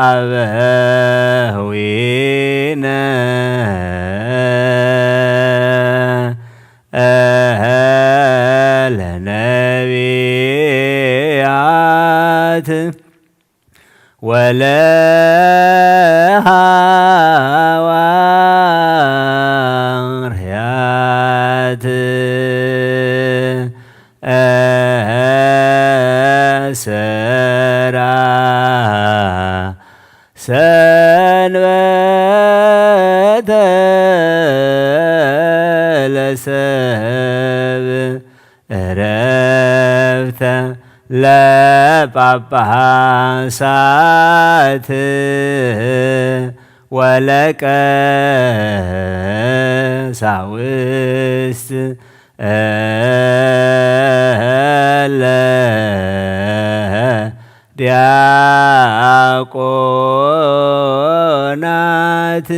አበዊነ ለነቢያት ወለሐዋርያት ሰራ ሰንበተ ለሰብእ ዕረፍተ ለጳጳሳት ወለቀሳውስት ዲያቆናት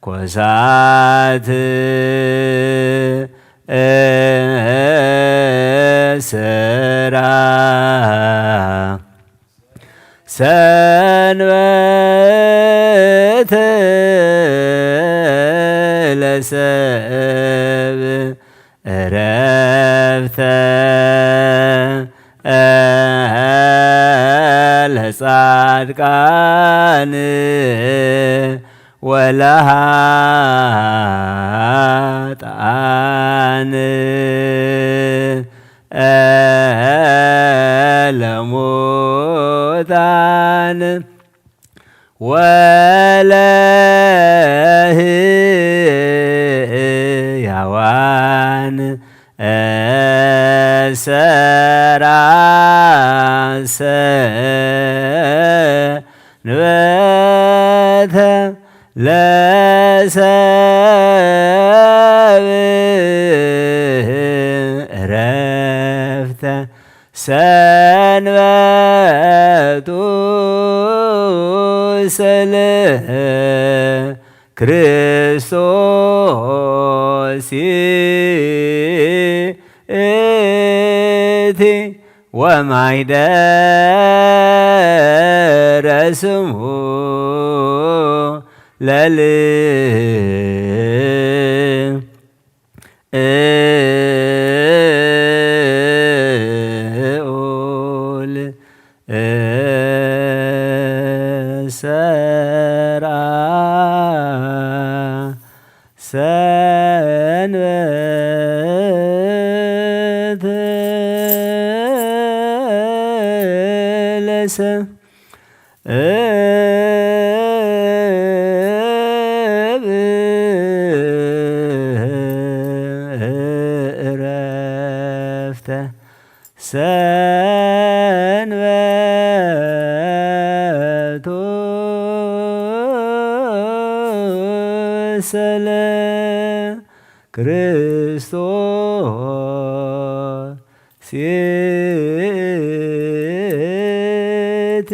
ወለመነኮሳት ስራ ሰንበተ ለሰብእ ዕረፍተ ለጻድቃን ወለኃጥአን ለሙታን ወለሕያዋን ሰራ ሰንበተ ለሰብእ ዕረፍተ ሰንበቱ ስልህ ክርስቶስ ይእቲ ወማኅደረ ስሙ ለልዑል ሰራ ሰንበተ ለሰብእ ዕረፍተ ሰንበቱ ስለ ክርስቶስ ይእቲ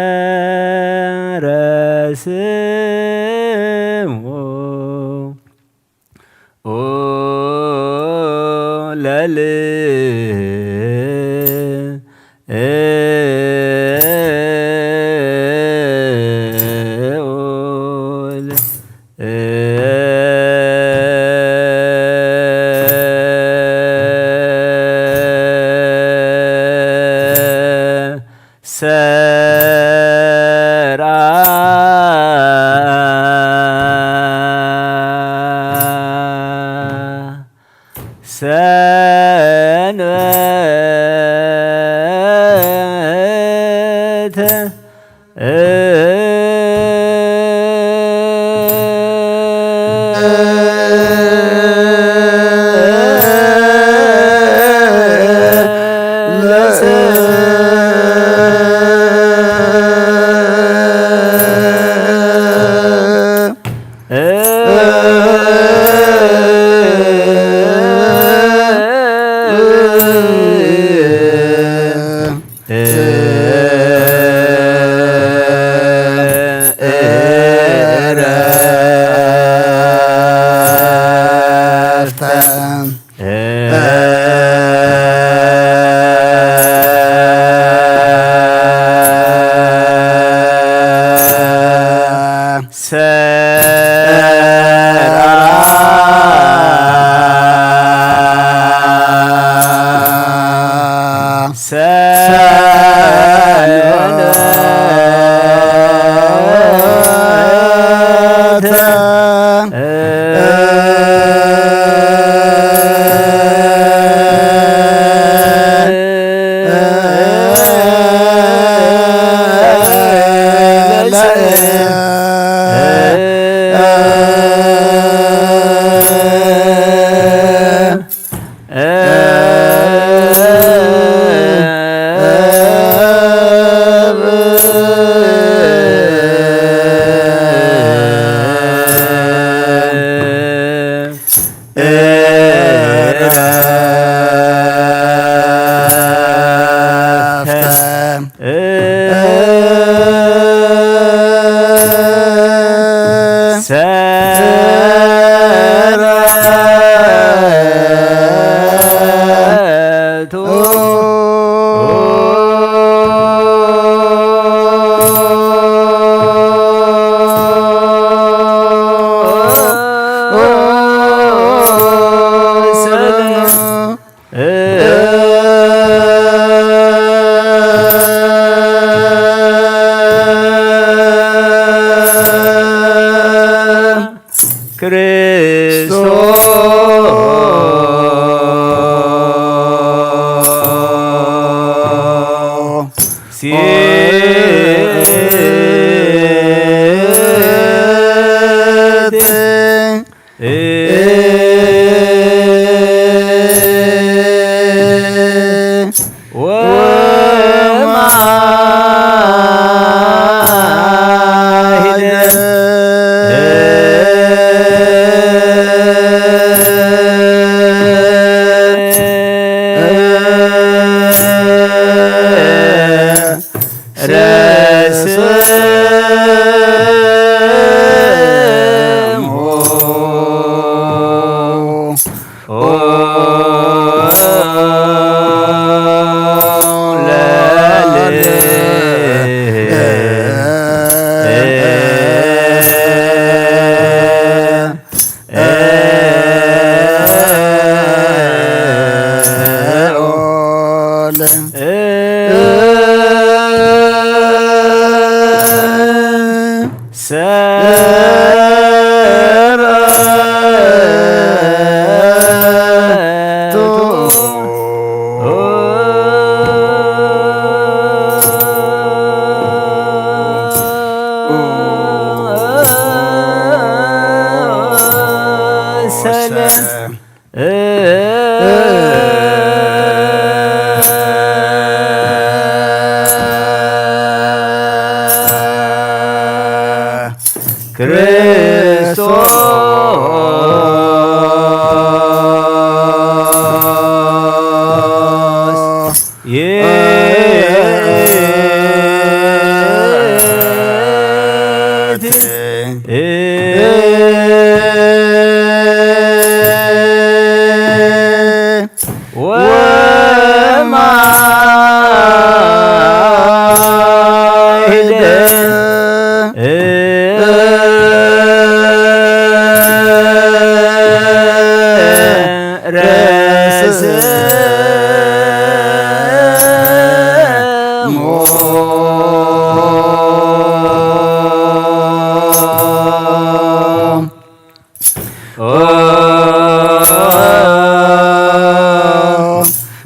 ወማኅደረ ስሙ ለልዑል ሰራ ሰንበተ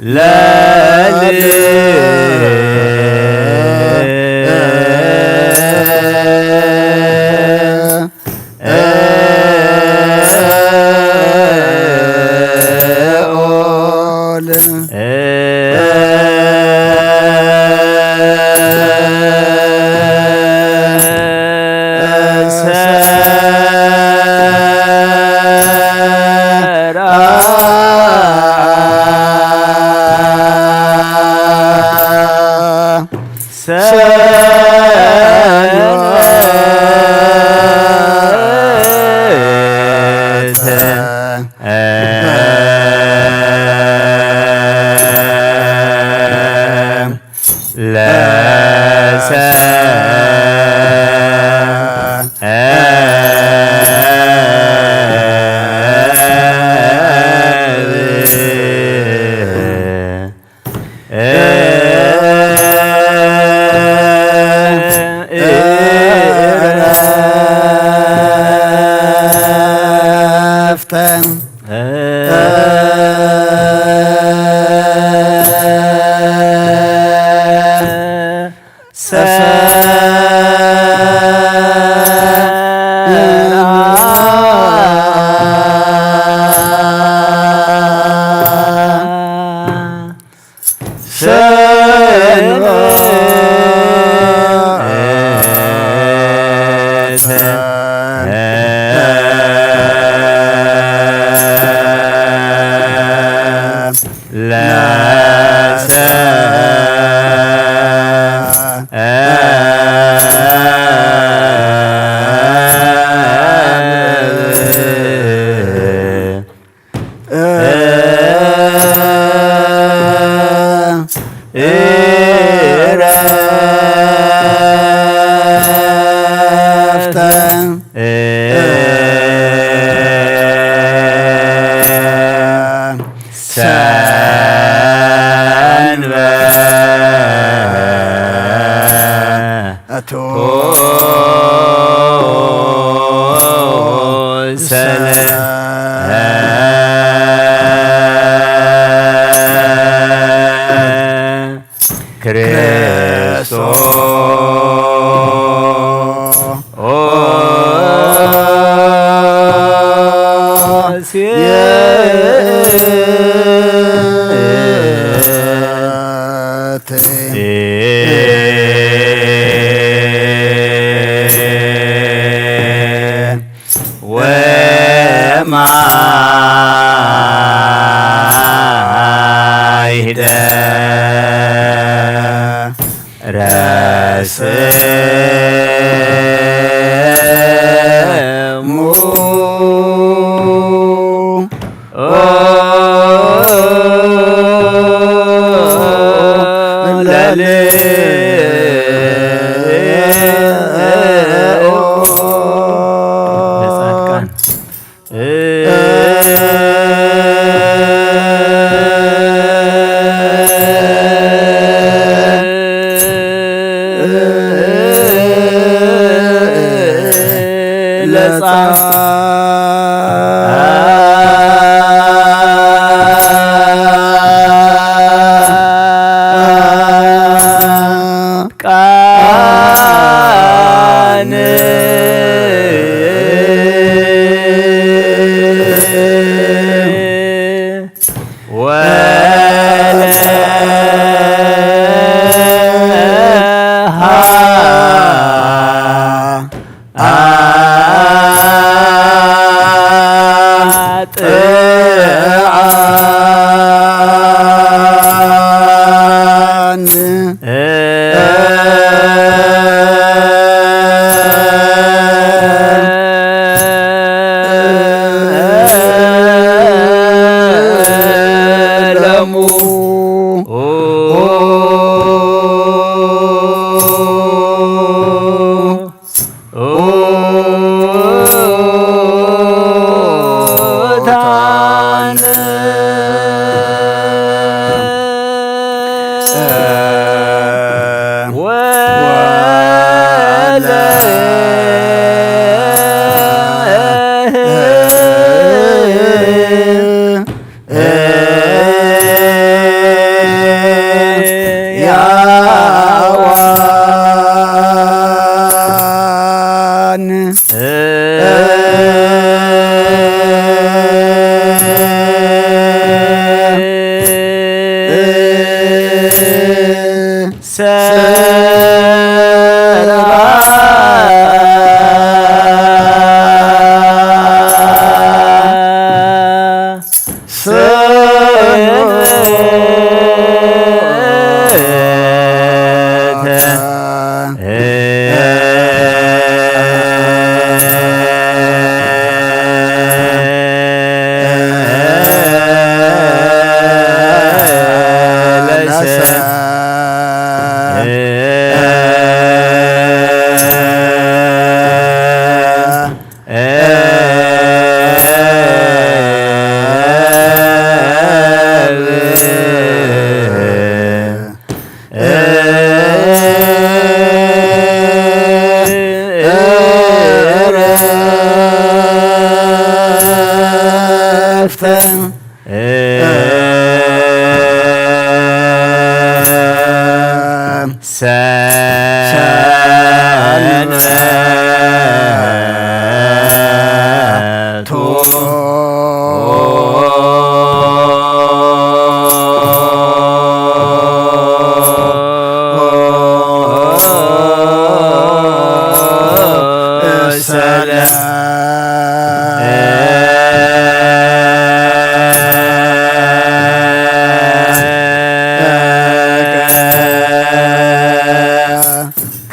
la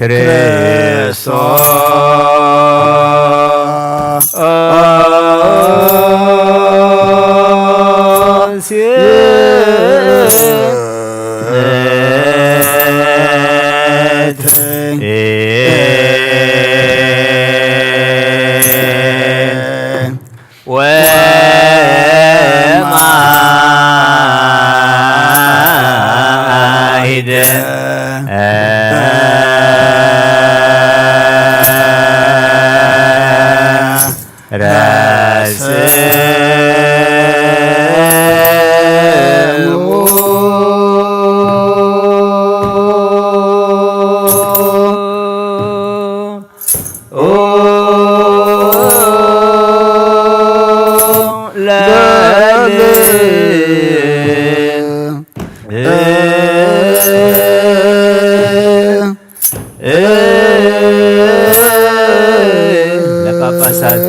ክርስቶስ ወማይደ ለጳጳሳት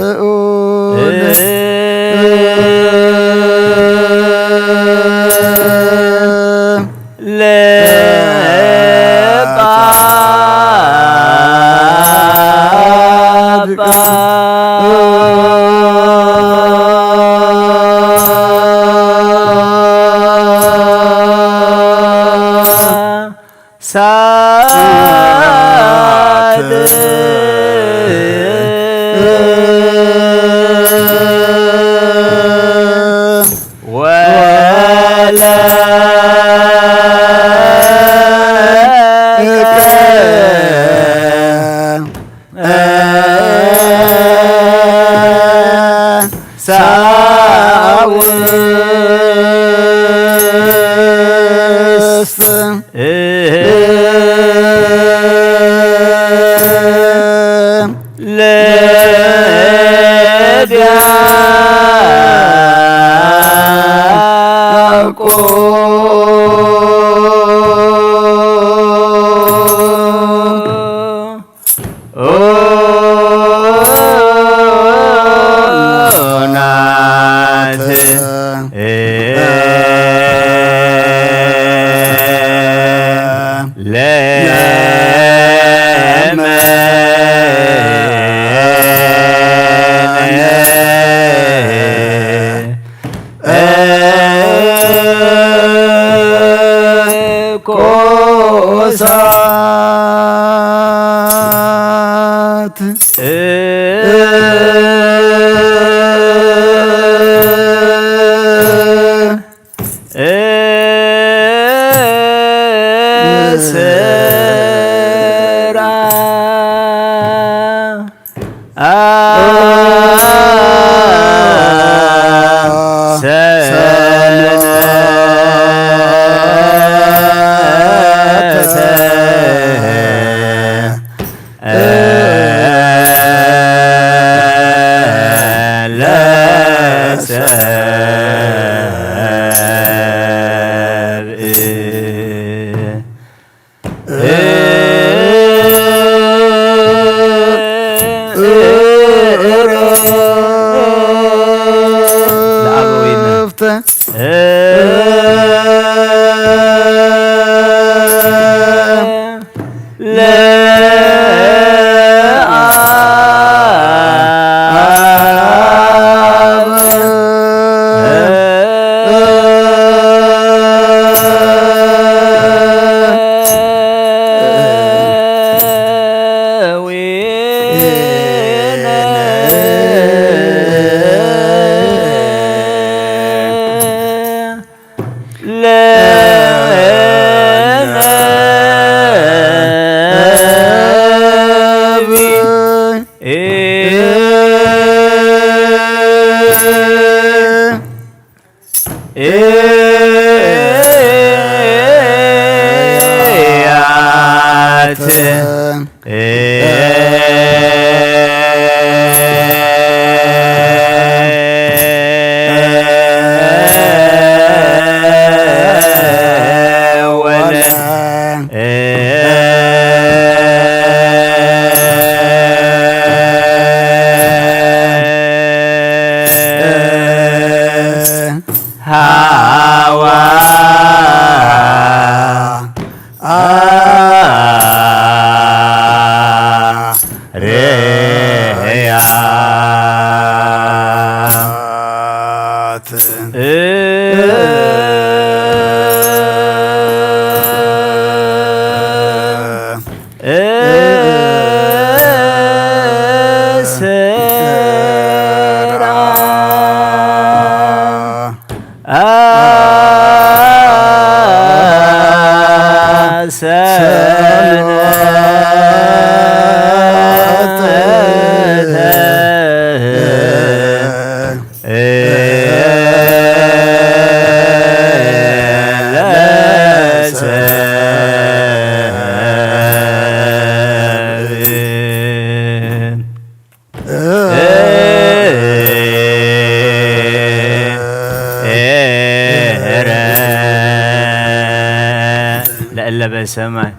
በሰማይ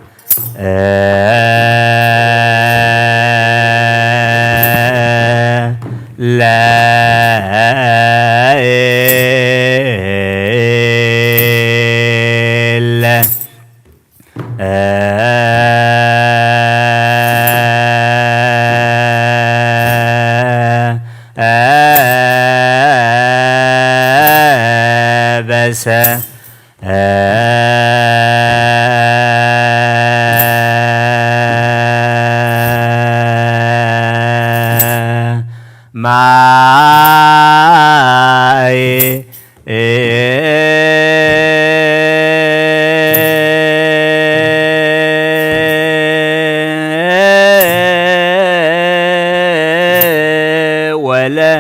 ولا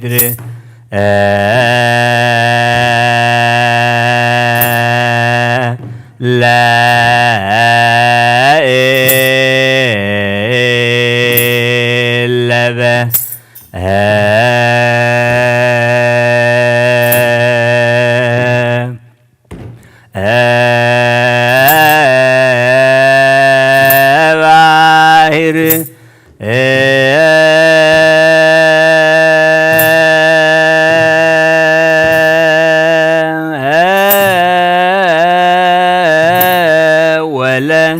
بمدر لا إلا به باهر ولا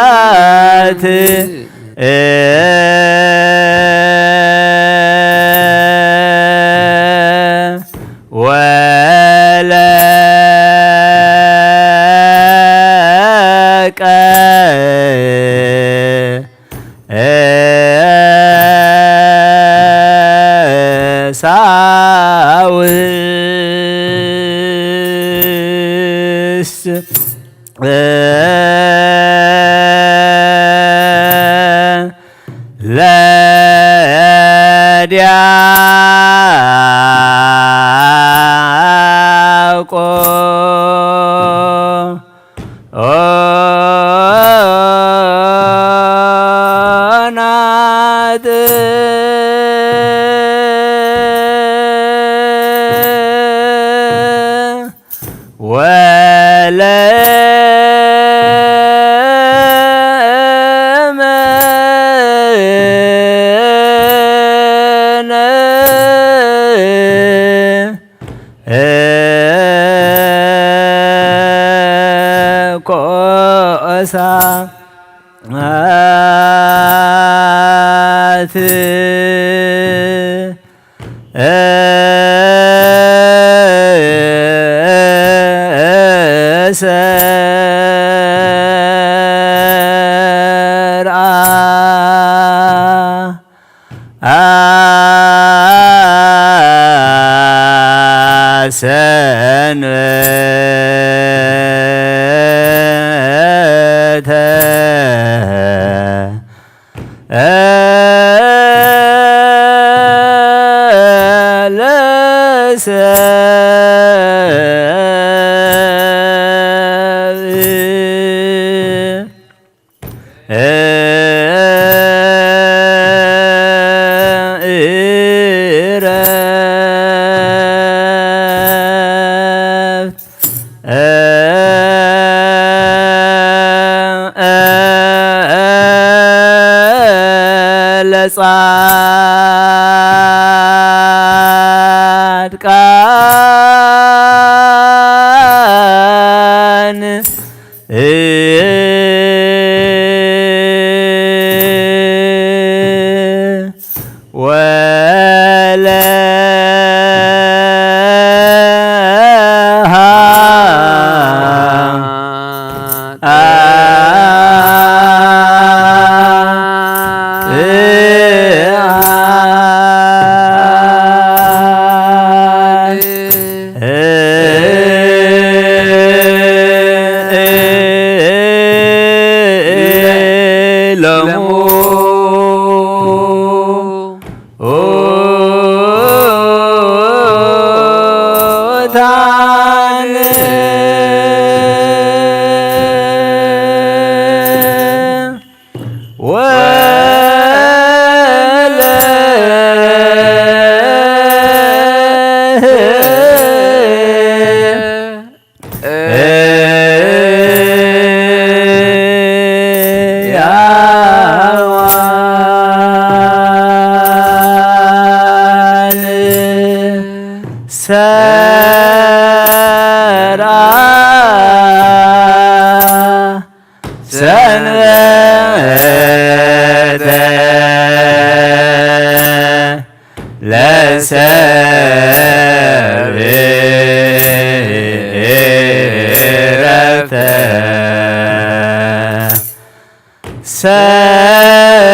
ሳት ወለቀ ሳውስ ለዲያቆናት ኮሳት ሰርአ ሰንበተ ለጻድቃን ወለሃ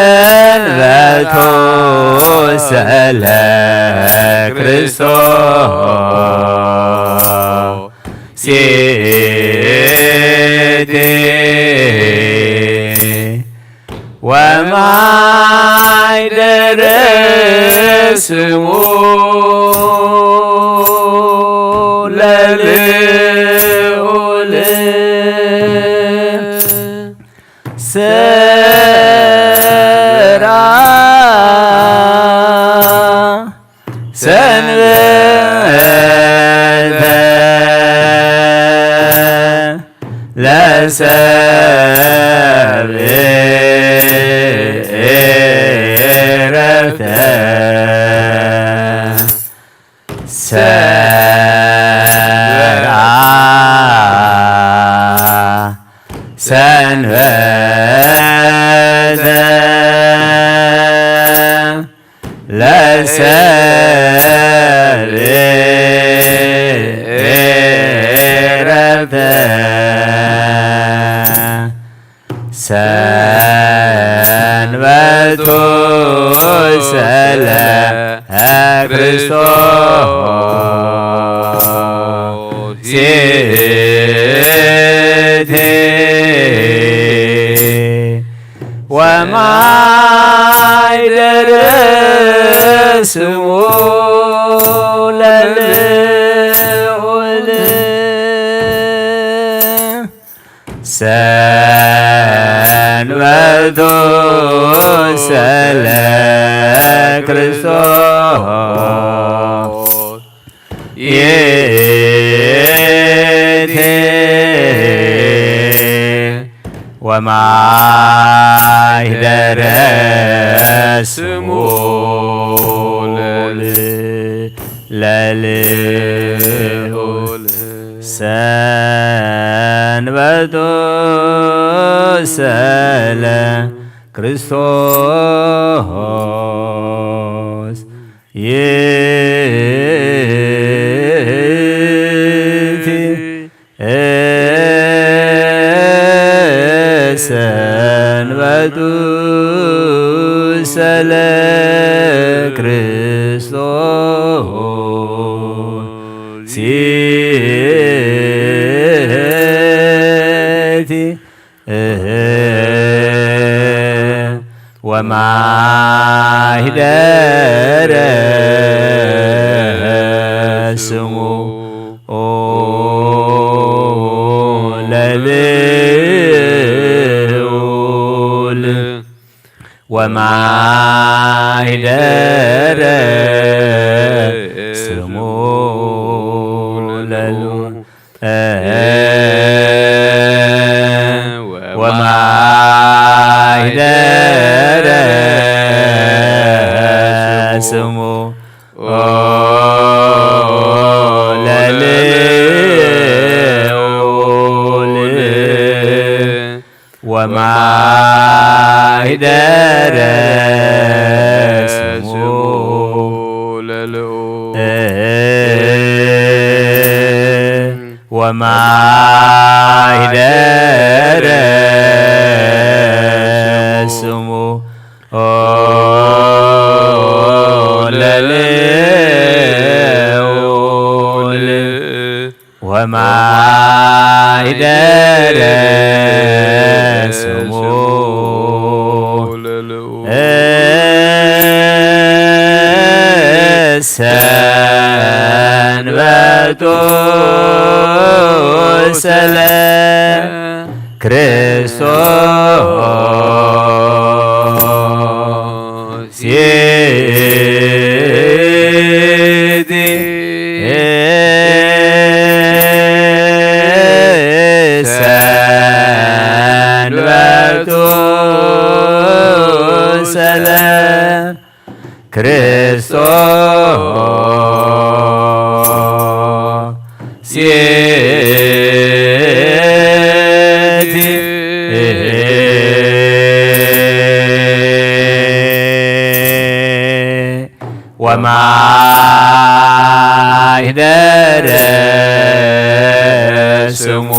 ሰንበቶ ስለ ክርስቶስ ሲእቲ ወማኅደረ ስሙ ለልዑል ስራ ሰንበተ ለሰብእ ዕረፍተ ሰንበተ ለሰብእ ዕረፍተ ሰንበቱ ስለ ክርስቶስ ሲእቲ ወማኅደረ ስሙ ለልዑል ሰንበቱ ስለ ክርስቶስ ይእቲ ወማኅደረ ስሙ ለልዑል ሰንበቱ ስለ ክርስቶስ ይእቲ ሰንበቱ ስለ ክርስቶስ ሲእቲ ወማኅደረ ስሙ ለልዑል ወማኅደረ ስሙ ለልዑል ወማኅደረ ስሙ ለልዑል ወማኅደረ ስሙ ለልዑል ወማኅደረ ስሙ ለልዑል ወማኅደረ ስሙ ሰንበቱ ስለ ክርስቶስ ይእቲ ሰንበቱ ስለ ክርስቶስ ይእቲ ወማኅደረ ስሙ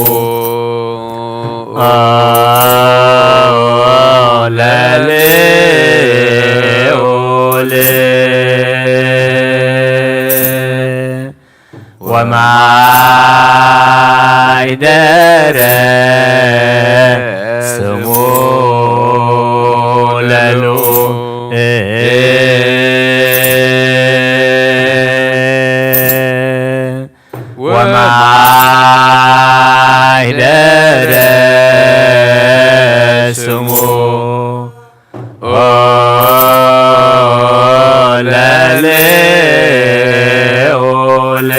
ለልዑል ወማኅደረ ስሙ ለልዑል ወማኅደረ ስሙ ለልዑል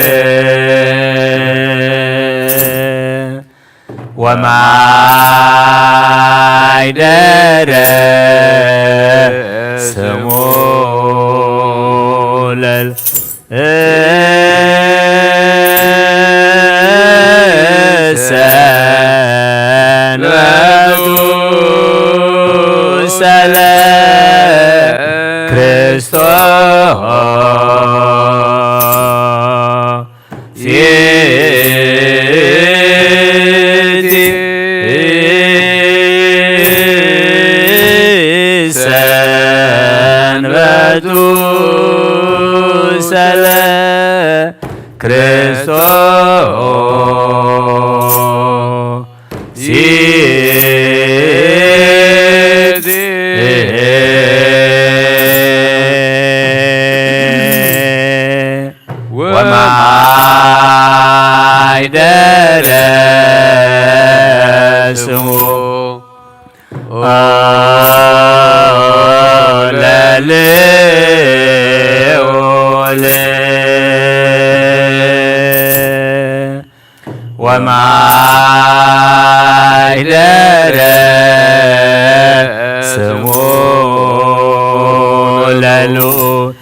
ወማኅደረ ስሙ ሰንበቱ ስለ ክርስቶስ ይእቲ ሰንበቱ ስለ ክርስቶስ ይእቲ ወማኅደረ ስሙ ለልዑል ወማኅደረ ስሙ ለልዑል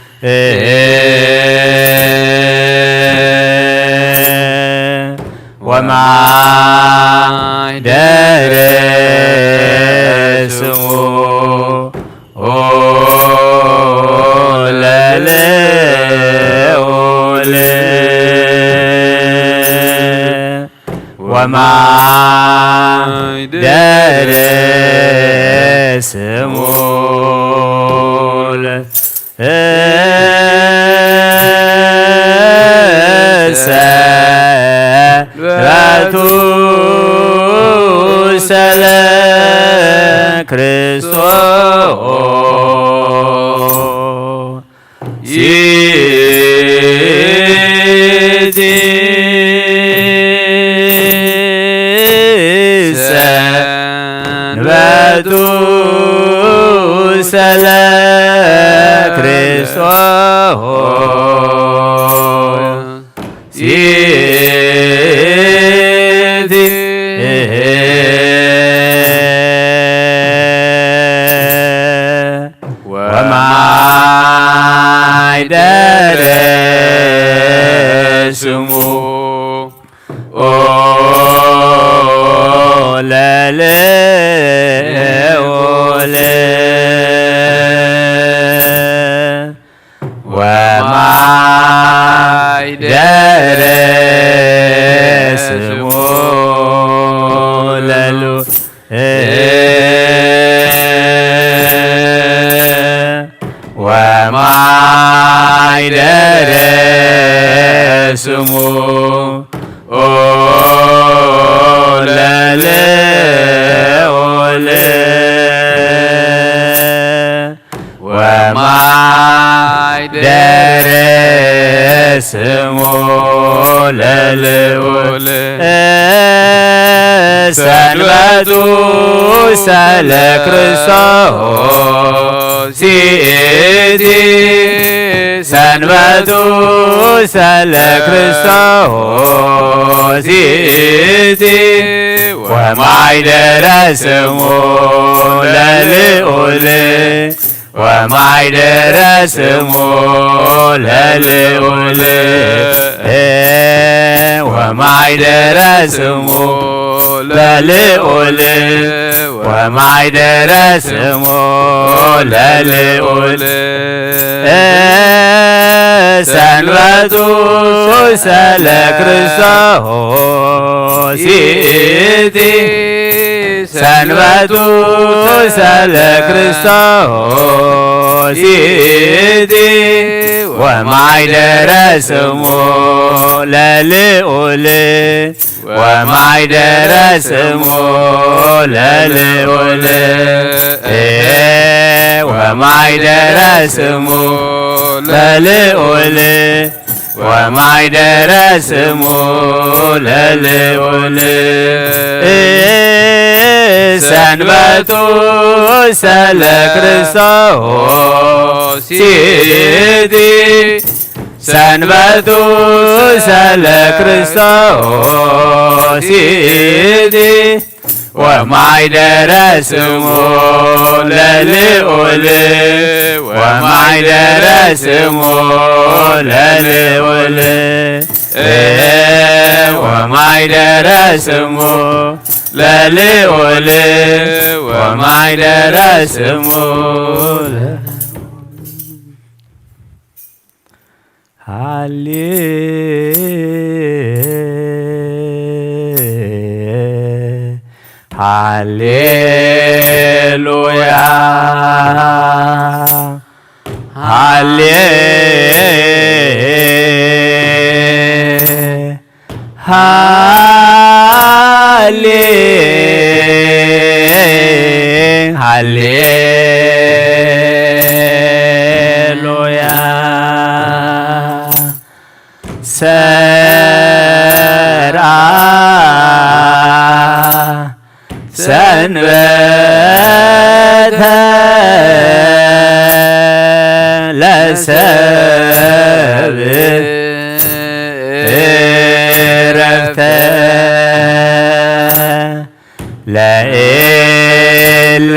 ወማኅደረ ስሙ ለልዑል ወማኅደረ ስሙ ሰንበቱ ስለ ክርስቶስ ይእቲ ሰንበቱ ስለ ክርስቶስ ይእቲ ወማኅደረ ስሙ ለልዑል ወማኅደረ ስሙ ለልዑል ወማይደረ ስሙ ለልዑል ወማይደረ ስሙ ለልዑል ሰንበቱ ሰለ ክርስቶስ ይእቲ ሰንበቱ ሰለ ክርስቶስ ይእቲ ወማይደረ ስሙ ለልዑል ወማይደረ ስሙ ለልዑል ወማይደረ ስሙ ለልዑል ወማይደረ ስሙ ለልዑል ሰንበቱ ሰለ ክርስቶስ ይእቲ ሰንበቱ ሰለ ክርስቶስ ይእቲ ወማይደረ ስሙ ለልዑል ወማይደረ ስሙ ለልዑል ወማይደረ ስሙ ለልዑል ወማይደረ ስሙ ለልዑል ሰንበቱ ሰለ ክርስቶስ ይእቲ ሰንበቱ ሰለ ክርስቶስ ይእቲ ወማይደረ ስሙ ለልዑል ወማይደረ ስሙ ለልዑል ወማይደረ ስሙ ለልዑል ወማይደረ ስሙ ሃሌሉያ ሃሌሉያ ሰርአ ሰንበተ ለሰብእ ዕረፍተ ለእለ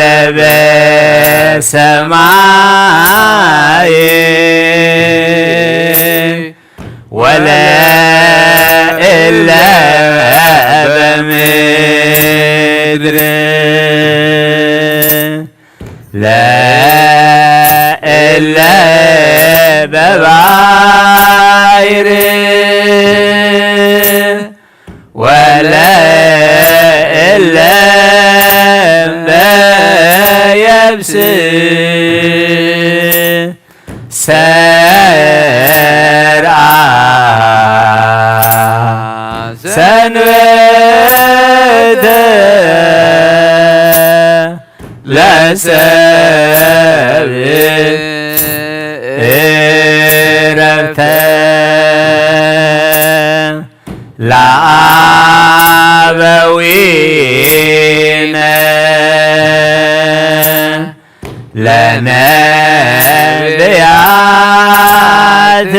በሰማይ ወለእለ በምድር ለእለ በባሕር ወለእለ በየብስ ሰርአ ሰንበተ ለሰብእ ዕረፍተ ለአበዊነ ለነቢያት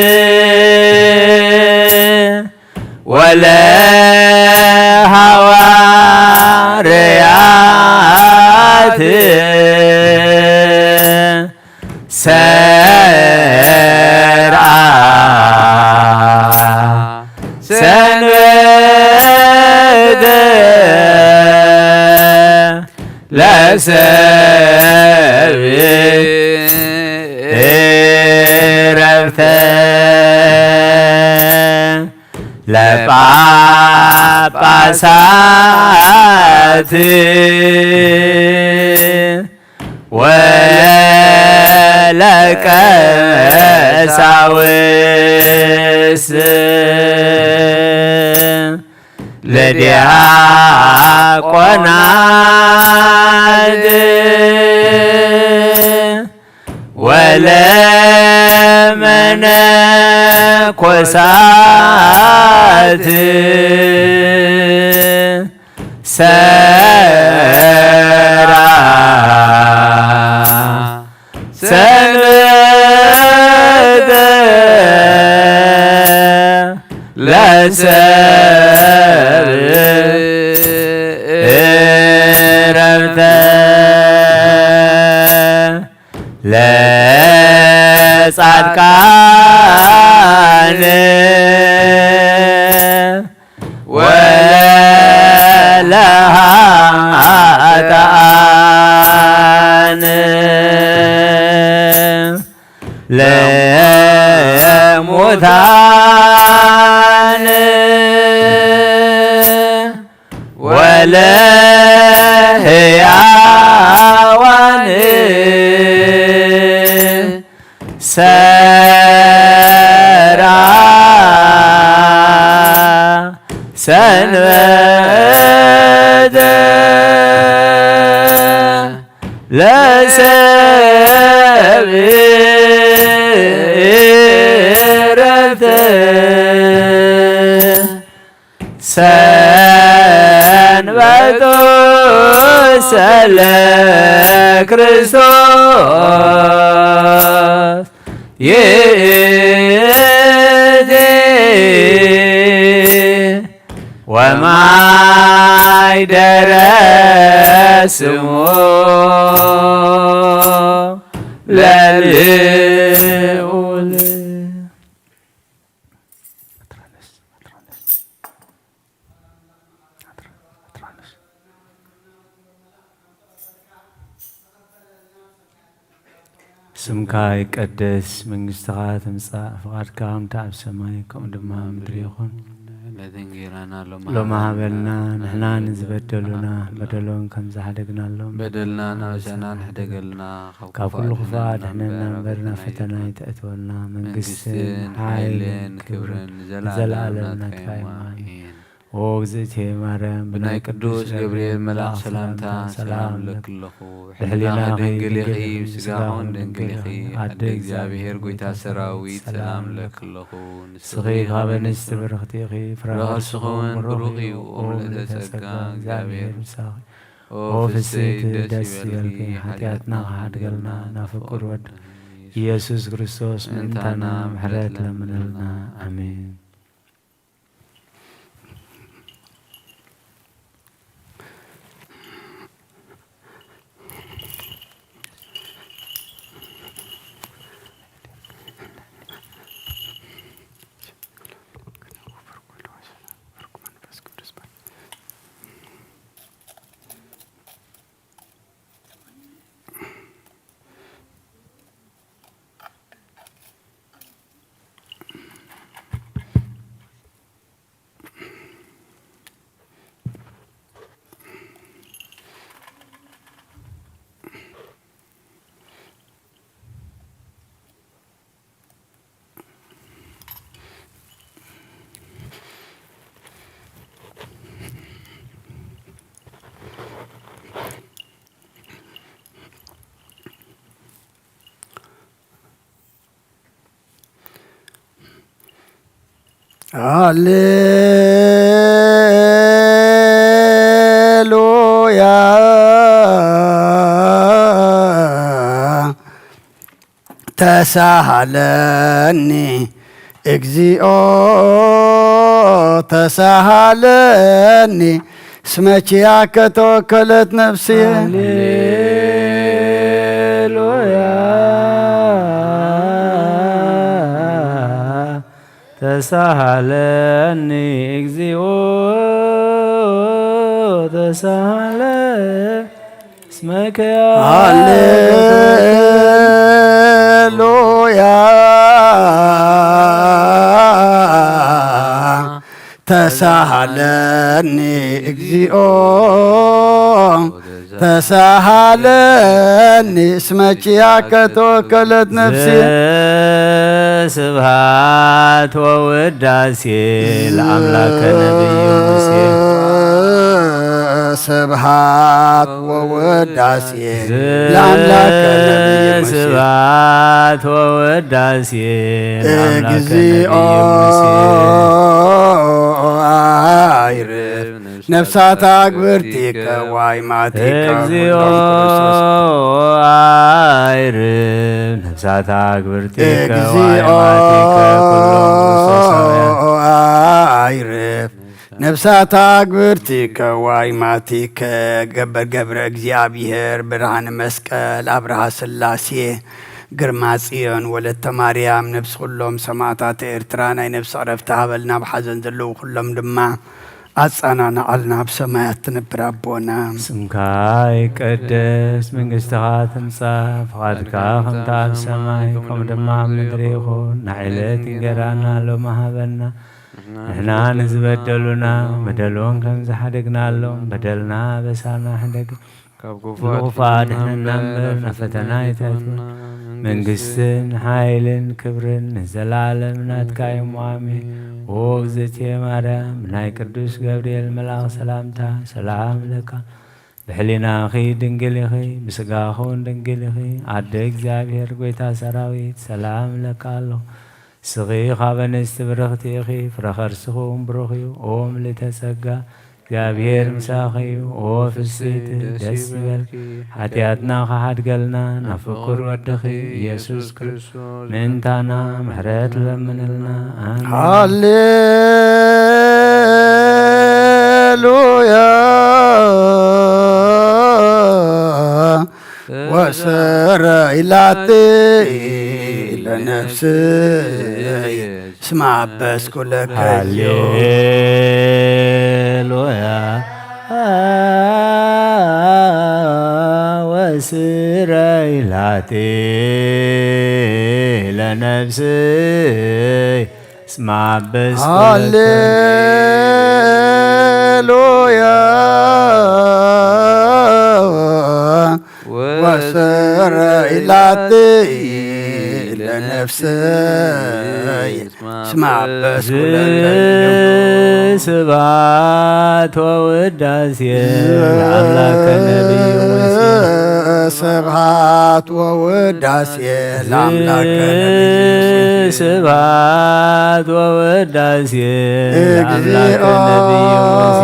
ወለሐዋርያት ሰርአ ሰንበተ ለሰብእ ዕረፍተ ለጳ ጳጳሳት ወለቀሳውስት ለዲያቆናት ወለመነኮሳት ሰራ ሰንበተ ለሰብእ ዕረፍተ ለጻድቃን ወለኃጥኣን ለሙታን ወለሕያዋን ሰራ ሰንበተ ለሰብእ ዕረፍተ ሰንበቶ ለክርስቶስ ይእቲ ወማይደረ ስሙ ለልዑል ስምካ ይቀደስ መንግሥትኻ ትምጻእ ፍቓድካ ከምቲ ኣብ ሰማይ ከምኡ ድማ ኣብ ምድሪ ይኹን ሎማ ሃበልና ንሕና ንዝበደሉና በደሎም ከም ዝሓደግናሎም በደልና ናብሰና ንሕደገልና ካብ ኩሉ ክፋእ ድሕነና እምበርና ፈተና ይተእትወልና መንግስትን ሓይልን ክብርን ዘለዓለም ናትካ ኢዩ ኦ እግዝእትየ ማርያም ብናይ ቅዱስ ገብርኤል መልአክ ሰላምታ ሰላም ለክለኹ ሕሊና ድንግል ኢኺ ብስጋኹን ድንግል ኢኺ ኣደ እግዚኣብሔር ጐይታ ሰራዊት ሰላም ለክለኹ ንስኺ ካብ ኣንስቲ ብርኽቲ ኢኺ ፍረ ከርስኹን ብሩኽ እዩ ኦ ምልዕተ ጸጋ እግዚኣብሔር ምሳኺ ኦ ፍስሕቲ ደስ ይበልኪ ኃጢአትና ከሓድገልና ናብ ፍቁር ወድ ኢየሱስ ክርስቶስ ምእንታና ምሕረት ለምነልና ኣሜን። ሃሌሉያ ተሳሃለኒ እግዚኦ ተሳሃለኒ እስመ ኪያከ ተወከለት ነፍስየ ሃሌሉያ ተሳሃለኒ እግዚኦ ተሳሃለ እስመ ኪያከ ሃሌሉያ ተሳ ተሳሃለኒ እግዚኦ ተሳሃለኒ እስመ ኪያከ ተወከለት ነፍሴ ስብሐት ወውዳሴ ለአምላከ ነቢዩ ሙሴ ስብሐት ወውዳሴ ለአምላከ ነቢዩ ሙሴ ስብሐት ወውዳሴ ለአምላከ ነቢዩ ሙሴ አይርፍ ነፍሳት አግብርቲከ ዋይማቲከ እግዚኦ አይርፍ ነፍሳት አግብርቲከ ዋይማቲከ አይርፍ ነፍሳት አግብርቲከ ዋይማቲከ ገብረ እግዚአብሔር ብርሃነ መስቀል አብርሃ ሥላሴ ግርማ ጽዮን ወለተ ማርያም ነፍስ ኩሎም ሰማዕታት ኤርትራ ናይ ነፍሲ ዕረፍቲ ሃበልና ብሓዘን ዘለዉ ኩሎም ድማ አጻናና አልና በሰማያት ትነብር አቦና ስምካ ይቀደስ መንግሥትኻ ትምጻእ ፈቃድካ ከምታ ኣብ ሰማይ ከምኡ ድማ ኣብ ምድሪ ይኹን ንዕለት እንጀራና ሎሚ ሃበና ንሕና ንዝበደሉና በደሎን ከም ዝሓደግናሎም በደልና በሳና ሕደግ ንኹፋ ድሕነና እምበር ናብ ፈተና ይተትወና መንግሥትን ሓይልን ክብርን ንዘላለም ናትካ እዮም አሜን። ኦ እግዝእትየ ማርያም ናይ ቅዱስ ገብርኤል መልአክ ሰላምታ ሰላም ለካ ብሕሊናኺ ድንግል ኢኺ ብስጋኺ እውን ድንግል ኢኺ ኣደ እግዚአብሔር ጎይታ ሰራዊት ሰላም ለካ ኣለኹ ስኺ ኻብ ኣንስቲ ብርኽቲ ኢኺ ፍረ ከርስኺ እውን ብሩኽ እዩ ኦ ምልዕተ ጸጋ እግዚአብሔር ምሳኺ እዩ ኦ ፍስሕቲ ደስ ይበልኪ ሓጢኣትና ኸሓድገልና ናብ ፍቁር ወድኺ ኢየሱስ ክርስቶስ ምእንታና ምሕረት ለምንልና ኣሜን። ሃሌሉያ ወሰረይላቲ ለነፍስየ እስመ አበስኩ ለከ ሃሌሉያ ወስረይላቲ ለነፍስየ እስመ አበስኩ ሃሌሉያ ወሰረይላቲ ለነፍስየ እስመ አበስኩ ለከ ስብሐት ወውዳሴ ለአምላከ ነቢዩ ሙሴ ስብሐት ወውዳሴ ለአምላከ ነቢዩ ሙሴ ስብሐት ወውዳሴ ለአምላከ ነቢዩ ሙሴ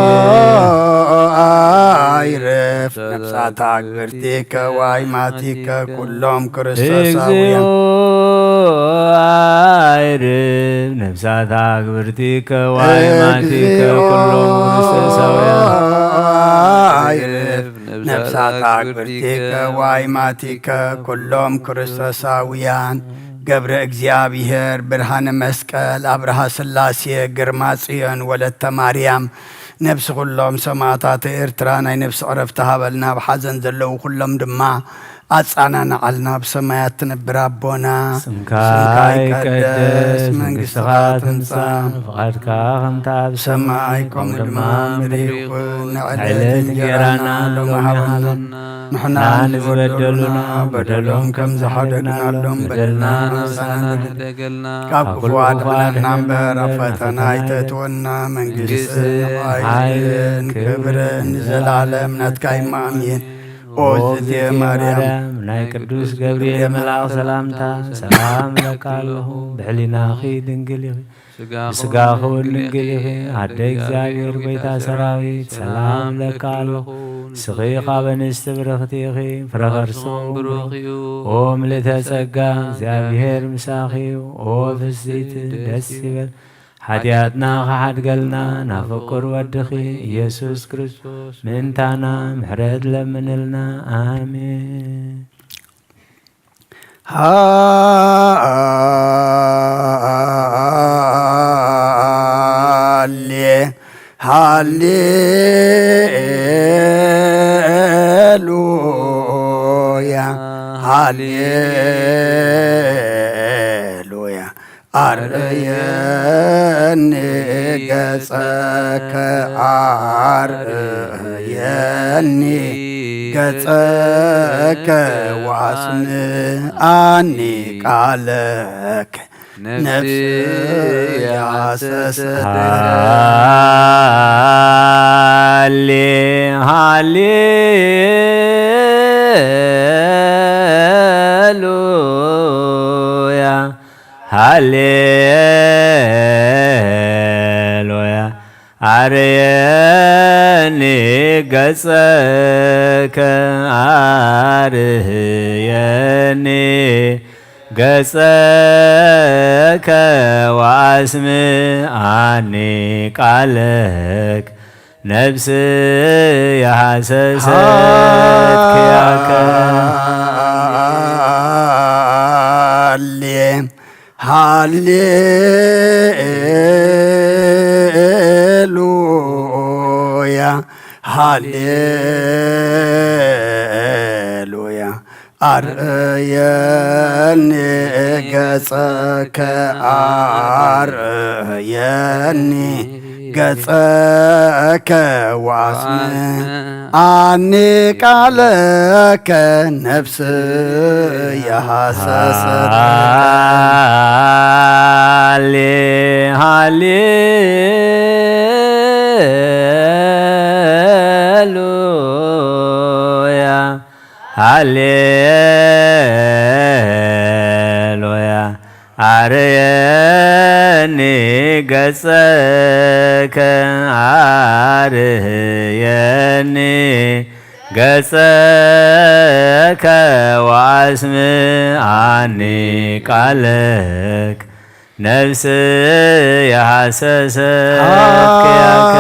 አይረፍ ነፍሳት አግብርቲከ ዋይማቲከ ኩሎም ክርስቶሳውያን አይርፍ ነፍሳት አግብርቲከ ዋይማቲከ ኩሎም ክርስቶሳውያን አይረፍ ነፍሳት አግብርቲከ ዋይማቲከ ኩሎም ክርስቶሳውያን ገብረ እግዚአብሔር ብርሃነ መስቀል አብርሃ ሥላሴ ግርማ ጽዮን ወለተ ማርያም ነፍሲ ኩሎም ሰማዕታት ኤርትራ ናይ ነፍሲ ዕረፍቲ ሃበልና ብሓዘን ዘለዉ ኩሎም ድማ አጻናና አልና በሰማያት ትነብር አቦና ስምካ ይቀደስ መንግሥትኻ ትምጻእ ፈቃድካ ከምታ ኣብ ሰማይ ከምኡ ድማ ምድሪ ይኹን ዕለት እንጀራና ሎሚ ሃበና ንሕና ንዝበደሉና በደሎም ከም ዝሓደግናሎም በደልና ነብሳና ንሕደገልና ካብ ክፉ አድሕነና እምበር ኣብ ፈተና ኣይተእትወና መንግሥትን ኃይልን ክብርን ንዘላለም ናትካ ኢማ አሜን። ኦ እግዝእትየ ማርያም ናይ ቅዱስ ገብርኤል መልአክ ሰላምታ ሰላም ለካ ኣለኹ ብሕሊናኺ ድንግል ኢኺ ብስጋኺ እውን ድንግል ኢኺ ኣደ እግዚአብሔር ጎይታ ሰራዊት ሰላም ለካ ኣለኹ ስኺ ኻብ ኣንስቲ ብርኽቲ ኢኺ ፍረ ከርስኺ ብሩኽ እዩ ኦ ምልዕተ ጸጋ እግዚአብሔር ምሳኺ እዩ ኦ ፍስሕቲ ደስ ይበል ሓጢኣትና ኸሓድገልና ናብ ፍቁር ወድኺ ኢየሱስ ክርስቶስ ምእንታና ምሕረት ለምንልና አሜን። ሃሌሉያ ሃሌሉያ አርየኒ ገጸከ አርየኒ ገጸከ ወአስምዓኒ ቃለከ ነፍስ ያሰሰተ ሃሌሉያ ሃሌሉያ አርየኒ ገጸከ አርየኒ ገጸከ ወአስምዓኒ ቃለከ ነፍስ ያሐሰሰት ክያከ ሃሌሉያ ሃሌሉያ አርየኒ ገጸከ አርየኒ ገጸከ ወአስምዓኒ ቃለከ ነፍስ ያሐሰሰት ሃሌሉያ ሃሌሉያ አርየኒ ገጸከ አርየኒ ገጸከ ወአስምዓኒ ቃለከ ነፍስ ያሐሰሰት ክያከ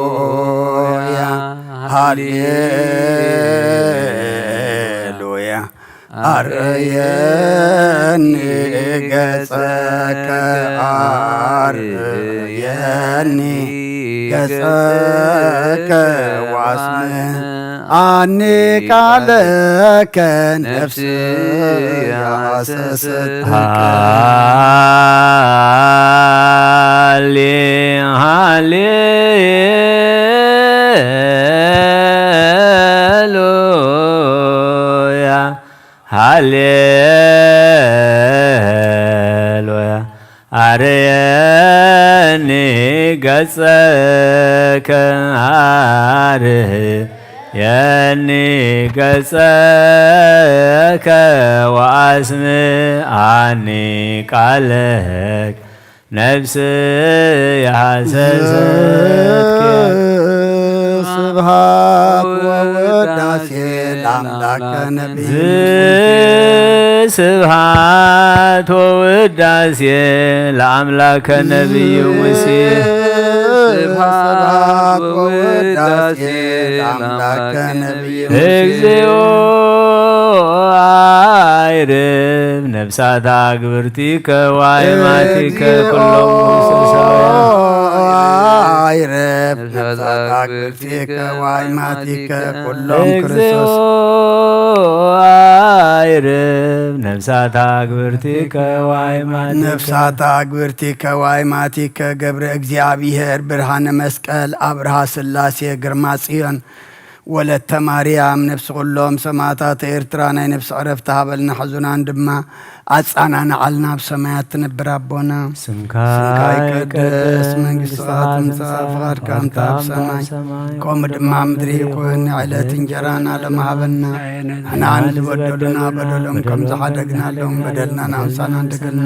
ሃሌሉያ ሃሌሉያ አርየኒ ገጸከ አርየኒ ገጸከ ወአስምዓኒ ቃለከ ነፍስ ያሐሰሰት ሃሌሉያ ሃሌሉያ አርየኒ ገጸከ አርየኒ ገጸከ ወአስምዓኒ ቃለከ ነፍስ ያሐሰሰት ስብሐት ወውዳሴ ለአምላከ ነቢይ ስብሐት ወውዳሴ ለአምላከ ነቢይ ሙሴ ስብሐት ወውዳሴ ለአምላከ ነቢይ ሙሴ እግዚኦ አይርብ ነፍሳት አግብርቲከ ወአእማቲከ ኩሎሙ አይረብ ነፍሳት አግብርቲከ ወአእማቲከ ኩሎሙ ክርስቶስ አይረብ ነፍሳት አግብርቲከ ወአእማቲከ ነፍሳት አግብርቲከ ወአእማቲከ ገብረ እግዚአብሔር ብርሃነ መስቀል አብርሃ ሥላሴ ግርማ ጽዮን ወለተ ማርያም ነፍስ ኩሎም ሰማዕታት ኤርትራ ናይ ነፍሲ ዕረፍቲ ሃበልና ሕዙናን ድማ አጻናና አልና በሰማያት ትነብር አቦና ስምካ ይቀደስ መንግሥትከ ትምጻእ ፈቃድከ እንተ በሰማይ ከመ ድማ ምድሪ ይኩን ዕለት እንጀራና ለማሃበና አናን ዝበደሉና በደሎም ከም ዝሓደግናሎም በደልና ናምሳና እንደገልና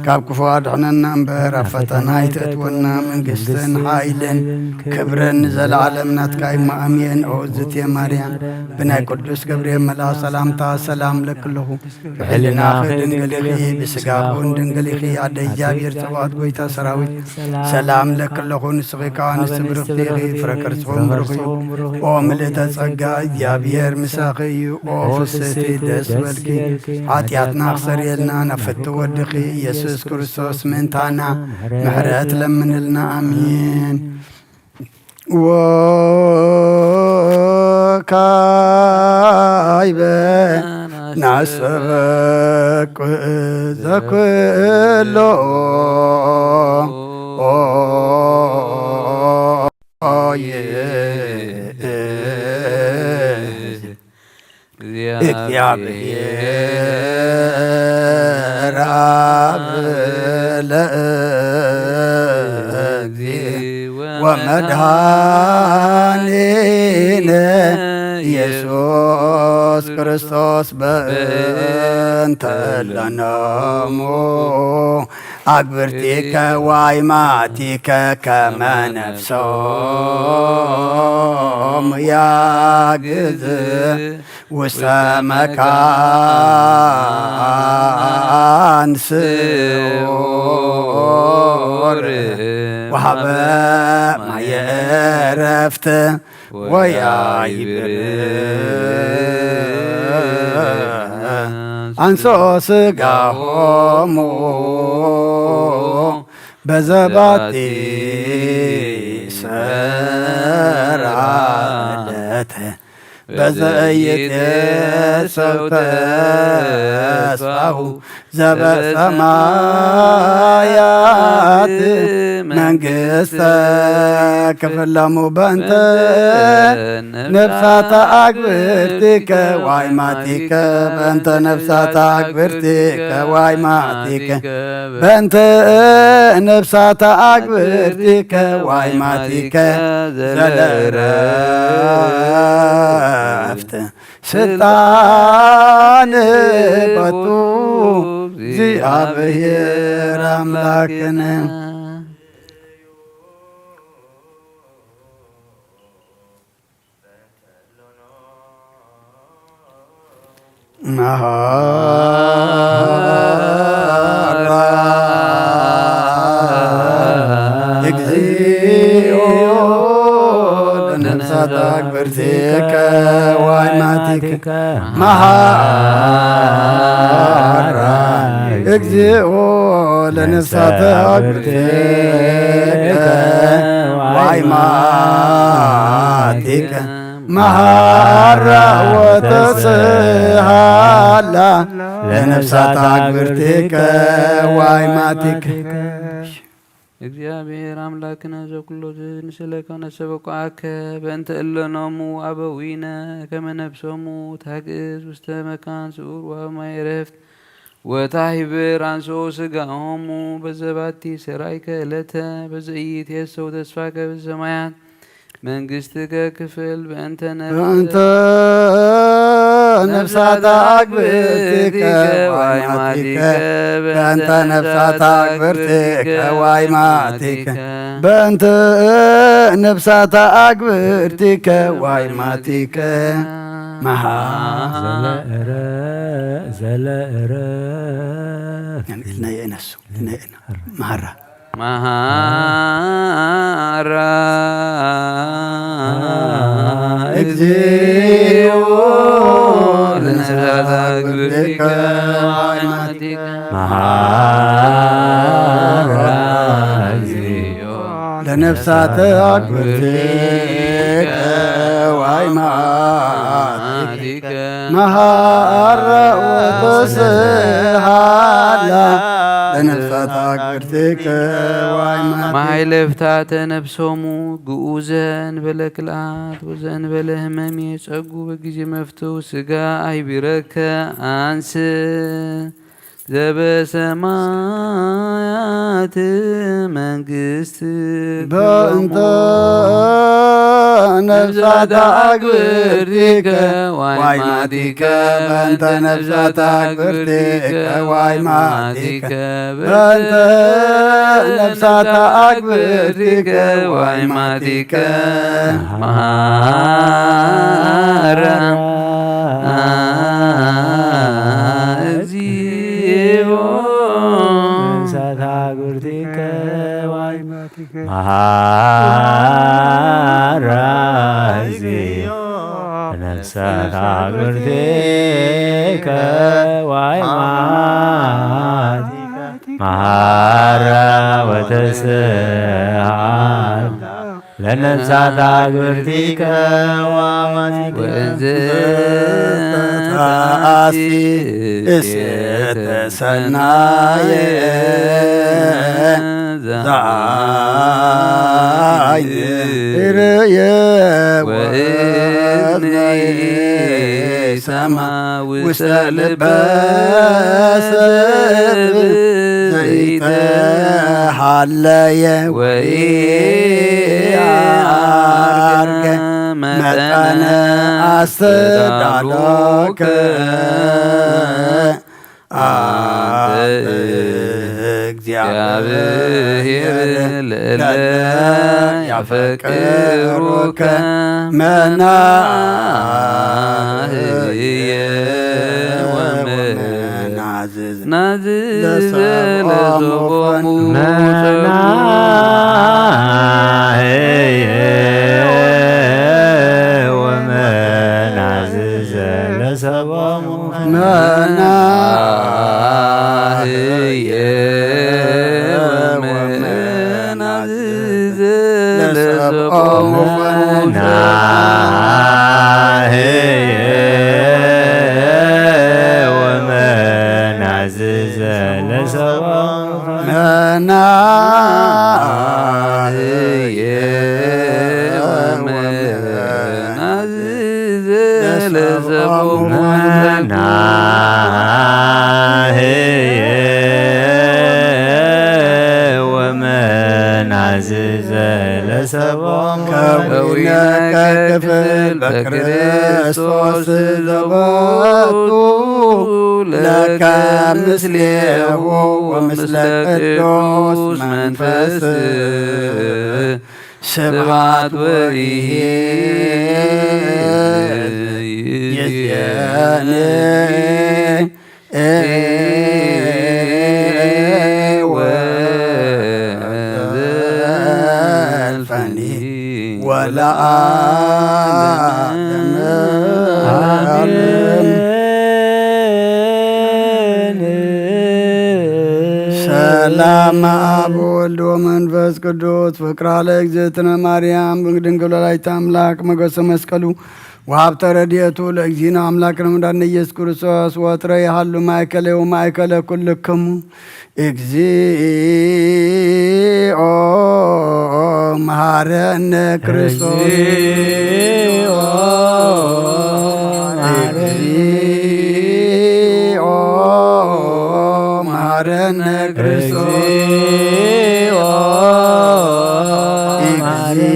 ካብ ክፉ አድሕነና እምበር ኣብ ፈተና ይትእትወና መንግሥትን ሓይልን ክብርን ዘለዓለም ናትካ ኢሞ አሜን። ኦዝቴ ማርያም ብናይ ቅዱስ ገብርኤል መልአክ ሰላምታ ሰላም ለክለኹ ብሕሊናኺ ድንግልኺ ብስጋኹን ድንግልኺ አደ እግዚአብሔር ጽባኦት ጐይታ ሰራዊት ሰላም ለክለኹ ንስኺ ከዓ ንስቲ ብርኽቲ ኢኺ ፍረ ከርሥኹም ብሩኽ እዩ ኦ ምልእተ ጸጋ እግዚአብሔር ምሳኺ እዩ ኦ ፍስሕቲ ደስ በልኪ ኃጢአትና ክሰርየልና ነፍቲ ወድኺ ኢየሱስ ክርስቶስ ምእንታና ምሕረት ለምንልና አሜን። ወካይበ ናሰበቅ ዘኩሎ እግዚአብሔር አብ ወመድኃኒነ ኢየሱስ ክርስቶስ በእንተ ለነሙ አግብርቲከ ዋይማቲከ ከመ ነፍሶሙ ያግዝ ውስተ መካን ስዑር ወሀበ ማየ ዕረፍት ወያይብር አንሶ ሥጋሆሙ በዘባቲ ሰራለተ በዘኢይትየሰው ተስፋሁ ዘበሰማያት መንግሥተ ክፍሎሙ በእንተ ነፍሳተ አግብርቲከ ዋይማቲከ በእንተ ነፍሳተ አግብርቲከ ዋይማቲከ በእንተ ነፍሳተ አግብርቲከ ዋይማቲከ ዘለዕረፍት ስልጣን በቱ እግዚአብሔር አምላክነ መሐራ እግዚኦ ለነፍሳተ አግብርቲከ ዋይማቲከ መሐራ እግዚኦ ለነፍሳተ አግብርቲከ ዋይማቲከ መሐራ ወተስሃላ ለነፍሳተ አግብርቲከ ዋይማቲከ እግዚአብሔር አምላክነ ዘኩሎ ዝንስለከ ነሰበቋከ በእንተ እለኖሙ አበዊነ ከመ ነፍሶሙ ታግዝ ውስተ መካን ስዑር ወማየ ዕረፍት ወታሂብር አንሶ ሥጋሆሙ በዘባቲ ሠራይከ ዕለተ በዘኢይትየሰው ተስፋከ በሰማያት መንግሥትከ ክፍል በእንተ ነፍሳተ አግብርቲከ ዋይማቲከ በእንተ ነፍሳተ አግብርቲከ ዋይማቲከ በእንተ ነፍሳተ አግብርቲከ ዋይማቲከ ዘለዕረፍት ነሱ መሐራ መሐራ እግዚኦ ለነፍሳተ አግብርቲከ ዋይማቲከ መሐራ እግዚኦ ለነፍሳተ አግብርቲከ ዋይማቲከ መሐራ ወተስሃላ ለነፍሳተ አግብርቲከ ዋይማቲከ ማይለፍታተ ነፍሶሙ ግዑዘን በለ ክልአት ወዘእንበለ ሕመም የጸጉ በጊዜ መፍትው ሥጋ አይቢረከ አንስ ዘበሰማያት መንግሥት በእንተ ነፍሳተ አግብርቲከ ዋይማቲከ በእንተ ነፍሳተ አግብርቲከ ዋይማቲከ በእንተ ነፍሳተ አግብርቲከ ዋይማቲከ መሐራ እግዚኦ ነፍሳተ አግብርቲከ ዋይማቲከ መሐራ እግዚኦ ነፍሳተ አግብርቲከ ዋይማቲከ መሐራ ወተስሃላ ለነፍሳት አግብርቲከ ወአማቲከ ወእንዘ እሴተ ሰናየ ዛይርየ ወእዝነየ ሰማ ውስተ ልበ ሰብእ ዘይተሃለየ ወኢዐርገ መጠነ አስተዳሎከ አንተ እግዚአብሔር ለእለ ያፈቅሩከ መናህየ ወመናዝዝ ለዘቦሙ መናህየ ወመናዝዝ ለዘቦሙ መናህየ ወመናዝዝ ለዘቦሙ መናህየ ወመናዝዝ ለዘቦሙ መናህየ ወመናዝዝ ለዘቦሙ ከዊነ ክፍል በክርስቶስ ዘቦቱ ለከ ምስሌሁ ወምስለ ቅዱስ መንፈስ ስብሐት ወይሄ ይእዜኒ ወዘልፈኒ ወለዓለመ ዓለም። ሰላም አብ ወልድ ወመንፈስ ቅዱስ ፍቅራ ለእግዝእትነ ማርያም ድንግል ወላዲተ አምላክ ሞገሰ መስቀሉ ወሀብተ ረድኤቱ ለእግዚእነ አምላክነ መድኃኒነ ኢየሱስ ክርስቶስ ወትረ ያሃሉ ማእከለ ወማእከለ ኩልክሙ እግዚኦ መሐረነ ክርስቶስ እግዚኦ መሐረነ ክርስቶስ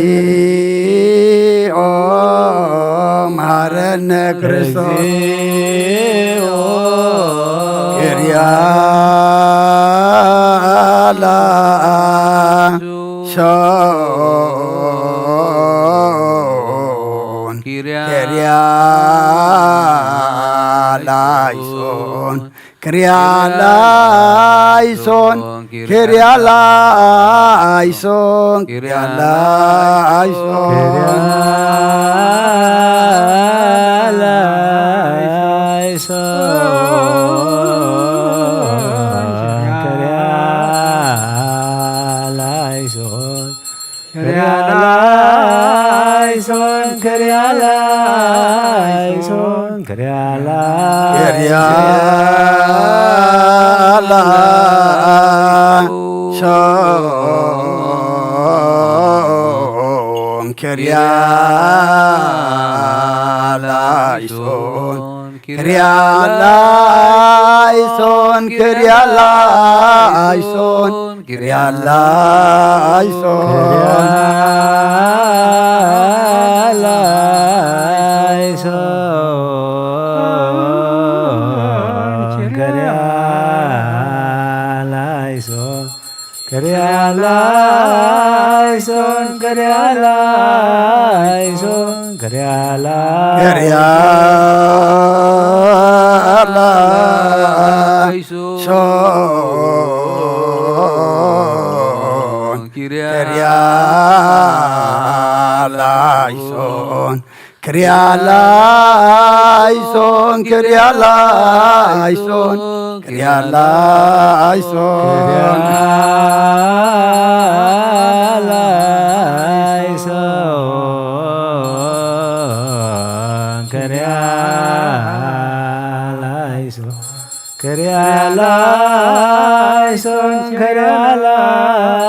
እግዚኦ መሐረነ ክርስቶስ ክርያ ላይሶን ክርያ ላይሶን ክርያ ላይሶን ክርያ ላይሶን ክርያ Kyrieleison, Kyrieleison, Kyrieleison, Kyrieleison, Kyrieleison. كريالايسون كريالايسون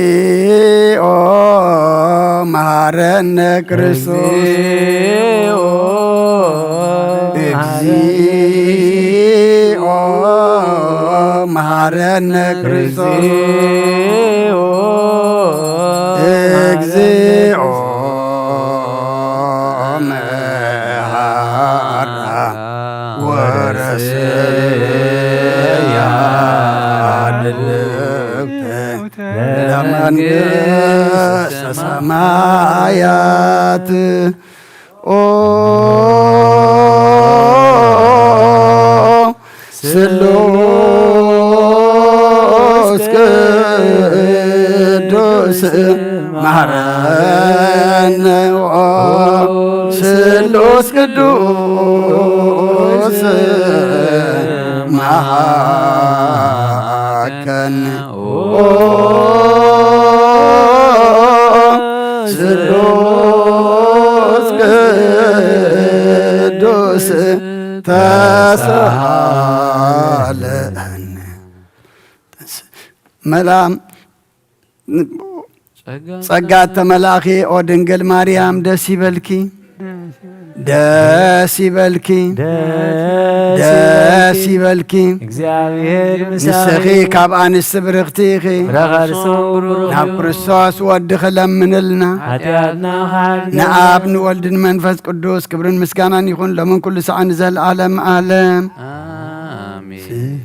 እግዚኦ መሐረነ ክርስቶስ እግዚኦ መሐረነ ክርስቶስ እግዚኦ መሐራ ወረሰያ ለመንግሥተ ሰማያት ስሉስ ቅዱስ መሐረነ ስሉስ ቅዱስ መሐከነ ስሉስ ቅዱስ ተሳሃለን መላም ጸጋተ መላኺ ኦ ድንግል ማርያም ደስ ይበልኪ ደስ ይበልኪ ደስ ይበልኪ እግዚአብሔር ንስኺ ካብ አንስት ብርኽቲ ኢኺ ናብ ክርስቶስ ወድኺ ለምንልና ንአብ ንወልድን መንፈስ ቅዱስ ክብርን ምስጋናን ይኹን ሎምን ኩሉ ሰዓት ንዘለዓለም ዓለም አሜን።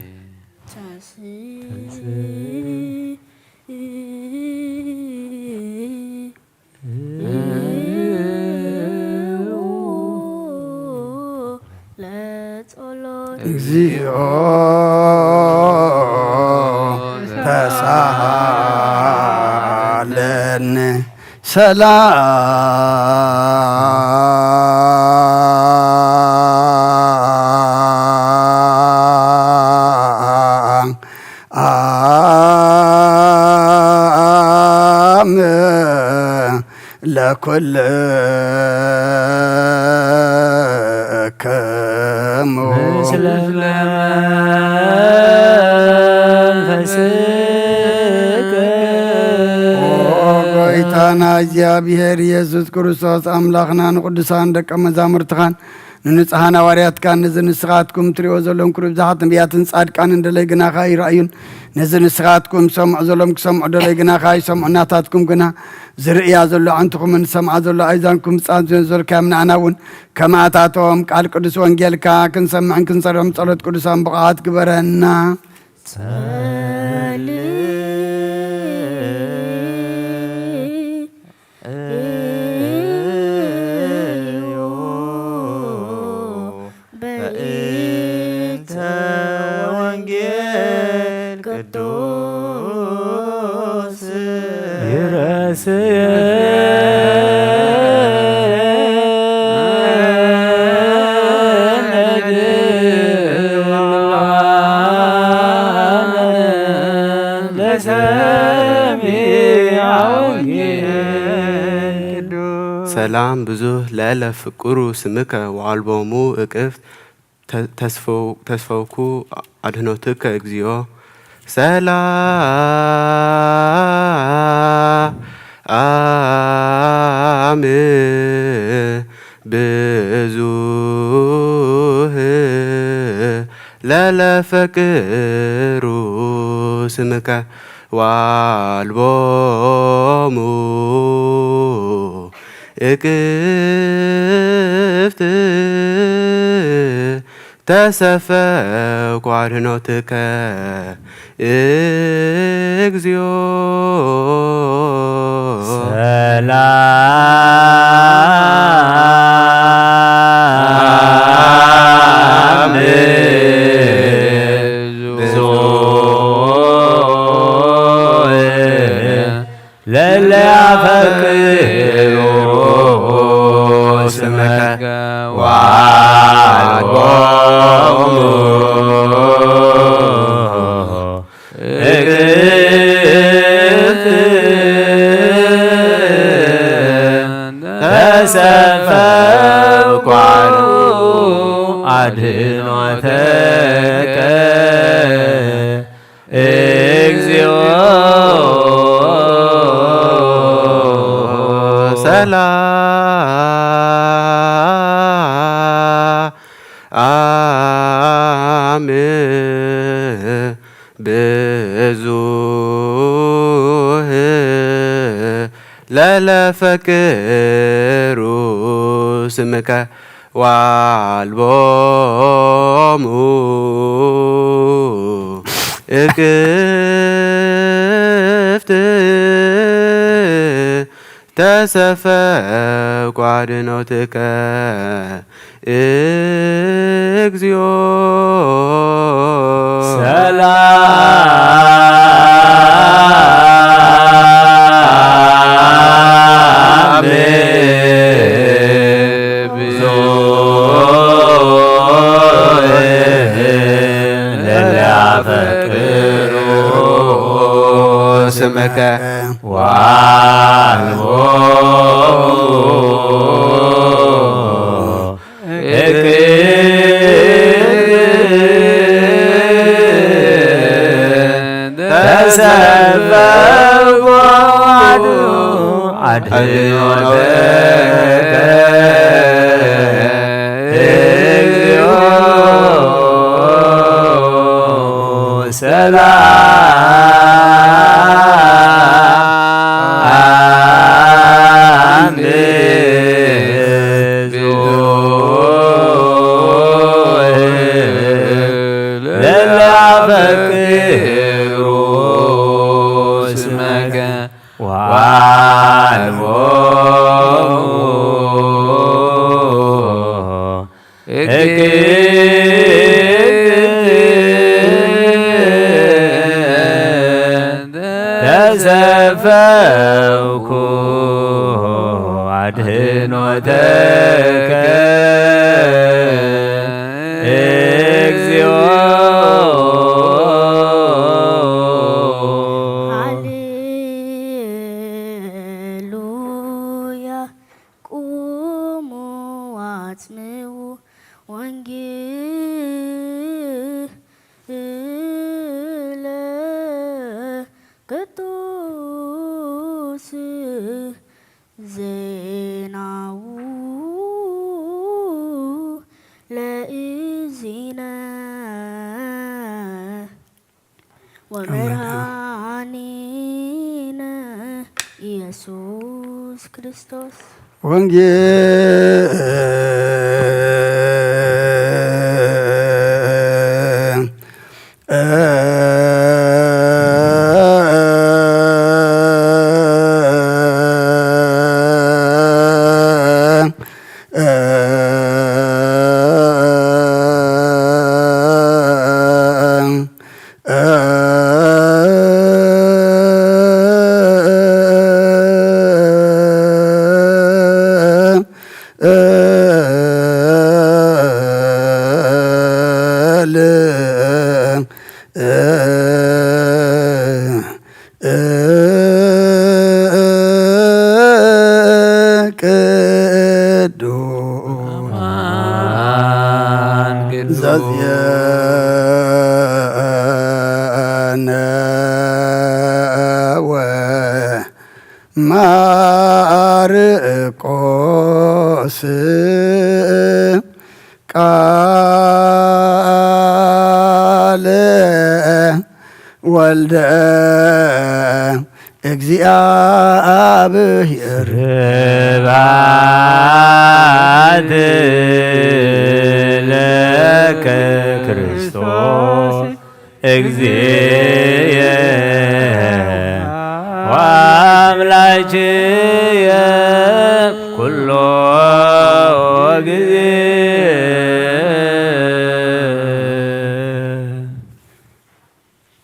እግዚኦ ተሳሃለን ሰላም ለኩልክሙ ምስለ መንፈስከ ጌታና እግዚአብሔር ኢየሱስ ክርስቶስ አምላኽና ንቅዱሳን ደቀ መዛሙርትኻን ንንጹሓን ሐዋርያትካን ነዚ ንስኻትኩም ትሪኦ ዘሎም ኩሉ ብዙሓት ነቢያትን ጻድቃን እንደለይ ግናኻ ይረአዩን ነዚ ንስኻትኩም ሰምዑ ዘሎም ክሰምዑ ደለይ ግናኻ ይሰምዑ ናታትኩም ግና ዝርእያ ዘሎ ዓንትኹምን ሰምዓ ዘሎ ኣይዛንኩም ጻን ዘልካዮም ንኣና እውን ከማእታቶም ቃል ቅዱስ ወንጌልካ ክንሰምዕን ክንሰርሖም ጸሎት ቅዱሳን ብቕዓት ግበረና ሰላም ብዙህ ለእለ ፍቁሩ ስምከ ወአልቦሙ እቅፍት ተስፈውኩ አድኅኖትከ እግዚኦ ሰላም ብዙህ ለእለ ፍቁሩ ስምከ ወአልቦሙ እቅፍት ተሰፈውኩ አድኅኖትከ እግዚኦ ሰላም ብዙህ ለእለ ያፈቅሩ ስምከ ወአልቦሙ እቅፍት ተሰፈውኩ አድኅኖተከ እግዚኦ ሰላም ብዙህ ለለፈቅሩ ስምከ ወአልቦሙ እቅፍት ተሰፈቁ አድኅኖትከ እግዚኦ ሰላም ብዙህ ለለያፈቅሩ ስምከ ተሰበቁ አድኅኖተከ እግዚኦ ሰላም ብዙህ ለለያፈቅሩ ስምከ ወአልቦሙ ተሰፈቁ አድኅኖተከ እግዚኦ ሃሌሉያ ቁሙ አጽምዑ ወንጌለ ቅዱስ ዜናው ለእግዚእነ ወመድኃኒነ ኢየሱስ ክርስቶስ ማርቆስ ቃለ ወልደ እግዚአብሔር ስብሐት ለከ ክርስቶስ እግዚእየ ወአምላክየ ኩሎ ጊዜ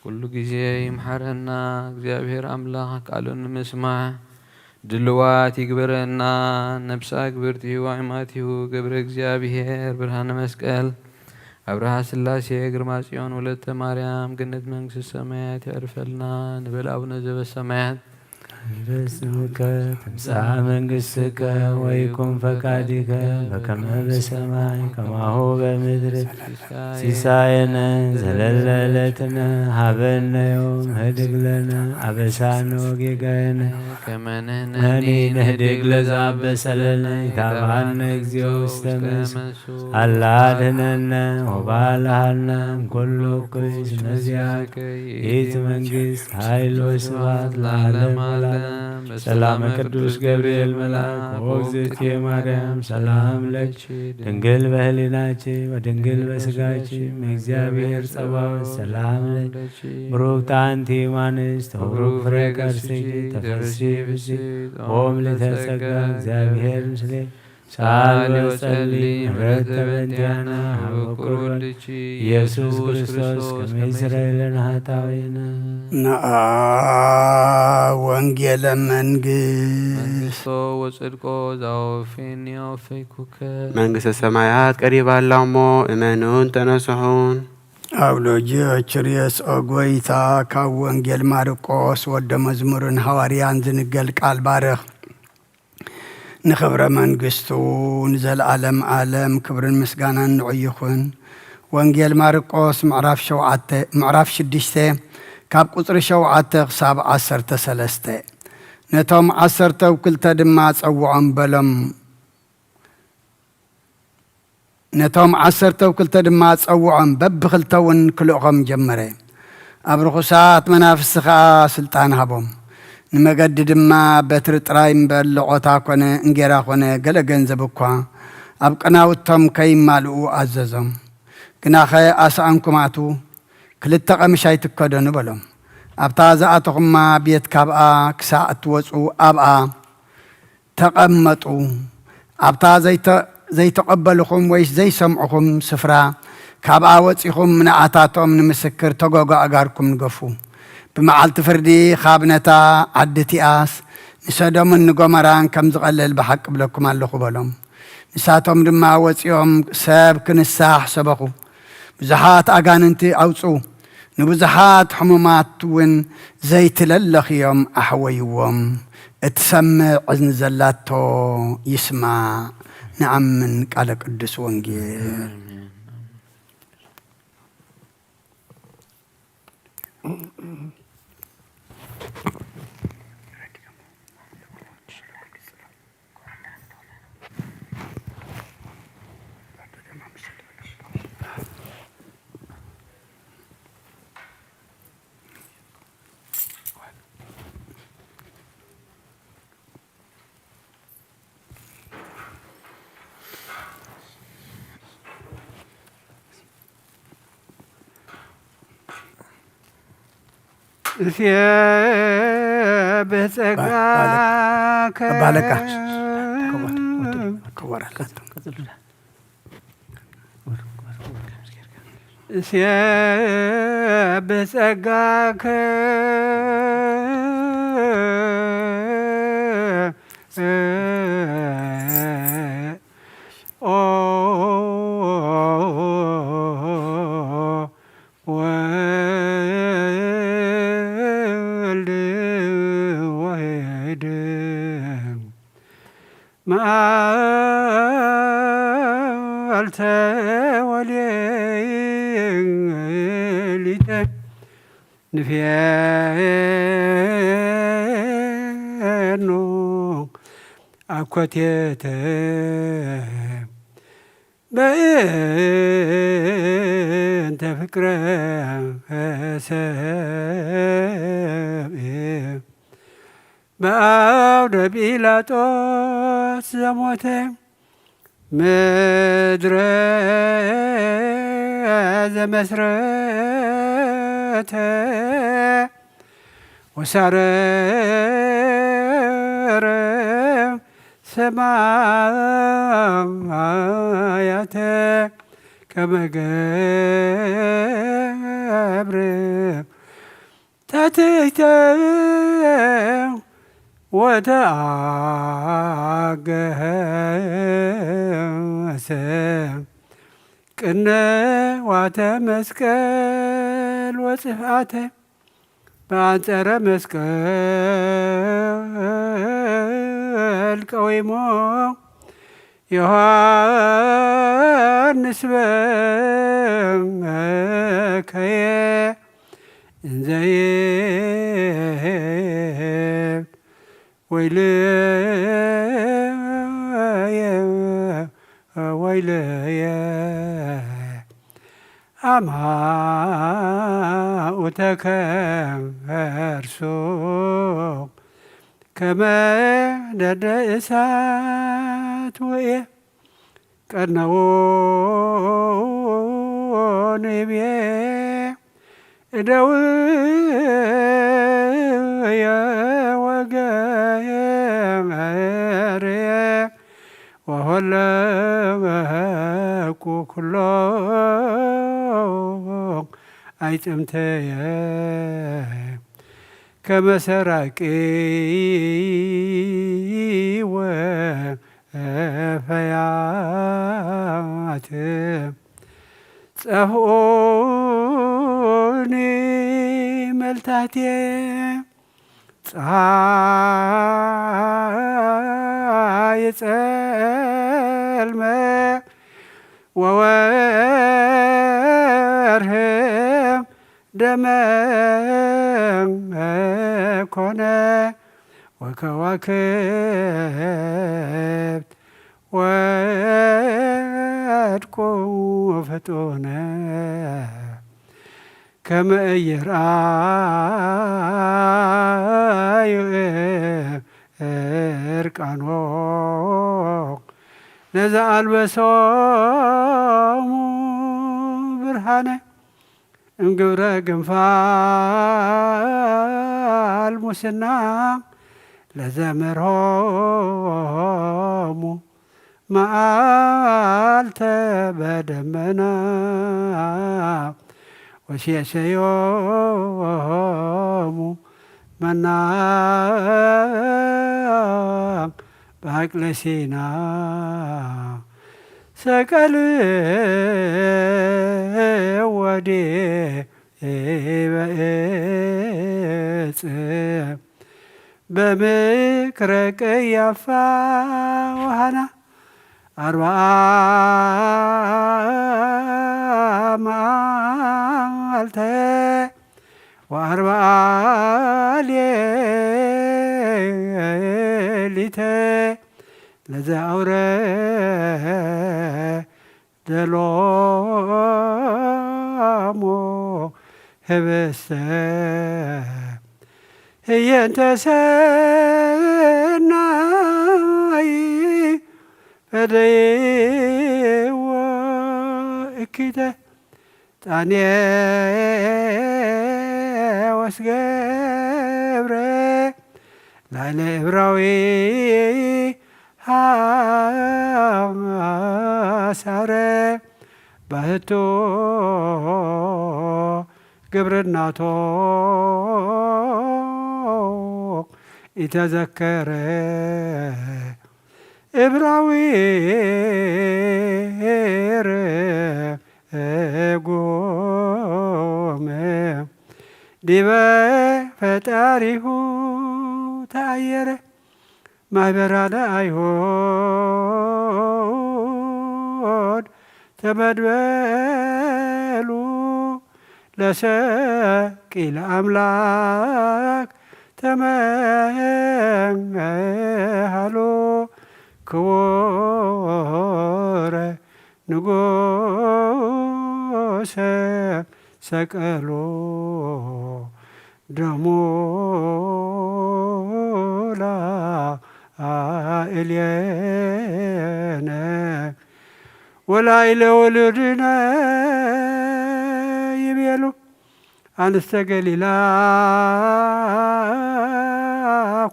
ኩሉ ጊዜ ይምሐረና እግዚአብሔር አምላክ ቃሉን ምስማዕ ድልዋት ይግበረና ነብሳ ግብርቲሁ አይማቲሁ ገብረ እግዚአብሔር ብርሃነ መስቀል አብርሃ ስላሴ ግርማ ጽዮን ወለተ ማርያም ገነት መንግሥተ ሰማያት ያርፈልና ንበል አቡነ ዘበሰማያት በስምከ ትምጻእ መንግሥትከ ወይኩን ፈቃድከ በከመ በሰማይ ከማሁ በምድር ሲሳየነ ዘለለዕለትነ ሀበነ ዮም ህድግ ለነ አበሳነ ወጌጋየነ ከመ ንህድግ ለዘአበሰለነ ኢታብአነ እግዚኦ ውስተ ምድር አላ አድኅነነ ወባልሐነ እምኩሉ እኩይ እስመ ዚአከ ይእቲ መንግሥት ኃይል ወስብሐት ለዓለመ ዓለም። ሰላመ ቅዱስ ገብርኤል መልአክ ወእግዝእትየ ማርያም ሰላም ለኪ ድንግል በህሊናኪ ወድንግል በሥጋኪ እግዚአብሔር ጸባኦት ሰላም ለኪ ብሩክት አንቲ እምአንስት ወብሩክ ፍሬ ከርሥኪ ተፈሥሒ ፍሥሕት ኦ ምልዕተ ጸጋ እግዚአብሔር ምስሌኪ ሳሊ ወጸሊ ምሕረተ በእንቲአነ በኩር ወልድኪ ኢየሱስ ክርስቶስ ከመ ይስረይ ለነ ኃጣውኢነ። ነአ ወንጌለ መንግሥት ወጽድቆ ዘአወፌኒ አወፈይኩከ መንግሥተ ሰማያት ቀሪባላሞ እመኑን ተነስሑን አውሎጅ ርየስ ኦጎይታ ካብ ወንጌል ማርቆስ ወደ መዝሙርን ሐዋርያን ዝንገል ቃል ባርኽ ንኽብረ መንግሥቱ ንዘለዓለም ዓለም ክብርን ምስጋናን ንዑይኹን። ወንጌል ማርቆስ ምዕራፍ 6 ካብ ቁፅሪ 7 ክሳብ 13 ነቶም 12 ድማ ጸውዖም በሎም ነቶም 12 ድማ ጸውዖም በብኽልተውን ክልእኾም ጀመረ። ኣብ ርኹሳት መናፍስቲ ኸዓ ስልጣን ሃቦም። ንመገዲ ድማ በትሪ ጥራይ እምበር ልቆታ ኮነ እንጌራ ኮነ ገለ ገንዘብ እኳ ኣብ ቀናውቶም ከይማልኡ ኣዘዞም። ግናኸ ኣስኣንኩማቱ 2 ቀምሽ ኣይትከደኑ በሎም። ኣብታ ዝኣተኹማ ቤት ካብኣ ክሳዕ እትወፁ ኣብኣ ተቐመጡ። ኣብታ ዘይተቐበልኹም ወይስ ዘይሰምዑኹም ስፍራ ካብኣ ወፂኹም ንኣታቶም ንምስክር ተጓጓ ኣጋርኩም ንገፉ። ብመዓልቲ ፍርዲ ካብ ነታ ዓዲ ቲኣስ ንሰዶምን ንጎመራን ከም ዝቐልል ብሓቂ ብለኩም ኣለኹ በሎም። ንሳቶም ድማ ወፂኦም ሰብ ክንሳሕ ሰበኹ። ብዙሓት ኣጋንንቲ ኣውፁ። ንብዙሓት ሕሙማት እውን ዘይትለለኽዮም ኣሕወይዎም። እትሰምዕ እዝኒ ዘላቶ ይስማዕ። ንኣምን ቃለ ቅዱስ ወንጌል። በጸጋ ባለቃሽ በጸጋከ መዓልተ ወሌሊተ ንፌኖ አኮቴተ በእንተ ፍቅረ ሰብእ በአውደ ጲላጦስ ዘሞተ ምድረ ዘመስረተ ወሳረረ ሰማያተ ከመ ገብረ ታሕተ ወተአገሰ ቅንዋተ መስቀል ወጽፍአተ በአንጸረ መስቀል ቀዊሞ ዮሐንስ በከየ እንዘየ ወይለየ አማኡተከ እርሶ ከመ ነደ እሳት ውእየ ቀነዎ ንቤ እደውየ ወገርየ ወሆለኩ ኩሎ አይጥምተየ ከመ ሰራቂ ወፈያት ጸፍኦኒ መልታቴ ፀሐይ ጸልመ ወወርህም ደመ ኮነ ወከዋክብት ወድቁ ፍጡነ ከመ ኢይርአዩ ዕርቃኖ ለዘአልበሶሙ ብርሃነ እምግብረ ግንፋል ሙስና ለዘመርሆሙ መዓልተ በደመና ወሴሰዮሙ መና በአቅለ ሲና ሰቀል ወዲበ ዕፅ በምክረ ቀያፋ ወሐና አርብዓ መዓልተ ወአርብዓ ሌሊተ ለዘአውረደሎሙ ህብስተ ህየንተ ሰናይ ፈደይዎ እኪተ ጣኔዎስ ገብረ ላዕለ ዕብራዊ ሐሳረ ባህቶ ግብርናቶ ኢተዘከረ ዕብራዊ ርጉም ዲበ ፈጣሪሁ ተአየረ ማኅበራነ አይሁድ ተመድበሉ ለሰቂለ አምላክ ተመሃሎ ክቡረ ንጉሰ ሰቀሎ ደሞ ላዕሌነ ወላዕለ ወልድነ ይቤሉ አንስተ ገሊላ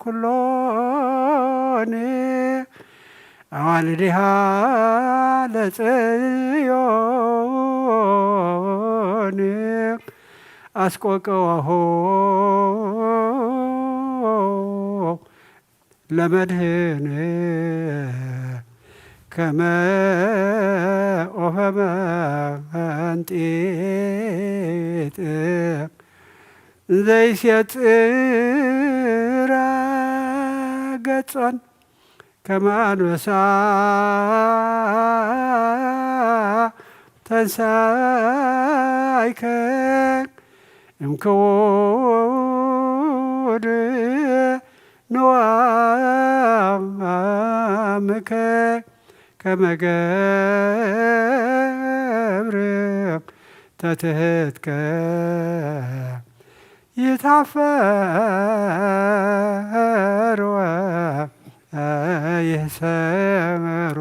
ኩሎን አዋልድሃ ለጽዮን አስቆቀዋሆ ለመድህን ከመ ኦፈ መንጢጥ ዘይሴጥራ ገጾን ከማንበሳ ተንሳይከ እምክቡድ ንዋምከ ከመ ገብር ተትሕትከ ይታፈር ወይሰመሮ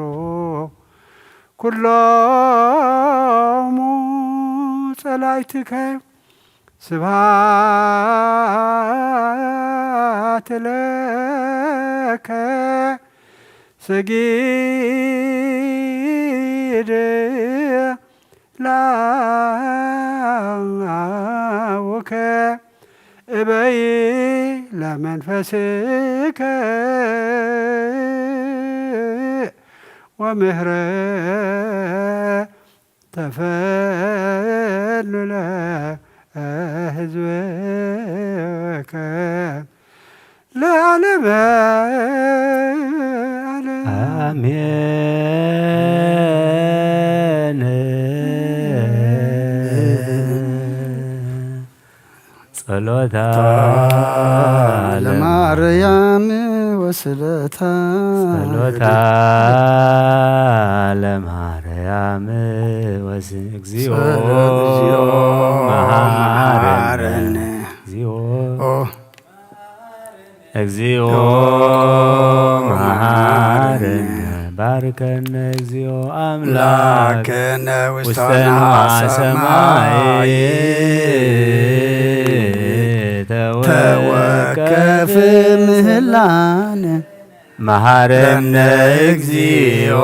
ኩሎሙ ጸላእትከ ስብሐት ለከ ሰጊድ ላውከ እበይ ለመንፈስከ ወምህረት ተፈልለ ህዝበከ ለዓለመ አሜን። ጸሎታ ለማርያም ወስለታ ጸሎታ ለማርያም እግዚኦ መሐረነ እግዚኦ መሐረነ ባርከነ እግዚኦ አምላክነ ውስተ ሰማይ ተወከፍ ምህላነ መሐረነ እግዚኦ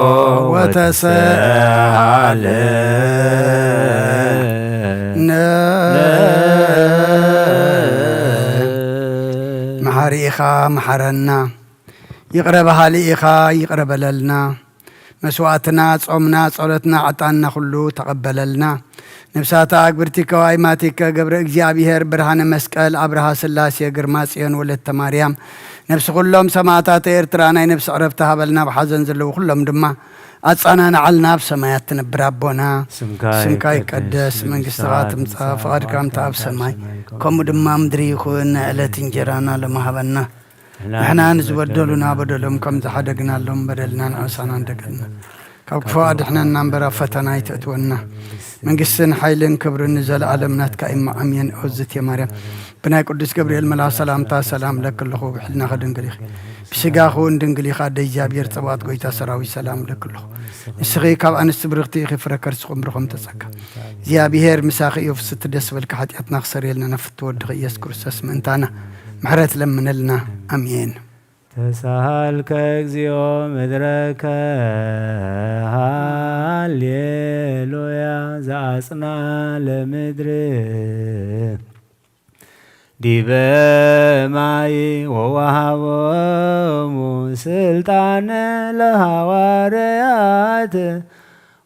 ወተሰአለነ መሐሪ ኢኻ መሐረና ይቅረ በሃሊ ኢኻ ይቅረ በለልና መስዋዕትና ጾምና ጸሎትና ዕጣንና ኩሉ ተቐበለልና ነፍሳታ አግብርቲከ ዋእማቲከ ገብረ እግዚአብሔር ብርሃነ መስቀል አብርሃ ስላሴ ግርማ ጽዮን ወለተ ማርያም ነፍሲ ኩሎም ሰማዕታት ኤርትራ ናይ ነፍሲ ዕረፍቲ ሃበልና ብሓዘን ዘለዉ ኩሎም ድማ አጻናና ዓልና ብሰማያት ትነብር አቦና ስምካ ይቀደስ መንግሥትኻ ትምጻእ ፈቃድካ ኣብ ሰማይ ከምኡ ድማ ምድሪ ይኹን ዕለት እንጀራና ለማሃበና ንሕና ንዝበደሉና በደሎም ከም ዝሓደግናሎም በደልና ንዕሳና እንደገልና ካብ ክፉ ኣድሕነና እምበር ኣብ ፈተና ይተእትወና መንግሥትን ሓይልን ክብርን ዘለዓለም ናትካ ኢማ ኣሜን። እወዝት የማርያም ብናይ ቅዱስ ገብርኤል መልአክ ሰላምታ ሰላም ለክልኹ ብሕልናኸ ድንግል ኢኺ ብስጋኹ ድንግል ኢኻ ደ እግዚኣብሔር ፀባኦት ጎይታ ሰራዊት ሰላም ለክልኹ ንስኺ ካብ ኣንስቲ ብርኽቲ ኢኺ ፍረ ከርስኹም ብርኹም ተጸጋ እግዚኣብሔር ምሳኺ እዩ ፍስቲ ደስ በልካ ሓጢኣትና ክሰረየልና ነፍቲ ወድኺ ኢየሱስ ክርስቶስ ምእንታና ምሕረት ለምነልና አሜን። ተሳሃልከ እግዚኦ ምድረከ ሃሌሉያ ዘአጽና ለምድር ዲበ ማይ ወወሃቦሙ ስልጣነ ለሐዋርያት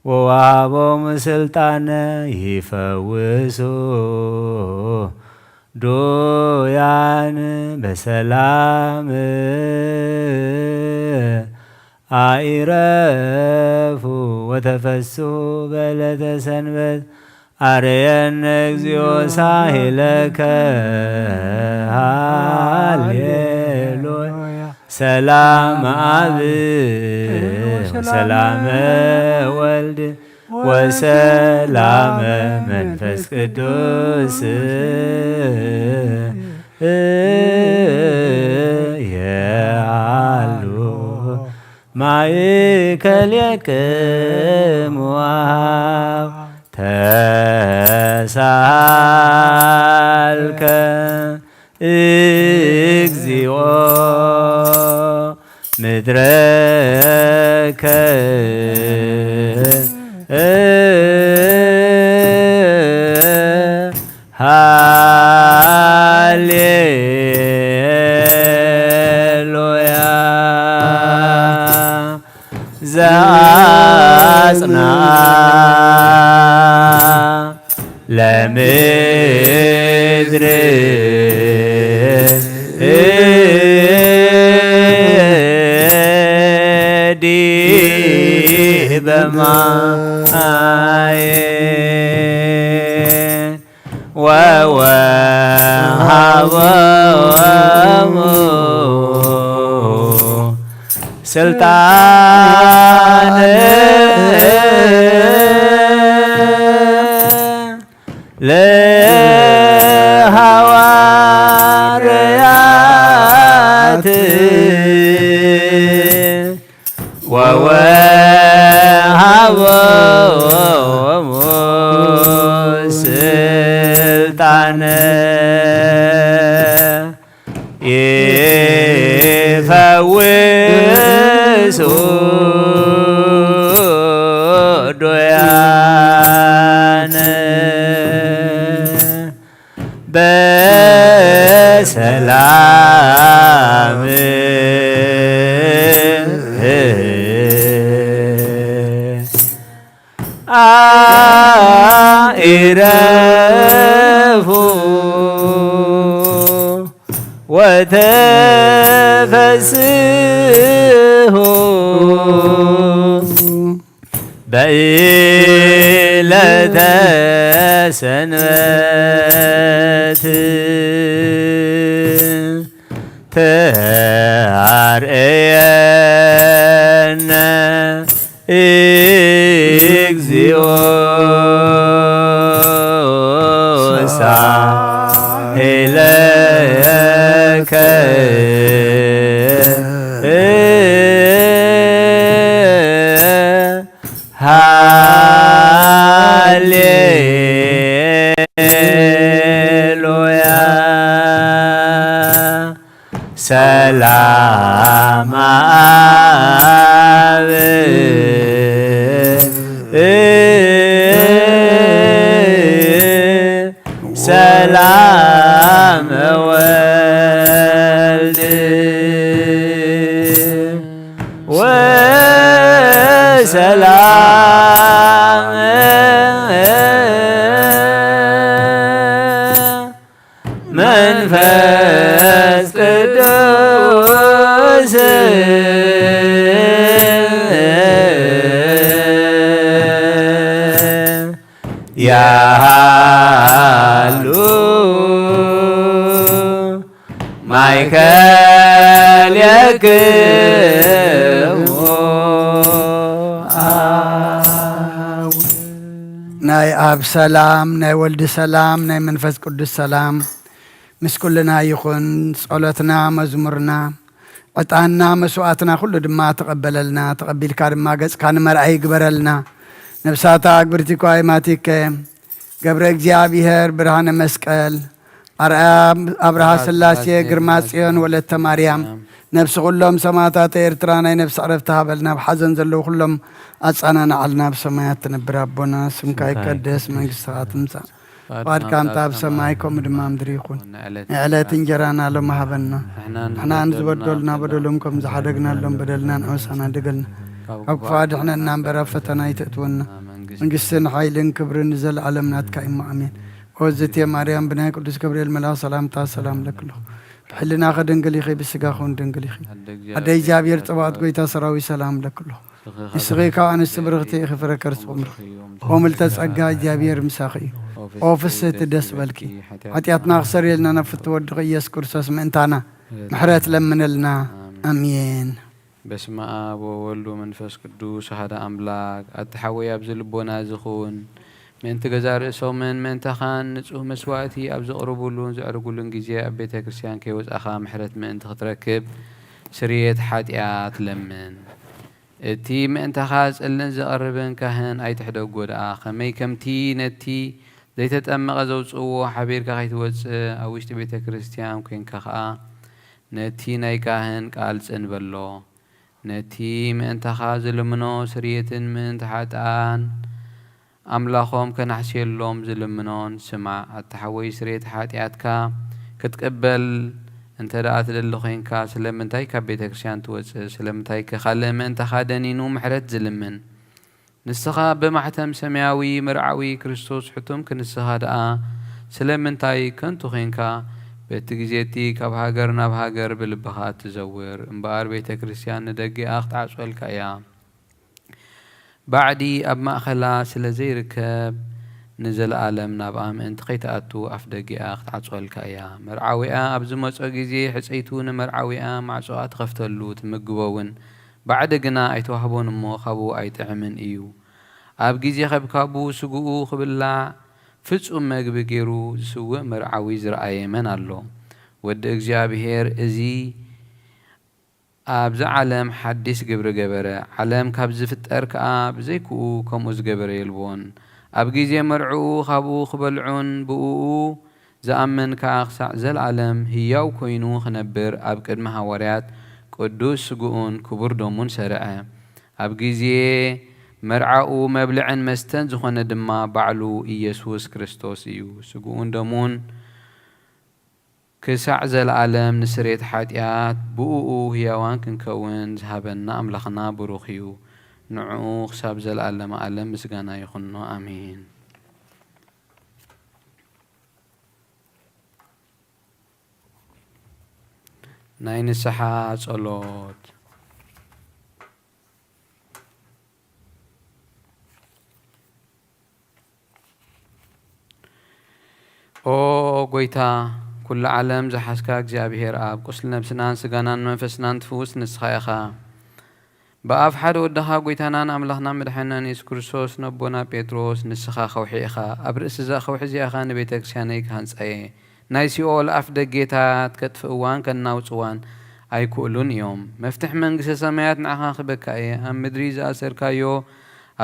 ወወሃቦሙ ስልጣነ ይፈውሱ ዶያን በሰላም አይረፉ ወተፈሱ በለተ ሰንበት አርየነ እግዚኦ ሳሂለከ ሃሌሉያ ሰላም አብ ወሰላመ ወልድ ወሰላመ መንፈስ ቅዱስ ያሉ ማእከልክሙ ተሳልከ እግዚኦ ምድረከ ሃሌሉያ ዘአጽና ለምድር ሰማይ ወወሃቦሙ ስልጣነ ለሐዋርያት ወወሃቦሙ ስልጣነ ይፈውሱ ዶያነ በሰላም አይረፉ ወተፈስሑ በዕለተ ሰንበት ተአርየነ እግዚኦ ሳህለከ ሃሌሉያ ሰላም አብ ሰላም ወልድ ወሰላም መንፈስ ቅዱስ ያሉ ማእከል የክሙ ናይ አብ ሰላም ናይ ወልድ ሰላም ናይ መንፈስ ቅዱስ ሰላም ምስኩልና ይኹን። ጸሎትና መዝሙርና ዕጣንና መስዋዕትና ኩሉ ድማ ተቀበለልና። ተቀቢልካ ድማ ገጽካ ንመርአይ ይግበረልና። ነፍሳታ አግብርቲኳ ይማቲከ ገብረ እግዚአብሔር ብርሃነ መስቀል አርአያ አብርሃ ስላሴ ግርማ ጽዮን ወለተ ማርያም ነፍሲ ኩሎም ሰማዕታት ኤርትራ ናይ ነፍሲ ዕረፍቲ ሃበልና። ብሓዘን ዘለዉ ኩሎም አጻናንዓልና። ብሰማያት ትነብር አቦና ስምካ ይቀደስ መንግሥትካ ትምጻእ ፈቃድካ እምታ ኣብ ሰማይ ከምኡ ድማ ምድሪ ይኹን። ንዕለት እንጀራና ሎም ሃበና ንሕና ንዝበደሉና በደሎም ከም ዝሓደግናሎም በደልና ንዕውሳና ድገልና ካብ ክፉ ኣድሕነና እምበር ኣብ ፈተና ይተእትወና። መንግሥትን ሓይልን ክብርን ዘለዓለም ናትካ እሞ ኣሜን። ወዝቴ ማርያም ብናይ ቅዱስ ገብርኤል መልአክ ሰላምታ ሰላም ለክለኹ ብሕልናኸ ድንግል ኢኺ ብስጋኹን ድንግል ኢኺ ኣደ እግዚኣብሔር ጽባኦት ጐይታ ሰራዊት ሰላም ለክለኹ ንስኺ ካብ ኣንስቲ ብርኽቲ ኢኺ ፍረ ከርስኹም ርኽ ኦምልተ ጸጋ እግዚኣብሔር ምሳኺ እዩ ኦ ፍስሕቲ ደስ በልኪ ኃጢአትና ክሰርየልና ነፍቲ ወድኺ ኢየሱስ ክርስቶስ ምእንታና ምሕረት ለምነልና አሜን። በስመ አብ ወወልድ ወመንፈስ ቅዱስ አሐደ አምላክ አትሐወይ አብ ዝልቦና ዝኹን ምእንቲ ገዛ ርእሶምን ምእንተኻን ንጹህ መስዋዕቲ ኣብ ዘቕርቡሉን ዘዕርጉሉን ግዜ ኣብ ቤተ ክርስቲያን ከይወጻኻ ምሕረት ምእንቲ ክትረክብ ስርየት ሓጢአት ለምን። እቲ ምእንተኻ ጽልን ዘቐርብን ካህን ኣይትሕደጎ ደኣ ኸመይ ከምቲ ነቲ ዘይተጠመቐ ዘውፅዎ ሓቢርካ ከይትወፅእ ኣብ ውሽጢ ቤተ ክርስቲያን ኮንካ ኸዓ ነቲ ናይ ካህን ቃል ጽንበሎ ነቲ ምእንተኻ ዝልምኖ ስርየትን ምእንቲ ሓጥኣን ኣምላኾም ከናሕስየሎም ዝልምኖን ስማዕ። ኣተሓወይ ስርየት ሓጢአትካ ክትቅበል እንተ ደኣ ትደሊ ኮይንካ ስለምንታይ ካብ ቤተ ክርስቲያን ትወፅእ? ስለምንታይ ከኻልእ ምእንተኻ ደኒኑ ምሕረት ዝልምን? ንስኻ ብማሕተም ሰማያዊ ምርዓዊ ክርስቶስ ሕቱም ክንስኻ ደኣ ስለምንታይ ከንቱ ኮይንካ በቲ ግዜቲ ካብ ሃገር ናብ ሃገር ብልብኻ ትዘውር? እምበኣር ቤተ ክርስቲያን ንደጊኣ ክትዓጽወልካ እያ። بعدي أب مأخلا سلزي ركب نزل عالم نابام انت خيتأتو أفدقيا خطعصول كايا مرعويا أبزموت أجيزي حسيتون مرعويا مع سوات خفتلو تمقبون بعد قنا أيتوهبون مو خبو أيتعمن إيو أب جيزي خب كابو سقوو خبلا فتصم مقبقيرو سوء مرعوي زرعي من الله ود إجابهير إزي أب زعلم حديث جبرة علم كابز فتأرك أب زيكو كموز جبرة يلبون أب جيزي مرعو خبو خبلعون بؤو زأمن كأخسع زل علم هياو كوينو خنبر أب كدمها وريات قدوس سقون كبر دومون سرعه أب جيزي مرعو مبلعن مستن زخون دما بعلو إيسوس كريستوس إيو سقون دومون كسع زل عالم نسريت حاتيات بؤو هياوان كنكون زهبنا أملخنا بروخيو نعو خساب زل عالم عالم مسقانا يخنو آمين ناين السحات صلوت أو قويتا كل عالم زحسكا እግዚአብሔር አብ ቁስልነ ብስናን ስጋናን መንፈስናን ትፍውስ ንስኻ ኢኻ በአብ ሓደ ወድኻ ጎይታናን ኣምላኽና መድሓኒናን ኢየሱስ ክርስቶስ ነቦና ጴጥሮስ ንስኻ ኸውሒ ኢኻ ኣብ ርእሲ እዛ ኸውሒ እዚኣኻ ንቤተ ክርስቲያነይ ክሃንፀየ ናይ ሲኦል ኣፍ ደጌታት ከጥፍእዋን ከናውፅዋን ኣይክእሉን እዮም መፍትሕ መንግስቲ ሰማያት ንዓኻ ክበካ እየ ኣብ ምድሪ ዝኣሰርካዮ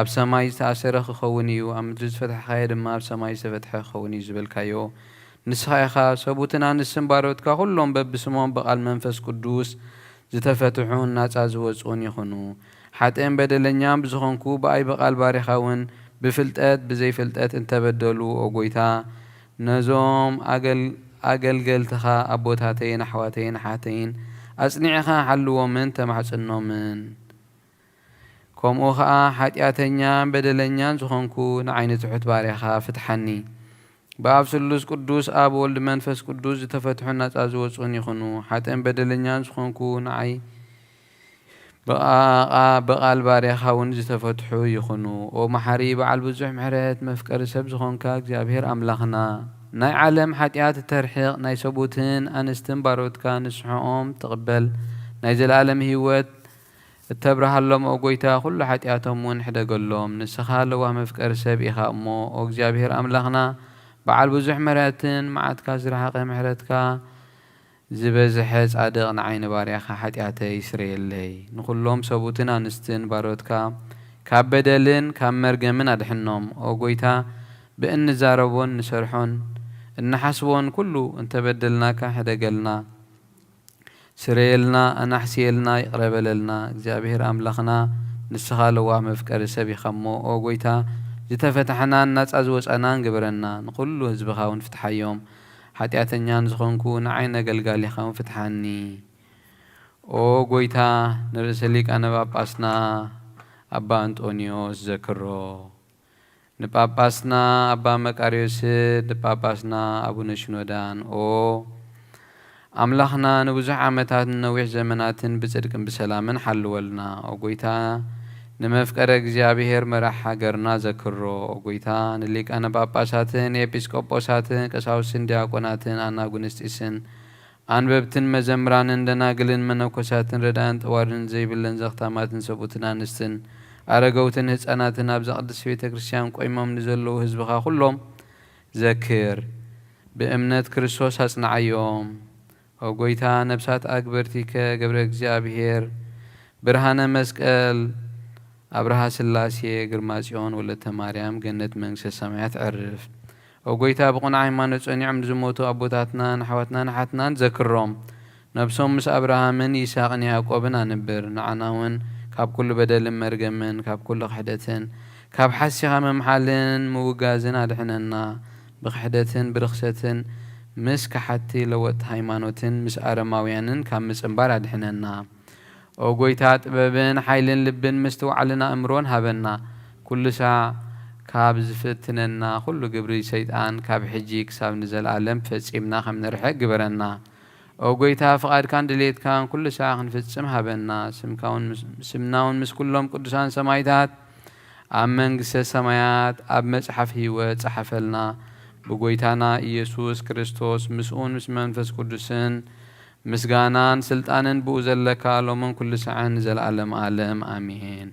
ኣብ ሰማይ ዝተኣሰረ ክኸውን እዩ ኣብ ምድሪ ዝፈትሐኻዮ ድማ ኣብ ሰማይ ዝተፈትሐ ክኸውን እዩ ዝበልካዮ ንስኻ ኢኻ ሰቡትን ኣንስትን ባሮትካ ኩሎም በብስሞም በቓል መንፈስ ቅዱስ ዝተፈትሑን ናፃ ዝወፁን ይኹኑ ሓጥን በደለኛም ብዝኾንኩ ብኣይ በቓል ባሪኻ እውን ብፍልጠት ብዘይፍልጠት እንተበደሉ ኦ ጎይታ ነዞም ኣገልገልትኻ ኣቦታተይን ኣሕዋተይን ሓተይን ኣጽኒዕኻ ሓልዎምን ተማሕጽኖምን ከምኡ ኸዓ ሓጢኣተኛን በደለኛን ዝኾንኩ ንዓይኒ ትሑት ባሪኻ ፍትሐኒ በአብ ስሉስ ቅዱስ አብ ወልድ መንፈስ ቅዱስ ዝተፈትሑ ናፃ ዝወፁን ይኹኑ ሓጥን በደለኛን ዝኾንኩ ንዓይ በቓል ባሪኻ እውን ዝተፈትሑ ይኹኑ ኦ መሓሪ በዓል ብዙሕ ምሕረት መፍቀሪ ሰብ ዝኾንካ እግዚኣብሔር ኣምላኽና ናይ ዓለም ሓጢኣት ተርሕቕ ናይ ሰቡትን ኣንስትን ባሮትካ ንስሕኦም ትቕበል ናይ ዘለኣለም ህይወት እተብርሃሎም ኦ ጎይታ ኩሉ ሓጢኣቶም እውን ሕደገሎም ንስኻ ለዋ መፍቀሪ ሰብ ኢኻ እሞ ኦ እግዚኣብሔር ኣምላኽና በዓል ብዙሕ ምሕረትን መዓትካ ዝረሓቐ ምሕረትካ ዝበዝሐ ጻድቕ ንዓይኒ ባርያኻ ሓጢኣተይ ይስረየለይ ንኹሎም ሰቡትን ኣንስትን ባሮትካ ካብ በደልን ካብ መርገምን ኣድሕኖም ኦ ጎይታ ብእንዛረቦን ንሰርሖን እናሓስቦን ኩሉ እንተበደልናካ ሕደገልና ስረየልና ኣናሕስየልና ይቕረበለልና እግዚኣብሔር ኣምላኽና ንስኻ ለዋ መፍቀሪ ሰብ ኢኻ እሞ ኦ ጎይታ ዝተፈትሐናን ናፃ ዝወፀናን ግብረና ንኩሉ ህዝብኻ እውን ፍትሓዮም ሓጢኣተኛን ዝኾንኩ ንዓይነ ኣገልጋሊኻ እውን ፍትሓኒ ኦ ጎይታ ንርእሰ ሊቃነ ጳጳስና ኣባ አንጦኒዮስ ዘክሮ ንጳጳስና ኣባ መቃርዮስን ንጳጳስና ኣቡነ ሽኖዳን ኦ ኣምላኽና ንብዙሕ ዓመታትን ነዊሕ ዘመናትን ብጽድቅን ብሰላምን ሓልወልና ኦ ጎይታ ንመፍቀረ እግዚኣብሔር መራሕ ሃገርና ዘክሮ ኦ ጎይታ ንሊቃነ ጳጳሳትን ኤጲስቆጶሳትን ቀሳውስትን ዲያቆናትን ኣናጉንስጢስን ኣንበብትን መዘምራንን ደናግልን መነኮሳትን ረዳእን ጠዋርን ዘይብለን ዘኽታማትን ሰቡትን ኣንስትን ኣረገውትን ህፃናትን ኣብ ዘቕድስ ቤተ ክርስቲያን ቆይሞም ንዘለዉ ህዝብኻ ኩሎም ዘክር ብእምነት ክርስቶስ ኣጽንዓዮም ኦ ጎይታ ነብሳት ኣግበርቲከ ገብረ እግዚኣብሔር ብርሃነ መስቀል አብርሃ ስላሴ ግርማ ጽዮን ወለተ ማርያም ገነት መንግስተ ሰማያት ዕርፍ ኦ ጎይታ ብቁና ሃይማኖት ጸኒዖም ዝሞቱ ኣቦታትናን ኣሕዋትናን ሓትናን ዘክሮም ነብሶም ምስ አብርሃምን ይስሐቅን ያዕቆብን ኣንብር ንዓና እውን ካብ ኩሉ በደልን መርገምን ካብ ኩሉ ክሕደትን ካብ ሓሲኻ መምሓልን ምውጋዝን ኣድሕነና ብክሕደትን ብርክሰትን ምስ ካሓቲ ለወጥ ሃይማኖትን ምስ ኣረማውያንን ካብ ምጽንባር ኣድሕነና ኦ ጎይታ ጥበብን ሓይልን ልብን ምስትውዓልና እምሮን ሃበና ኩሉ ሳዕ ካብ ዝፍትነና ኩሉ ግብሪ ሰይጣን ካብ ሕጂ ክሳብ ንዘለኣለም ፈጺምና ከም ንርሕቕ ግበረና ኦ ጎይታ ፍቓድካን ድሌትካን ኩሉ ሳዕ ክንፍጽም ሃበና ስምናውን ምስ ኩሎም ቅዱሳን ሰማይታት ኣብ መንግሥተ ሰማያት ኣብ መጽሓፍ ሕይወት ጸሓፈልና ብጐይታና ኢየሱስ ክርስቶስ ምስኡን ምስ መንፈስ ቅዱስን ምስጋናን ስልጣንን ብኡ ዘለካ ሎምን ኩሉ ሰዓን ዘለዓለም ዓለም ኣሜን።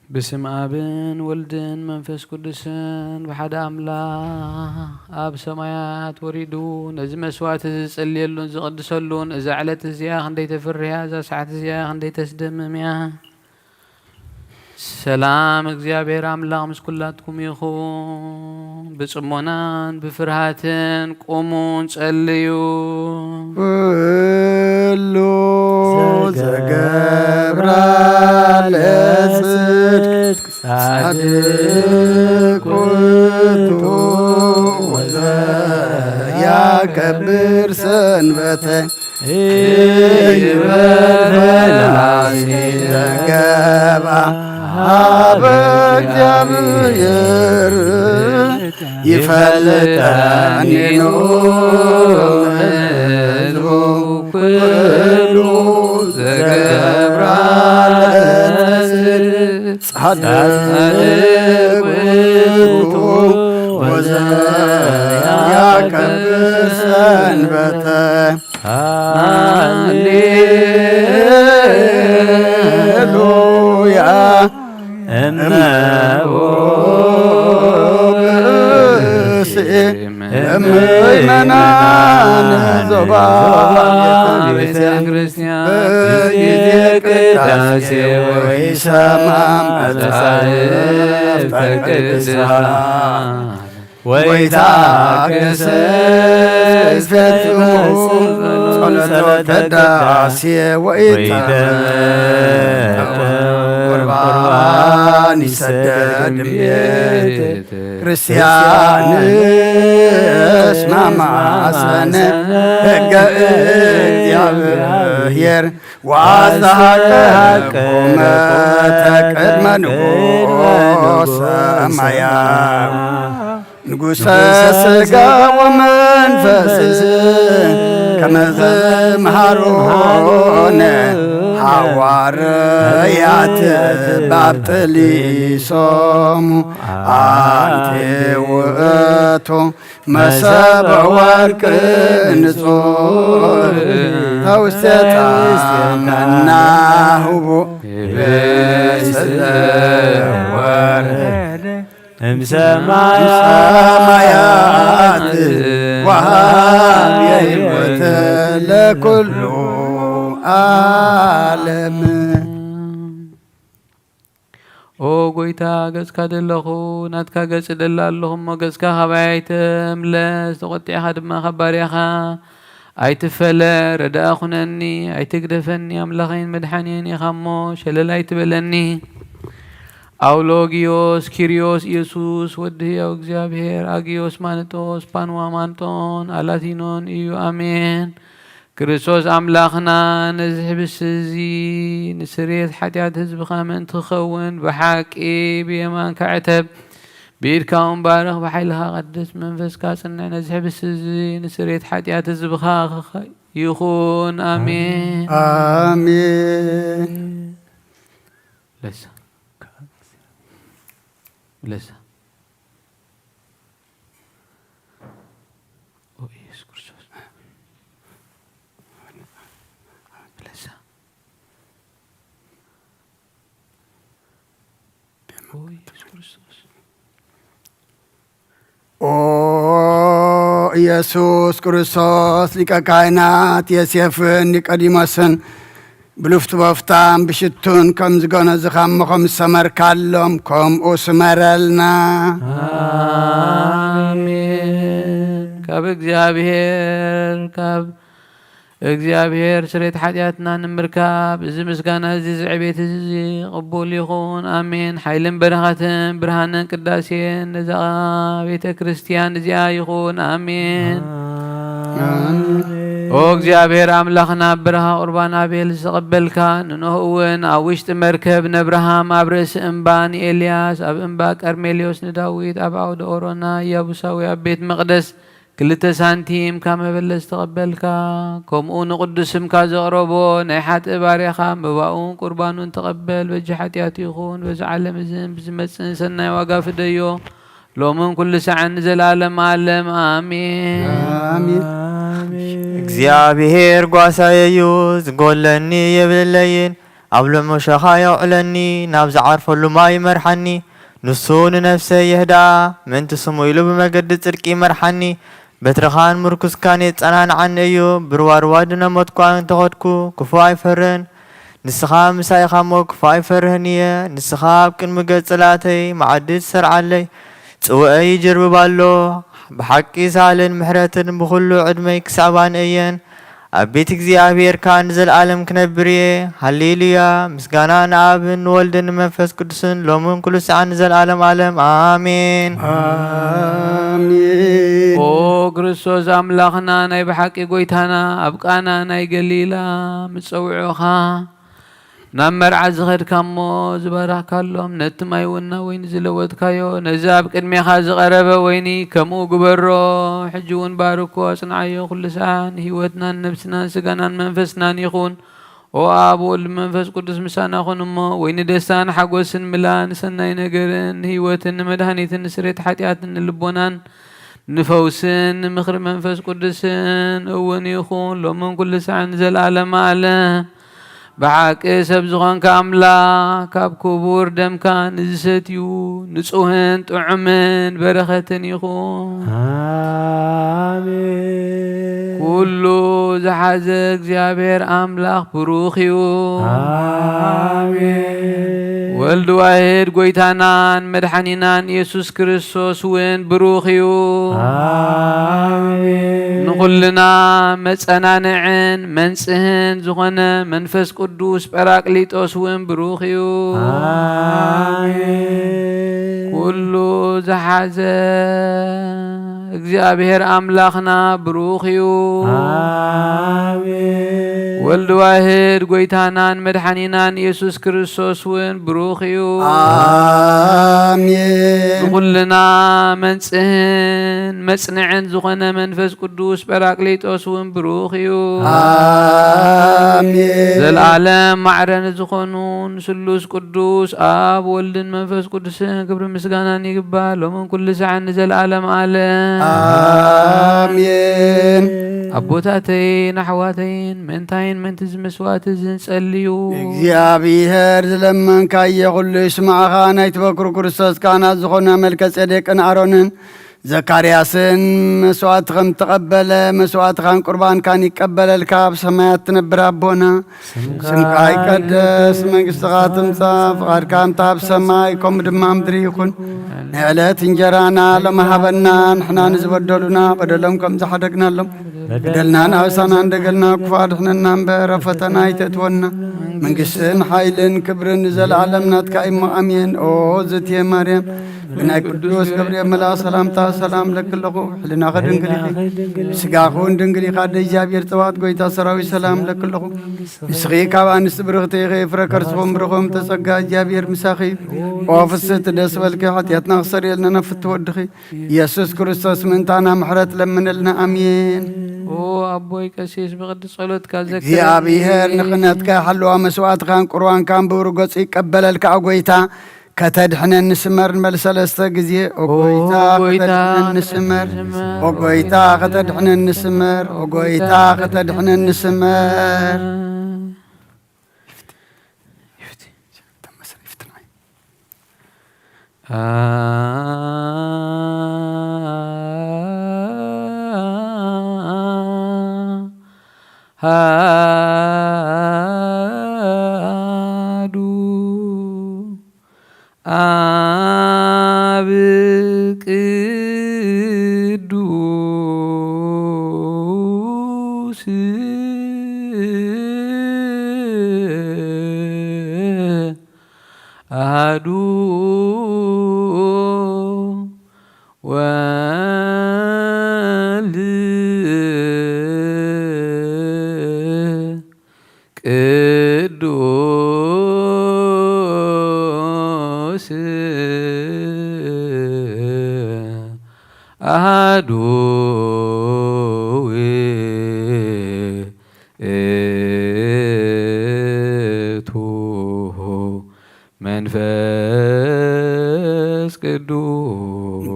بسم آبن ولدن منفس قدسن بحد أملاك آب سمايات وريدون إذا مسوات زصليلون زقدسلون إذا علت زياخ اندي تفريا إذا ساعت زياخ اندي تسدمميا سلام እግዚአብሔር አምላክ ምስኩላትኩም ይኹን በጽሞናን በፍርሃትን ቁሙን ጸልዩ ሁሉ ዘገብራ ለጽድቅ ጻድቅ ውእቱ ወዘያከብር ሰንበተ ይበላሲ ዘገባ በእግዚአብሔር ይፈልጠኒ ሕዝቡ ኩሉ ዘገብራ ጻድቅ ውእቱ ወዘያከብር ሰንበተ ሃሌሉያ እመቦ ብእሲ እምእመናን ዞባ ቤተ ክርስቲያን በጊዜ ቅዳሴ ወይሰማም መጻሕፍተ ቅዱሳን ወይታገሰስ ፈጽሙ ጸሎተ ቅዳሴ ቁርባን ይሰደድ ቤተ ክርስቲያን እስማማሰነ ሕገ እግዚአብሔር ወአስተሐቀቆሙ ቅድመ ንጉሠ ሰማያዊ ንጉሠ ሥጋ ወመንፈስ ከመ ዘመሃሮነ ሐዋርያት ባብጥሊሶሙ አንተ ውእቱ መሰበ ወርቅ ንጹሕ ተውስተ ጣመናሁ ወርድ እምሰማያት ወሀብ ሕይወት ለኩሉ ዓለም ኦ ጎይታ ገጽካ ደለኹ ናትካ ገጽ ደላ ኣለኹሞ ገጽካ ኸባይተም ለዝተቖጢዕኻ ድማ ኸባርያኻ ኣይትፈለ ረዳእ ኹነኒ ኣይትግደፈኒ ኣምላኸይን መድሓንየን ኢኻ እሞ ሸለል ኣይትበለኒ አውሎጊዮስ ኪሪዮስ ኢየሱስ ወዲ ሕያው እግዚአብሔር አጊዮስ ማንጦስ ፓንዋ ማንጦን አላቲኖን እዩ አሜን ክርስቶስ አምላኽና ነዚህ ብስዚ ንስርየት ሓጢአት ህዝብኻ ምእንቲ ትኸውን ብሓቂ ብየማንካ ዕተብ ብኢድካ እውን ባርኽ ብሓይልኻ ቀድስ መንፈስካ ጽንዕ ነዚህ ብስዚ ንስርየት ሓጢአት ህዝብኻ ይኹን አሜን አሜን ለሳ Blessa. Oh Yesus Kristus. Blessa. Oh Yesus Kristus. Oh ኢየሱስ ክርስቶስ ሊቀ ካህናት ዮሴፍን ኒቆዲሞስን بلفت بفتان بشتون كم زقنا زخمكم سمر كلهم كم أسمرلنا آمين كاب እግዚአብሔር ስሬት ኃጢአትና ንምርካብ እዚ ምስጋና እዚ ዝዕቤት እዚ ቅቡል ይኹን አሜን። ሓይልን በረኸትን ብርሃንን ቅዳሴን ነዛ ቤተ ክርስቲያን እዚኣ ይኹን አሜን። ኦ እግዚአብሔር አምላኽና በረኻ ቁርባን አቤል ዝተቐበልካ ንኖህ እውን ኣብ ውሽጢ መርከብ ነብርሃም ኣብ ርእሲ እምባ ንኤልያስ ኣብ እምባ ቀርሜሌዎስ ንዳዊት ኣብ ዓውደ ኦሮና ኢያቡሳዊ ኣብ ቤት መቕደስ ክልተ ሳንቲም ካብ መበለስ ተቐበልካ ከምኡ ንቅዱስምካ ዘቕረቦ ናይ ሓጥእ ባርያኻ መባኡን ቁርባኑን ተቐበል። በጂ ሓጢአቱ ይኹን በዚ ዓለም እዝን ብዝመፅን ሰናይ ዋጋ ፍደዮ ሎምን ኩሉ ሰዓን ንዘላለም ዓለም አሜን። እግዚአብሔር ጓሳየዩ ዝጎለኒ የብለይን ኣብ ሎሞሸኻ የውዕለኒ ናብ ዝዓርፈሉ ማይ ይመርሓኒ ንሱ ንነፍሰይ የህዳ ምንቲ ስሙ ኢሉ ብመገዲ ጽድቂ ይመርሓኒ በትርኻን ምርኩስካን የጸናንዓኒ እዩ ብርዋርዋ ድነሞትኳ እንተኸድኩ ክፉ ኣይፈርህን ንስኻ ምሳይኻ ሞ ክፉ ኣይፈርህን እየ ንስኻ ኣብ ቅድሚ ገጽ ጽላተይ መዓዲ ትሰርዓለይ ጽውዐይ ይጅርብብ ኣሎ ብሓቂ ሳልን ምሕረትን ብኹሉ ዕድመይ ክሳዕባን እየን ኣብ ቤት እግዚኣብሔርካ ንዘለኣለም ክነብር እየ ሃሌሉያ ምስጋና ንኣብን ንወልድን ንመንፈስ ቅዱስን ሎምን ኩሉ ሰዓት ንዘለኣለም ዓለም አሜን አሜን። ኦ ክርስቶስ ኣምላኽና ናይ ብሓቂ ጎይታና ኣብ ቃና ናይ ገሊላ ምፀውዑኻ ናብ መርዓ ዝኸድካ እሞ ዝባረኽካሎም ነቲ ማይ ውና ወይኒ ዝለወጥካዮ ነዚ ኣብ ቅድሜኻ ዝቐረበ ወይኒ ከምኡ ግበሮ ሕጂ እውን ባርኮ ኣጽንዓዮ ኩሉ ሰዓት ህይወትናን ነብስናን ስጋናን መንፈስናን ይኹን ኦ ኣብ ወልድ መንፈስ ቅዱስ ምሳና ኹን እሞ ወይኒ ደስታን ሓጎስን ምላን ሰናይ ነገርን ህይወትን ንመድሃኒትን ንስሬት ሓጢአትን ንልቦናን ንፈውስን ንምኽሪ መንፈስ ቅዱስን እውን ይኹን ሎምን ኩሉ ሰዓት ንዘለኣለም ዓለም ብሓቂ ሰብ ዝኾንካ ኣምላኽ ካብ ክቡር ደምካ ንዝሰትዩ ንጹህን ጥዑምን በረኸትን ይኹን አሜን። ኩሉ ዝሓዘ እግዚአብሔር ኣምላኽ ብሩኽ እዩ አሜን። ወልድ ዋሕድ ጎይታናን መድሓኒናን ኢየሱስ ክርስቶስ እውን ብሩኽ እዩ አሜን። ንኹልና መጸናንዕን መንጽህን ዝኾነ መንፈስ ቅዱስ ጰራቅሊጦስ እውን ብሩኽ እዩ አሜን። ኩሉ ዝሓዘ እግዚአብሔር ኣምላኽና ብሩኽ እዩ አሜን። ወልድ ዋሕድ ጎይታናን መድሓኒናን ኢየሱስ ክርስቶስ እውን ብሩኽ እዩ አሜን። ንኹልና መንጽህን መጽንዕን ዝኾነ መንፈስ ቅዱስ ጰራቅሊጦስ እውን ብሩኽ እዩ አሜን። ዘለዓለም ማዕረን ዝኾኑን ስሉስ ቅዱስ ኣብ ወልድን መንፈስ ቅዱስን ክብሪ ምስጋናን ይግባእ ሎምን ኩሉ ሰዓት ንዘለዓለም ዓለም አሜን። ኣቦታተይን ኣሕዋተይን ምእንታይን ምንቲ ዝመስዋእቲ ዝንጸልዩ እግዚአብሔር ዝለመንካየ ኩሉ ይስማዕኻ ናይቲ በኩር ክርስቶስ ካህናት ዝኾነ መልከ ጼዴቅን ኣሮንን ዘካርያስን መስዋዕት ከም ተቐበለ መስዋዕትኻን ቁርባንካን ይቀበለልካ ኣብ ሰማያት ትነብር ኣቦና ስምካ ይቀደስ መንግሥትኻ ትምጻእ ፍቓድካ እንታ ኣብ ሰማይ ከምኡ ድማ ምድሪ ይኹን ንዕለት እንጀራና ሎሚ ሃበና ንሕና ንዝበደሉና በደሎም ከም ዝሓደግናሎም በደልናን ኣበሳና እንደገልና ክፉ ኣድሕነና እምበር ኣብ ፈተና ኣይተእትወና መንግሥትን ሓይልን ክብርን ዘለዓለም ናትካ እሞ ኣሜን። ኦ ዝትየ ማርያም ብናይ ቅዱስ ገብርኤል መልኣክ ሰላምታ ሰላም ለክለኹ ሕሊና ኸድንግል ኢኺ ስጋኹን ድንግል ኢኻ ደ እግዚኣብሔር ጽባኦት ጐይታ ሰራዊት ሰላም ለክለኹ ንስኺ ካብ ኣንስቲ ብርኽቲ ኢኺ ፍረ ከርስኹም ብርኹም ተጸጋ እግዚኣብሔር ምሳኺ ኦ ፍስሕቲ ደስ በልኪ ሓጢአትና ክሰሪየልና ነፍሲ ትወድኺ ኢየሱስ ክርስቶስ ምእንታና ምሕረት ለምንልና ኣሜን። ኦ ኣቦይ ቀሲስ ብቅዲ ጸሎትካ ዘክር እግዚአብሔር ንኽነትካ ሓለዋ መስዋዕትኻን ቁርባንካን ብብሩ ገጹ ይቀበለልካ ጐይታ ከተድሕነን ንስመር ንበል ሰለስተ ጊዜ ኦ ጐይታ ከተድሕነን ንስመር ኦ ጐይታ ከተድሕነን ንስመር ኦ ጐይታ ከተድሕነን ንስመር ቅዱስ አሐዱ ወልድ ቅዱስ አሐዱ ውእቱ መንፈስ ቅዱስ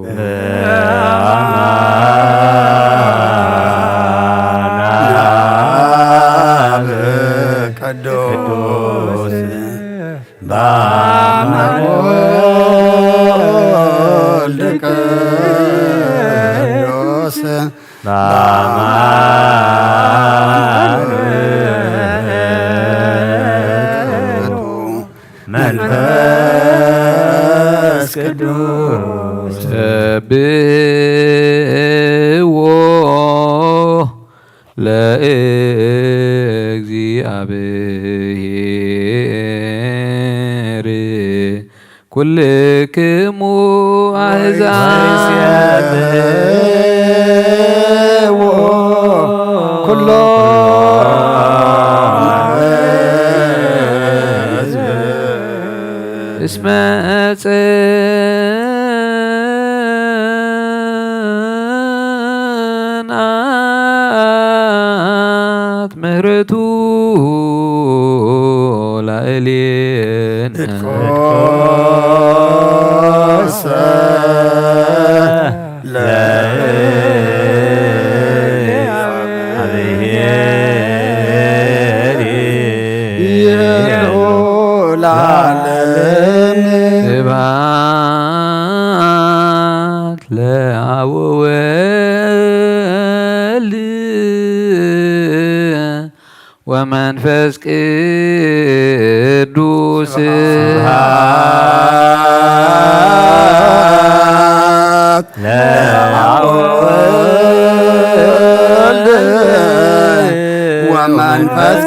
ቅዱስ በአማን ወልድ ቅዱስ በአማን መንፈስ ቅዱስ ሰብሕዎ ለእግዚአብሔር ኩልክሙ አሕዛብ ኩሎ እስመ ጸንዐት ምሕረቱ ላዕሌነ ስብሐት ለአብ ወወልድ ወመንፈስ ቅዱስ ስብሐት ለአብ ወወልድ ወመንፈስ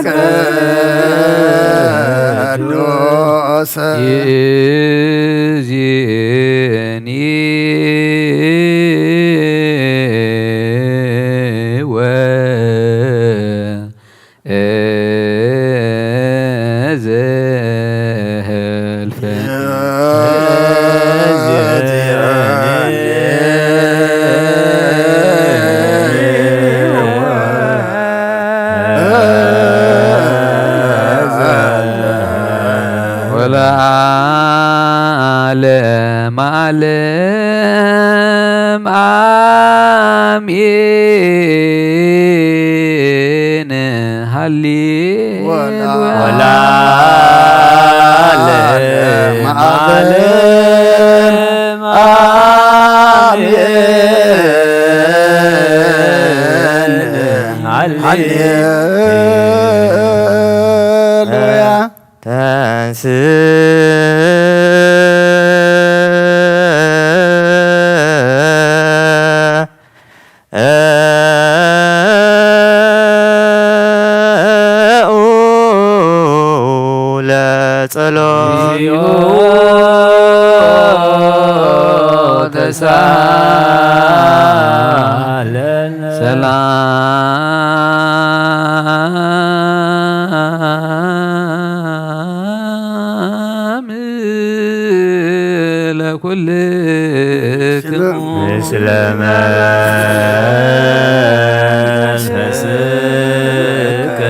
ቅዱስ ይእዜኒ ወለዓለመ ዓለም አሜን ሃሌሉያ ወለዓለመ ዓለም አሜን ሃሌሉያ ተንስ ተሳለነ ሰላም ለኩልክሙ ምስለ መንፈስከ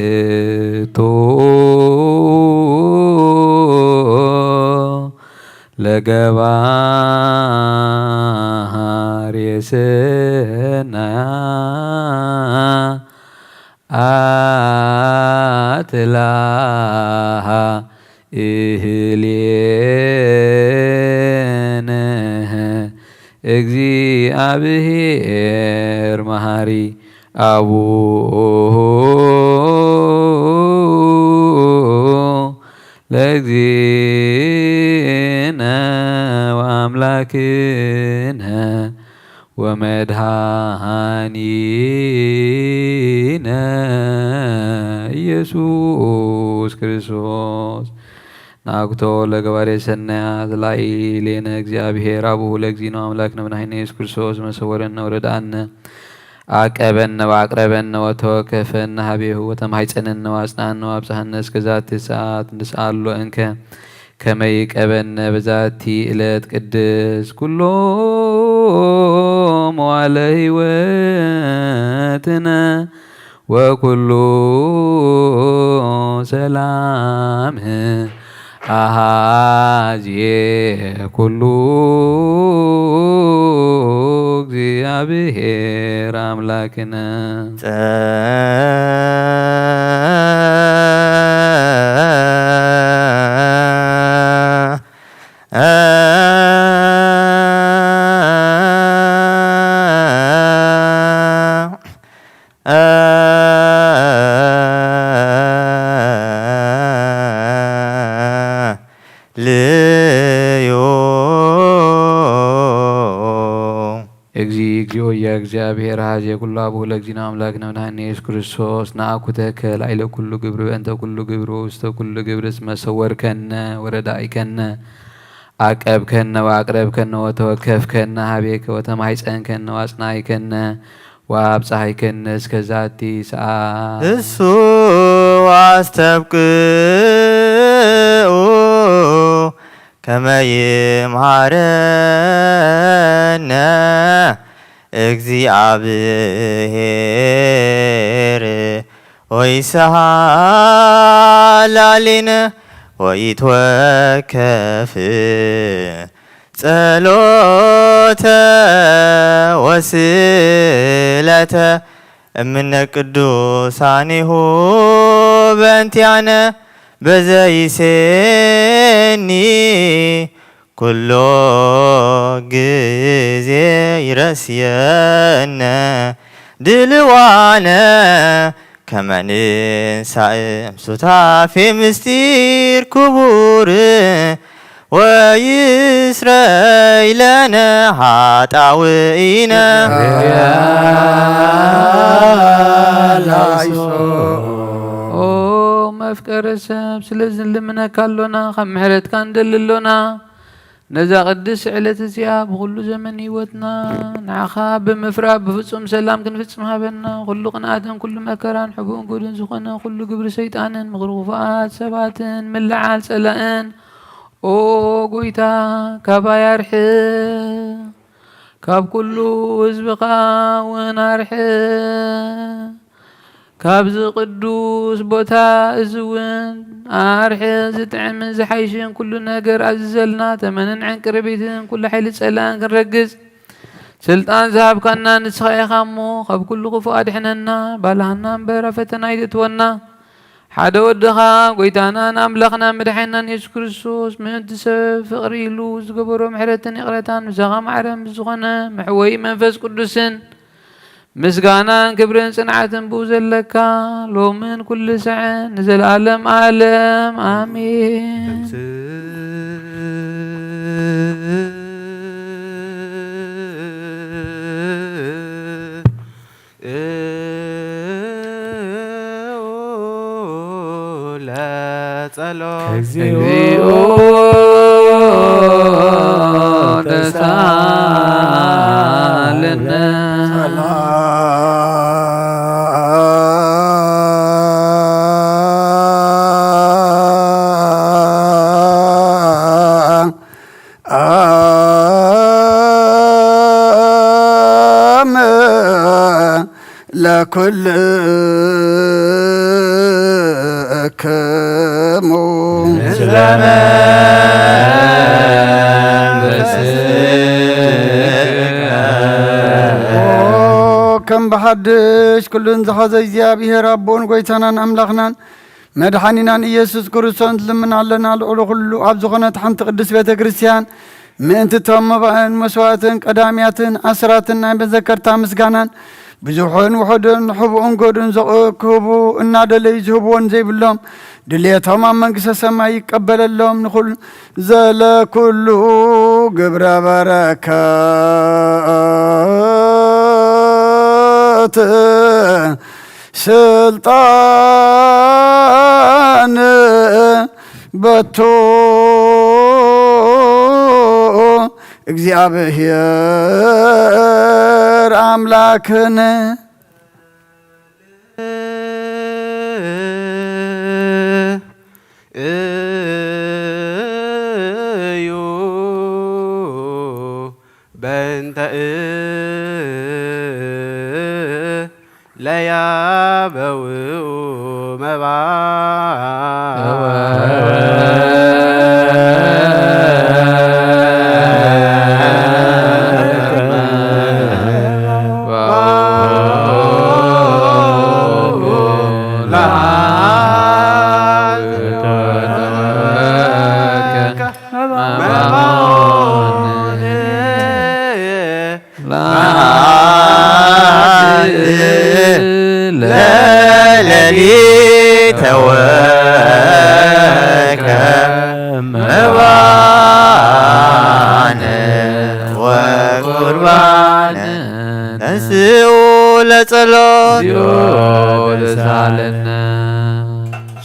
ነአኩቶ ለገባር የሰናያ አትላሃ እህሌነ እግዚአብሔር መሐሪ አቡነ ለእግዚእነ ወአምላክነ ወመድኃኒነ ኢየሱስ ክርስቶስ ናኩቶ ለገባሬ ሰናያት ላዕሌነ እግዚአብሔር አቡሁ ለእግዚእነ አምላክነ መድኃኒነ ኢየሱስ ክርስቶስ መሰወረነ ወረዳነ አቀበነ ወአቅረበነ ወተወከፈነ ሀቤሁ ወተማሕፀነነ ወአጽናነ ወአብጽሐነ እስከ ዛቲ ሰዓት እንስአሎ እንከ ከመ ይቀበነ በዛቲ ዕለት ቅድስ ኩሎ መዋዕለ ሕይወትነ ወኩሉ ሰላም አሃዝየ ኩሉ እግዚአብሔር አምላክነ እግዚኦ እግዚአብሔር ሀዜ ኩሉ አቡሁ ለእግዚእነ አምላክነ መድኃኒነ ኢየሱስ ክርስቶስ ነአኩተከ ላዕለ ኩሉ ግብር በእንተ ኩሉ ግብር ውስተ ኩሉ ግብር እስመ ሰወርከነ ወረዳኢከነ አቀብከነ ወአቅረብከነ ወተወከፍከነ ሀቤከ ወተማሕፀንከነ ወአጽናኢከነ ወአብጽሐይከነ እስከ ዛቲ ሰዓት እሱ አስተብቅዑ ከመ ይምሃረነ እግዚአብሔር ወይስሐላሊነ ወይትወከፍ ጸሎተ ወስለተ እምነ ቅዱሳኒሁ በእንቲአነ በዘይሴኒ ኩሎ ጊዜ ይረስየነ ድልዋነ ከመ ንንሣእ እምሱታፌ ምስጢር ክቡር ወይስረይ ለነ ኃጣውኢነ ኦ መፍቀረ ሰብ ስለዚ ልምነካሎና ካብ ምሕረትካ እንደልሎና ነዛ ቅድስ ዕለት እዚኣ ብኩሉ ዘመን ህይወትና ንዓኻ ብምፍራብ ብፍጹም ሰላም ክንፍጽም ሃበና ኩሉ ቅንኣትን ኩሉ መከራን ሕቡእን ጉድን ዝኾነ ኩሉ ግብሪ ሰይጣንን ምኽርኹፋት ሰባትን ምልዓል ጸላእን ኦ ጎይታ ካባ ያርሕ ካብ ኩሉ ህዝብኻ እውን ኣርሕ ካብዚ ቅዱስ ቦታ እዚ እውን ኣርሕ ዝጥዕምን ዝሓይሽን ኩሉ ነገር ኣዝዘልና ተመንን ዕንቅርቢትን ኩሉ ሓይሊ ጸላእን ክንረግጽ ስልጣን ዝሃብካና ንስኻ ኢኻ እሞ ካብ ኩሉ ክፉእ ኣድሕነና ባልሃና እምበር ኣብ ፈተና ኣይተእትወና ሓደ ወድኻ ጎይታናን ኣምላኽና መድሓኒናን ኢየሱስ ክርስቶስ ምእንቲ ሰብ ፍቕሪ ኢሉ ዝገበሮ ምሕረትን ይቕረታን ብዛኻ ማዕረም ዝኾነ መሕወይ መንፈስ ቅዱስን ምስጋናን ክብርን ጽንዓትን ብኡ ዘለካ ሎምን ኩሉ ሰዕን ንዘለኣለም ዓለም ኣሜን። እግዚኦ ደሳለነ ለኩልክሙ ከም ብሓድሽ ኩሉን ዝሓዘ እግዚኣብሔር ኣቦን ጎይታናን ኣምላኽናን መድሓኒናን ኢየሱስ ክርስቶስ ዝልምን ኣለና ልዑሉ ኩሉ ኣብ ዝኾነት ሓንቲ ቅዱስ ቤተ ክርስቲያን ምእንቲ እቶም መባእን መስዋዕትን ቀዳምያትን ኣስራትን ናይ መዘከርታ ምስጋናን ብዙሑን ውሑድን ሕቡእን ጎድን ክህቡ እናደለዩ ዝህብዎን ዘይብሎም ድልየቶም ኣብ መንግስተ ሰማይ ይቀበለሎም ንኹሉ ዘለኩሉ ግብረ በረከት ስልጣን በቶ እግዚአብሔር አምላክን እዩ በእንተ ለያበውኡ መባ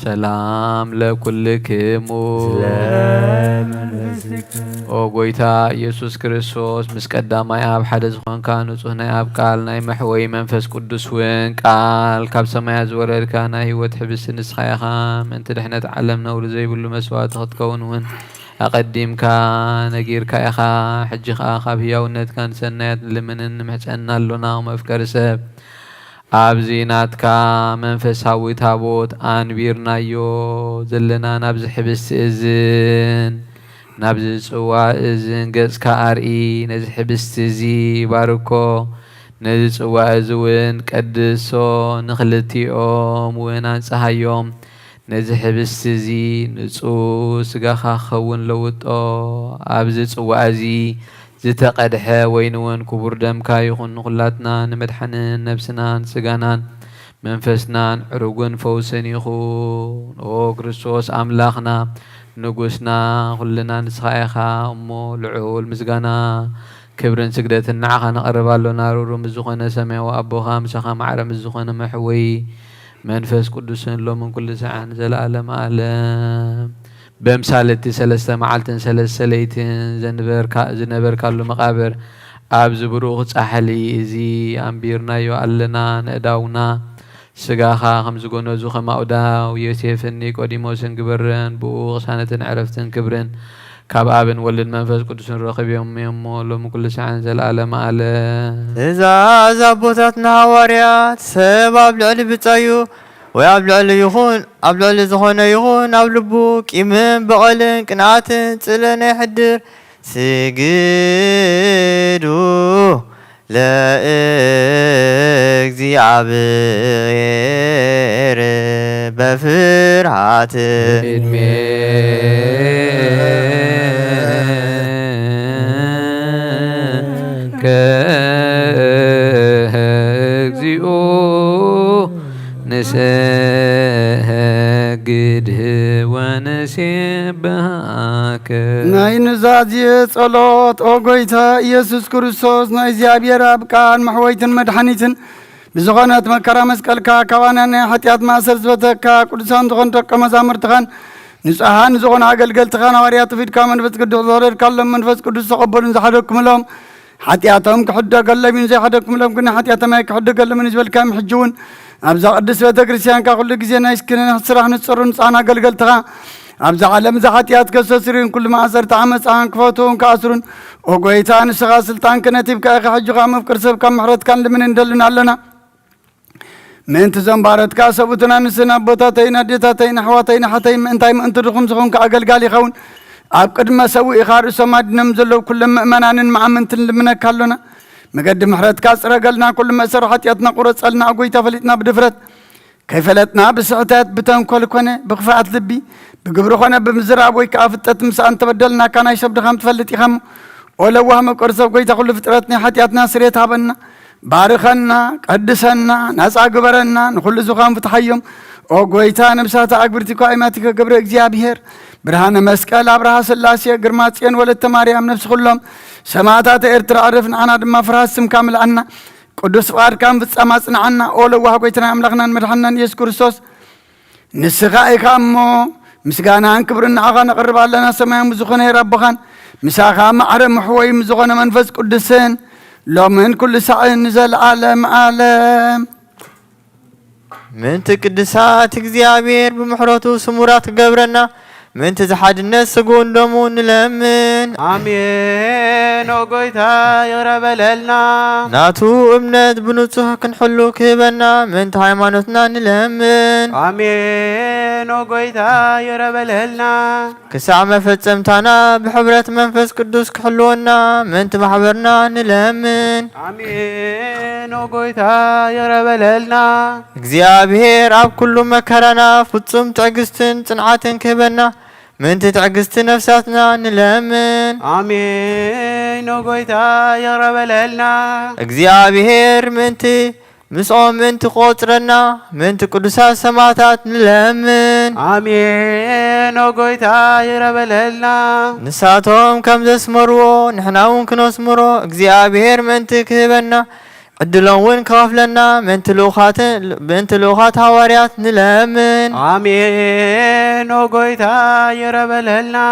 ሰላም ለኩልክሙ ኦ ጎይታ ኢየሱስ ክርስቶስ ምስ ቀዳማይ ኣብ ሓደ ዝኾንካ ንጹህ ናይ ኣብ ቃል ናይ መሕወይ መንፈስ ቅዱስ ውን ቃል ካብ ሰማያት ዝወረድካ ናይ ህይወት ሕብስቲ ንስኻ ኢኻ ምእንቲ ድሕነት ዓለም ነውሪ ዘይብሉ መስዋዕቲ ክትከውን ውን ኣቐዲምካ ነጊርካ ኢኻ ሕጂ ኸኣ ካብ ህያውነትካ ንሰናያት ንልምንን ንምሕፀና ኣሎና መፍቀሪ ሰብ ኣብዚ ናትካ መንፈሳዊ ታቦት አንቢርናዮ ዘለና ናብዚ ሕብስቲ እዝን ናብዚ ጽዋዕ እዝን ገጽካ ኣርኢ ነዚ ሕብስቲ እዚ ባርኮ ነዚ ጽዋዕ እዚ ውን ቀድሶ ንኽልቲኦም ውን አንጽሃዮም ነዚ ሕብስቲ እዚ ንጹህ ስጋኻ ክኸውን ለውጦ ኣብዚ ጽዋዕ እዚ ዝተቀድሐ ወይን ውን ክቡር ደምካ ይኹን ንኹላትና ንመድሓንን ነብስናን ስጋናን መንፈስናን ዕሩጉን ፈውስን ይኹን ኦ ክርስቶስ ኣምላኽና ንጉስና ኩልና ንስኻ ኢኻ እሞ ልዑል ምስጋና ክብርን ስግደትን ንዓኻ ነቕርብ ኣሎና ሩሩም ዝኾነ ሰማያዊ ኣቦኻ ምሳኻ ማዕረ ምስ ዝኾነ መሕወይ መንፈስ ቅዱስን ሎምን ኩሉ ሰዓን ዘለኣለም ዓለም በምሳሌቲ ሰለስተ መዓልትን ሰለስተ ለይትን ዝነበርካሉ መቃብር ኣብዚ ብሩኽ ጻሕሊ እዚ ኣንቢርናዮ ኣለና ንእዳውና ስጋኻ ከም ዝጎነዙ ከም ኣውዳው ዮሴፍን ኒቆዲሞስን ግበረን ብኡ ቅሳነትን ዕረፍትን ክብርን ካብ ኣብን ወልድን መንፈስ ቅዱስን ረኺቦም እሞ ሎሚ ኩሉ ሰዓን ዘለኣለም ዓለም ትእዛዝ ኣቦታትና ሐዋርያት ሰብ ኣብ ልዕሊ ብጻዩ ወይ ኣብ ልዕሊ ይኹን ኣብ ልዕሊ ዝኾነ ይኹን ኣብ ልቡ ቂምን በቐልን ቅንዓትን ጽለን ይሕድር ስግዱ ለእግዚአብሔር በፍርሃት ዕድሜ ከእግዚኦ ንሰግድ ወነሴብሃከ ናይ ንዛዝ ጸሎት ኦ ጎይታ ኢየሱስ ክርስቶስ ናይ እግዚአብሔር ኣብ ቃል መሕወይትን መድሓኒትን ብዝኾነት መከራ መስቀልካ ካባና ናይ ሓጢአት ማእሰር ዝበተካ ቅዱሳን ዝኾኑ ደቀ መዛሙርትኻን ንጹሓን ዝኾኑ ኣገልገልትኻን ሐዋርያት ፊድካ መንፈስ ቅዱስ ዘወረድካሎም መንፈስ ቅዱስ ተቐበሉን ዝሓደኩምሎም ሓጢአቶም ክሕደገሎም እዩ ዘይሓደኩምሎም ግን ሓጢአቶም ኣይክሕደገሎም ዝበልካ ሕጂ እውን ኣብዛ ቅዱስ ቤተ ክርስቲያንካ ኩሉ ግዜ ናይ ስክነት ስራሕ ንፅሩ ንፃና ኣገልገልትኻ ኣብዛ ዓለም ዝሓጢአት ከሰስሩን ኩሉ ማእሰርቲ ዓመፃን ክፈትውን ከኣስሩን ኦ ጎይታ ንስኻ ስልጣን ክነቲብካ ኢኻ ሕጂ ኸ መፍቅር ሰብ ካብ ምሕረትካን ልምን እንደልና ኣለና ምእንቲ ዘንባረትካ ሰቡትና ንስና ኣቦታተይና ኣዴታተይና ኣሕዋተይና ሓተይ ምእንታይ ምእንቲ ድኹም ዝኾንካ ኣገልጋሊ ይኸውን ኣብ ቅድመ ሰዊእ ኢኻ ርእሶም ኣድኖም ዘለዉ ኩሎም ምእመናንን መዓምንትን ልምነካ ኣሎና መገዲ ምሕረትካ ፅረገልና ኩሉ መእሰሪ ሓጢአትና ቁረፀልና ኣጎይታ ፈሊጥና ብድፍረት ከይፈለጥና ብስሕተት ብተንኮል ኮነ ብኽፍኣት ልቢ ብግብሪ ኮነ ብምዝራብ ወይ ከዓ ፍጠት ምሳኣን ተበደልናካ ናይ ሰብ ድኻም ትፈልጥ ኢኻ ኦ ለዋህ መቆር ሰብ ጎይታ ኩሉ ፍጥረት ናይ ሓጢአትና ስርየት ሃበና بارخنا قدسنا نصا غبرنا نخل زخان فتحيم او غويتا نبسات اغبرتي قائماتك غبر እግዚአብሔር ብርሃነ መስቀል አብርሃ ስላሴ ግርማጽዮን ወለተ ማርያም ነፍስ ሁሉም ሰማዕታት ኤርትራ አረፍን አና ድማ ፍርሃት ስም ካምላአና ቅዱስ ጻድቃን ፍጻማ ጽናዓና ኦለ ዋህ ጎይትና አምላክናን መድኃኒናን ኢየሱስ ክርስቶስ ንስኻ ኢካሞ ምስጋናን ክብርን አኻ ነቅርባለና ሰማያም ዝኾነ ይረብኻን ምሳኻ ማዕረ ምሕወይ ዝኾነ መንፈስ ቅዱስን لمن كل ساعة نزل عالم عالم من تقدسات እግዚአብሔር بمحرته سمورات قبرنا من تزحد الناس سقون دمون لمن آمين وقويتا يغرب لنا ناتو امنت بنوتوه كنحلو كيبنا من تهيمانوتنا نلمن آمين وقويتا يغرب لنا كساع مفتسمتانا بحبرة منفس قدوس كحلونا من تمحبرنا نلمن آمين وقويتا يغرب لنا እግዚአብሔር አብ ኩሉ መከራና ፍጹም ትዕግስትን ጽንዓትን ክህበና من تتعقست نفساتنا نلمن آمين وقويتا يا رب لنا እግዚአብሔር مسعوم من تقوترنا من تقدسات سماتات نلمن آمين وقويتا يا رب لنا نساتهم كم زسمرو نحناون كنسمرو እግዚአብሔር من تكهبنا عدلون كافلنا من تلوخات هواريات نلمن آمين وقويتا يرب لنا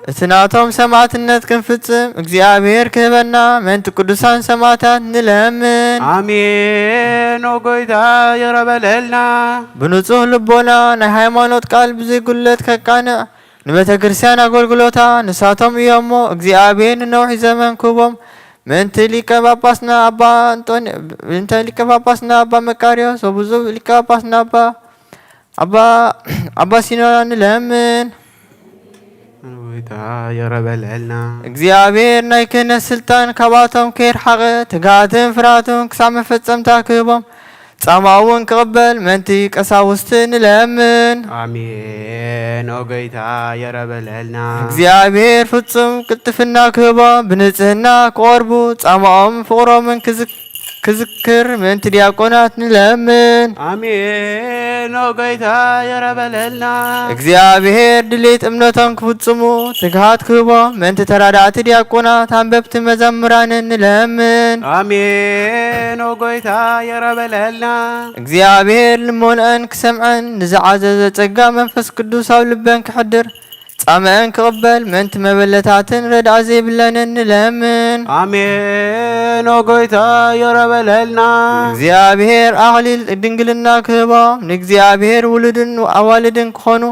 اتناتهم سمات النت كنفتم እግዚአብሔር كهبنا من تقدسان سماتات نلمن آمين وقويتا يرب لنا بنصوح لبونا نهايمانوت قلب زي قلت كقانع نبتا كرسيان أقولتا نساتهم يومو እግዚአብሔር نوح زمن كوبهم من تلك باباسنا أبا أنتوني من تلك باباسنا أبا مكاريوس وبزوب لك باباسنا أبا سينان لمن وقويتا يا رب لنا እግዚአብሔር نايكن السلطان كباتهم كير حقه تقاتهم فراتهم كسام فتسم تاكبهم ጻማውን ከበል መንቲ ቀሳውስትን ለምን አሜን ወገይታ የረበለልና እግዚአብሔር ፍጹም ቅጥፍና ክህቦ ብንጽህና ቆርቡ ጻማውን ፍቅሮምን ክዝክር መንቲ ዲያቆናት ለምን አሜን ወገይታ የረበለልና እግዚአብሔር ድሌት እምነቶም ክፍጽሙ ትግሃት ክህቦ መንቲ ተራዳእቲ ዲያቆናት አንበብቲ መዘምራንን ለምን አሜን ወገይታ የረበለልና እግዚአብሔር ልሞንአን ክሰምዐን ንዝዓዘዘ ጸጋ መንፈስ ቅዱስ ኣብ ልበን ክሕድር ጻመን ክቅበል መንቲ መበለታትን ረድአ ዘይብለንን ለምን አሜን ወገይታ የረበለልና እግዚአብሔር አክሊል ድንግልና ክህቦ ንእግዚአብሔር ውሉድን ኣዋልድን ክኾኑ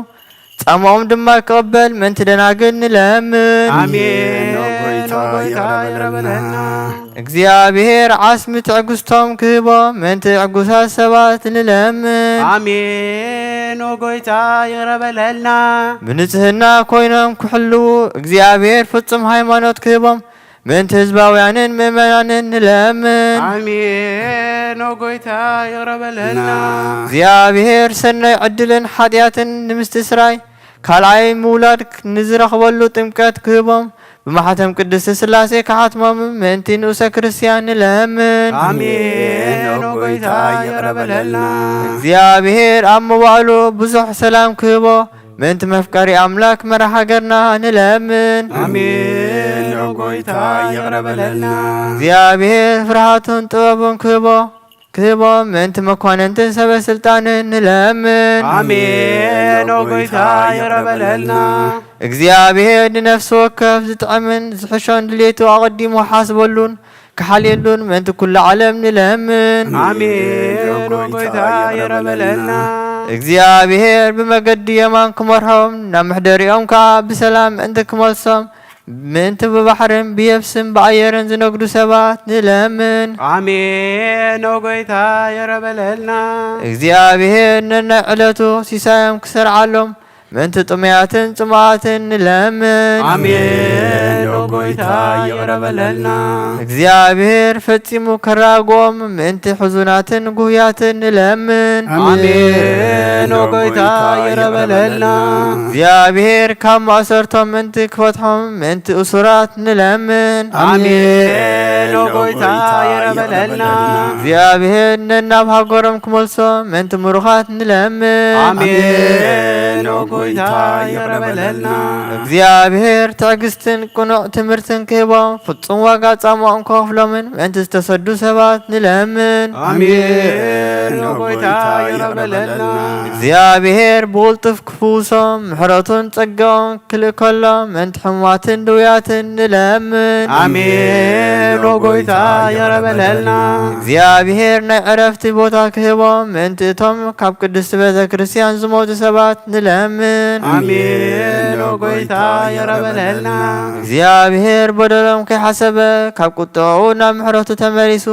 ጻማኦም ድማ ክቅበል መንቲ ደናግል ለምን አሜን ወገይታ የረበለልና እግዚአብሔር ዓስሚ ትዕግስቶም ክህቦ መንቲ ዕጉሳት ሰባት ንለምን አሜን ወገይታ የረበለልና ብንጽህና ኮይኖም ክሕልው እግዚአብሔር ፍጹም ሃይማኖት ክህቦም መንቲ ህዝባውያንን ምእመናንን ንለምን አሜን ወገይታ የረበለልና እግዚአብሔር ሰናይ ዕድልን ሓጢያትን ንምስትስራይ ካልኣይ ምውላድ ንዝረኽበሉ ጥምቀት ክህቦም بمحتم قدس سلاسي كحتمم من تنوس كريستيان لمن آمين وقيتا يا رب لنا እግዚአብሔር أموالو بزح سلام كبو من تمفكري أملاك مرح قرنا نلمن آمين وقيتا يا رب لنا እግዚአብሔር فرحاتون طبابون كبو من تمكواننت سب سلطان نلمن آمين وقيتا يا رب لنا እግዚአብሔር ንነፍስ ወከፍ ዝጥዕምን ዝሕሾን ድሌቱ ኣቐዲሙ ሓስበሉን ክሓልየሉን መንቲ ኩሉ ዓለም ንለምን አሜን ወገይታ የረበለልና እግዚአብሔር ብመገዲ የማን ክመርሖም ናብ ምሕደሪኦም ከዓ ብሰላም እንተ ክመልሶም ምእንቲ ብባሕርን ብየብስን ብኣየርን ዝነግዱ ሰባት ንለምን አሜን ወገይታ የረበለልና እግዚአብሔር ነናይ ዕለቱ ሲሳዮም ክሰርዓሎም من تطميات صمات نلمن آمين وقويتا يربلنا እግዚአብሔር ፈጽሞ ከራጎም من حزنات قويات نلمن آمين وقويتا يربلنا እግዚአብሔር كم أسرتم من تكفتهم من أسرات نلمن آمين وقويتا يربلنا እግዚአብሔር نناب هاقورم كمولسو من تمرخات نلمن آمين وقويتا يربلنا እግዚአብሔር ትዕግስትን ቁኑዕ ትምህርትን ክህቦም ፍጹም ዋጋ ጻምኦም ከፍሎምን ምእንቲ ዝተሰዱ ሰባት ንለምን آمين وقويتا يربلنا እግዚአብሔር ብቁልጡፍ ክፍውሶም ምሕረቱን ጸጋውን ክልእ ከሎ ምእንቲ ሕሙማትን ድውያትን ንለምን آمين وقويتا يربلنا እግዚአብሔር ናይ ዕረፍቲ ቦታ ክህቦም ምእንቲ እቶም ካብ ቅድስቲ ቤተ ክርስቲያን ዝሞቱ ሰባት ንለምን آمين وقويتا يربلنا እግዚአብሔር በደሎም ከይሓሰበ ካብ ቁጥዑ ናብ ምሕረቱ ተመሊሱ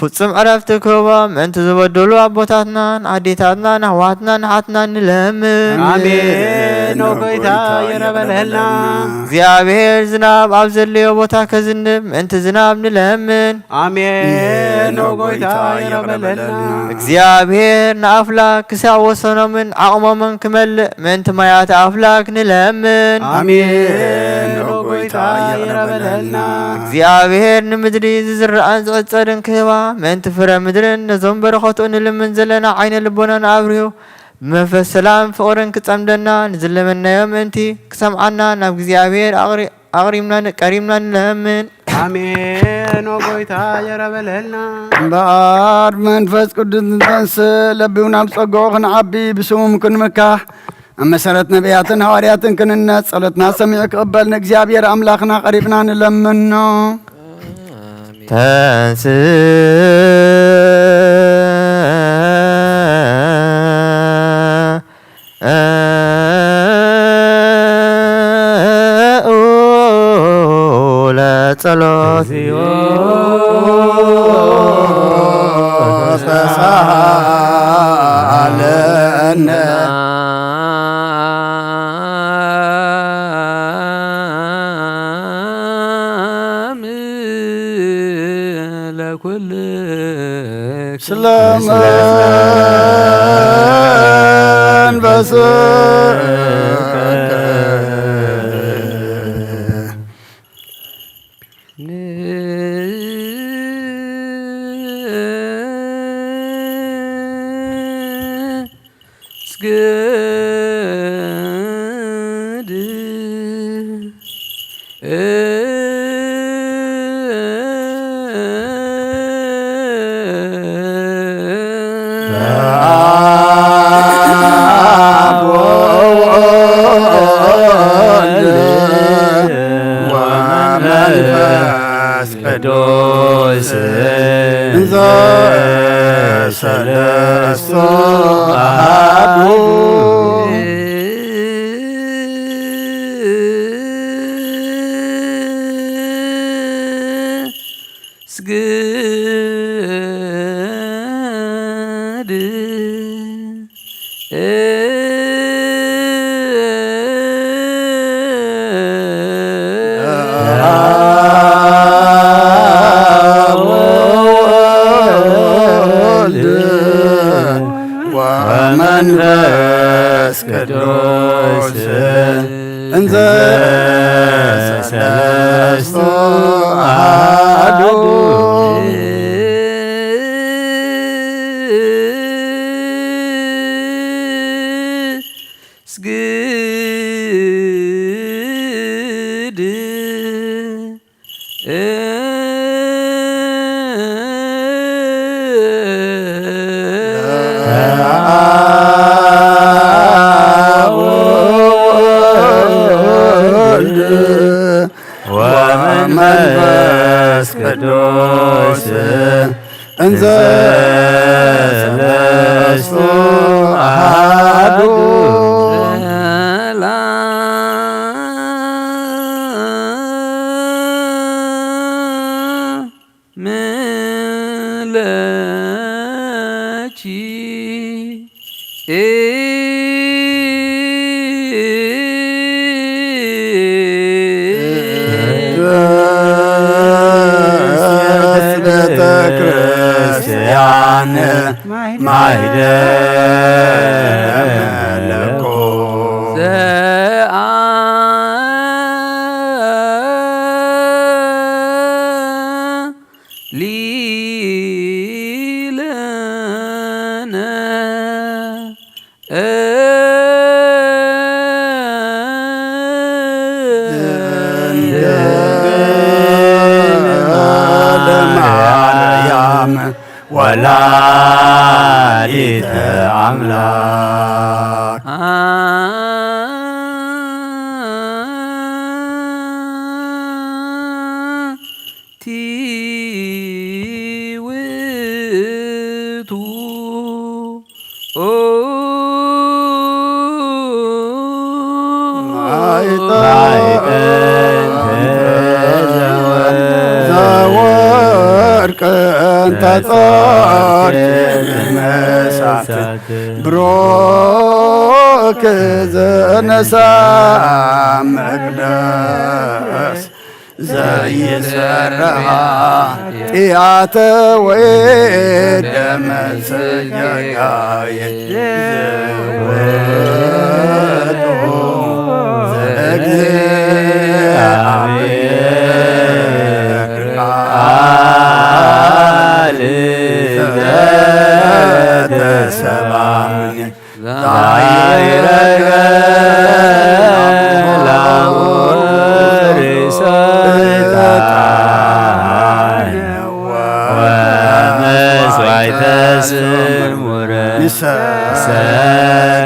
ፍጹም ዕረፍቲ ክህቦም ምእንቲ ዝበደሉ ኣቦታትናን ኣዴታትናን ኣሕዋትናን ሓትናን ንለምን آمين وقويتا يربلنا እግዚአብሔር ዝናብ ኣብ ዘድልዮ ቦታ ከዝንብ ምእንቲ ዝናብ ንለምን آمين وقويتا يربلنا እግዚአብሔር ንኣፍላክ ክሳብ ወሰኖምን ዓቕሞምን ክመልእ ምእንቲ ማያት ኣፍላክ ንለምን آمين وقويتا يربلنا እግዚአብሔር ንምድሪ ዝዝርአን ዝዕጸድን ክህባ ምእንቲ ፍረ ምድርን ነዞም በረኸትኡ ንልምን ዘለና ዓይነ ልቦናን ኣብርሁ ብመንፈስ ሰላም ፍቕርን ክጸምደና ንዝለመናዮ ምእንቲ ክሰምዓና ናብ እግዚአብሔር ቀሪምና ንለምን آمين وقويتا يربلنا بعد منفس قدس نتنس لبيونا بصقوخ نعبي بسوم كن مكاح مسرت نبياتنا هوارياتنا كننا صلتنا سميع قبلنا እግዚአብሔር أملاخنا قريبنا نلمنا ተንስ ለጸሎት ተሳለነ سلام بسرك ሰለስቱ አሐዱ ስግድ መንፈስ ቅዱስ እንዘ ሰለስቱ አሐዱ ስግድ ወመንፈስ ቅዱስ እንዘ ሰለስቱ አሐዱ ምለቺ ወላዲተ አምላክ ቲ ውእቱ ዘወርቅ እንተ ጸርቅ መሳት ብሮክ ዘነሳ መቅደስ ዘይሰረሃ ጢአተ ወይ ደመ ሰጋየ ዘወቱ ዘእግዚአብሔር ቃል ዘተሰባም ዛይረገ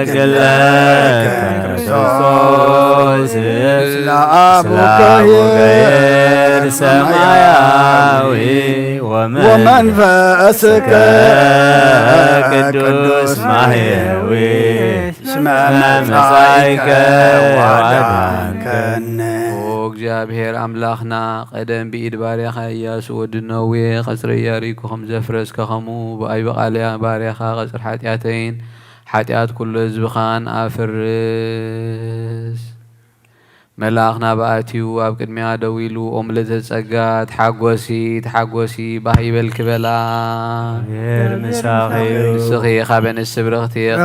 ሰግለከ ክርስቶስ ለአቡከይር ሰማያዊ ወመንፈስከ ቅዱስ ማህየዊ እስመ መጻእከ ወአድኀንከነ እግዚአብሔር አምላኽና ቀደም ብኢድ ባርያኻ ኢያሱ ወዲ ነዌ ቐጽሪ ኢያሪኮ ከም ዘፍረስከ ኸምኡ ብኣይ በቓልያ ባርያኻ ቐጽሪ ሓጢኣተይን ሓጢኣት ኩሉ ህዝብኻን ኣፍርስ መልኣኽ ናብኣትዩ ኣብ ቅድሚያ ደው ኢሉ ኦምለተ ጸጋ ተሓጐሲ ባህ ይበል ክበላ ንስኺ ኻበ ንስብርኽቲ ኣብ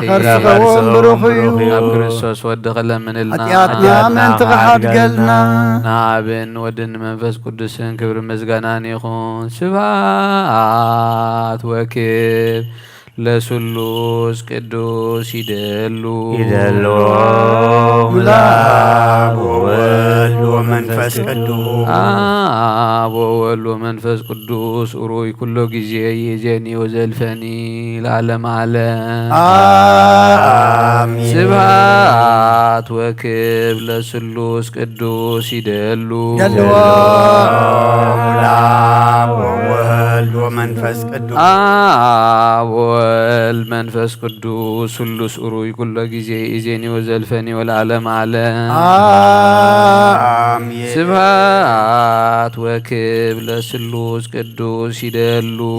ክርስቶስ ወዲ ኽለምንልና ኃጢአትና ምንቲ ኸሓድገልና ንኣብን ወድን መንፈስ ቅዱስን ክብሪ ምስጋናን ይኹን ስብሐት ወክብር ለስሉስ ቅዱስ ይደልዎ አብ ወወልድ ወመንፈስ ቅዱስ አብ ወወልድ ወመንፈስ ቅዱስ ኡሩይ ኩሎ ጊዜ ይእዜኒ ወዘልፈኒ ለዓለመ ዓለም አሜን። ስብሐት ወክብር ለስሉስ ቅዱስ ይደልዎ አብ ወወልድ ወመንፈስ ቅዱስ አብ ወልድ መንፈስ ቅዱስ ስሉስ ኡሩይ ኩሎ ጊዜ ይእዜኒ ወዘልፈኒ ወለዓለመ ዓለም አሜን። ስብሐት ወክብር ለስሉስ ቅዱስ ይደልዎ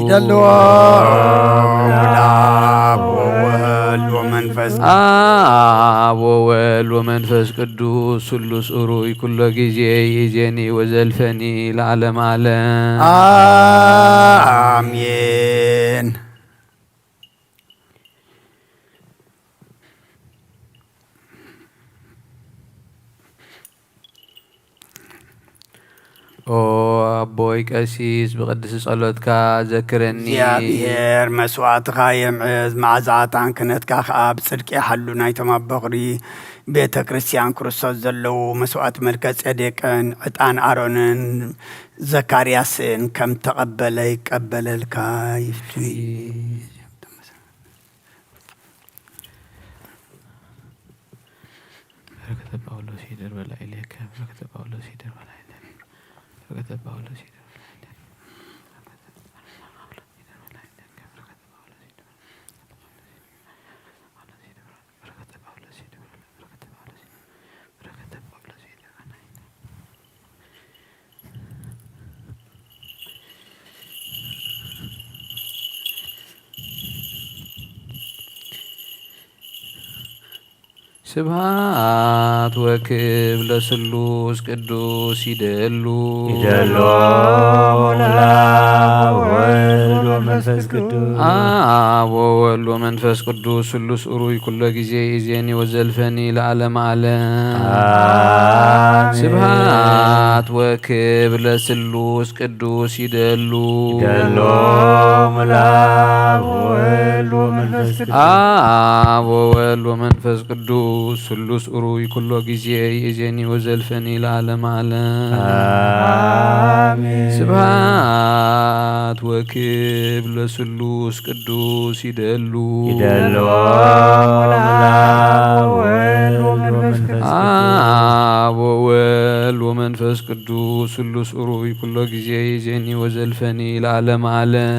አብ ወወልድ ወመንፈስ አብ ወወልድ ወመንፈስ ቅዱስ ስሉስ ኡሩይ ኩሎ ጊዜ ይእዜኒ ወዘልፈኒ ለዓለመ ዓለም አሜን። ኦ አቦይ ቀሲስ ብቅዱስ ጸሎትካ ዘክረኒ እግዚአብሔር መስዋዕትኻ የምዕዝ መዓዛታን ክነትካ ከዓ ብጽድቂ ይሓሉ ናይቶም ኣብ በቕሪ ቤተ ክርስቲያን ክርስቶስ ዘለዉ መስዋዕት መልከ ጼዴቅን ዕጣን ኣሮንን ዘካርያስን ከም ተቐበለ ይቀበለልካ ይፍቱይ በረከተ ጳውሎስ ይደር በላዕሌከ በረከተ ጳውሎስ ይደር በላዕሌከ በረከተ ጳውሎስ ይደር ስብሃት ወክብ ለስሉስ ቅዱስ ይደሉ ይደሎ ለአብ ወወልድ ወመንፈስ ቅዱስ አብ ወወልድ ወመንፈስ ቅዱስ ስሉስ ኡሩይ ኩሎ ጊዜ ኢዜኒ ወዘልፈኒ ለዓለመ ዓለም አሜን። ስብሃት ወክብ ለስሉስ ቅዱስ ይደሉ ይደሎ ለአብ ወወልድ ወመንፈስ ቅዱስ አብ ወወልድ ወመንፈስ ቅዱስ ስሉስ ኡሩይ ኩሎ ጊዜ ኢዜኒ ወዘልፈኒ ለዓለመ ዓለም አሜን። ስብሃት ወክብ ለስሉስ ቅዱስ ይደሉ ይደሎ ለአብ ወወልድ ወመንፈስ ቅዱስ አብ ወወልድ ወመንፈስ ቅዱስ ስሉስ ኡሩይ ኩሎ ጊዜ ኢዜኒ ወዘልፈኒ ለዓለመ ዓለም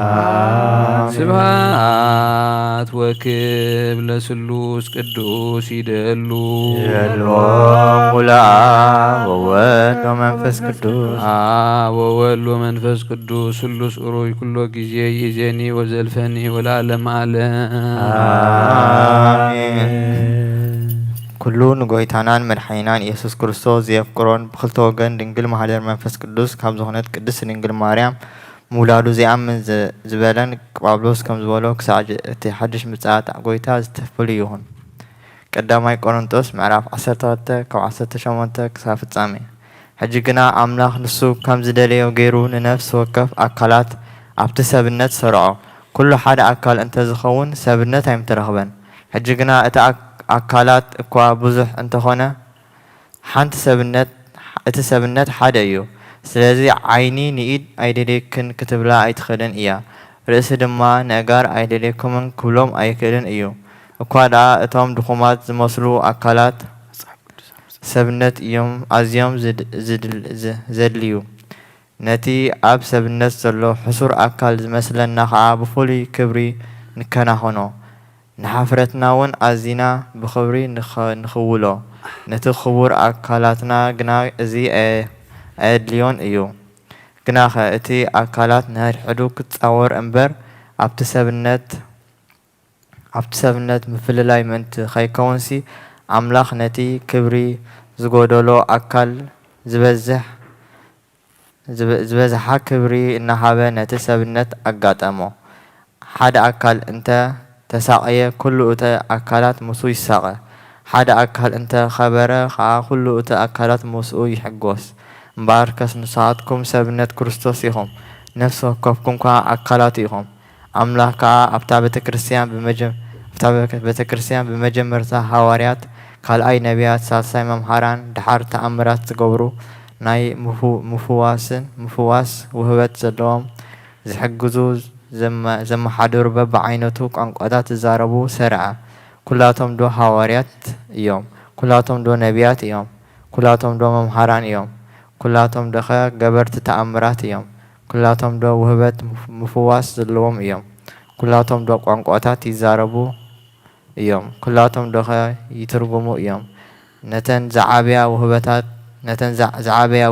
አሜን። ስብሃት ወክብ ለስሉስ ቅዱስ ይደሉ ይደሎ ለአብ ወወልድ ወመንፈስ ቅዱስ አብ ወወልድ ወመንፈስ ቅዱስ ስሉስ ኡሩይ ኩሎ ጊዜ ኢዜኒ ወዘልፈኒ ወለዓለመ ዓለም አሜን። ኩሉ ንጎይታናን መድሓኒናን ኢየሱስ ክርስቶስ ዘየፍቅሮን ብክልተ ወገን ድንግል ማህደር መንፈስ ቅዱስ ካብ ዝኾነት ቅድስት ድንግል ማርያም ምውላዱ ዘይኣምን ዝበለን ጳውሎስ ከም ዝበሎ ክሳብ እቲ ሓድሽ ምጽኣት ጎይታ ዝተፍል ይኹን። ቀዳማይ ቆሮንቶስ ምዕራፍ 12 ካብ 18 ክሳብ ፍጻሜ። ሕጂ ግና ኣምላኽ ንሱ ከም ዝደለዮ ገይሩ ንነፍሲ ወከፍ ኣካላት ኣብቲ ሰብነት ሰርዖ። ኩሉ ሓደ ኣካል እንተዝኸውን ሰብነት ኣይምትረኽበን። ሕጂ ግና እቲ ኣካላት እኳ ብዙሕ እንተኾነ ሓንቲ ሰብነት እቲ ሰብነት ሓደ እዩ። ስለዚ ዓይኒ ንኢድ ኣይደለይክን ክትብላ ኣይትኽእልን እያ፣ ርእሲ ድማ ንእጋር ኣይደለይኩምን ክብሎም ኣይክእልን እዩ። እኳ ደኣ እቶም ድኹማት ዝመስሉ ኣካላት ሰብነት እዮም ኣዝዮም ዘድልዩ። ነቲ ኣብ ሰብነት ዘሎ ሕሱር ኣካል ዝመስለና ከዓ ብፍሉይ ክብሪ ንከናኸኖ፣ ንሓፍረትና እውን ኣዝና ብክብሪ ንኽውሎ። ነቲ ክቡር ኣካላትና ግና እዚ ኣየድልዮን እዩ። ግናኸ እቲ ኣካላት ንሕድሕዱ ክትፃወር እምበር ኣብቲ ሰብነት ምፍልላይ ምእንቲ ከይከውንሲ ኣምላኽ ነቲ ክብሪ ዝጎደሎ ኣካል ዝበዝሓ ክብሪ እናሃበ ነቲ ሰብነት ኣጋጠሞ። ሓደ ኣካል እንተ ተሳቀየ ኩሉ እቲ ኣካላት ምስኡ ይሳቀ። ሓደ ኣካል እንተ ኸበረ ከዓ ኩሉ እቲ ኣካላት ምስኡ ይሕጎስ። እምበር ከስ ንስኻትኩም ሰብነት ክርስቶስ ኢኹም፣ ነፍሲ ወከፍኩም ከዓ ኣካላት ኢኹም። ኣምላኽ ከዓ ኣብታ ቤተ ክርስቲያን ብመጀመርታ ሃዋርያት፣ ካልኣይ ነቢያት፣ ሳልሳይ መምሃራን፣ ድሓር ተኣምራት ዝገብሩ ናይ ምፍዋስ ውህበት ዘለዎም ዝሕግዙ ዘመሓድሩ በብዓይነቱ ቋንቋታት ዝዛረቡ ሰርዐ። ኩላቶም ዶ ሃዋርያት እዮም? ኩላቶም ዶ ነቢያት እዮም? ኩላቶም ዶ መምሃራን እዮም? ኩላቶም ዶኸ ገበርቲ ተኣምራት እዮም? ኩላቶም ዶ ውህበት ምፍዋስ ዘለዎም እዮም? ኩላቶም ዶ ቋንቋታት ይዛረቡ እዮም? ኩላቶም ዶኸ ይትርጉሙ እዮም? ነተን ዝዓበያ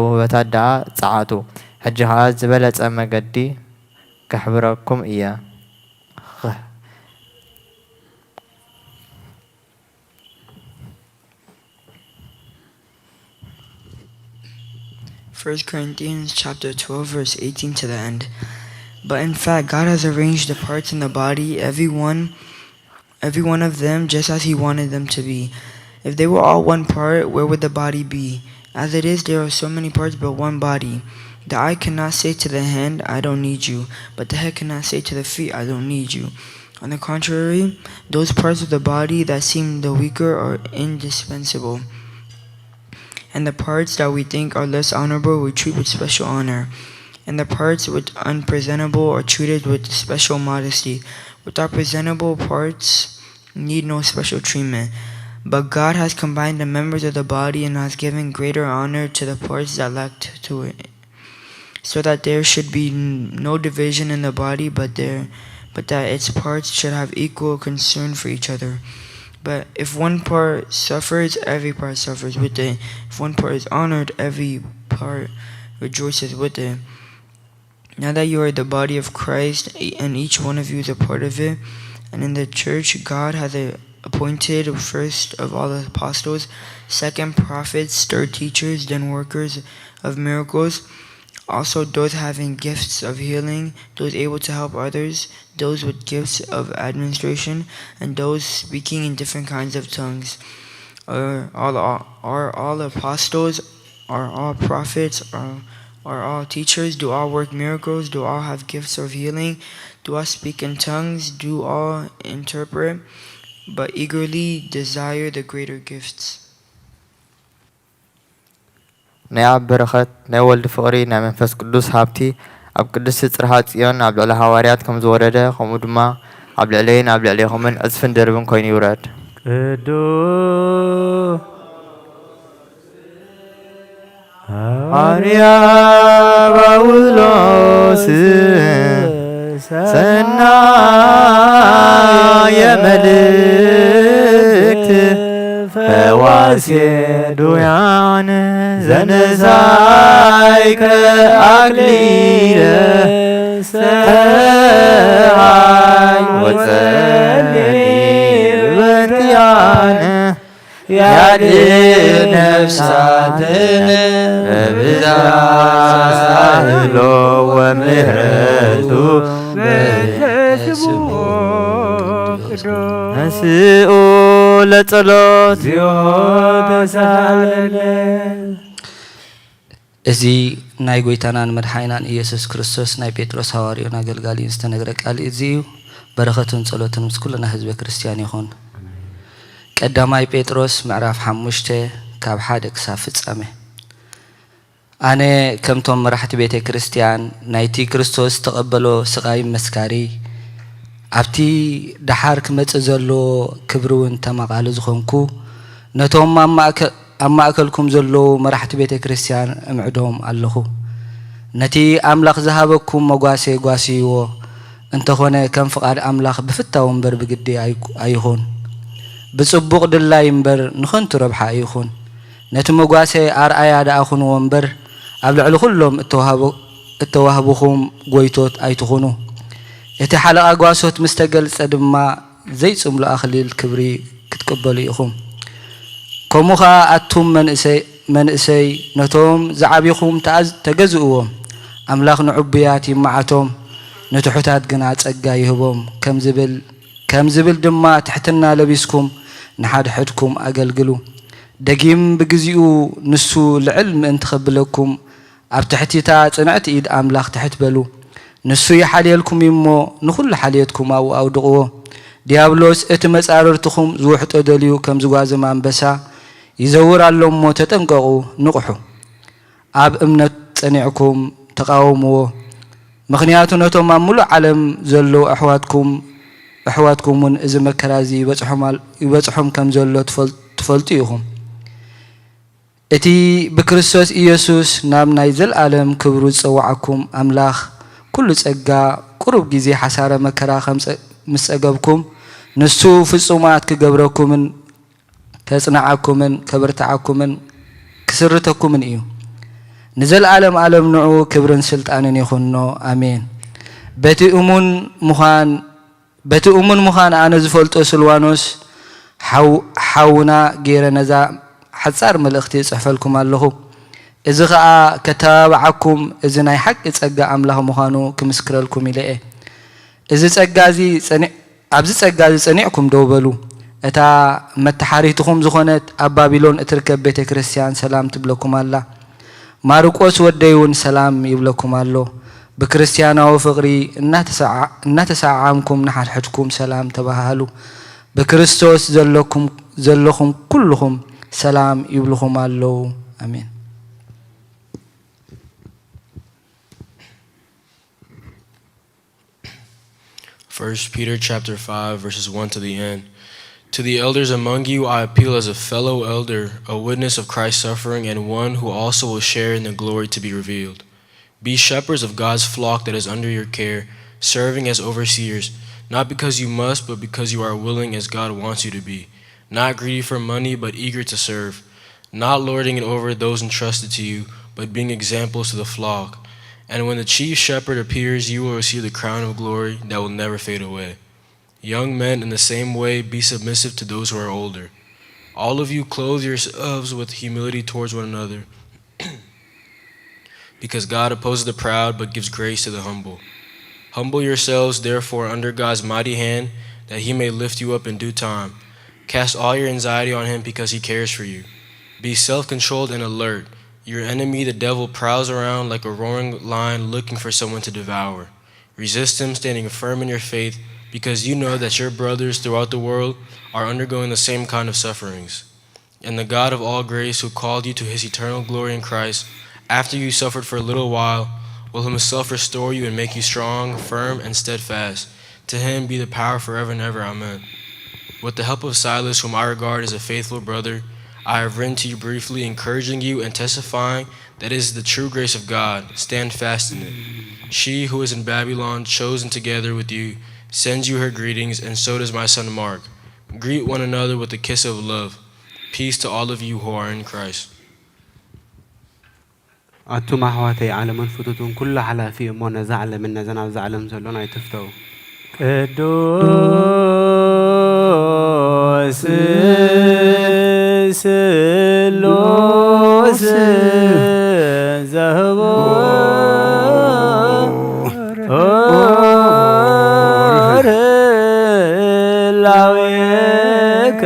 ውህበታት ደኣ ጸዓቱ። ሕጂ ከዓ ዝበለጸ መገዲ كحبركم إياه. 1 Corinthians chapter 12 verse 18 to the end. But in fact, God has arranged the parts in the body, every one of them, just as He wanted them to be. If they were all one part, where would the body be? As it is, there are so many parts but one body. The eye cannot say to the hand, I don't need you, but the head cannot say to the feet, I don't need you. On the contrary, those parts of the body that seem the weaker are indispensable. And the parts that we think are less honorable we treat with special honor. And the parts which unpresentable are treated with special modesty. With our presentable parts need no special treatment. But God has combined the members of the body and has given greater honor to the parts that lacked to it, so that there should be no division in the body, but that its parts should have equal concern for each other. But if one part suffers, every part suffers with it. If one part is honored, every part rejoices with it. Now that you are the body of Christ, and each one of you is a part of it, and in the church God has appointed first of all the apostles, second prophets, third teachers, then workers of miracles, also those having gifts of healing, those able to help others, those with gifts of administration, and those speaking in different kinds of tongues. Are all apostles? Are all prophets? Are all teachers? Do all work miracles? Do all have gifts of healing? Do all speak in tongues? Do all interpret? But eagerly desire the greater gifts. ናይ ኣብ በረኸት ናይ ወልዲ ፍቕሪ ናይ መንፈስ ቅዱስ ሃብቲ ኣብ ቅድስቲ ጽርሐ ጽዮን ኣብ ልዕሊ ሃዋርያት ከም ዝወረደ ከምኡ ድማ ኣብ ልዕለይን ኣብ ልዕለይኹምን ዕፅፍን ደርብን ኮይኑ ይውረድ። ቅዱስ ሃዋርያ ጳውሎስ ሰናየ መልእክት ፈዋሴ ዱያን ዘነሳይከ አክሊለ ሰሃይ ወጸልይ በእንቲአነ ያድኅን ነፍሳትነ በብዛህሎ ወምህረቱ በስሙ እንስኡ ለጸሎት ተሳለለን እዚ ናይ ጎይታናን መድሓይናን ኢየሱስ ክርስቶስ ናይ ጴጥሮስ ሐዋርያውን አገልጋሊን ዝተነገረ ቃል እዚ እዩ። በረኸቱን ጸሎትን ምስ ኩልና ህዝበ ክርስቲያን ይኹን። ቀዳማይ ጴጥሮስ ምዕራፍ 5 ካብ 1 ክሳብ ፍጻሜ። ኣነ ከምቶም መራሕቲ ቤተ ክርስቲያን ናይቲ ክርስቶስ ተቐበሎ ስቃይ መስካሪ ኣብቲ ዳሓር ክመጽእ ዘሎ ክብሪ እውን ተማቓሊ ዝኾንኩ ነቶም ኣብ ማእከልኩም ዘለዉ መራሕቲ ቤተ ክርስቲያን እምዕዶም ኣለኹ። ነቲ ኣምላኽ ዝሃበኩም መጓሴ ጓሲይዎ እንተኾነ ከም ፍቓድ ኣምላኽ ብፍታው እምበር ብግዲ ኣይኹን፣ ብጽቡቕ ድላይ እምበር ንኸንቱ ረብሓ ኣይኹን። ነቲ መጓሴ ኣርኣያ ደኣኹንዎ እምበር ኣብ ልዕሊ ኩሎም እተዋህብኹም ጎይቶት ኣይትኹኑ። እቲ ሓለቓ ጓሶት ምስ ተገልጸ ድማ ዘይጽምሉ ኣኽሊል ክብሪ ክትቅበሉ ኢኹም። ከምኡ ኸዓ ኣቱም መንእሰይ ነቶም ዝዓቢኹም ተገዝእዎም። ኣምላኽ ንዕቡያት ይመዓቶም፣ ንትሑታት ግና ጸጋ ይህቦም። ከም ዝብል ድማ ትሕትና ለቢስኩም ንሓድሕድኩም ኣገልግሉ። ደጊም ብግዚኡ ንሱ ልዕል ምእንቲ ኸብለኩም ኣብ ትሕቲታ ጽንዕቲ ኢድ ኣምላኽ ትሕት በሉ። ንሱ ይሓልየልኩም እሞ ንኹሉ ሓልየትኩም ኣብኡ ኣውድቕዎ። ዲያብሎስ እቲ መጻርርትኹም ዝውሕጦ ደልዩ ከም ዝጓዘመ አንበሳ ይዘውር ኣሎ እሞ ተጠንቀቑ፣ ንቑሑ። ኣብ እምነት ጸኒዕኩም ተቃወምዎ። ምክንያቱ ነቶም ኣብ ሙሉእ ዓለም ዘለዉ ኣሕዋትኩምን እዚ መከራ እዚ ይበጽሖም ከም ዘሎ ትፈልጡ ኢኹም። እቲ ብክርስቶስ ኢየሱስ ናብ ናይ ዘለዓለም ክብሩ ዝጸዋዓኩም ኣምላኽ ኩሉ ጸጋ ቁሩብ ጊዜ ሓሳረ መከራ ምስ ጸገብኩም ንሱ ፍጹማት ክገብረኩምን ከጽናዓኩምን ከበርታዓኩምን ክስርተኩምን እዩ። ንዘለዓለም ዓለም ንዑ ክብርን ስልጣንን ይኹኖ ኣሜን። በቲ እሙን ምዃን ኣነ ዝፈልጦ ስልዋኖስ ሓውና ገይረ ነዛ ሓጻር መልእኽቲ ጽሕፈልኩም ኣለኹ። እዚ ኸዓ ከተባብዓኩም እዚ ናይ ሓቂ ጸጋ ኣምላኽ ምዃኑ ክምስክረልኩም ኢለ እየ። ኣብዚ ጸጋ እዚ ጸኒዕኩም ደው በሉ። እታ መተሓሪትኹም ዝኾነት ኣብ ባቢሎን እትርከብ ቤተ ክርስቲያን ሰላም ትብለኩም ኣላ። ማርቆስ ወደይ እውን ሰላም ይብለኩም ኣሎ። ብክርስቲያናዊ ፍቕሪ እናተሰዓዓምኩም ንሓድሕድኩም ሰላም ተባሃሉ። ብክርስቶስ ዘለኹም ኩልኹም ሰላም ይብልኹም ኣለዉ። አሜን። First Peter chapter 5 verses 1 to the end. To the elders among you I appeal as a fellow elder, a witness of Christ's suffering, and one who also will share in the glory to be revealed. Be shepherds of God's flock that is under your care, serving as overseers, not because you must, but because you are willing as God wants you to be. Not greedy for money, but eager to serve. Not lording it over those entrusted to you, but being examples to the flock. And when the chief shepherd appears, you will receive the crown of glory that will never fade away. Young men, in the same way, be submissive to those who are older. All of you clothe yourselves with humility towards one another, because God opposes the proud but gives grace to the humble. Humble yourselves, therefore, under God's mighty hand, that he may lift you up in due time. Cast all your anxiety on him because he cares for you. Be self-controlled and alert. Your enemy, the devil, prowls around like a roaring lion looking for someone to devour. Resist him, standing firm in your faith, because you know that your brothers throughout the world are undergoing the same kind of sufferings. And the God of all grace, who called you to his eternal glory in Christ, after you suffered for a little while, will himself restore you and make you strong, firm, and steadfast. To him be the power forever and ever. Amen. With the help of Silas, whom I regard as a faithful brother, I have written to you briefly, encouraging you and testifying that it is the true grace of God. Stand fast in it. She who is in Babylon, chosen together with you, sends you her greetings, and so does my son Mark. Greet one another with a kiss of love. Peace to all of you who are in Christ. أتوم أحواتي عالم فتوتون كل حلا في أمونا زعل منا زنا زعلم زلونا يتفتو قدوس سلوس زهبور لاويك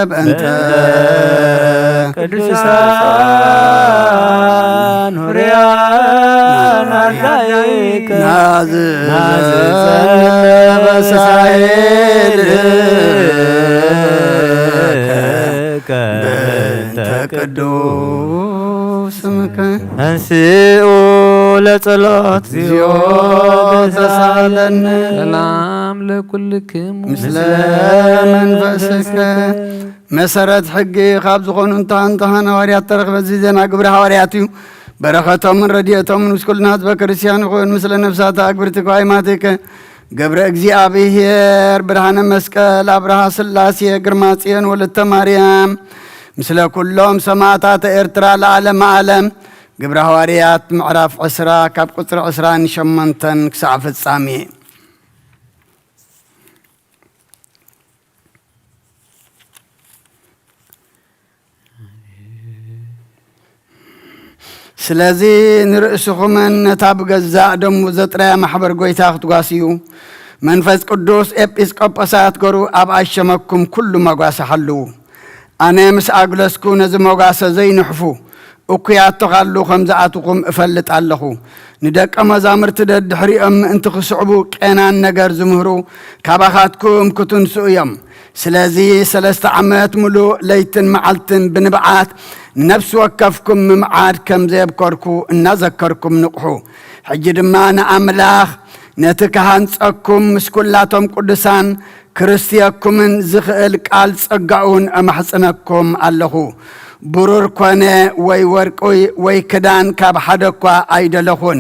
بأنت ቅዱሳን ሆሪያን አላይከ ናዝበሳይልከ በእንተ ቅዱስ ስምከ እንስኡ ለጸሎት እግዚኦ ተሳለነ ሰላም ለኩልክሙ ምስለ መንፈስከ መሰረት ሕጊ ካብ ዝኾኑ እንታን ሐዋርያት ተረኽበ እዚ ዜና ግብረ ሐዋርያት እዩ በረኸቶምን ረድኤቶምን ምስ ኩልና ህዝበ ክርስቲያን ይኹን ምስለ ነፍሳት አግብርት ጓይማትከ ገብረ እግዚአብሔር ብርሃነ መስቀል አብርሃ ስላሴ ግርማ ጽዮን ወለተ ማርያም ምስለ ኩሎም ሰማዕታተ ኤርትራ ለዓለመ ዓለም ግብረ ሐዋርያት ምዕራፍ 10 ካብ ቁፅሪ 28 ክሳብ ፍጻሜ ስለዚህ ንርእስኹምን ነታ ብገዛእ ደሙ ዘጥራያ ማሕበር ጎይታ ክትጓስዩ መንፈስ ቅዱስ ኤጲስቆጶሳት ገሩ ኣብ ኣሸመኩም ኩሉ መጓሰ ሓልው ኣነ ምስ ኣግለስኩ ነዚ መጓሰ ዘይንሕፉ እኩያቶ ካሉ ከም ዝኣትኹም እፈልጥ ኣለኹ ንደቀ መዛሙርቲ ደድሕሪኦም ምእንቲ ክስዕቡ ቄናን ነገር ዝምህሩ ካባኻትኩም ክትንስኡ እዮም ስለዚ 3 ዓመት ሙሉእ ለይትን መዓልትን ብንብዓት ነፍስ ወከፍኩም ምምዓድ ከም ዘየብከርኩ እናዘከርኩም ንቑሑ ሕጂ ድማ ንኣምላኽ ነቲ ካሃንፀኩም ምስ ኩላቶም ቅዱሳን ክርስትየኩምን ዝኽእል ቃል ጸጋኡን ኣማሕፅነኩም ኣለኹ ብሩር ኮነ ወይ ወርቂ ወይ ክዳን ካብ ሓደ እኳ ኣይደለኹን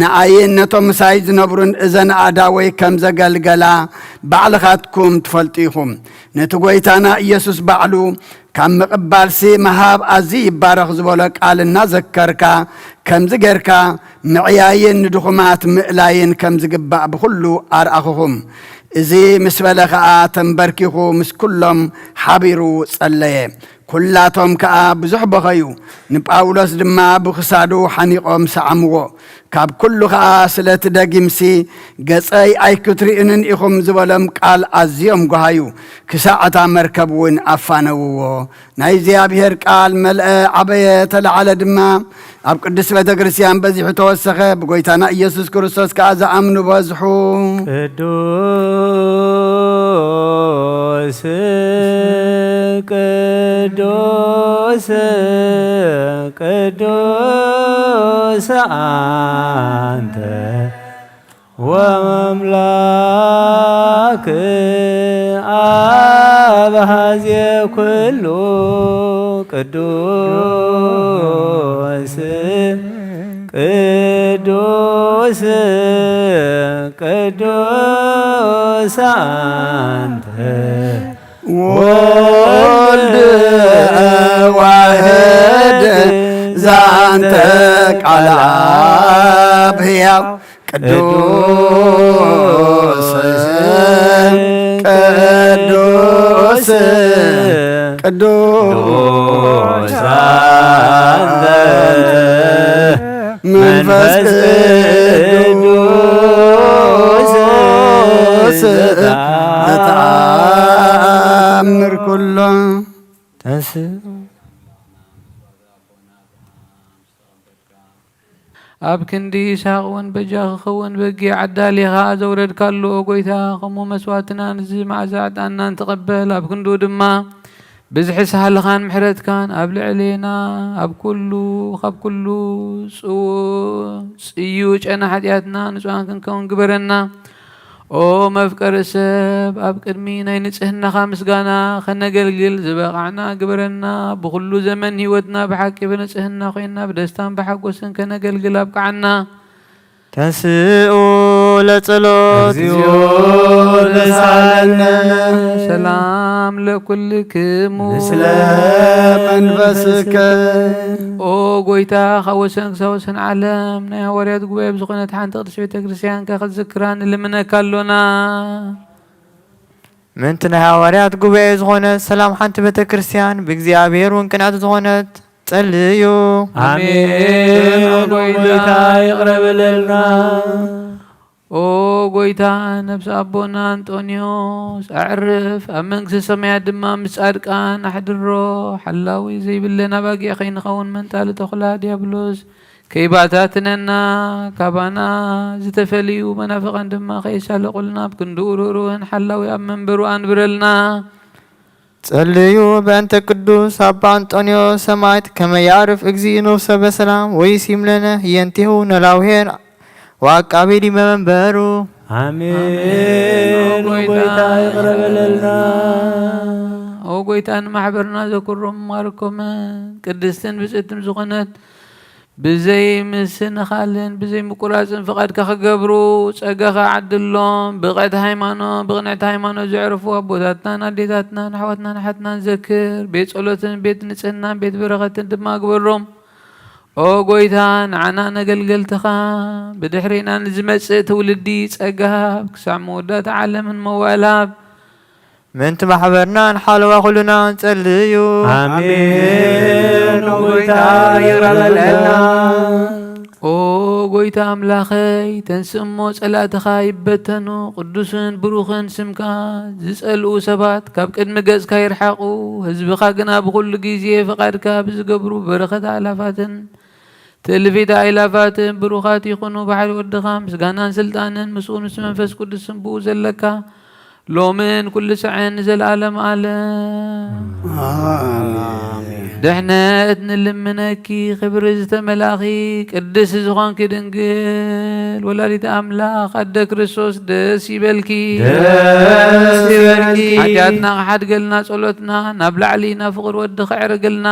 ንኣየን ነቶም ምሳይ ዝነብሩን እዘን ኣዳወይ ከም ዘገልገላ ባዕልኻትኩም ትፈልጡ ኢኹም ነቲ ጎይታና ኢየሱስ ባዕሉ ካብ ምቕባልሲ መሃብ ኣዝዩ ይባረኽ ዝበሎ ቃል እናዘከርካ ከምዚ ጌርካ ምዕያይን ንድኹማት ምእላይን ከም ዝግባእ ብኩሉ ኣርኣኽኹም እዚ ምስ በለ ከዓ ተንበርኪኹ ምስ ኩሎም ሓቢሩ ጸለየ ኩላቶም ከዓ ብዙሕ በኸዩ ንጳውሎስ ድማ ብክሳዱ ሓኒቆም ሰዓምዎ ካብ ኩሉ ከዓ ስለቲ ደጊምሲ ገጸይ ኣይክትሪእንን ኢኹም ዝበሎም ቃል ኣዝዮም ጎሃዩ ክሳዕታ መርከብ እውን ኣፋነውዎ ናይ እግዚኣብሔር ቃል መልአ ዓበየ ተለዓለ ድማ ኣብ ቅዱስ ቤተ ክርስቲያን በዚሑ ተወሰኸ ብጎይታና ኢየሱስ ክርስቶስ ከዓ ዝኣምኑ በዝሑ ቅዱስ ቅዱስ ቅዱስ አንተ ወመምላክ አብሃዜ ኩሉ ቅዱስ ቅዱስ ቅዱስ አንተ ወልድ ዋህድ ዛንተ ቃል አብ ሕያው ቅዱስ ቅዱስ ቅዱስ አንተ መንፈስ ቅዱስ ዘተአምር ኩሎ ኣብ ክንዲ ይስሐቅ እውን በጃ ክኸውን በጊዕ ዓዳሊኻ ዘውረድካሉ ጎይታ ከምኡ መስዋዕትና ንዚ መዓዛ ዕጣንና እንትቐበል ኣብ ክንዱ ድማ ብዝሒ ሳህልኻን ምሕረትካን ኣብ ልዕሌና ኣብ ኩሉ ካብ ኩሉ ጽዩ ጨና ሓጢኣትና ንጹሃን ክንከውን ግበረና። ኦ መፍቀሪ ሰብ ኣብ ቅድሚ ናይ ንጽህናኻ ምስጋና ከነገልግል ዝበቓዕና ግበረና። ብኩሉ ዘመን ህይወትና ብሓቂ ብንጽህና ኮይና ብደስታን ብሓጎስን ከነገልግል ኣብቅዓና። ተንስኡ ለጸሎት እግዚኦ ንሳለነ ሰላም ለኩልክሙ ምስለ መንፈስከ ኦ ጎይታ ካብ ወሰን ክሳብ ወሰን ዓለም ናይ ሃዋርያት ጉባኤ ብዝኾነት ሓንቲ ቅድስት ቤተ ክርስቲያንካ ክትዝክራ ንልምነካ ኣሎና። ምንቲ ናይ ሃዋርያት ጉባኤ ዝኾነት ሰላም ሓንቲ ቤተ ክርስቲያን ብእግዚኣብሔር እውን ቅንዕቲ ዝኾነት ጸልዩ። አሜን። ጎይታ ይቅረብልና። ኦ ጎይታ ነብሲ ኣቦና አንጦኒዮስ ኣዕርፍ ኣብ መንግስቲ ሰማያት ድማ ምስ ጻድቃን ኣሕድሮ። ሓላዊ ዘይብለና ባጊዕ ከይንኸውን መንጣሊ ተኹላ ዲያብሎስ ከይባታትነና ካባና ዝተፈልዩ መናፍቃን ድማ ከይሳለቁልና ብክንድኡ ርህሩህን ሓላዊ ኣብ መንበሩ አንብረልና። ጸልዩ በእንተ ቅዱስ አባ አንጦኒዮስ ሰማዕት ከመ ያዕርፍ እግዚእ ነፍሰ በሰላም ወይሲምለነ የንቲሁ ነላውሄን ወአቃቤ ዲበ መንበሩ። አሜን። ጎይታ ይቅረብልና። ኦ ጎይታ ንማሕበርና ዘኩሮም ማርኮምን ቅድስትን ብፅዕትን ዝኾነት ብዘይ ምስንኻልን ብዘይ ምቁራፅን ፍቓድካ ክገብሩ ጸጋኻ ዓድሎም። ብቕንዕቲ ሃይማኖት ዘዕርፉ ኣቦታትናን ኣዴታትናን ኣሕዋትናን ሓትናን ዘክር። ቤት ጸሎትን ቤት ንጽህናን ቤት በረኸትን ድማ ግበሮም። ኦ ጎይታ ንዓና ነገልገልትኻ ብድሕሪና ንዝመጽእ ትውልዲ ጸጋሃ ክሳዕ መወዳእታ ዓለምን መዋእላብ ምንቲ ማሕበርና ንሓለዋ ኩሉና ጸልዩ። አሜን። ጎይታ ይቅረብልና። ኦ ጎይታ ኣምላኸይ ተንስእሞ ጸላእትኻ ይበተኑ ቅዱስን ብሩኽን ስምካ ዝጸልኡ ሰባት ካብ ቅድሚ ገጽካ ይርሓቑ። ህዝብኻ ግና ብኩሉ ግዜ ፍቓድካ ብዝገብሩ በረኸት ኣእላፋትን ትእልፊት ኣእላፋትን ብሩኻት ይኹኑ። ባሕሪ ወድኻ ምስጋናን ስልጣንን ምስኡ ምስ መንፈስ ቅዱስን ብኡ ዘለካ ሎምን ኩሉ ሰዓን ዘለዓለም ዓለም ድሕነት ንልምነኪ ክብሪ ዝተመላኺ ቅድስ ዝኾንኪ ድንግል ወላዲተ ኣምላኽ ኣደ ክርስቶስ ደስ ይበልኪ። ሓጢኣትና ክሓድገልና ጸሎትና ናብ ላዕሊ ናብ ፍቕሪ ወዲ ክዕርግልና።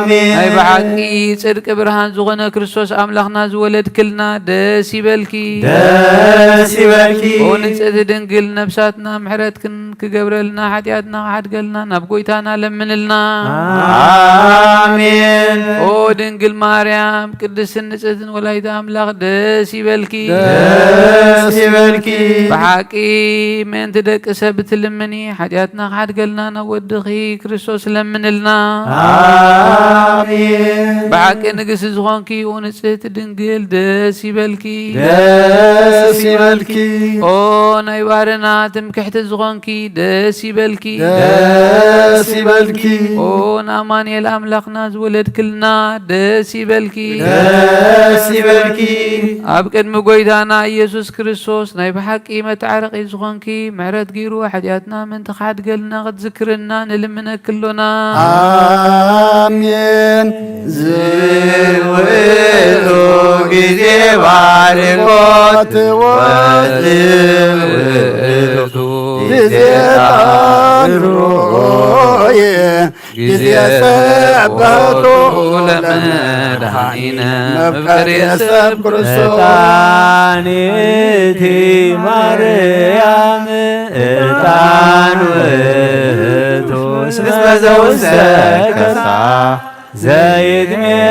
ናይ ብሓቂ ጽድቂ ብርሃን ዝኾነ ክርስቶስ ኣምላኽና ዝወለድክልና ደስ ይበልኪ። ኦ ንጽእቲ ድንግል ነብሳትና ምሕረት ክገብረልና ሓጢኣትና ክሓድገልና ናብ ጎይታና ለምንልና። አሜን። ኦ ድንግል ማርያም ቅድስትን ንጽህትን ወላዲተ ኣምላኽ ደስ ይበልኪ። ብሓቂ ምእንቲ ደቂ ሰብ ትልምኒ ሓጢኣትና ክሓድገልና ናብ ወድኺ ክርስቶስ ለምንልና። ብሓቂ ንግስቲ ዝኾንኪ ኦ ንጽህቲ ድንግል ደስ ይበልኪ። ኦ ናይ ባሕርና ትምክሕቲ ዝኾንኪ ደስ ይበልኪ። ኦ ንኣማኑኤል ኣምላኽና ዝወለድክልና ደስ ይበልኪ። ኣብ ቅድሚ ጎይታና ኢየሱስ ክርስቶስ ናይ ብሓቂ መታዓረቂ ዝኾንኪ ምሕረት ገይሩ ሓጢኣትና ምንቲ ክሓድገልና ክትዝክርና ንልምነክሎና። አሜን። ዝውእቱ ጊዜ ባርኮት ወዝውእቱ ጊዜ ጣንሮየ ጊዜ ሰበቱ ለመድኃኒነ መፍቀሬ ሰብ ክርስቶስ ዕጣኒቲ ማርያም ዕጣን ውእቱ እስመ ዘውስተ ከሳ زيدني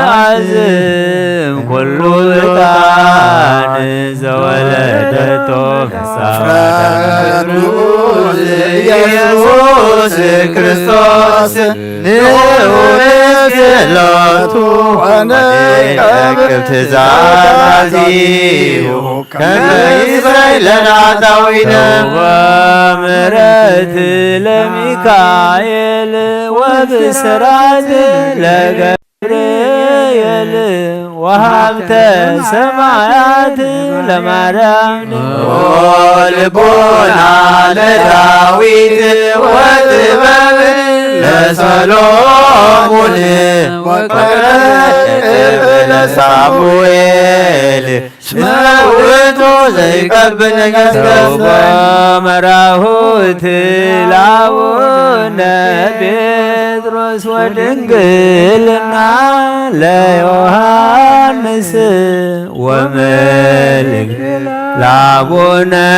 عزم كل الطعن زولدته فسافروا يسوس كريستوس نورسلاتو ونكب تزازيو كما إسرائيل عطاوينا ومرت لميكائيل وبسرات لغبريل وهبت سمايات لمرام ولبونا لداويد وتباب لسلومون وقرب لصابويل سموتو زي قلب نجسكس ومراهوت لاونا بيدروس ودنقلنا ليوهانس وملك لابونا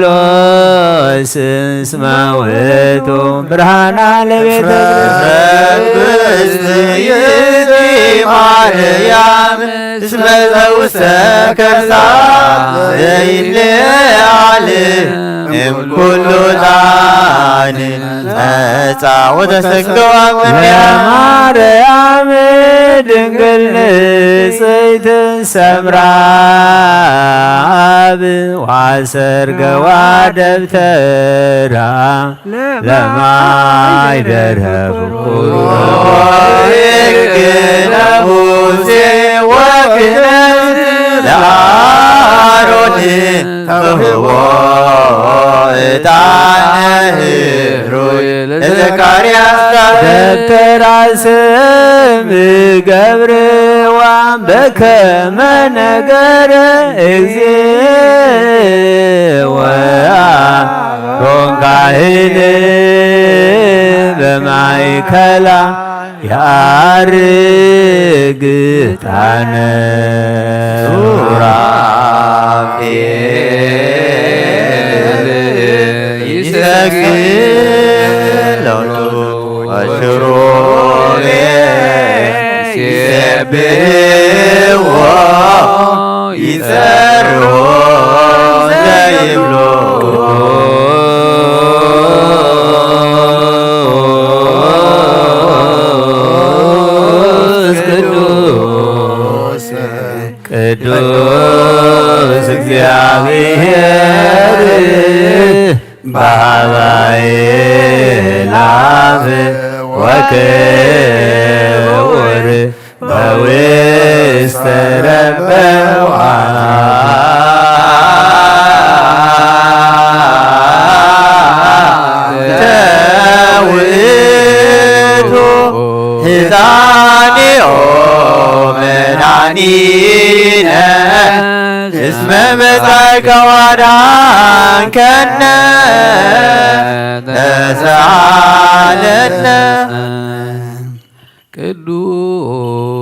باولوس اسماوتو برهانا لبيت يدي مريم اسم زوسكرزا زيلي عليه كل دان نسا وتسكوا يا مريم دنقل نسيت سمراب وعسر قوادب ترى لما يدرها ويكنا بوزي وكنا لاروني فهو تعالى زكريا تراسم قبر وعم بكم نقر اكزي وعون قاهن بمعيكلا يارق تانا سورافيل يسكن وشروب يسبوا يسروا زيبلو ቅዱስ እግዚአብሔር ባባይላፍ ወክቡር በውስተ ረበዋ ተውእቱ ሕፃንዮ መድኃኒነ እስመ መጻእከ ወአዳንከነ ተሳሃለነ ቅዱስ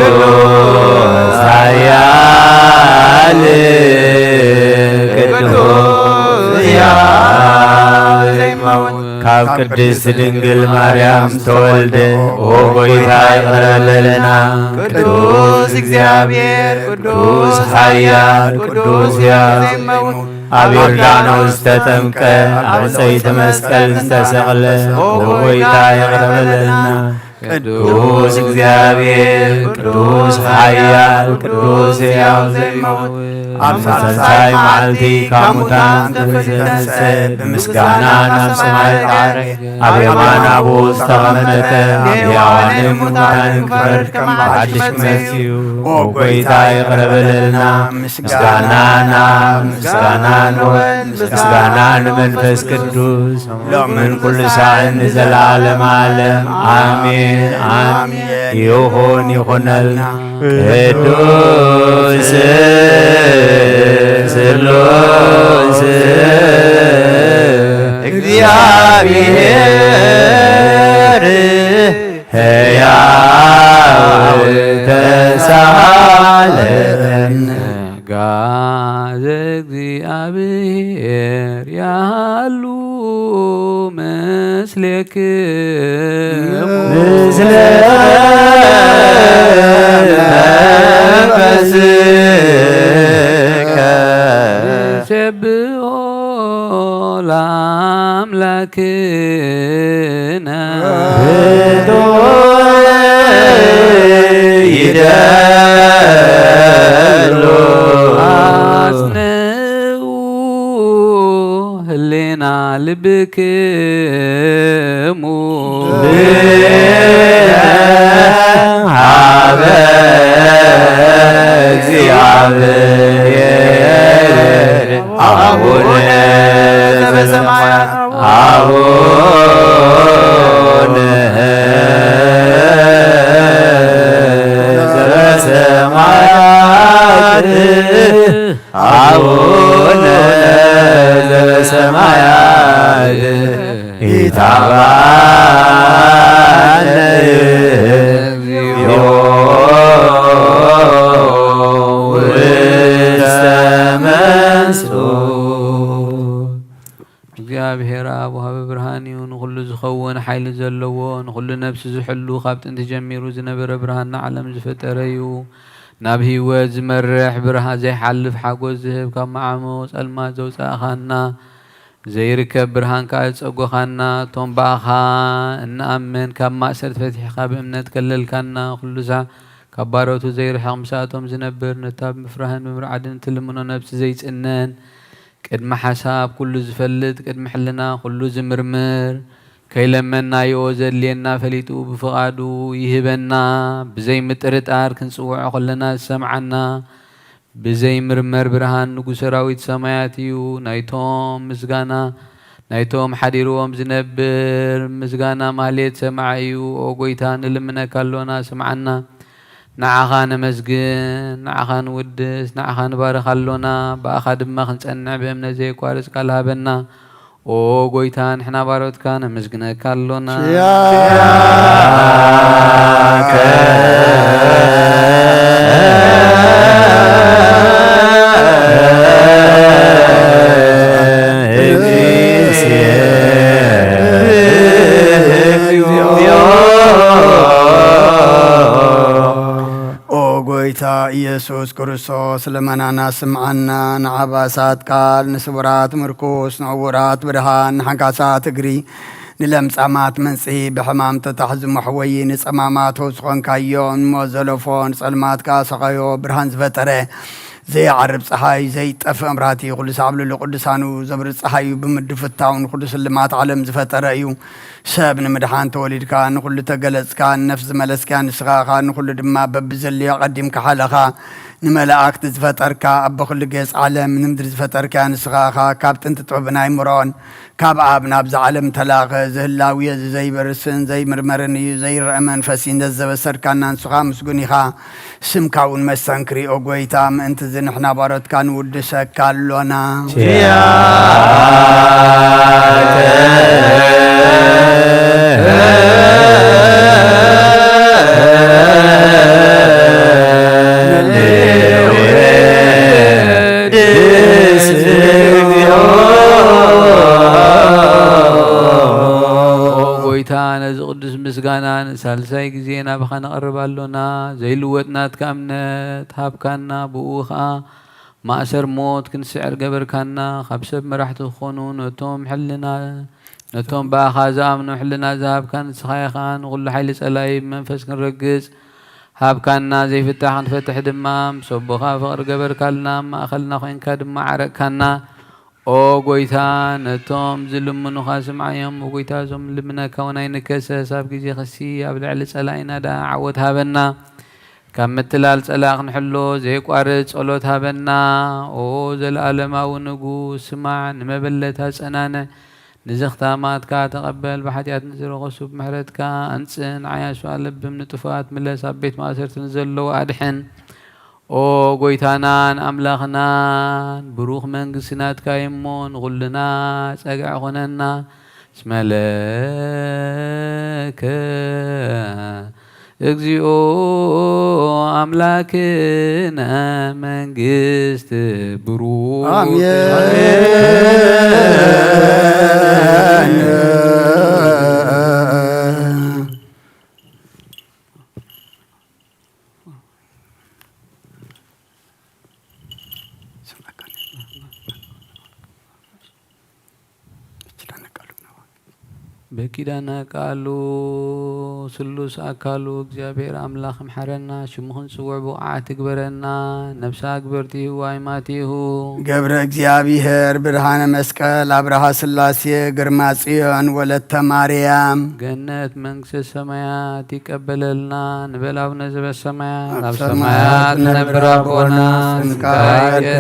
ቅዱስ ኃያል ቅዱስ ካብ ቅድስት ድንግል ማርያም ተወልደ ኦጎይታ ይቅረለለና ቅዱስ እግዚአብሔር ቅዱስ ኃያል ቅዱስ ሕያው ኣብ ዮርዳኖስ ተጠምቀ ኣብ ዕፀይቲ መስቀል ዝተሰቕለ ኦጎይታ ይቅረለለና ቅዱስ እግዚአብሔር ቅዱስ ኃያል ቅዱስ ሕያው ዘይመውት ኣብ ሳልሳይ መዓልቲ ካብ ሙታን ዝተነስአ ብምስጋና ናብ ሰማይ ዓረገ ኣብ የማን አቡኡ ዝተቐመጠ ኣብ ሕያዋንን ሙታንን ክፈርድ ብሓድሽ መሲሑ ኦጎይታ ይቅረበለልና ምስጋናና ምስጋና ንወልድ ምስጋና ንመንፈስ ቅዱስ ሎምን ኩሉ ሰዓት ንዘለዓለመ ዓለም አሜን አሜን ይሁን ይሁነልና ቅዱስ ስሉስ እግዚአብሔር ሕያው ተሳለነ ጋዘ እግዚአብሔር ያሉ ምስሌክሙ ምስለ መንፈስከ ሰብሖ ለአምላክነ ይደሉ አጽንዑ ህሌና ልብክሙ ሀበ እግዚአብሔር አቡነ ዘበሰማያት አቡነ ዘበሰማያት አቡነ ዘበሰማያት ኢታባነ እግዚአብሔር አብ ወሃበ ብርሃን እዩ ንኩሉ ዝኸውን ሓይሊ ዘለዎ ንኩሉ ነብሲ ዝሕሉ ካብ ጥንቲ ጀሚሩ ዝነበረ ብርሃንና ዓለም ዝፈጠረ እዩ ናብ ህይወት ዝመርሕ ብርሃን ዘይሓልፍ ሓጎስ ዝህብ ካብ መዓሞቕ ጸልማት ዘውፃእኻና ዘይርከብ ብርሃን ከዓ ዝፀጎኻና እቶም በኣኻ እንኣምን ካብ ማእሰር ፈቲሕካ ብእምነት ከለልካና ኩሉ ሰዕ ካብ ባሮቱ ዘይርሕቕ ምሳቶም ዝነብር ነታ ብምፍራህን ብምርዓድን ትልምኖ ነብሲ ዘይፅነን ቅድሚ ሓሳብ ኩሉ ዝፈልጥ ቅድሚ ሕልና ኩሉ ዝምርምር ከይለመናዮ ዘድልየና ፈሊጡ ብፍቓዱ ይህበና ብዘይ ምጥርጣር ክንፅውዖ ከለና ዝሰምዓና ብዘይ ምርመር ብርሃን ንጉሥ ሰራዊት ሰማያት እዩ ናይቶም ምስጋና ናይቶም ሓዲርዎም ዝነብር ምስጋና ማህሌት ሰማዕ እዩ ኦ ጎይታ ንልምነካ ኣሎና ስምዓና ንዓኻ ነመስግን ንዓኻ ንውድስ ንዓኻ ንባርኽ ኣሎና ብኣኻ ድማ ክንጸንዕ ብእምነት ዘይቋርጽ ቃል ሃበና ኦ ጎይታ ንሕና ባሮትካ ነመስግነካ ኣሎና ኢየሱስ ክርስቶስ ለመናና ስምዓና ንዓባሳት ቃል ንስውራት ምርኩስ ንዕውራት ብርሃን ንሓንካሳት እግሪ ንለምጻማት መንጽሒ ብሕማም ተታሕዚ መሕወይ ንጸማማት ዝኾንካዮ ንሞት ዘለፎ ንጸልማትካ ሰኸዮ ብርሃን ዝፈጠረ ዘይዓርብ ፀሓይ ዘይጠፍእ እምራቲ ኩሉ ሳብሉ ቅዱሳኑ ዘብር ፀሓዩ ብምድፍታውን ኩሉ ስልማት ዓለም ዝፈጠረ እዩ ሰብ ንምድሓን ተወሊድካ ንኩሉ ተገለጽካ ነፍስ ዝመለስካ ንስኻኻ ንኩሉ ድማ በብዘልዮ ቀዲምካ ሓለኻ ንመላእክቲ ዝፈጠርካ ኣብ ኩሉ ገጽ ዓለም ንምድሪ ዝፈጠርካ ንስኻኻ ካብ ጥንቲ ጥበብን ኣይምሮን ካብ ኣብ ናብዚ ዓለም ተላኸ ዝህላውየ ዘይበርስን ዘይምርመርን እዩ ዘይርአ መንፈስ እንደዘበሰርካና ንስኻ ምስጉን ኢኻ ስምካ እውን መስተንክሪ ኦ ጎይታ ምእንቲ ዝንሕና ባሮትካ ንውድሰካ ኣሎና ነዚ ቅዱስ ምስጋናን ሳልሳይ ግዜ ናብኻ ነቐርብ ኣሎና ዘይልወጥናትካ እምነት ሃብካና ብኡ ከዓ ማእሰር ሞት ክንስዕር ገበርካና ካብ ሰብ መራሕቲ ክኾኑ ነቶም በኣኻ ዝኣምኑ ሕልና ዝሃብካ ንስኻ ኢኻ ንኩሉ ሓይሊ ጸላይ መንፈስ ክንረግጽ ሃብካና ዘይፍታሕ ክንፈትሕ ድማ ምሰቦኻ ፍቕሪ ገበርካልና ማእኸልና ኮይንካ ድማ ዓረቕካና ኦ ጎይታ ነቶም ዝልምኑኻ ስምዓዮም ኦ ጎይታ እዞም ልምነካ እውን ኣይንከሰስ ኣብ ግዜ ኸሲ ኣብ ልዕሊ ጸላኢና ዳ ዓወት ሃበና ካብ ምትላል ጸላእ ክንሕሎ ዘይቋርጽ ጸሎት ሃበና ኦ ዘለኣለማዊ ንጉስ ስማዕ ንመበለታ ጸናንዕ ንዝኽታማትካ ተቐበል ብሓጢኣት ንዝረኸሱ ብምሕረትካ ኣንጽን ዓያሱ ኣለብም ንጡፋት ምለስ ኣብ ቤት ማእሰርቲ ዘለዎ ኣድሕን ኦ ጎይታናን ኣምላኽናን ብሩኽ መንግስቲ ናትካ እሞ ንኹልና ጸግዕ ኾነና اسملك እግዚኦ አምላክና መንግስት ብሩክ አሜን በኪዳነ ቃሉ ስሉስ አካሉ እግዚአብሔር አምላኽ ምሐረና ሽሙኽን ጽውዕ ብቕዓት ትግበረና ነብሳ ግበርቲሁ ዋይማቲሁ ገብረ እግዚአብሔር ብርሃነ መስቀል አብርሃ ስላሴ ግርማ ጽዮን ወለተ ማርያም ገነት መንግሥተ ሰማያት ይቀበለልና ንበል አቡነ ዘበሰማያት ኣብ ሰማያት ነብር አቦና ንቃየት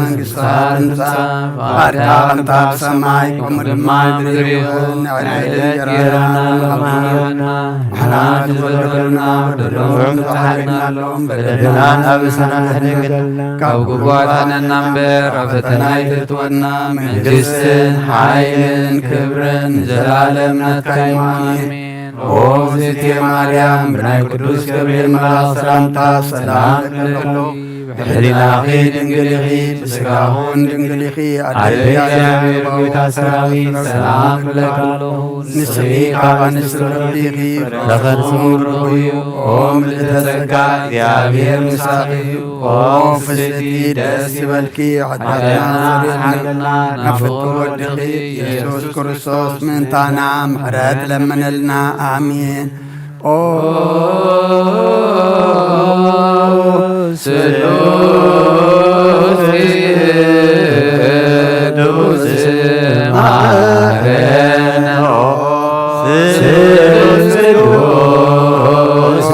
መንግሥትካ ትምጻእ ፈቃድካ ከምቲ ኣብ ሰማይ ከምኡ ድማ ምድሪ ይኹን ጌራና ለማና ሓናት ዝበደሉና በደሎም ተባሃልናሎም በደልናን ኣብሰና ሕድግልና ካብ ጉጓታነና እምበር ኣብ ፈተና ይትእትወና መንግሥትን ሓይልን ክብርን ዘላለም ናትካ እዩ ኣሜን ኦ እግዝእትየ ማርያም ብናይ ቅዱስ ገብርኤል መልአክ ሰላምታ ሰላም እብለሎ ብሕሊናኺ ድንግል ኢኺ ብስጋኹን ድንግል ኢኺ ኣደይ እግዚአብሔር ጌታ ሰራዊት ሰላም እብለካ ኣለኹ ንስኺ ካብ ኣንስቲ ርኽብቲ ኢኺ ረኸርሲ ርኽቡ እዩ ኦ ምልዕተ ጸጋ እግዚአብሔር ምሳኺ እዩ ኦ ፍስቲ ደስ ይበልኪ ሓጢአትና ናፍቁ ወድኺ ኢየሱስ ክርስቶስ ምእንታና ምሕረት ለመነልና አሜን ኦ ስሉስ ቅዱስ ማረነ ስሉስ ቅዱስ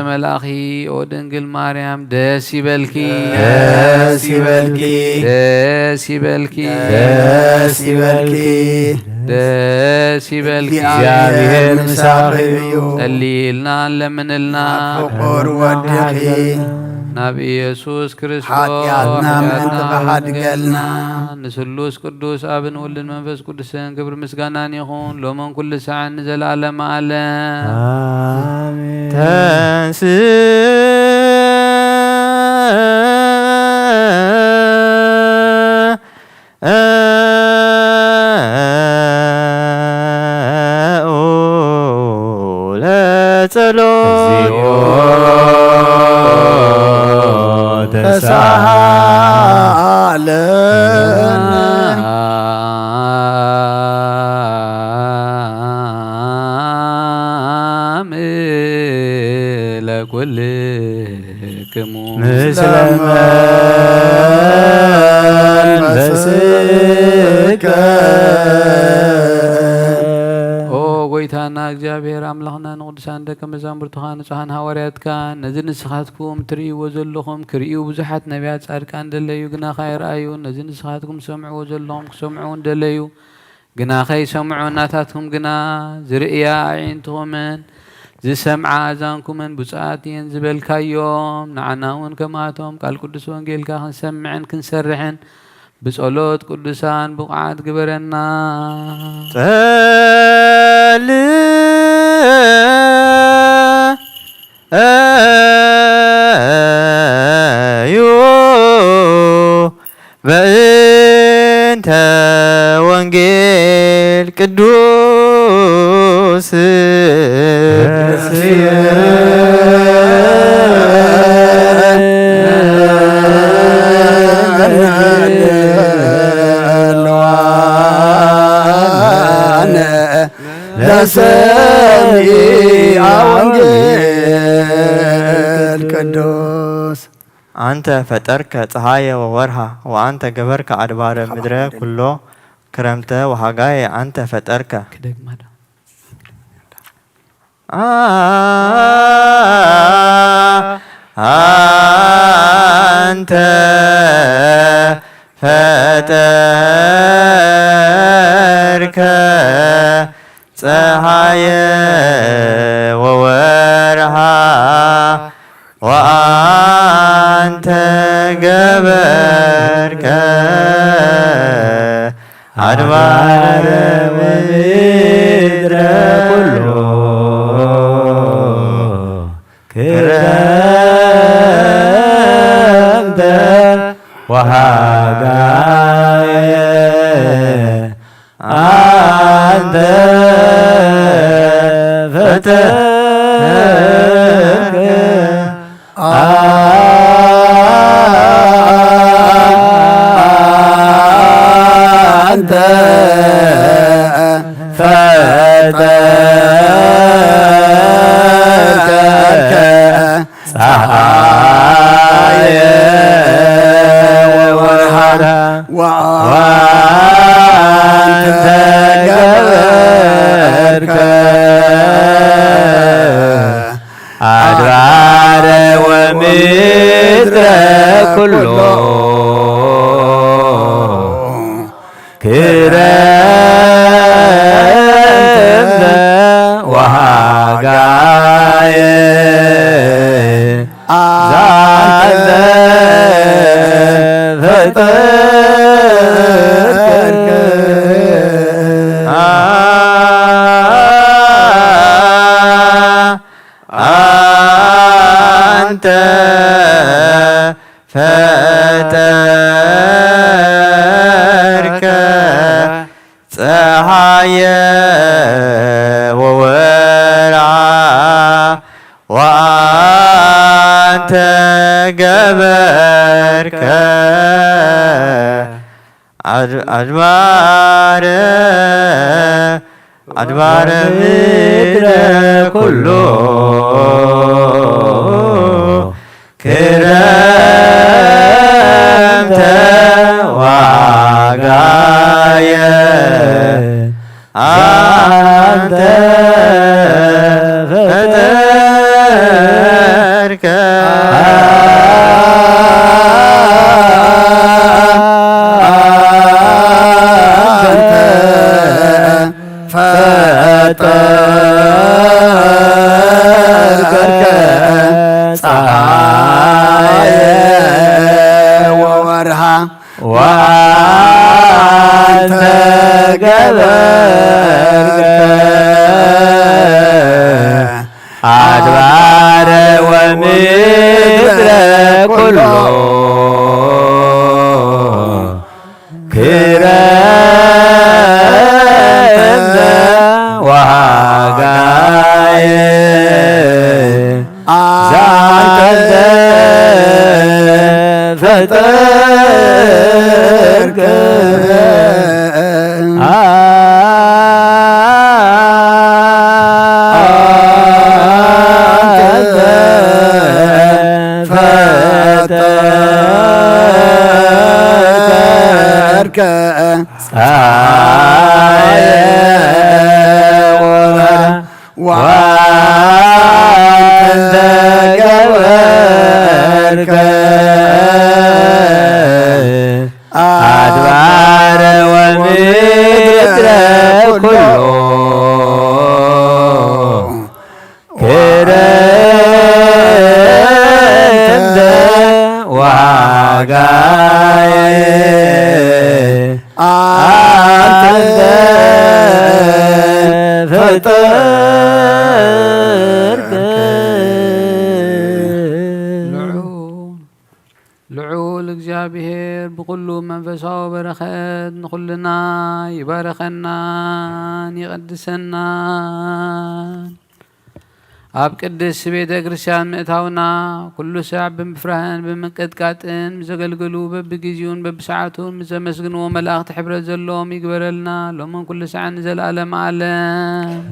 መላኺ ኦ ድንግል ማርያም ደስ ይበልኪ ደስ ይበልኪ ደስ ይበልኪ ደስ ይበልኪ ደስ ይበልኪ እግዚአብሔር ምሳኺ እዩ ጸሊልና ለምንልና ፍቁር ወድኺ ናብ ኢየሱስ ክርስቶስ ሓጢአትና ምእንቲ ከሓድገልና ንስሉስ ቅዱስ አብን ወልድን መንፈስ ቅዱስን ክብር ምስጋናን ይኹን ሎሞን ኩሉ ሰዓት ንዘላለም ዓለም አሜን ተንስ ለኩልክሙ ምስለ መንፈስከ ኦ ጎይታና እግዚአብሔር አምላኽና ንቅዱሳን ደቀ መዛሙርትኻ ንጹሓን ሃዋርያትካ ነዚ ንስኻትኩም ትርእይዎ ዘለኹም ክርእዩ ብዙሓት ነቢያት ጻድቃን ደለዩ ግና ኸይረኣዩ ነዚ ንስኻትኩም ሰምዕዎ ዘለኹም ክሰምዑ ደለዩ ግና ኸይሰምዑ እናታትኩም ግና ዝርእያ ኣዒንትኹምን ዝሰምዓ ኣዛንኩምን ብፁዓት እየን ዝበልካዮም ንዓና እውን ከማቶም ቃል ቅዱስ ወንጌልካ ክንሰምዕን ክንሰርሕን بصلوت قدسان بقعات قبرنا بأنت وانجيل قدوس لسمي وانجيل قدوس أنت فترك ፀሐየ وورها وأنت جبرك أدبار مدرة كله كرمت وحجاي أنت فترك أنت فترك ገበርከ ፀሐየ ወወርሃ ወአንተ ገበርከ አድባረ ወምድረ ኩሎ ክረምተ ወሃጋየ አንተ ፈጠርከ አንተ ፈጠርከ ፀሐየ ወወርሃ ወአንተ ገበርከ አድባረ ወምድረ ኩሎ ክረምተ ወሃጋየ ዛንተ ፈጠርከ አንተ ፈጠርከ ፀሐየ ወወርሃ ወአንተ ገበርከ አድባረ ምድረ ኩሎ ክረምተ ዋጋየ አንተ ፈጠርከ ፈጠርከ ፀሐየ ወወርሃ ወአንተ ገበርከ አድባረ ወምድረ ኩሎ ክረምተ ወሃጋየ ዛንተ ፈጠርከ አንተ ፈጠርከ ፀሐየ ወአንተ ገበርከ አድባረ ወምድረ ኩሎ ክረምተ ወሃጋየ አንተ ፈጠርከ ልዑል እግዚአብሔር ብኩሉ መንፈሳዊ በረኸት ንኩልና ይባረኸናን ይቀድሰናን ኣብ ቅድስ ቤተ ክርስቲያን ምእታውና ኩሉ ሰዕ ብምፍራህን ብምቅጥቃጥን ዘገልግሉ በብግዚኡን በብሰዓቱን ዘመስግንዎ መላእኽቲ ሕብረት ዘለዎም ይግበረልና ሎምን ኩሉ ሰዓን ዘለኣለም ዓለም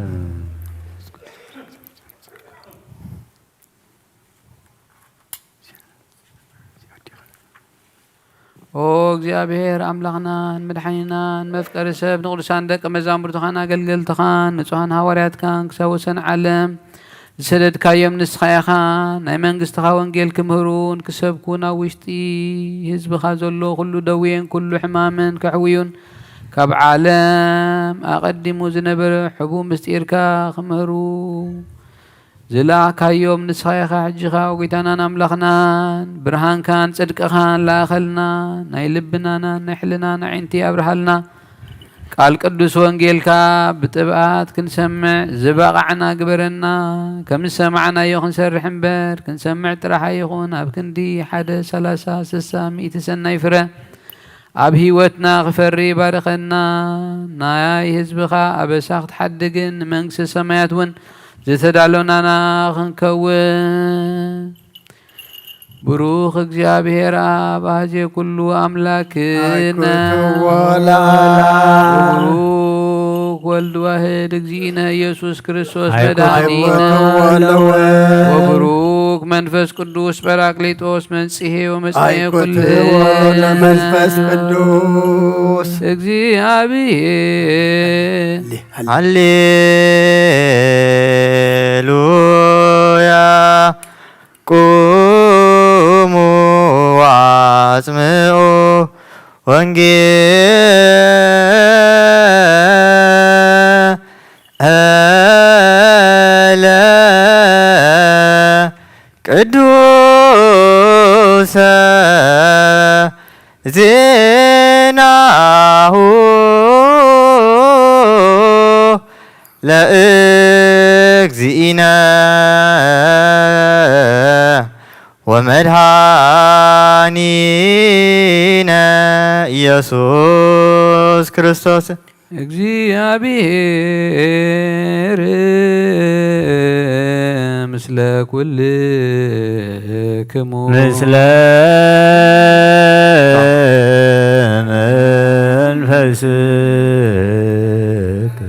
ኦ እግዚአብሔር አምላኽናን መድሓኒናን መፍቀሪ ሰብ ንቅዱሳን ደቀ መዛሙርትኻን ኣገልገልትኻን ንጹሃን ሃዋርያትካን ክሳብ ወሰን ዓለም ዝሰደድካዮም ንስኻ ኢኻ ናይ መንግስትኻ ወንጌል ክምህሩን ክሰብኩን ኣብ ውሽጢ ህዝብኻ ዘሎ ኩሉ ደዌን ኩሉ ሕማምን ከሕውዩን ካብ ዓለም ኣቐዲሙ ዝነበረ ሕቡእ ምስጢርካ ክምህሩ ዝለኣካዮም ንስኻ ኢኻ ሕጂኻ ጐይታናን ኣምላኽናን ብርሃንካን ጽድቅኻን ላእኸልና ናይ ልብናናን ናይ ሕልናን ዓይንቲ ኣብርሃልና ቃል ቅዱስ ወንጌልካ ብጥብኣት ክንሰምዕ ዝበቓዕና ግበረና ከም ሰማዕናዮ ክንሰርሕ እምበር ክንሰምዕ ጥራሕ ኣይኹን ኣብ ክንዲ 130 ሰናይ ፍረ ኣብ ህይወትና ክፈሪ ባርኸና ናይ ህዝብኻ ኣበሳ ክትሓድግን ንመንግስቲ ሰማያት እውን ዝተዳለወናና ክንከውን ብሩኽ እግዚአብሔር አብ አዜ ኩሉ አምላክነ ብሩኽ ወልድ ዋህድ እግዚእነ ኢየሱስ ክርስቶስ መድኃኒነ ወብሩክ መንፈስ ቅዱስ ጰራቅሊጦስ መንጽሔ ወመጽንዔ ኩልነ መንፈስ ቅዱስ እግዚአብሔር ሃሌሉያ ቁሙ ዋጽምዑ ወንጌለ ቅዱሰ ዜናሁ ለእግዚእነ ወመድኃኒነ ኢየሱስ ክርስቶስ እግዚአብሔር ምስለ ኩልክሙ ምስለ መንፈስክ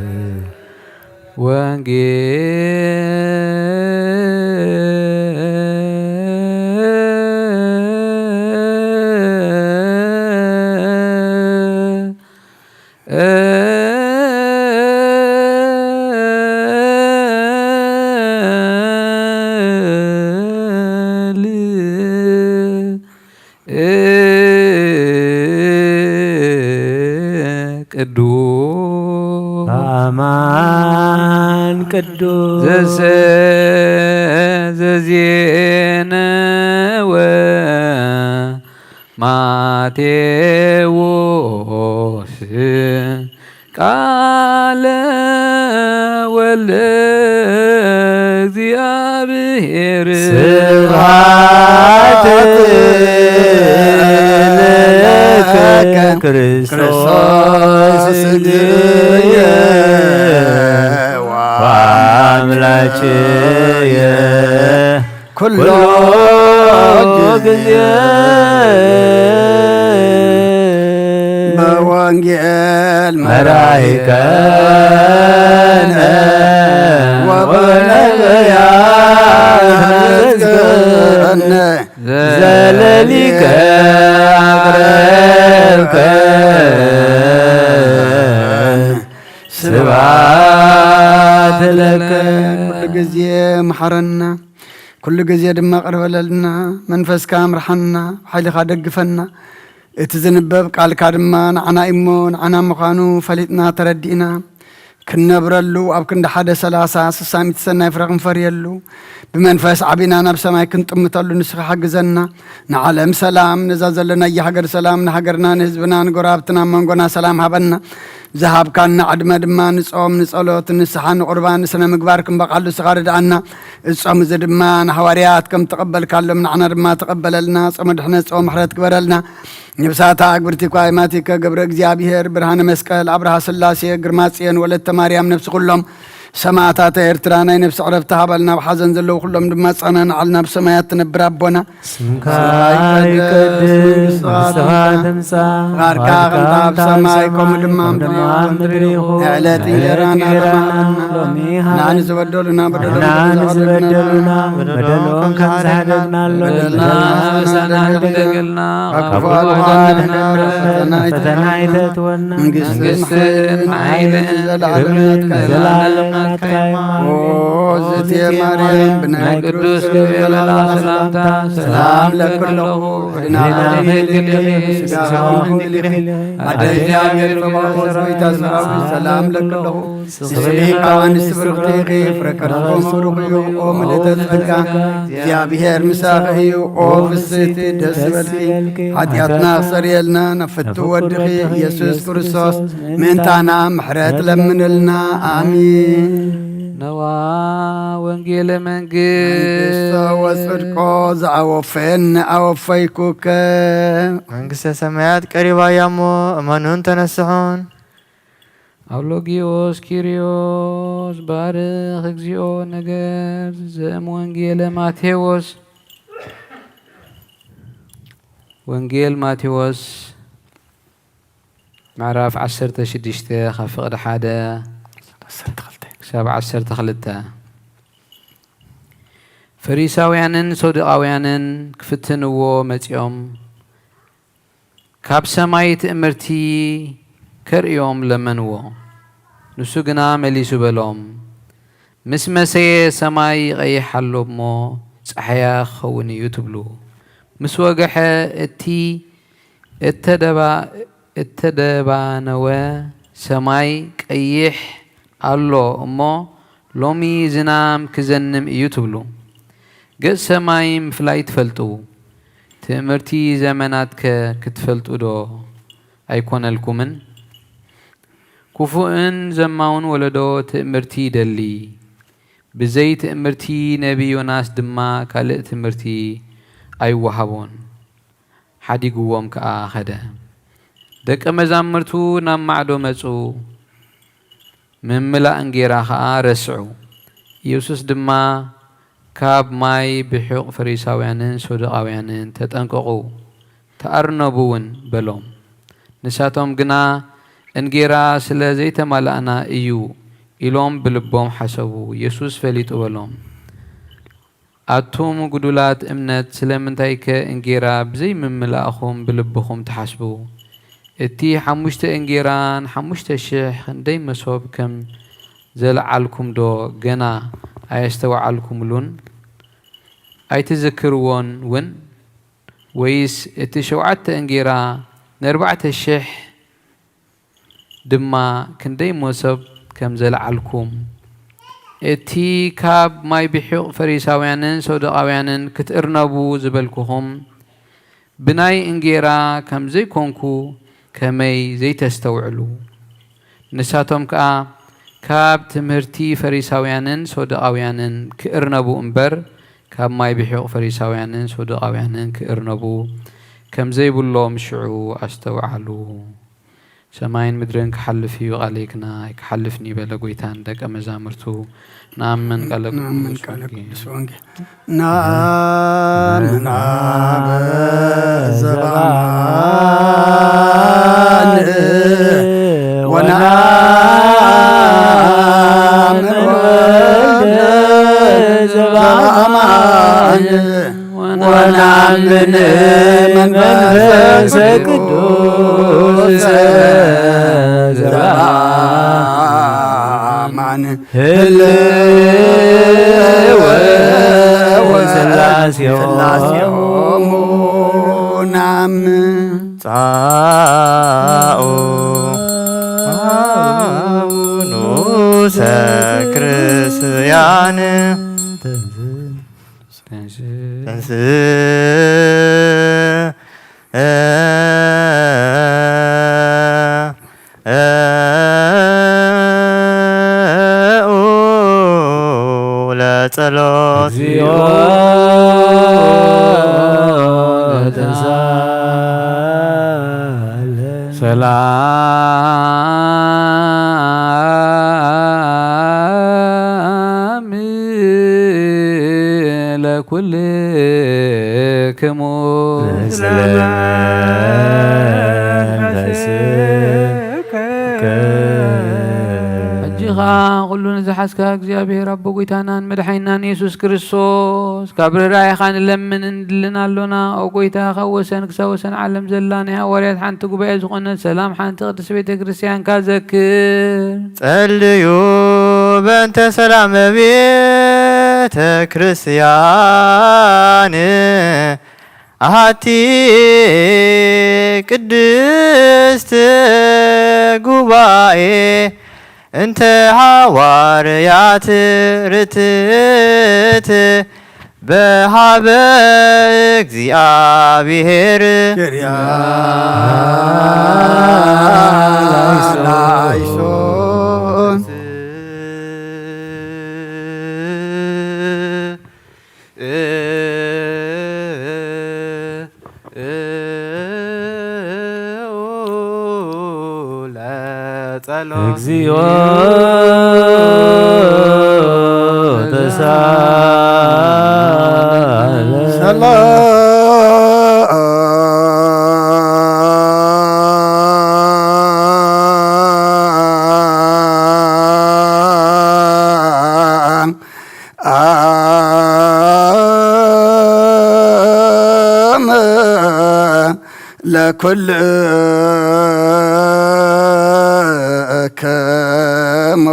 ቅዱስ አማን ቅዱስ ዘዜነወ ማቴዎስ ቃለ ወልደ እግዚአብሔር ስብሐት ለከ ክርስቶስ እግዚእየ ወአምላክየ ኩሎ ጊዜ በወንጌል መራይከነ ወበነቢያት መዝገነ ዘለሊከ አቅረብከ ስብሐት ለከ ኩሉ ጊዜ መሐረና ኩሉ ጊዜ ድማ ቅርበለልና መንፈስካ ምርሐና ሓይልኻ ደግፈና እቲ ዝንበብ ቃልካ ድማ ንዓና እሞ ንዓና ምዃኑ ፈሊጥና ተረዲእና ክንነብረሉ ኣብ ክንዲ 130 ሰናይ ፍረ ክንፈርየሉ ብመንፈስ ዓቢና ናብ ሰማይ ክንጥምተሉ ንስኻ ሓግዘና ንዓለም ሰላም ነዛ ዘለናየ ሃገር ሰላም ንሃገርና ንህዝብና ንጎራብትና መንጎና ሰላም ሃበና ዝሃብካና ዕድመ ድማ ንጾም ንጸሎት ንስሓ ንቁርባን ንስነ ምግባር ክንበቓሉ ስኻ ርድኣና እጾም እዚ ድማ ንሐዋርያት ከም ተቐበልካሎም ንዓና ድማ ተቐበለልና ጾመ ድሕነት ጾም ምሕረት ግበረልና ንብሳታ አግብርቲ ኳይማቲከ ገብረ እግዚአብሔር ብርሃነ መስቀል አብርሃ ስላሴ ግርማ ጽዮን ወለተ ማርያም ነፍሲ ኩሎም ሰማዕታተ ኤርትራ ናይ ነፍሲ ዕረፍቲ ሃበልና ብሓዘን ዘለዉ ኩሎም ድማ ጸነን ዓልና ብሰማያት ትነብር ኣቦና ስምካ ይቀድስ መንግሥትኻ ትምጻእ ፍቃድካ ከምታ ኣብ ሰማይ ከምኡ ድማ ኣብ ምድሪ ይኹን ዕለት እንጀራና ሎሚ ንዓኒ ዝበደሉና ዝበደሉና በደሎን ከም ዝሃደግናሎ ሳና ደገልና ክፉ አድኅነና ፈተና ይተትወና መንግሥትን ኃይልን ዘለዓለም زيتي مريم بن ቅዱስ ገብርኤል ሰላምታ ሰላም ለኩለሁ نعم سلام لك له سبيك وان سبرتي فركرتو مبروكيو او ملتزكا يا بهر مساخي او فسيتي دسبتي حدياتنا صريلنا نفتو ودخي يسوس كريستوس من تانا محرات لمن لنا امين نوا وانجيل منجيل وصدقو زعوفين اوفيكوك መንግሥተ ሰማያት ቀሪባ ያሞ እመኑን ተነስሑን አውሎጊዮስ ኪሪዮስ ባርኽ እግዚኦ ነገር ዘም ወንጌል ማቴዎስ ወንጌል ማቴዎስ ምዕራፍ 16 ካብ ፍቕዲ 1 ክሳብ 12 ፈሪሳውያንን ሰዱቃውያንን ክፍትንዎ መጺኦም ካብ ሰማይ ትእምርቲ ከርእዮም ለመንዎ ንሱ ግና መሊሱ በሎም ምስ መሰየ ሰማይ ይቐይሕ ኣሎ እሞ ፀሓያ ክኸውን እዩ ትብሉ ምስ ወገሐ እቲ እተደባነወ ሰማይ ቀይሕ ኣሎ እሞ ሎሚ ዝናም ክዘንም እዩ ትብሉ ገጽ ሰማይ ምፍላይ ትፈልጡ ትእምርቲ ዘመናትከ ክትፈልጡ ዶ ኣይኮነልኩምን ክፉእን ዘማውን ወለዶ ትእምርቲ ይደሊ ብዘይ ትእምርቲ ነቢ ዮናስ ድማ ካልእ ትምህርቲ ኣይወሃቦን ሓዲግዎም ከዓ ኸደ ደቀ መዛሙርቱ ናብ ማዕዶ መጹ ምምላእ እንጌራ ከዓ ረስዑ ኢየሱስ ድማ ካብ ማይ ብሑቕ ፈሪሳውያንን ሰዱቃውያንን ተጠንቀቑ ተኣርነቡውን በሎም ንሳቶም ግና እንጌራ ስለ ዘይተማላእና እዩ ኢሎም ብልቦም ሓሰቡ ኢየሱስ ፈሊጡ በሎም ኣቱም ጉዱላት እምነት ስለምንታይ ከ እንጌራ ብዘይ ምምላእኹም ብልብኹም ተሓስቡ እቲ 5 እንጌራን 5,000 ክንደይ መሶብ ከም ዘለዓልኩም ዶ ገና ኣየስተውዓልኩምሉን ኣይትዝክርዎን ውን ወይስ እቲ 7 እንጌራ ን4,000 ድማ ክንደይ መሶብ ከም ዘለዓልኩም እቲ ካብ ማይ ብሑቕ ፈሪሳውያንን ሰዱቃውያንን ክትእርነቡ ዝበልኩኹም ብናይ እንጌራ ከም ዘይኮንኩ ከመይ ዘይተስተውዕሉ ንሳቶም ከዓ ካብ ትምህርቲ ፈሪሳውያንን ሰዱቃውያንን ክእርነቡ እምበር ካብ ማይ ብሑቕ ፈሪሳውያንን ሰዱቃውያንን ክእርነቡ ከም ዘይብሎም ሽዑ ኣስተውዓሉ ሰማይን ምድርን ክሓልፍ እዩ ቃለይክና ክሓልፍኒ በለ ጎይታን ደቀ መዛሙርቱ ናምን ቃለ ቅዱስ ወንጌል ናምን ዘባን ወናምን ዘባን ወናምን መንፈስ ቅዱስ ዘባን ህልው ወስላሴሆሙ ናምን ጻኡ አቡኑሰ ክርስቲያን ለጸሎት ሰላም ለኩልክሙ ሕጂኻ ኩሉ ንዝሓዝካ እግዚኣብሔር ኣቦ ጎይታናን መድሓኒናን ኢየሱስ ክርስቶስ ካብ ርራእኻ ንለምን እንድልን ኣሎና ኦ ጎይታ ካብ ወሰን ክሳብ ወሰን ዓለም ዘላ ናይ ሃዋርያት ሓንቲ ጉባኤ ዝኾነት ሰላም ሓንቲ ቅድስት ቤተ ክርስቲያንካ ዘክር ጸልዩ በእንተ ሰላም ቤተ ክርስቲያን አሐቲ ቅድስት ጉባኤ እንተ ሐዋርያት ርትዕት በሃበ እግዚአብሔር ላይሶን እግዚኦ ለኩል ከሞ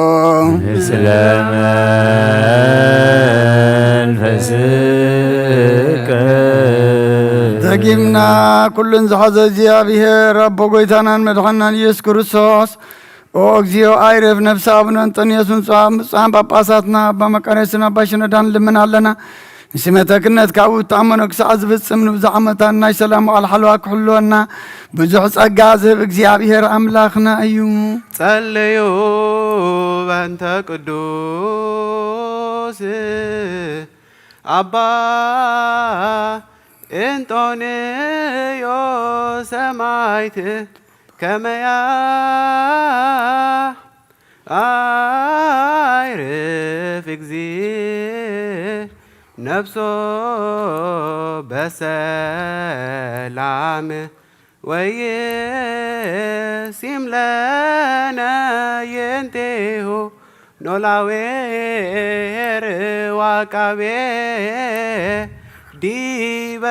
ምስለ መንፈስከ ዘጊምና ኩልን ዝሓዘ እግዚአብሔር አቦ ጎይታናን መድኃኒናን ኢየሱስ ክርስቶስ ኦ እግዚኦ አይረፍ ነፍሰ አቡነ እንጦንዮስን ምጽዋን ጳጳሳትና አባ መቃርዮስን አባ ሽኖዳን ልምን ኣለና ንስመተ ክህነት ካብኡ ተኣመኖ ክሳዕ ዝፍፅም ንብዙሕ ዓመታት ናይ ሰላም በዓል ሓልዋ ክሕልወና ብዙሕ ጸጋ ዝህብ እግዚአብሔር ኣምላኽና እዩ። ጸልዩ በእንተ ቅዱስ አባ እንጦንዮስ ሰማዕት ከመ ያዕርፍ እግዚእ ነፍሶ በሰላም ወይሲም ለነ የንቴሁ ኖላዌ ዋቃቤ ዲበ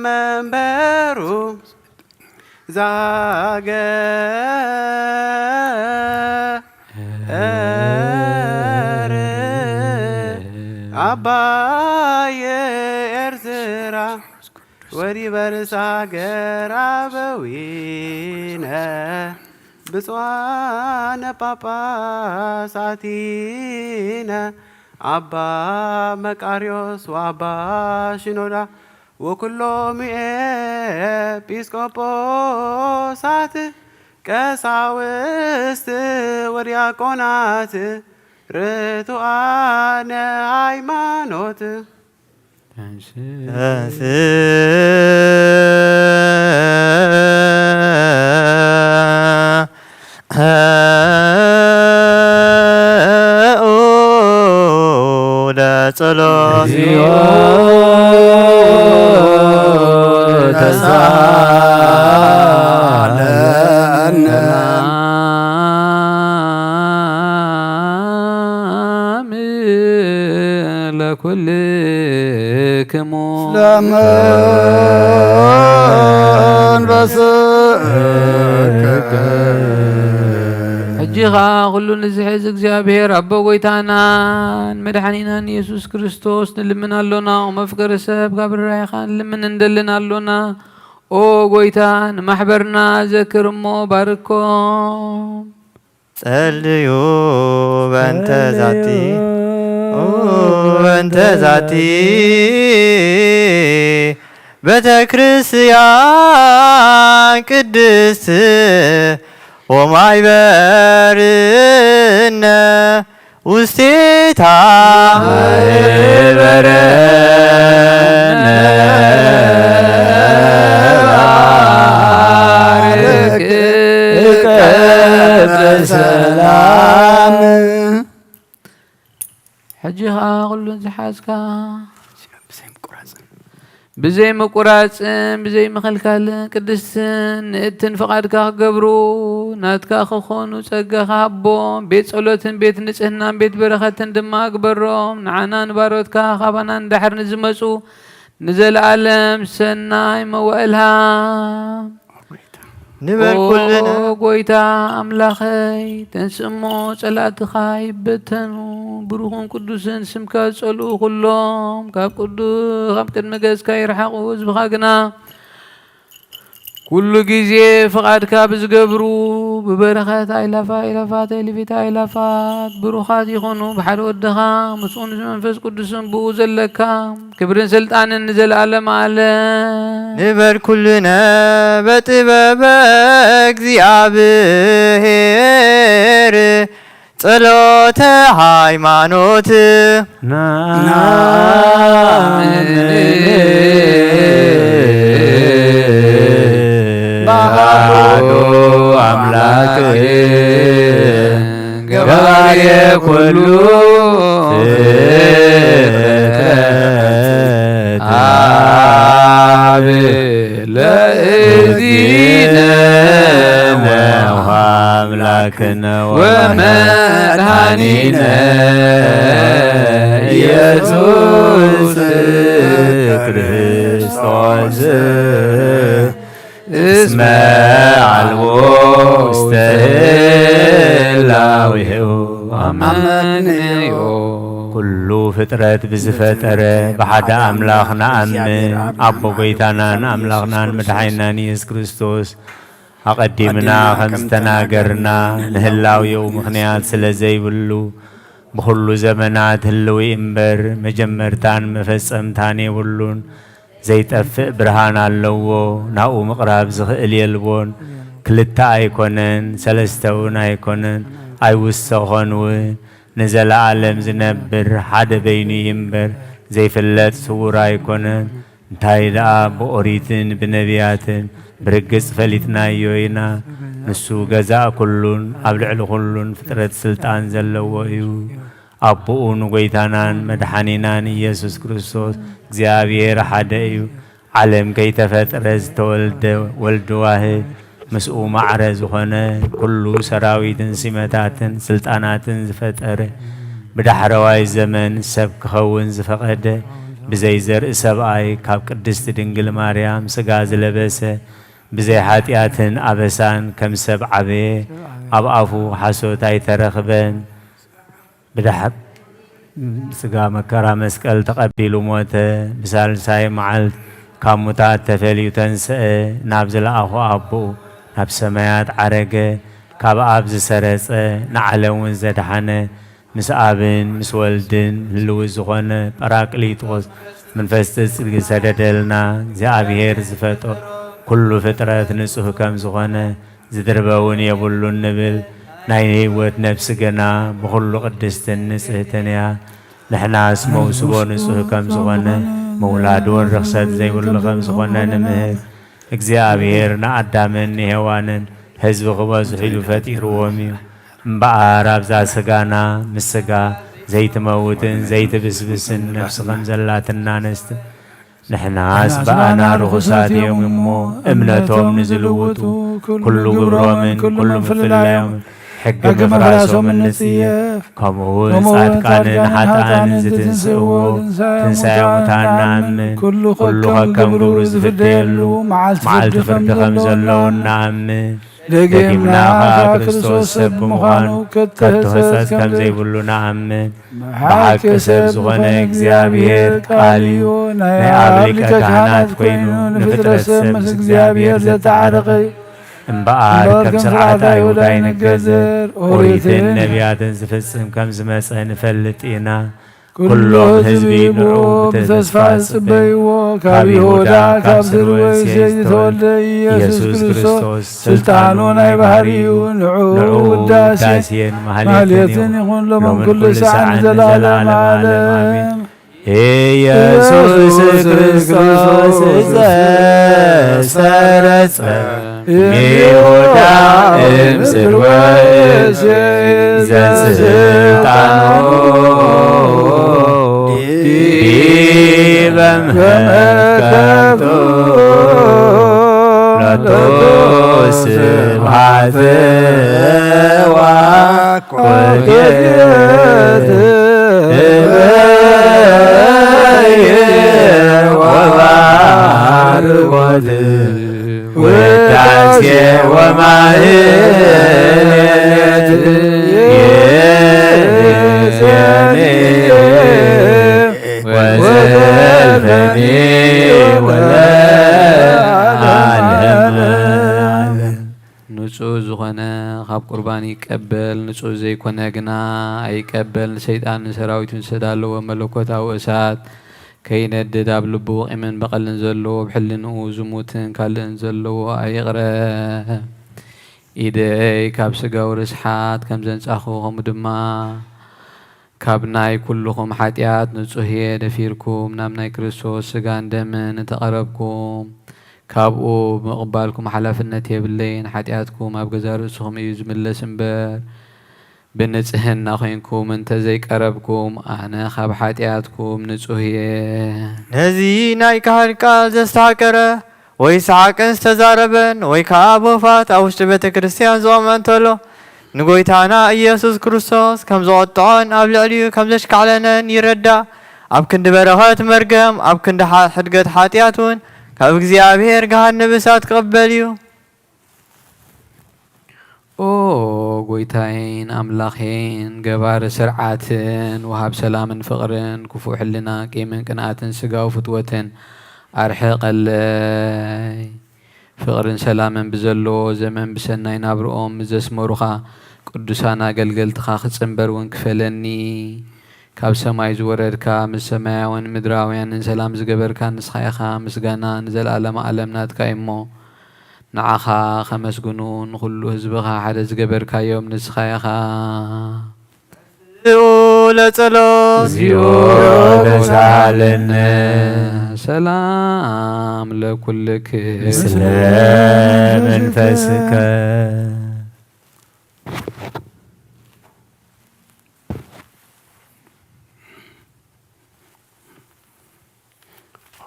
መንበሩ ዛገር አባየ ኤርትራ ወዲበርስ ሀገር አበዊነ ብፁዓነ ጳጳሳቲነ አባ መቃርዮስ ወአባ ሽኖዳ ወኩሎም ኤጲስቆጶሳት ቀሳውስት ወዲያቆናት ርቱዓነ ሃይማኖት ለጸሎት ተሳለነ ለኩልክሙ ለመንፈስከ ሕጂኻ ኩሉ ንዝሕዝ እግዚአብሔር አቦ ጎይታናን መድኃኒናን ኢየሱስ ክርስቶስ ንልምን ኣሎና መፍቀሪ ሰብ ካብ ርራይኻ ንልምን እንደልን ኣሎና ኦ ጎይታ ንማሕበርና ዘክር እሞ ባርኮም ጸልዩ በእንተ ዛቲ በእንተ ዛቲ ቤተ ክርስቲያን ቅድስት ወማይበርነ ውስቴታ ማይበረነ ባርክ በሰላም ሕጂኻ ኩሉን ዝሓዝካ ብዘይ ምቁራፅን ብዘይ ምኽልካልን ቅድስትን ንእትን ፍቓድካ ክገብሩ ናትካ ክኾኑ ጸጋኻ ሃቦም ቤት ጸሎትን ቤት ንጽህናን ቤት በረኸትን ድማ ግበሮም ንዓና ንባሮትካ ካባና እንዳሕር ንዝመፁ ንዘለዓለም ሰናይ መዋእልሃ ንበል ኩልና ጎይታ ኣምላኸይ ተንስእሞ ጸላእትኻ ይበተኑ ብሩኽን ቅዱስን ስምካ ዝጸልኡ ኩሎም ካብ ቅድመ ገጽካ ይርሓቑ ህዝብኻ ግና ኩሉ ግዜ ፍቓድካ ብዝገብሩ ብበረኸት ኣይላፋት ኣይልፊት ኣይላፋት ብሩኻት ይኾኑ ብሓደ ወድኻ ምስኡን መንፈስ ቅዱስን ብኡ ዘለካ ክብርን ስልጣንን ንዘለኣለም ዓለም ንበል ኩልነ በጥበበ እግዚአብሔር ጸሎተ ሃይማኖት ባሃዶ አምላክ ገባሬ ኩሉ ፍጥረት አብ ለእግዚእነ አምላክነ ወመድኃኒነ ኢየሱስ ክርስቶስ እስመ አልቦ ውስተ ህላዌሁ አመንዮ ኩሉ ፍጥረት ብዝፈጠረ ብሓደ አምላኽ ንኣምን ኣቦ ጐይታናን ኣምላኽናን መድሓኒናን ኢየሱስ ክርስቶስ ኣቐዲምና ከም ዝተናገርና ንህላውየው ምኽንያት ስለ ዘይብሉ ብኹሉ ዘመናት ህልዊ እምበር መጀመርታን መፈጸምታን የብሉን ዘይጠፍእ ብርሃን ኣለዎ ናብኡ ምቕራብ ዝኽእል የልቦን ክልተ ኣይኮነን ሰለስተ እውን ኣይኮነን ኣይውሰኾንውን ንዘለዓለም ዝነብር ሓደ በይኑ እምበር ዘይፍለጥ ስውር ኣይኮነን እንታይ ደኣ ብኦሪትን ብነቢያትን ብርግጽ ፈሊጥናዮ ኢና ንሱ ገዛእ ኩሉን ኣብ ልዕሊ ኩሉን ፍጥረት ስልጣን ዘለዎ እዩ ኣቦኡ ንጐይታናን መድሓኒናን ኢየሱስ ክርስቶስ እግዚኣብሔር ሓደ እዩ ዓለም ከይተፈጥረ ዝተወልደ ወልዲ ዋህድ ምስኡ ማዕረ ዝኾነ ኩሉ ሰራዊትን ሲመታትን ስልጣናትን ዝፈጠረ ብዳሕረዋይ ዘመን ሰብ ክኸውን ዝፈቐደ ብዘይ ዘርኢ ሰብኣይ ካብ ቅድስቲ ድንግል ማርያም ስጋ ዝለበሰ ብዘይ ሓጢኣትን ኣበሳን ከም ሰብ ዓበየ ኣብ ኣፉ ሓሶት ኣይተረኽበን ብድሕሪ ስጋ መከራ መስቀል ተቐቢሉ ሞተ ብሳልሳይ መዓልት ካብ ሙታት ተፈልዩ ተንስአ ናብ ዝለኣኹ ኣቦኡ ናብ ሰማያት ዓረገ ካብ ኣብ ዝሰረጸ ንዓለም እውን ዘድሓነ ምስ ኣብን ምስ ወልድን ህልው ዝኾነ ጰራቅሊጦስ መንፈስ ጽድቂ ሰደደልና እግዚኣብሔር ዝፈጦ ኩሉ ፍጥረት ንጹህ ከም ዝኾነ ዝድርበውን የብሉን ንብል ናይ ህይወት ነፍሲ ገና ብኹሉ ቅድስትን ንጽህትን እያ ንሕናስ መውስቦ ንጹህ ከም ዝኾነ መውላድውን ርኽሰት ዘይብሉ ከም ዝኾነ ንምህር እግዚኣብሔር ንኣዳምን ንሄዋንን ህዝቢ ክበዝሑ ኢሉ ፈጢርዎም እዩ እምበኣር ኣብዛ ስጋና ምስ ስጋ ዘይትመውትን ዘይትብስብስን ነፍሲ ከም ዘላትና ኣንስትን ንሕናስ በኣና ርኹሳት እዮም እሞ እምነቶም ንዝልውጡ ኩሉ ግብሮምን ኩሉ ምፍላዮምን ሕጊ ምፍራሶምን ንጽየፍ ከምኡውን ጻድቃንን ሓጥኣንን ዝትንስእዎ ትንሣኤ ሙታን ንኣምን ኩሉ ከከም ግብሩ ዝፍደየሉ መዓልቲ ፍርዲ ከም ዘለዎ ንኣምን ደጊምና ክርስቶስ ሰብ ብምዃኑ ከቶ ሕፀት ከም ዘይብሉ ንኣምን ብሓቂ ሰብ ዝኾነ እግዚኣብሔር ቃል እዩ ናይ ኣብ ሊቀ ካህናት ኮይኑ ንፍጥረት ሰብ ምስ እግዚኣብሔር ዘተዓረቐ እዩ እምበኣር ከም ስርዓት ኣይሁድ ኣይንገዘር ኦሪትን ነቢያትን ዝፍጽም ከም ዝመጸ ንፈልጥ ኢና ኩሎም ህዝቢ ንዑ ብተስፋ ጽበይዎ ካብ ይሁዳ ካብ ስርወ እሴይ ዝተወልደ ኢየሱስ ክርስቶስ ስልጣኑ ናይ ባህሪ እዩ ንዑ ውዳሴን ማህሌትን ይኹን ሎሞም ኩሉ ሰዓን ዘለዓለም ዓለም ኢየሱስ ክርስቶስ ዘሰረጸ ይሁዳ እምስርወ እሴይ ዘስልጣኑ ዲበ መከብቶ ሎቱ ስብሐት ወኮቴት እበየ ወባርኮት ውዳሴ ወማህሌት የኔ ንጹህ ዝኾነ ካብ ቁርባን ይቀበል ንጹህ ዘይኮነ ግና ኣይቀበል ሰይጣን ሰራዊቱን ሰዳለዎ መለኮታዊ እሳት ከይነድድ ኣብ ልቡ ቂምን በቐልን ዘለዎ ብሕልንኡ ዝሙትን ካልእን ዘለዎ ኣይቕረብ ኢደይ ካብ ስጋው ርስሓት ከም ዘንጻኹ ከምኡ ድማ ካብ ናይ ኩልኹም ሓጢኣት ንጹህ እየ ደፊርኩም ናብ ናይ ክርስቶስ ስጋን ደምን ተቐረብኩም ካብኡ ምቕባልኩም ሓላፍነት የብለይን ሓጢኣትኩም ኣብ ገዛ ርእስኹም እዩ ዝምለስ እምበር ብንጽህና ኮይንኩም እንተዘይቀረብኩም ኣነ ካብ ሓጢኣትኩም ንጹህ እየ ነዚ ናይ ካህን ቃል ዘስተሓቀረ ወይ ሰዓቅን ዝተዛረበን ወይ ከዓ ቦፋት ኣብ ውሽጢ ቤተ ክርስቲያን ዝቖመ እንተሎ ንጎይታና ኢየሱስ ክርስቶስ ከም ዝቐጥዖን ኣብ ልዕሊኡ ከም ዘሽካዕለነን ይረዳእ ኣብ ክንዲ በረኸት መርገም ኣብ ክንዲ ሕድገት ሓጢኣት እውን ካብ እግዚኣብሔር ገሃነብ እሳት ክቕበል እዩ ኦ ጎይታይን ኣምላኼን ገባሪ ስርዓትን ወሃብ ሰላምን ፍቕርን ክፉእ ሕልና ቂምን ቅንኣትን ስጋዊ ፍትወትን ኣርሕቐለይ ፍቕርን ሰላምን ብዘለዎ ዘመን ብሰናይ ናብርኦም ዘስመሩኻ ቅዱሳን ኣገልገልትኻ ክጽምበር እውን ክፈለኒ ካብ ሰማይ ዝወረድካ ምስ ሰማያውን ምድራውያንን ሰላም ዝገበርካ ንስኻ ኢኻ ምስጋና ንዘለኣለማ ዓለም ናትካ እሞ ንዓኻ ከመስግኑ ንኩሉ ህዝብኻ ሓደ ዝገበርካዮም ንስኻ ኢኻ እዚኡ ለጸሎት እዚኡ ለዛለነ ሰላም ለኩልክም ምስለ መንፈስከ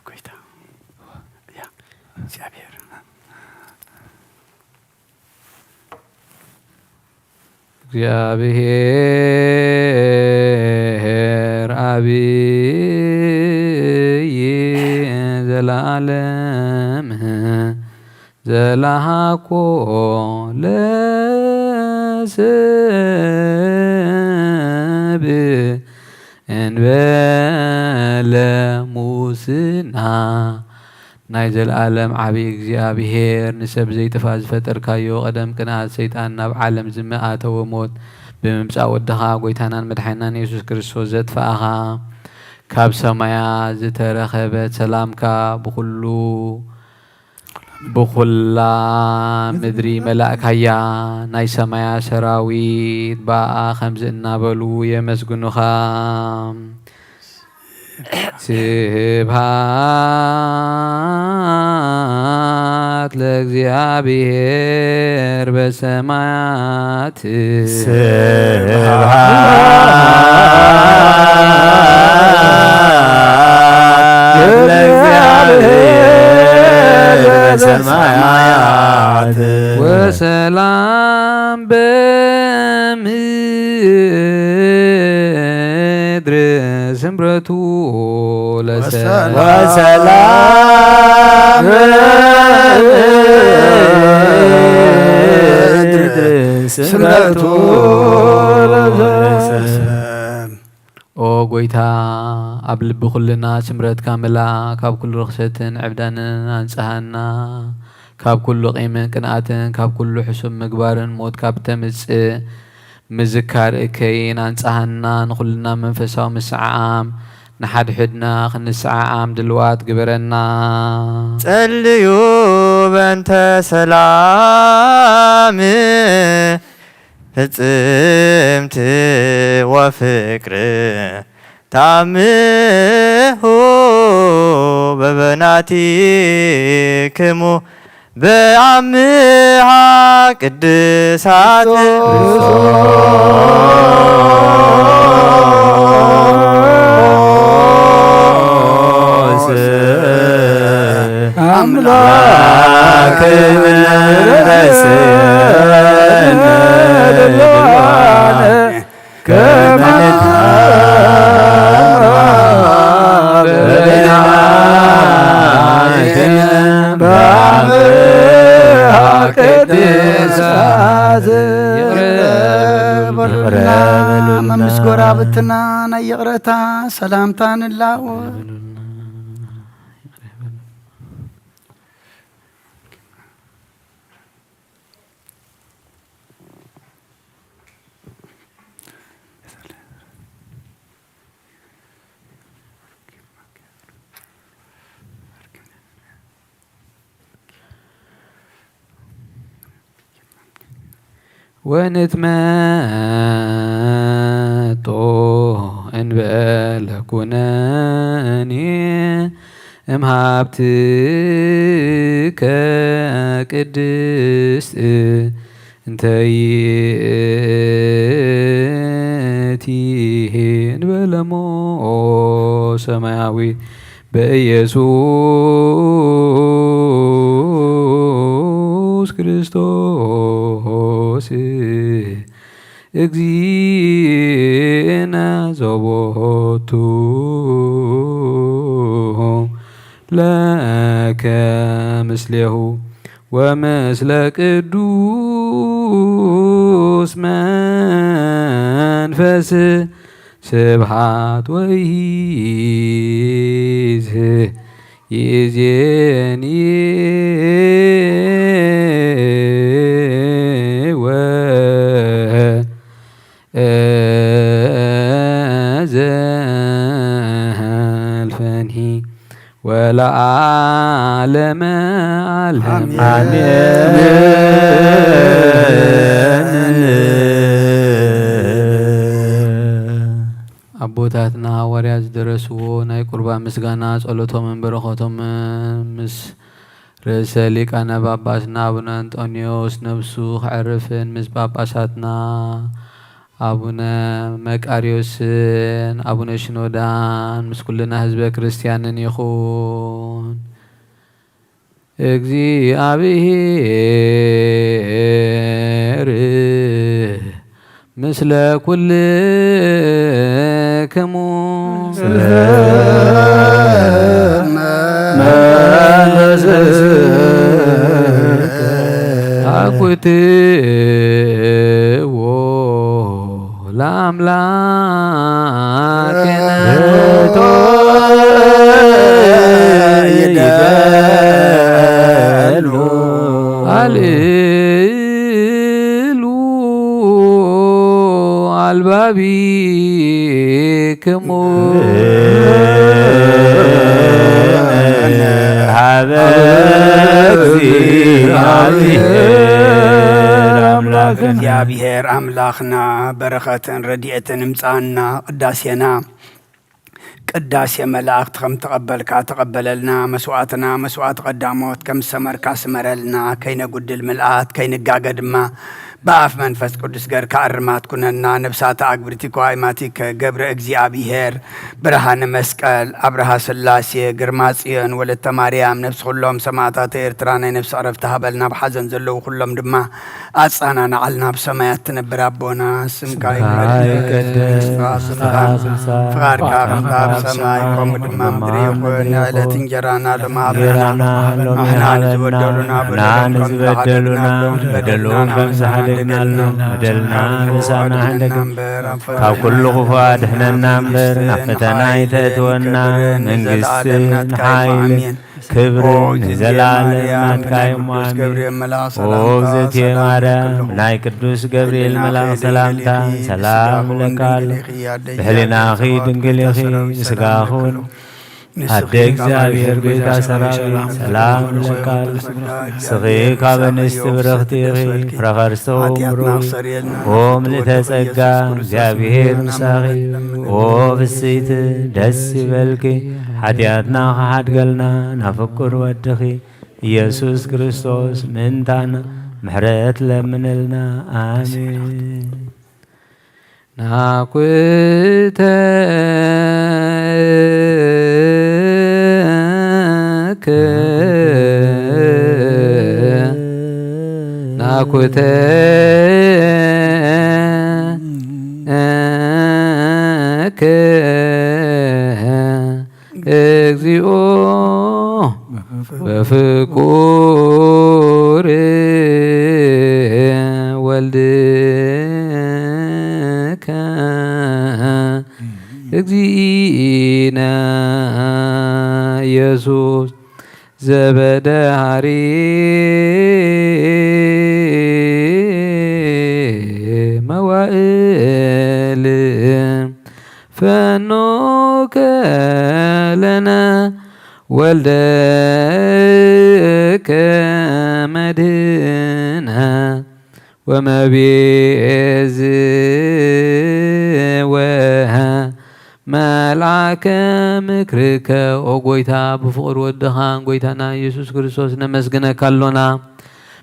ጌታ ያ እግዚአብሔር እግዚአብሔር አብይ ዘላለም ዘላሃኮ ለሰብ እንበለ ሙስና ናይ ዘለዓለም ዓብይ እግዚኣብሔር ንሰብ ዘይጥፋ ዝፈጠርካዮ ቀደም ቅንኣት ሰይጣን ናብ ዓለም ዝመኣተወ ሞት ብምምጻእ ወድኻ ጎይታናን መድሓኒናን ኢየሱስ ክርስቶስ ዘጥፍኣኻ ካብ ሰማያ ዝተረኸበት ሰላምካ ብኩላ ምድሪ መላእካያ ናይ ሰማያ ሰራዊት ባኣ ከምዚ እናበሉ የመስግኑኻ ስብሃት ለእግዚአብሔር በሰማያት ስብሃት ለእግዚአብሔር በሰማያት ወሰላም በምድር ስምረቱ ወሰላም ስምረቱ ኦ ጎይታ ኣብ ልቢ ኩልና ስምረትካ ምላእ ካብ ኩሉ ርክሰትን ዕብዳንን አንጽሃና ካብ ኩሉ ቂምን ቅንኣትን ካብ ኩሉ ሕሱም ምግባርን ሞት ካብ ተምጽእ ምዝካር እከይን አንጽሃና ንኩልና መንፈሳዊ ምስዓዓም ንሓድሕድና ክንስዓዓም ድልዋት ግበረና ጸልዩ በእንተ ሰላም ፍጽምቲ ወፍቅር ታምሁ በበናቲክሙ በአምሃ ቅድሳት አምላክ ረስነ ከመንታ ቅድሳት መምስጎራ ብትና ናይ ይቕረታ ሰላምታ ንላወ ونتمتع انبال كناني امهابتك قدست انتيتي انبلمو سماوي بيسوس كريستوس اجزينا زبوتو لك مثله ومثل قدوس منفس سبحات وإيز يزيني الفني ولا عالم عالم አቦታትና ሐዋርያት ደረስዎ ናይ ቁርባን ምስጋና ጸሎቶምን በረኸቶምን ምስ ርእሰ ሊቃነ ጳጳስና አቡነ አንጦኒዮስ ነብሱ ክዕርፍን ምስ ጳጳሳትና አቡነ መቃሪዮስን አቡነ ሽኖዳን ምስ ኩልና ህዝበ ክርስቲያንን ይኹን። እግዚአብሔር ምስለ ኩልክሙ አኩትዎ ለአምላክነ ይደሉ አልሉ አልባቢክሙ ሀበ እግዚአብሔር አምላኽና በረኸትን ረድኤትን እምፃና ቅዳሴና ቅዳሴ መላእክት ከም ተቐበልካ ተቐበለልና መስዋዕትና መስዋዕት ቀዳሞት ከም ሰመርካ ስመረልና ከይነጉድል ምልኣት ከይንጋገ ድማ በአፍ መንፈስ ቅዱስ ገር ከአርማት ኩነና ነብሳተ አግብርቲ ከዋይማቲከ ገብረ እግዚአብሔር ብርሃነ መስቀል አብርሃ ስላሴ ግርማ ጽዮን ወለተ ማርያም ነብስ ሁሎም ሰማዕታት ኤርትራ ናይ ነብስ ዕረፍቲ ሃበልና ብሓዘን ዘለዉ ኩሎም ድማ አጻናና አልና ብሰማያት ትነብር አቦና ስምካ ይቀደስ ፍቃድካ ከምታ ብሰማይ ከምኡ ድማ ምድሪ ይኹን ዕለት እንጀራና ለማሃበና ንሕና ንዝበደሉና በደሉን ከምዝሓለና በደልና ንሳና ሕደግም ካብ ኩሉ ክፉእ ድሕነና እምበር ናብ ፈተና ይተእትወና መንግስትን ሓይልን ክብርን ንዘላለም ናትካ እዩ አሜን። ኦ እግዝእትየ ማርያም ናይ ቅዱስ ገብርኤል መልአክ ሰላምታ ሰላም ለካል ብሕሊናኺ ድንግል ኢኺ ንስጋኺ እውን አደ እግዚአብሔር ጌታ ሰራዊት ሰላም ለካል ስኺ ካብ እንስት ብርኽቲ ኢኺ ፍረኸርሰው ምሩቕ ኦ ምልዕተ ጸጋ እግዚአብሔር ምሳኺ ኦ ፍስይቲ ደስ ይበልኪ ሓጢአትና ከሓድገልና ናብ ፍቁር ወድኺ ኢየሱስ ክርስቶስ ምንታና ምሕረት ለምንልና አሜን። ናኩተ ናኩተ እግዚኦ በፍቁር ወልድከ እግዚእነ ኢየሱስ ዘበደሃሪ መዋእል ፈኖከ ለነ ወልደከ መድህነ ومبيز وها ملعك مكرك وقويتا بفقر ودخان قويتانا يسوس كريستوس نمسجنا كالونا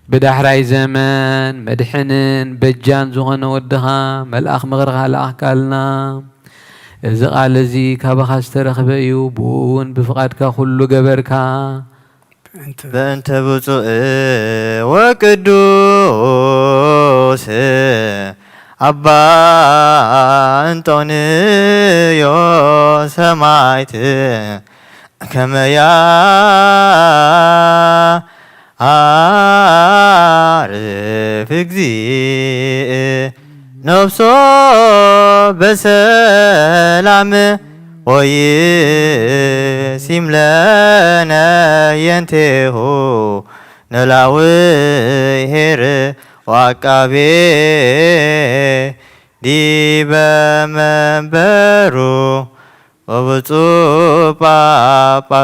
بدحراي زمان مدحنن بجان زغن ودها ملأخ مغرغها لأحكالنا إذا قال زي كابخا استرخبه يوبون بفقادك كله جبركا بأنت بوصوء وقدوس أبا أنطونيو سمعت كما يا عارف جزي نفسه بسلام ويسيم لنا ينتهو نلاوي هير وعقابي دي بمنبرو وبصو باباساتينا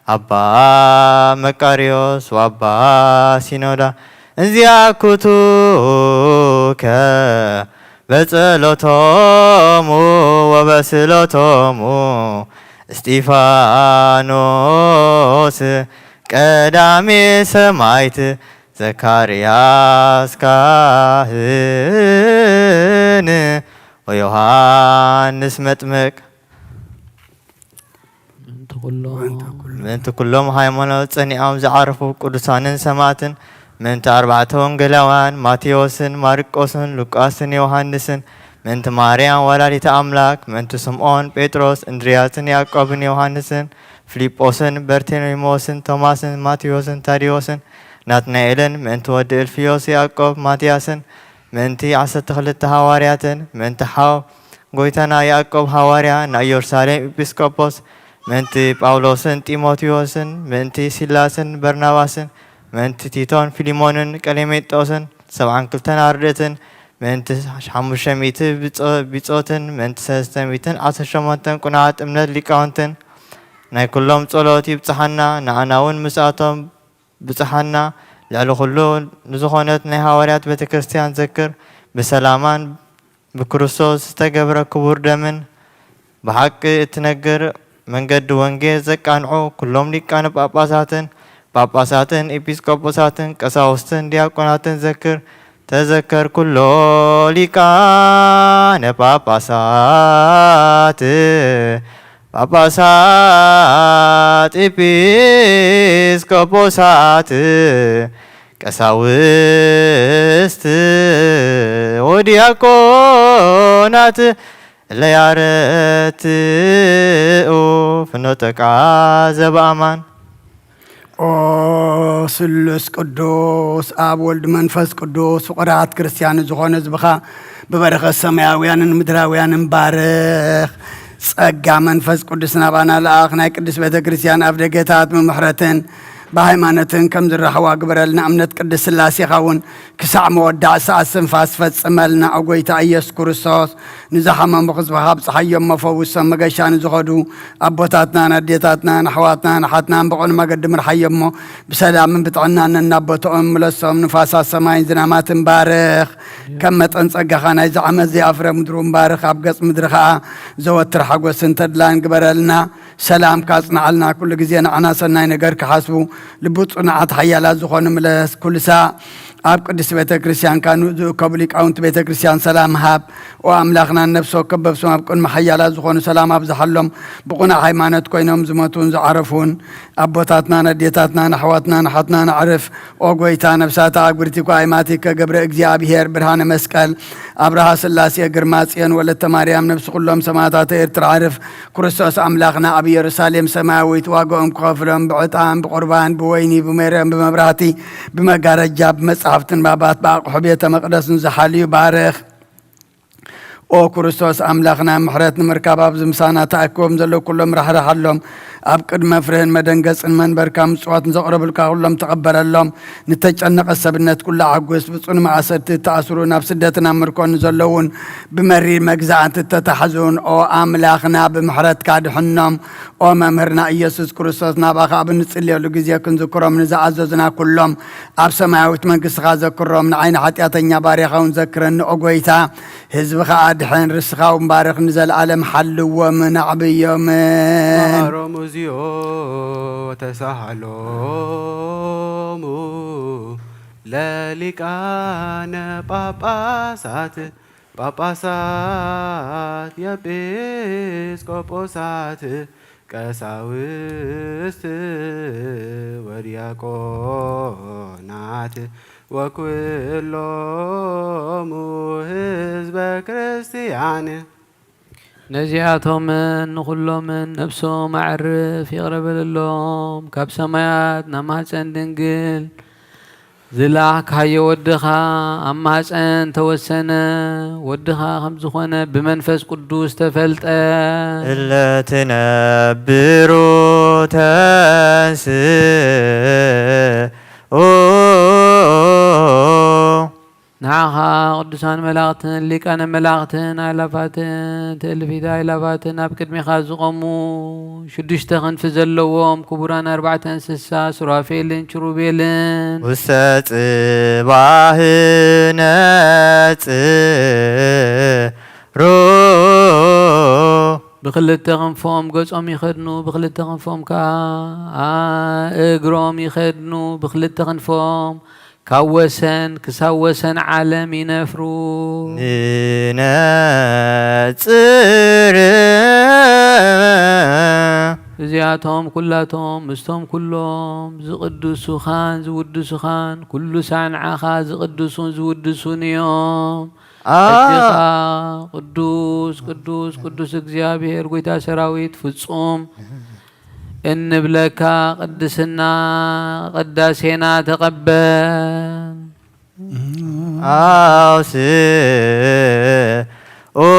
أبا مكاريوس وأبا سينودا انزيا كتوك بصلوتومو وبسلوتومو استيفانوس قدامي سمايت زكرياس كاهن ويوحنس مطمق من كلهم هايمانوت صنيعهم زعرفوا قدسانن سماتن من أربعة وانجيلاوان ماتيوسن ماركوسن لوقاسن يوحنسن من ماريام ولادة أملاك من سمعون بطرس اندرياسن يعقوبن يوحنسن فيليبوسن برتيموسن توماسن ماتيوسن تاديوسن ناتنائيلن من ود الفيوس يعقوب ماتياسن من عسى تخلت هوارياتن من حاو غويتانا يعقوب هواريا نا يرسالم إبسكوبوس من باولوسن تيموتيوسن من سيلاسن برناباسن من تيتون فيليمونن كلميتوسن سبعان كلتن أردتن من حمشميت بيتوتن من سستميتن عشرمتن قناعات أمنت لكونتن ناي كلهم صلوتي بصحنا نعناون مساتهم بصحنا لعلو خلو نزخونت ناي حواريات بيت كريستيان ذكر بسلامان بكريستوس تقبر كبور دمن بحق تنقر من قد وانجي زكانعو كلهم لكان باباساتن إبسكوبوساتن كساوستن دياقوناتن ذكر تذكر كله لكان باباسات إبسكوبوسات كساوست ودياقونات ليارت فنوتك عزب أمان او سلس قدوس اب ولد منفس قدوس فقرات كريستيان زخون زبخا ببرخه سماويان مدراويان بارخ ጸጋ መንፈስ ቅዱስና ባና ለአኽና ቅዱስ ቤተ ክርስቲያን አፍደገታት መምሕረትን በሃይማኖትን ከም ዝረኸዋ ግበረልና እምነት ቅዱስ ሥላሴ ኻውን ክሳዕ መወዳዕ ሰዓት ስንፋስ ፈጽመልና አጎይታ ኢየሱስ ክርስቶስ ንዝሓመሙ ህዝብኻ ብፀሓዮም መፈውሶም መገሻን ዝኸዱ ኣቦታትና ኣዴታትና ኣሕዋትና ኣሓትና ብቑን መገዲ ምርሓዮሞ ብሰላምን ብጥዕናን እናቦቶኦም ምለሶም ንፋሳት ሰማይን ዝናማትን ባርኽ ከም መጠን ጸጋኻ ናይ ዝዓመት ዘይኣፍረ ምድሩ ባርኽ ኣብ ገጽ ምድሪ ከዓ ዘወትር ሓጎስን ተድላን ግበረልና ሰላም ካጽናዓልና ኩሉ ግዜ ንዓና ሰናይ ነገር ክሓስቡ ልቡጽናዓት ሓያላት ዝኾኑ ምለስ ኩልሳ ኣብ ቅዱስ ቤተ ክርስቲያን ካኑ ዝእከቡ ሊቃውንቲ ቤተ ክርስቲያን ሰላም ሃብ ወኣምላኽና ነብሶ ከበብሶም ኣብ ቅድሚ ሓያላት ዝኾኑ ሰላም ኣብዝሓሎም ብቑናዕ ሃይማኖት ኮይኖም ዝመቱን ዝዓረፉን ኣቦታትና ኣዴታትና ኣሕዋትና ኣሓትና ንዕርፍ ኦ ጎይታ ነብሳታ ኣግብርቲ ኳይማቲ ከገብረ እግዚኣብሔር ብርሃነ መስቀል ኣብርሃ ስላሴ ግርማ ጽዮን ወለተ ማርያም ነብሲ ኩሎም ሰማዕታት ኤርትራ ዓርፍ ክርስቶስ ኣምላኽና ኣብ ኢየሩሳሌም ሰማያዊት ዋጋኦም ክኸፍሎም ብዕጣን ብቁርባን ብወይኒ ብሜርያም ብመብራህቲ ብመጋረጃ ብመጽሓፍትን ባባት በአቅሑ ቤተ መቅደስን ዝሓልዩ ባርኽ او كريستوس املاخنا محرت نمركاب اب زمسانا تاكوم زلو كلهم رحرحلهم اب قدم فرهن مدنقصن منبر كام صوت نزقرب كلهم تقبل لهم نتجنق السبنت كل عقوس بصون مع سد تاثروا نفس دتنا مركون زلون بمري مجزعه تتحزون او املاخنا بمحرت كادحنم او ممرنا يسوع كريستوس نابخا بنصلي له غزيا كنذكرهم نزعززنا كلهم اب سماويت منقس غذكرهم عين حتياتኛ باريخون ذكرن اوغيتا حزبخ ادحن رسخاو مبارك نزل عالم حلو من عبيوم رمزيو تسهلومو للكان باباسات يبيسكوبوسات كساوست ودياقونات وكلهم حزب كريستيان نزياتهم كلهم نفسهم معرف يقرب لهم كاب سمايات نماچن دنجل زلاك هاي ودخا أماچن توسنه ودخا خمزخونه بمنفس قدوس تفلت إلا تنبرو تنسي نعها قدسان ملاغتن لك أنا ملاغتن علافتن تلفيدا علافتن أبكد ميخاز قمو شدشتخن في زلوهم كبران 4 انسسا سرافيلن شروبيلن وسات باهنات رو بخلت تغنفهم قصهم يخدنو بخلت تغنفهم كا اقروم يخدنو بخلت تغنفهم كوسن كسوسن عالم ينفرو نناصر زياتهم كلاتهم مستهم كلهم زقدسو خان زودسو خان كل سان عخا زقدسون زودسون يوم قدوس قدوس قدوس እግዚአብሔር ጌታ ሰራዊት ፍጹም እንብለካ ቅድስና ቅዳሴና ተቀበል አውስ ኦ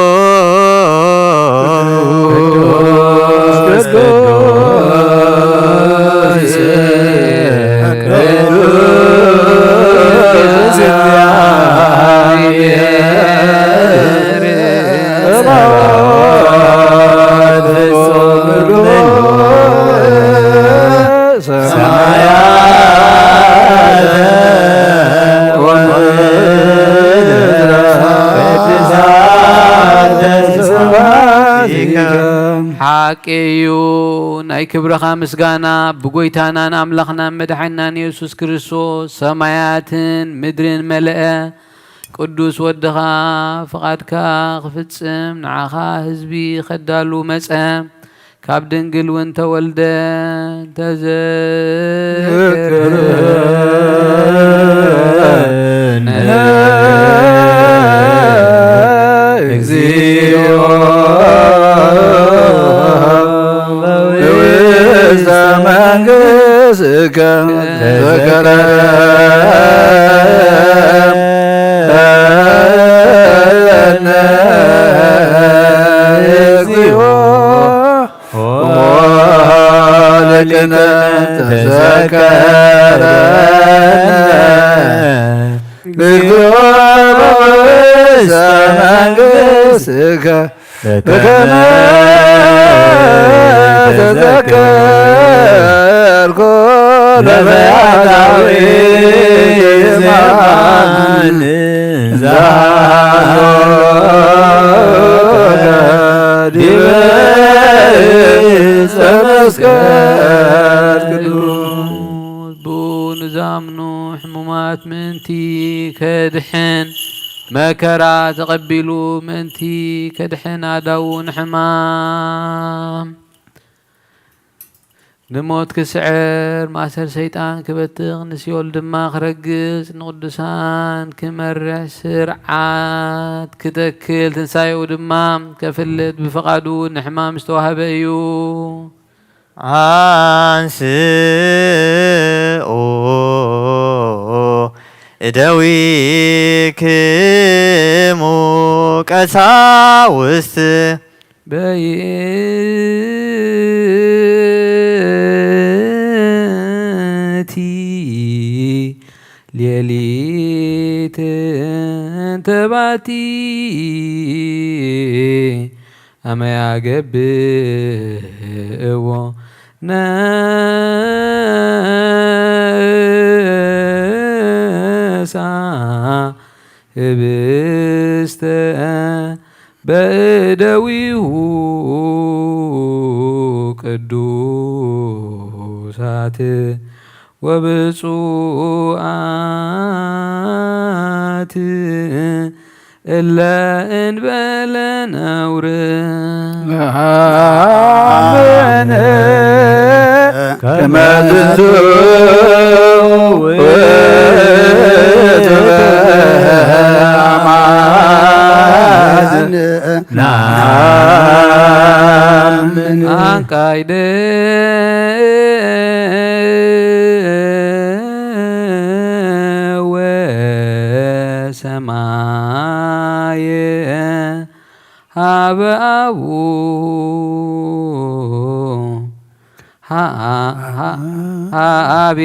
حاكيو ناي كبرخا مسغانا بغويتانا ناملخنا مدحنا يسوع كريستوس سماياتن مدرن ملأ قدوس ودخا فقادكا خفصم نعخا حزبي خدالو مصم كاب دنجل وانت ولدن تذكر حمومات منتي كدحن مكرا تقبلوا منتي كدحن عدون حمام نموت كسعر ماسر شيطان كبتغ نسيول دماغ رقص نقدسان كمرع سرعات كتكل تنسايو دمام كفلت بفقادو نحمام استوهب ايو አንስኡ እደዊክሙ ቀሳውስት በይቲ ሌሊት ተባቲ አመያገብእዎ ነሳ ህብስተ በእደዊሁ ቅዱሳት ወብፁዓት እለ እንበለ ነውር አሜን ከመ ዝንቱ ውእቱ በአማን ናምን አንቃይደ ወሰማየ ሀበ አቡ ሀቤ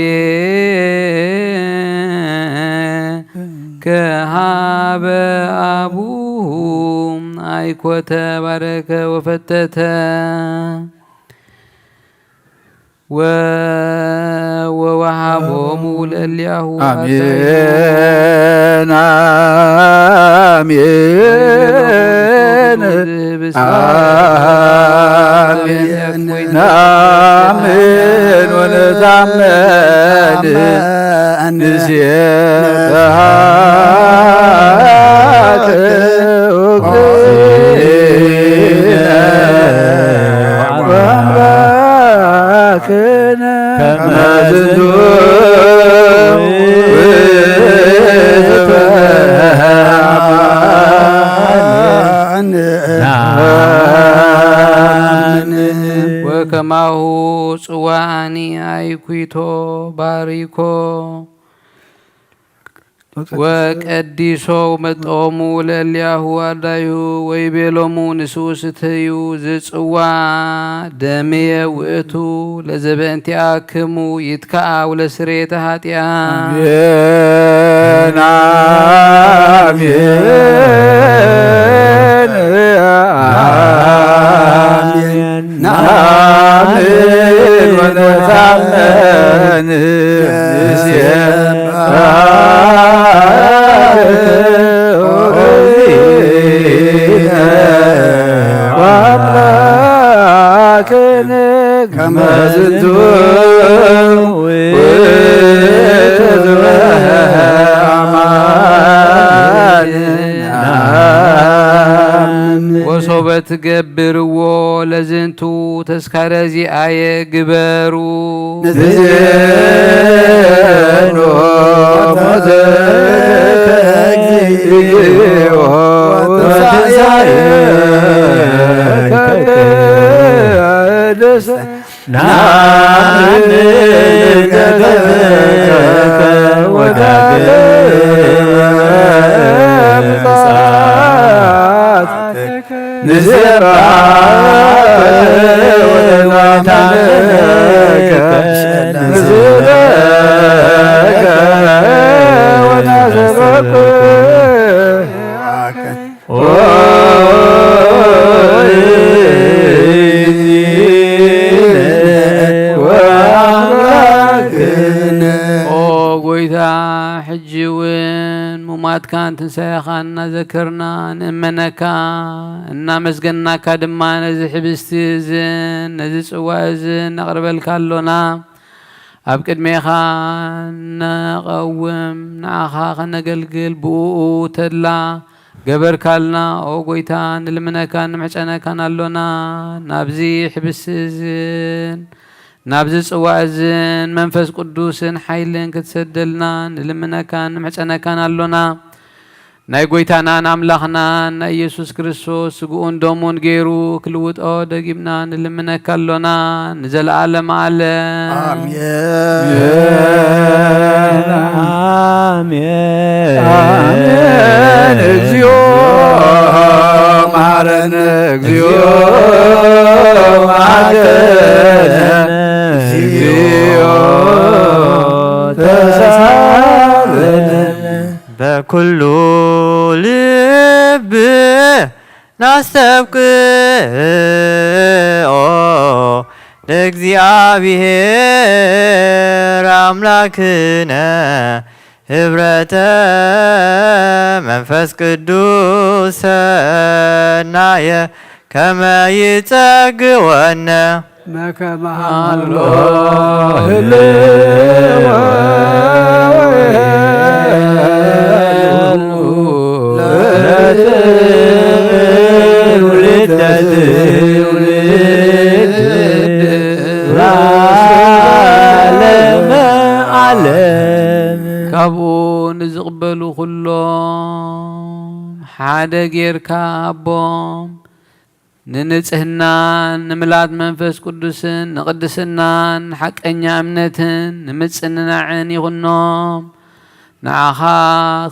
ከሀበ አቡ አይኮተ ባረከ ወፈተተ ወወሃቦሙ ለእልያሁ አሜን አሜን አሜን ናምን ወነታመን ንሴብሐከ ወአምላክነ ከመ ዝንቱ ውእቱ በአማን ወከማሁ ጽዋኒ አይኩቶ ባሪኮ ወቀዲሶ መጦሙ ለእልያሁ አርዳዩ ወይቤሎሙ ንስኡ ስትዩ ዝጽዋ ደምየ ውእቱ ለዘበእንቲአክሙ ይትከአው ለስርየተ ኃጢአት አሜን አሜን ናምን ወነታመን ወአምላክነ ከመ ዝንቱ ውእቱ በአማን ወሶበ ትገብርዎ ለዝንቱ ተስካረ ዚአየ ግበሩ ንዜኖ ሞተከ እግዚኦ ወትንሣኤከ ቅድስት ናምን ገበከ ወዳግም ምጽአት ንዜብሐከ ወናመልከ ንዝለከ ወናዘበከ ጎይታ ሕጂውን ሙማትካን ትንሣኤኻን እናዘከርና ንእመነካ እናመስገናካ ድማ ነዚ ሕብስቲ እዝን ነዚ ጽዋ እዝን ነቕርበልካ ኣሎና ኣብ ቅድሜኻ ነቐውም ንዓኻ ኸነገልግል ብኡኡ ተድላ ገበርካልና ኦ ጎይታ ንልምነካ ንምሕፀነካን ኣሎና ናብዚ ሕብስቲ እዝን ናብዚ ጽዋዕ እዝን መንፈስ ቅዱስን ሓይልን ክትሰደልና ንልምነካን ንምሕፀነካን ኣሎና ናይ ጎይታናን ኣምላኽናን ናይ ኢየሱስ ክርስቶስ ስጉኡን ደሙን ገይሩ ክልውጦ ደጊምና ንልምነካ ኣሎና ንዘለዓለም ዓለም አሜን እግዚኦ መሐረነ እግዚኦ መሐረነ እግዚኦ ተሳለነ በኩሉ ልብ ናስተብቅኦ ለእግዚአብሔር አምላክነ ህብረተ መንፈስ ቅዱስ ሰናየ ከመ ይጸግወነ መከመ ሀሎ ካብኡ ንዝቕበሉ ኩሎም ሓደ ጌርካ ኣቦም ንንጽህናን ንምላት መንፈስ ቅዱስን ንቅድስናን ሓቀኛ እምነትን ንምጽንናዕን ይኹኖም ንዓኻ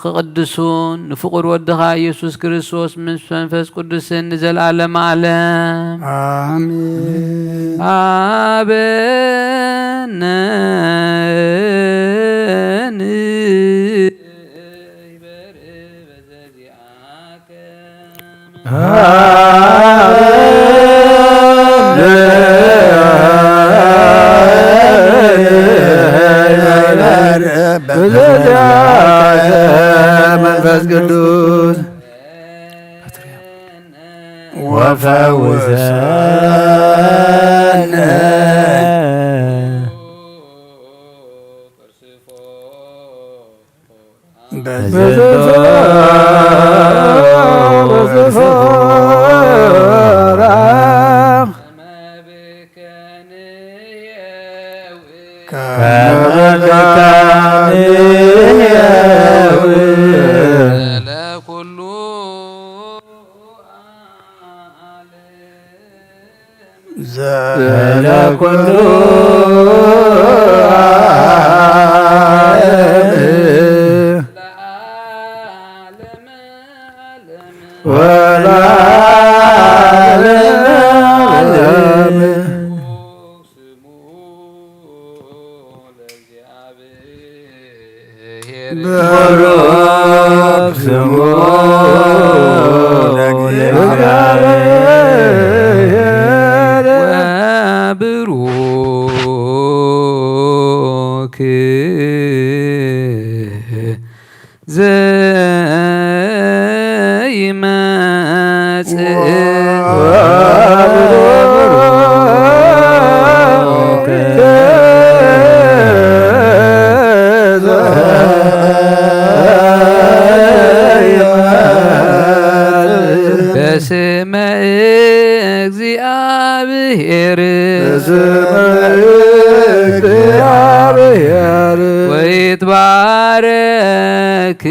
ክቅድሱን ንፍቁር ወድኻ ኢየሱስ ክርስቶስ ምስ መንፈስ ቅዱስን ንዘለዓለም ዓለም አሜን። አበነ ይበር በዘዚአከ መንፈስ ቅዱስ ወፈውሰነ ዘለኩሉ ብሩክ ስሙ ለእግዚአብሔር ወብሩክ በስመ እግዚአብሔር ወይትባረክ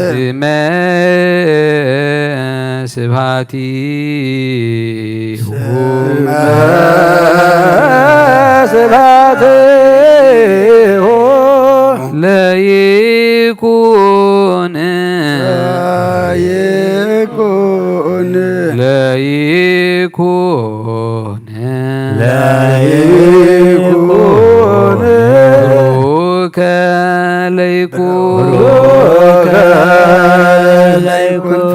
ስመ ስብሐቲሁ ለይኩን ብሩከ ለይኩን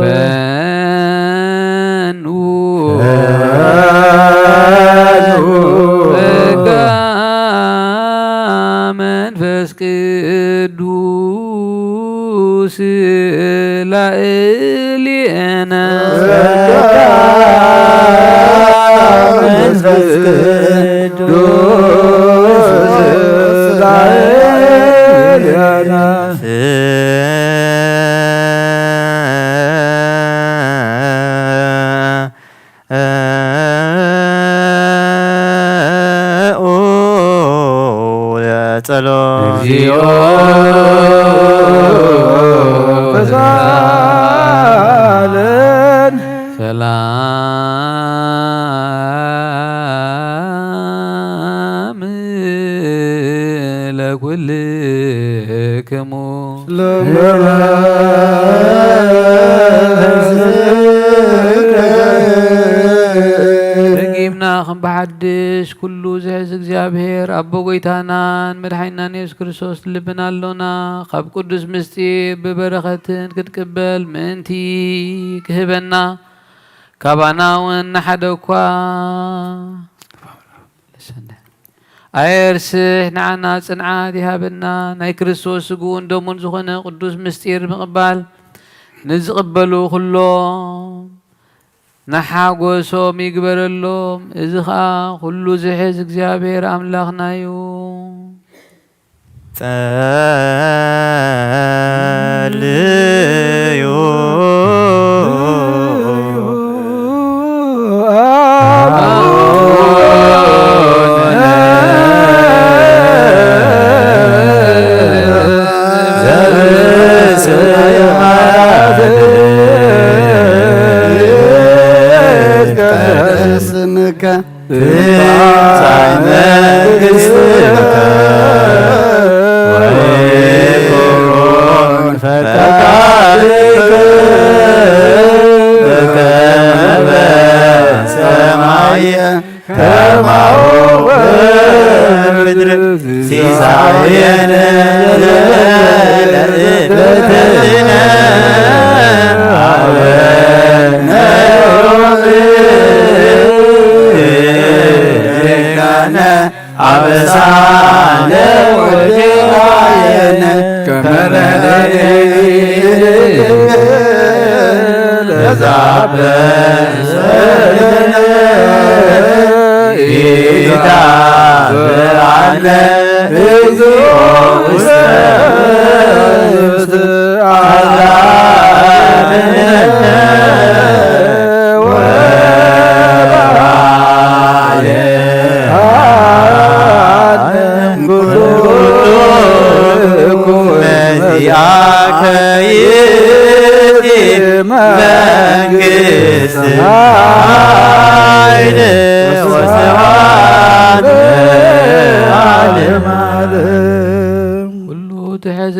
ፈኑ ጸጋ መንፈስ ቅዱስ ላዕሌነ መንፈስ ቅዱስ ላዕሌነ ጸሎት እግዚኦ ተሳለን ሰላም ለኩልክሙ ረጊምና ከም ብሓድሽ ኩሉ ዝሕዝ እግዚኣብሔር ኣቦ ጎይታናን መድሓኒናን ኢየሱስ ክርስቶስ ልብና ኣሎና ካብ ቅዱስ ምስጢር ብበረኸትን ክትቅበል ምእንቲ ክህበና ካባና እውን ንሓደ እኳ ኣየርስሕ ንዓና ጽንዓት ይሃበና ናይ ክርስቶስ ስጉኡን ደሙን ዝኾነ ቅዱስ ምስጢር ምቕባል ንዝቕበሉ ኩሎም ንሓጐሶም ይግበረሎም። እዚ ኸዓ ኩሉ ዝሕዝ እግዚኣብሔር ኣምላኽና እዩ። ጸልዩ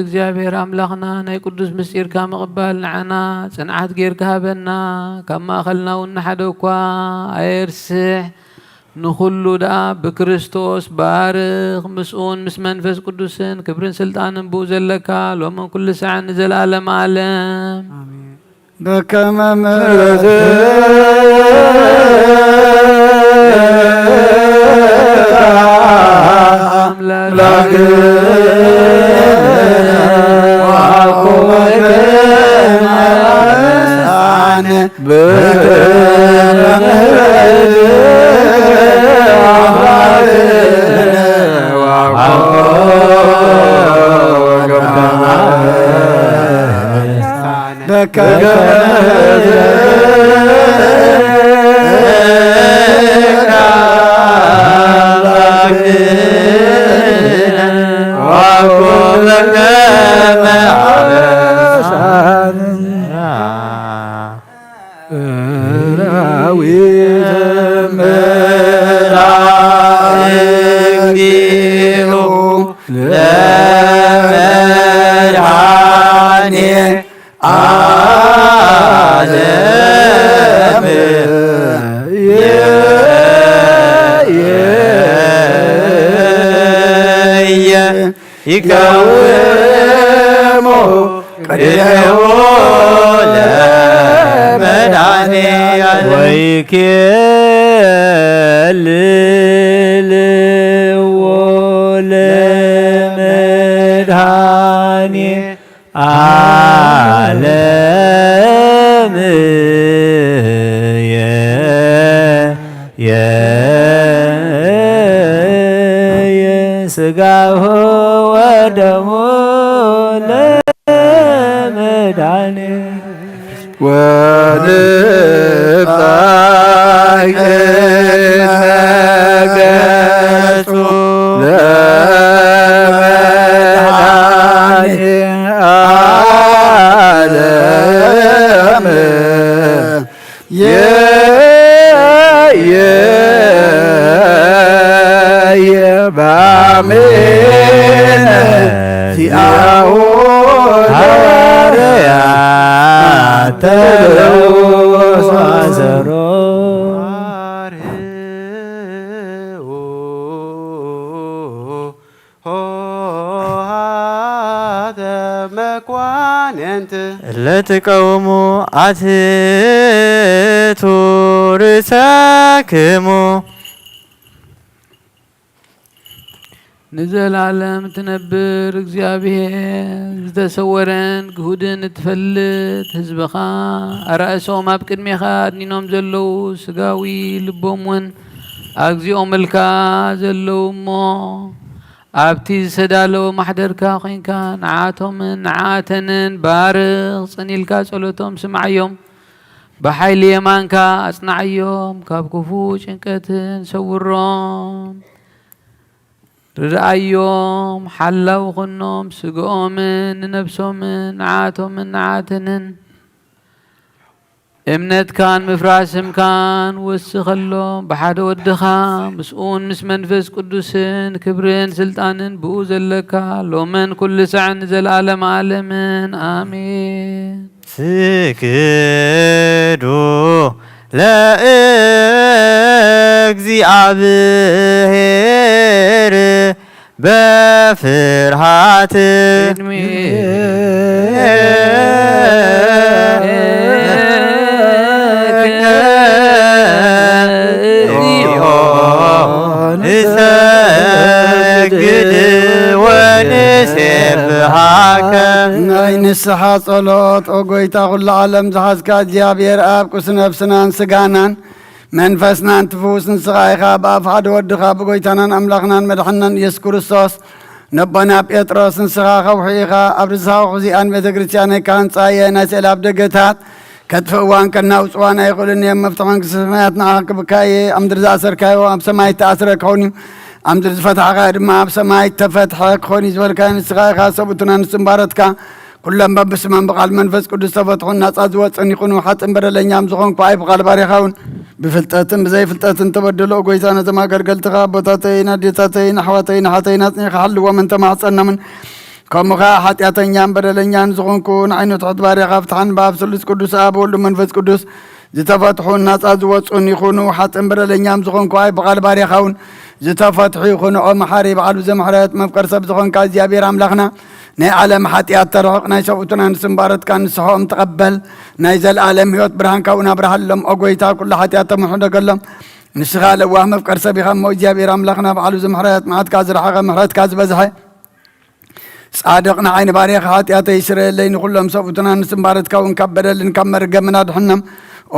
እግዚአብሔር አምላኽና ናይ ቅዱስ ምስጢርካ ምቕባል ንዓና ጽንዓት ጌርካ ሃበና ካብ ማእኸልና እውን ሓደ እኳ ኣየርስሕ ንኹሉ ደኣ ብክርስቶስ ባርኽ ምስኡን ምስ መንፈስ ቅዱስን ክብርን ስልጣንን ብኡ ዘለካ ሎምን ኩሉ ሰዓት ንዘለኣለም ዓለም በከመ ይከውሙ ቅድሜሁ ለመድኃኒዓለም ወይኬልልዎ ለመድኃኒዓለም ስጋሁ ወደሙ ለመድኃኒ ወንብጣይ ነገቱ ለመድኃኒዓለም Bame መኳንንት ለተቃውሞ አትቱ ርእሰክሙ ንዘላለም ትነብር እግዚአብሔር ዝተሰወረን ግሁድን እትፈልጥ ህዝብኻ ኣርእሶም ኣብ ቅድሜኻ ኣድኒኖም ዘለዉ ስጋዊ ልቦም እውን ኣግዚኦ መልካ ዘለዉ እሞ ኣብቲ ዝሰዳለወ ማሕደርካ ኮንካ ንዓቶምን ንዓተንን ባርኽ ጸኒልካ ጸሎቶም ስማዕዮም ብሓይሊ የማንካ ኣጽናዕዮም ካብ ክፉእ ጭንቀትን ሰውሮም ርአዮም ሓላው ኾኖም ስግኦምን ንነብሶምን ንዓቶምን ንዓተንን እምነትካን ምፍራስምካን ወስኸሎም ብሓደ ወድኻ ምስኡን ምስ መንፈስ ቅዱስን ክብርን ስልጣንን ብኡ ዘለካ ሎምን ኩሉ ሰዕን ዘለዓለም ዓለምን ኣሜን። ስግዱ ለእግዚአብሔር በፍርሃት ንሰግድ ወንሴብሃከ ናይ ንስሓ ጸሎት ኦ ጐይታ ኩሉ ዓለም ዝሓዝካ እግዚኣብሔር ኣብ ቁስ ነብስናን ስጋናን መንፈስናን ትፍውስ ንስኻ ኢኻ ብኣፍ ሓደ ወድኻ ብጐይታናን ኣምላኽናን መድሓናን ኢየሱስ ክርስቶስ ነቦና ጴጥሮስ ንስኻ ኸውሒ ኢኻ ኣብ ርዝኻ ዚኣን ቤተ ክርስቲያነይ ካህንጻየ ናይ ስእሊ ኣብ ደገታት ከጥፍእዋን ከናውፅዋን ኣይኽእሉን እዮም መፍትሒ መንግስቲ ሰማያት ንዓኻ ክብካየ ኣብ ምድሪ ዝኣሰርካዮ ኣብ ሰማይ ተኣስረ ክኸውን እዩ ኣብ ምድሪ ዝፈትሐኻ ድማ ኣብ ሰማይ ተፈትሐ ክኾን እዩ ዝበልካዮ ንስኻ ኢኻ ሰብኡትና ንስምባረትካ ኩሎም በብስመን ብቓል መንፈስ ቅዱስ ተፈትሑን ናጻ ዝወፅን ይኹኑ ሓጥን በደለኛም ዝኾንኩ ኣይ ብቓል ባሪኻውን ብፍልጠትን ብዘይፍልጠትን ተበደሎ ጐይታ ነዞም ኣገልገልትኻ ኣቦታተይን ኣዴታተይን ኣሕዋተይን ሓተይን ኣጽኒዕኻ ሓልዎምን ተማሕፀናምን ከምኡ ኸዓ ሓጢኣተኛን በደለኛን ዝኾንኩ ንዓይኑ ትሑት ባሪኻ ፍትሓን ብኣብ ስሉስ ቅዱስ ኣብ ወልዱ መንፈስ ቅዱስ ዝተፈትሑን ናጻ ዝወፁን ይኹኑ ሓጥን በደለኛም ዝኾንኩ ኣይ ብቓል ባሪኻውን ዝተፈትሑ ይኹኑ ኦ መሓሪ በዓል ብዘምሕረት መፍቀር ሰብ ዝኾንካ እግዚኣብሔር ኣምላኽና ናይ ዓለም ሓጢኣት ተርሕቕ ናይ ሰብኡትና ንስምባረትካ ንስሖም ተቐበል ናይ ዘለኣለም ህይወት ብርሃንካ እውን ኣብርሃሎም ኦ ጐይታ ኩሉ ሓጢኣቶም ምሕደገሎም ንስኻ ለዋህ መፍቀር ሰብ ኢኻ እሞ እግዚኣብሔር ኣምላኽና በዓል ብዘምሕረት መዓትካ ዝረሓቐ ምሕረትካ ዝበዝሐ ጻድቕ ንዓይኒ ባሪኻ ሓጢኣተይ ይስረየለይ ንኹሎም ሰብኡትና ንስምባረትካ እውን ካብ በደልን ካብ መርገምን ኣድሕኖም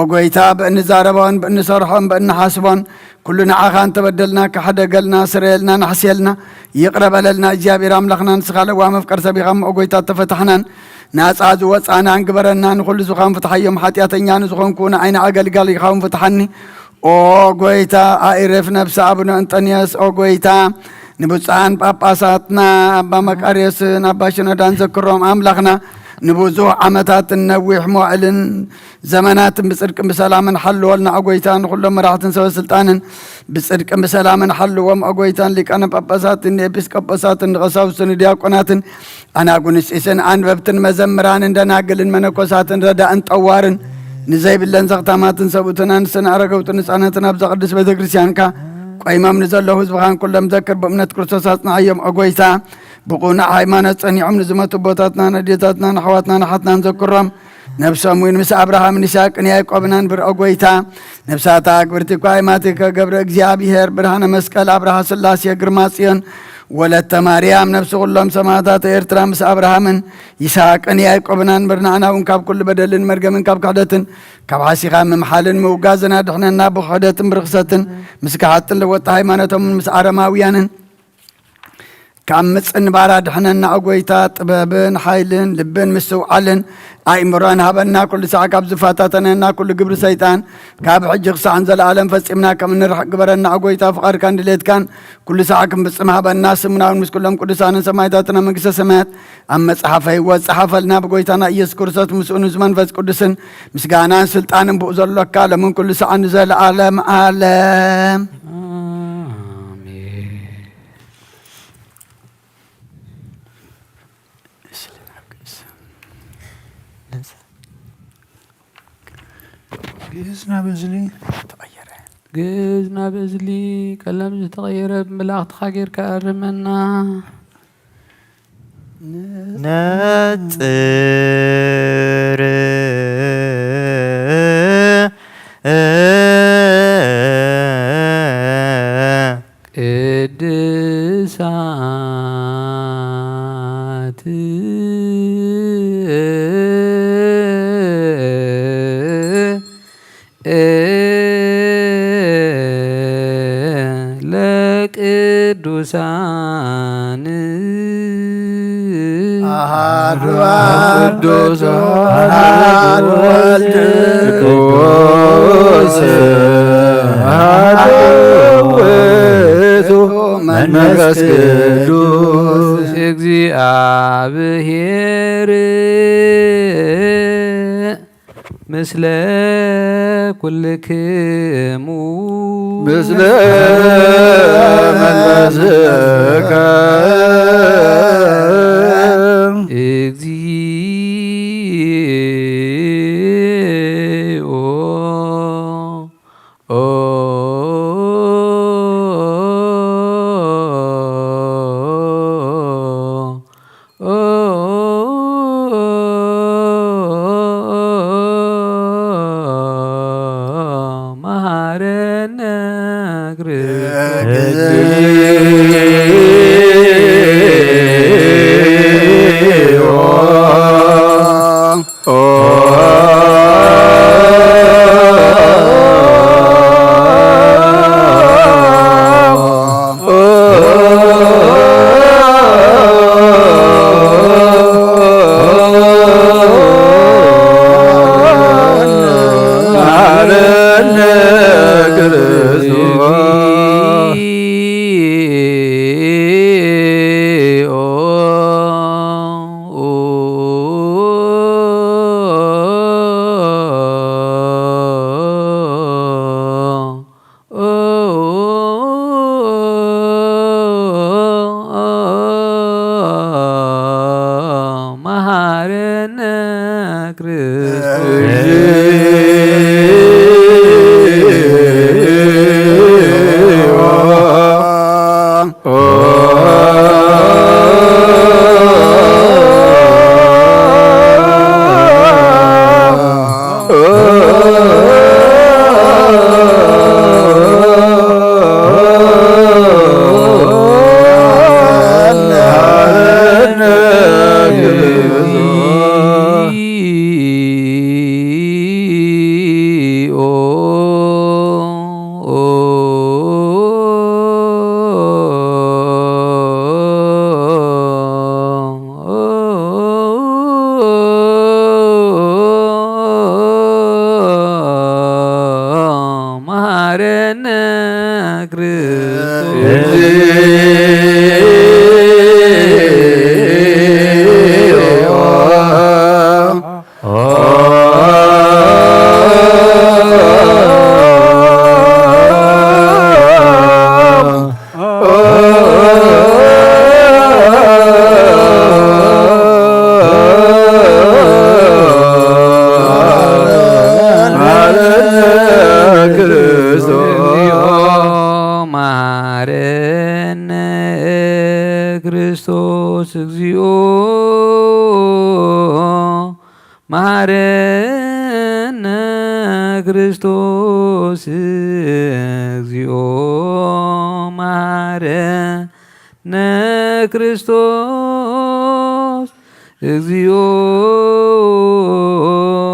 ኦ ጐይታ ብእንዛረቦን ብእንሰርሖን ብእንሓስቦን ኩሉ ንዓኻ እንተበደልና ካሕደገልና ስረየልና ናሕስየልና ይቕረበለልና እግዚኣብሔር ኣምላኽና ንስኻ ለዋህ መፍቀር ሰብ ኢኻ ኦ ጐይታ ተፈታሕናን ናጻ ዝወፃና እንግበረና ንኹሉ ዝኻን ፍትሓዮም ሓጢኣተኛ ንዝኾንኩ ንዓይኒ ኣገልጋሊ ኢኻውን ፍትሓኒ ኦ ጐይታ ኣኢረፍ ነብሲ ኣቡነ እንጠንዮስ ኦ ጐይታ ንብፁዓን ጳጳሳትና ኣባ መቃርዮስን ኣባ ሽኖዳን ዘክሮም ኣምላኽና ንብዙሕ ዓመታትን ነዊሕ መዋዕልን ዘመናትን ብጽድቅን ብሰላምን ሓልወልና ኦ ጐይታ ንኹሎም መራሕትን ሰበስልጣንን ብጽድቅን ብሰላምን ሓልዎም ኦ ጐይታን ሊቃነ ጳጳሳትን ንኤጲስቆጶሳትን ንቐሳውስትን ዲያቆናትን ኣናጉንስጢስን ኣንበብትን መዘምራንን ደናግልን መነኮሳትን ረዳእን ጠዋርን ንዘይብለን ዘኽታማትን ሰብኡትና ንስነ ኣረገውትን ህፃናትን ኣብ ዘቕድስ ቤተ ክርስቲያንካ ቆይሞም ንዘለዉ ህዝብኻን ኩሎም ዘክር ብእምነት ክርስቶስ ኣጽናዕዮም ኦ ጐይታ ብቑናዕ ሃይማኖት ጸኒዖም ንዝመቱ ቦታትናን ኣዴታትናን ኣሕዋትናን ኣሓትናን ዘክሮም ነብሶም እውን ምስ ኣብርሃምን ይስሐቅን ያዕቆብን አንብር ኦ ጐይታ ነብሳታ አክብርቲ እኳ ሃይማኖትከ ገብረ እግዚአብሔር ብርሃነ መስቀል አብርሃ ስላሴ ግርማ ጽዮን ወለተ ማርያም ነብስ ኩሎም ሰማዕታት ኤርትራ ምስ ኣብርሃምን ይስሐቅን ያዕቆብን አንብር ንዓና እውን ካብ ኩሉ በደልን መርገምን ካብ ክሕደትን ካብ ሓሲኻ ምምሓልን ምውጋዝን ኣድሕነና ብክሕደትን ብርክሰትን ምስ ካሓጥን ለወጣ ሃይማኖቶምን ምስ ኣረማውያንን ካብ ምጽንባር ኣድሕነና ኦ ጐይታ ጥበብን ሓይልን ልብን ምስውዓልን ኣእምሮን ሃበና ኩሉ ሰዓ ካብ ዝፋታተነና ኩሉ ግብሪ ሰይጣን ካብ ሕጂ ክሳዕን ዘለኣለም ፈጺምና ከም እንርሕቕ ግበረና ኦ ጐይታ ፍቓድካን ድሌትካን ኩሉ ሰዓ ክንፍጽም ሃበና ስሙናውን ምስ ኩሎም ቅዱሳንን ሰማዕታትን መንግስተ ሰማያት ኣብ መጽሓፈ ሕይወት ጸሓፈልና ብጐይታና ኢየሱስ ክርስቶስ ምስኡ ንዝ መንፈስ ቅዱስን ምስጋናን ስልጣንን ብኡ ዘሎካ ለምን ኩሉ ሰዓ ንዘለኣለም ዓለም ግዝና በዝሊ ቀለም ዝተቐየረ ብመላእኽትኻ ጌርካ ኣርመና ነዝ نبጽር ቅድሳት ለቅዱሳን አሐዱ ቅዱስ አሐዱ ወልድ ቅዱስ አሐዱ ውእቱ መንፈስ ቅዱስ እግዚአብሔር ምስለ ኩልክሙ ምስለ መንፈስከ እግዚኦ መሐረነ መሐረነ መሐረነ ክርስቶስ እግዚኦ መሐረነ ክርስቶስ እግዚኦ መሐረነ ክርስቶስ እግዚኦ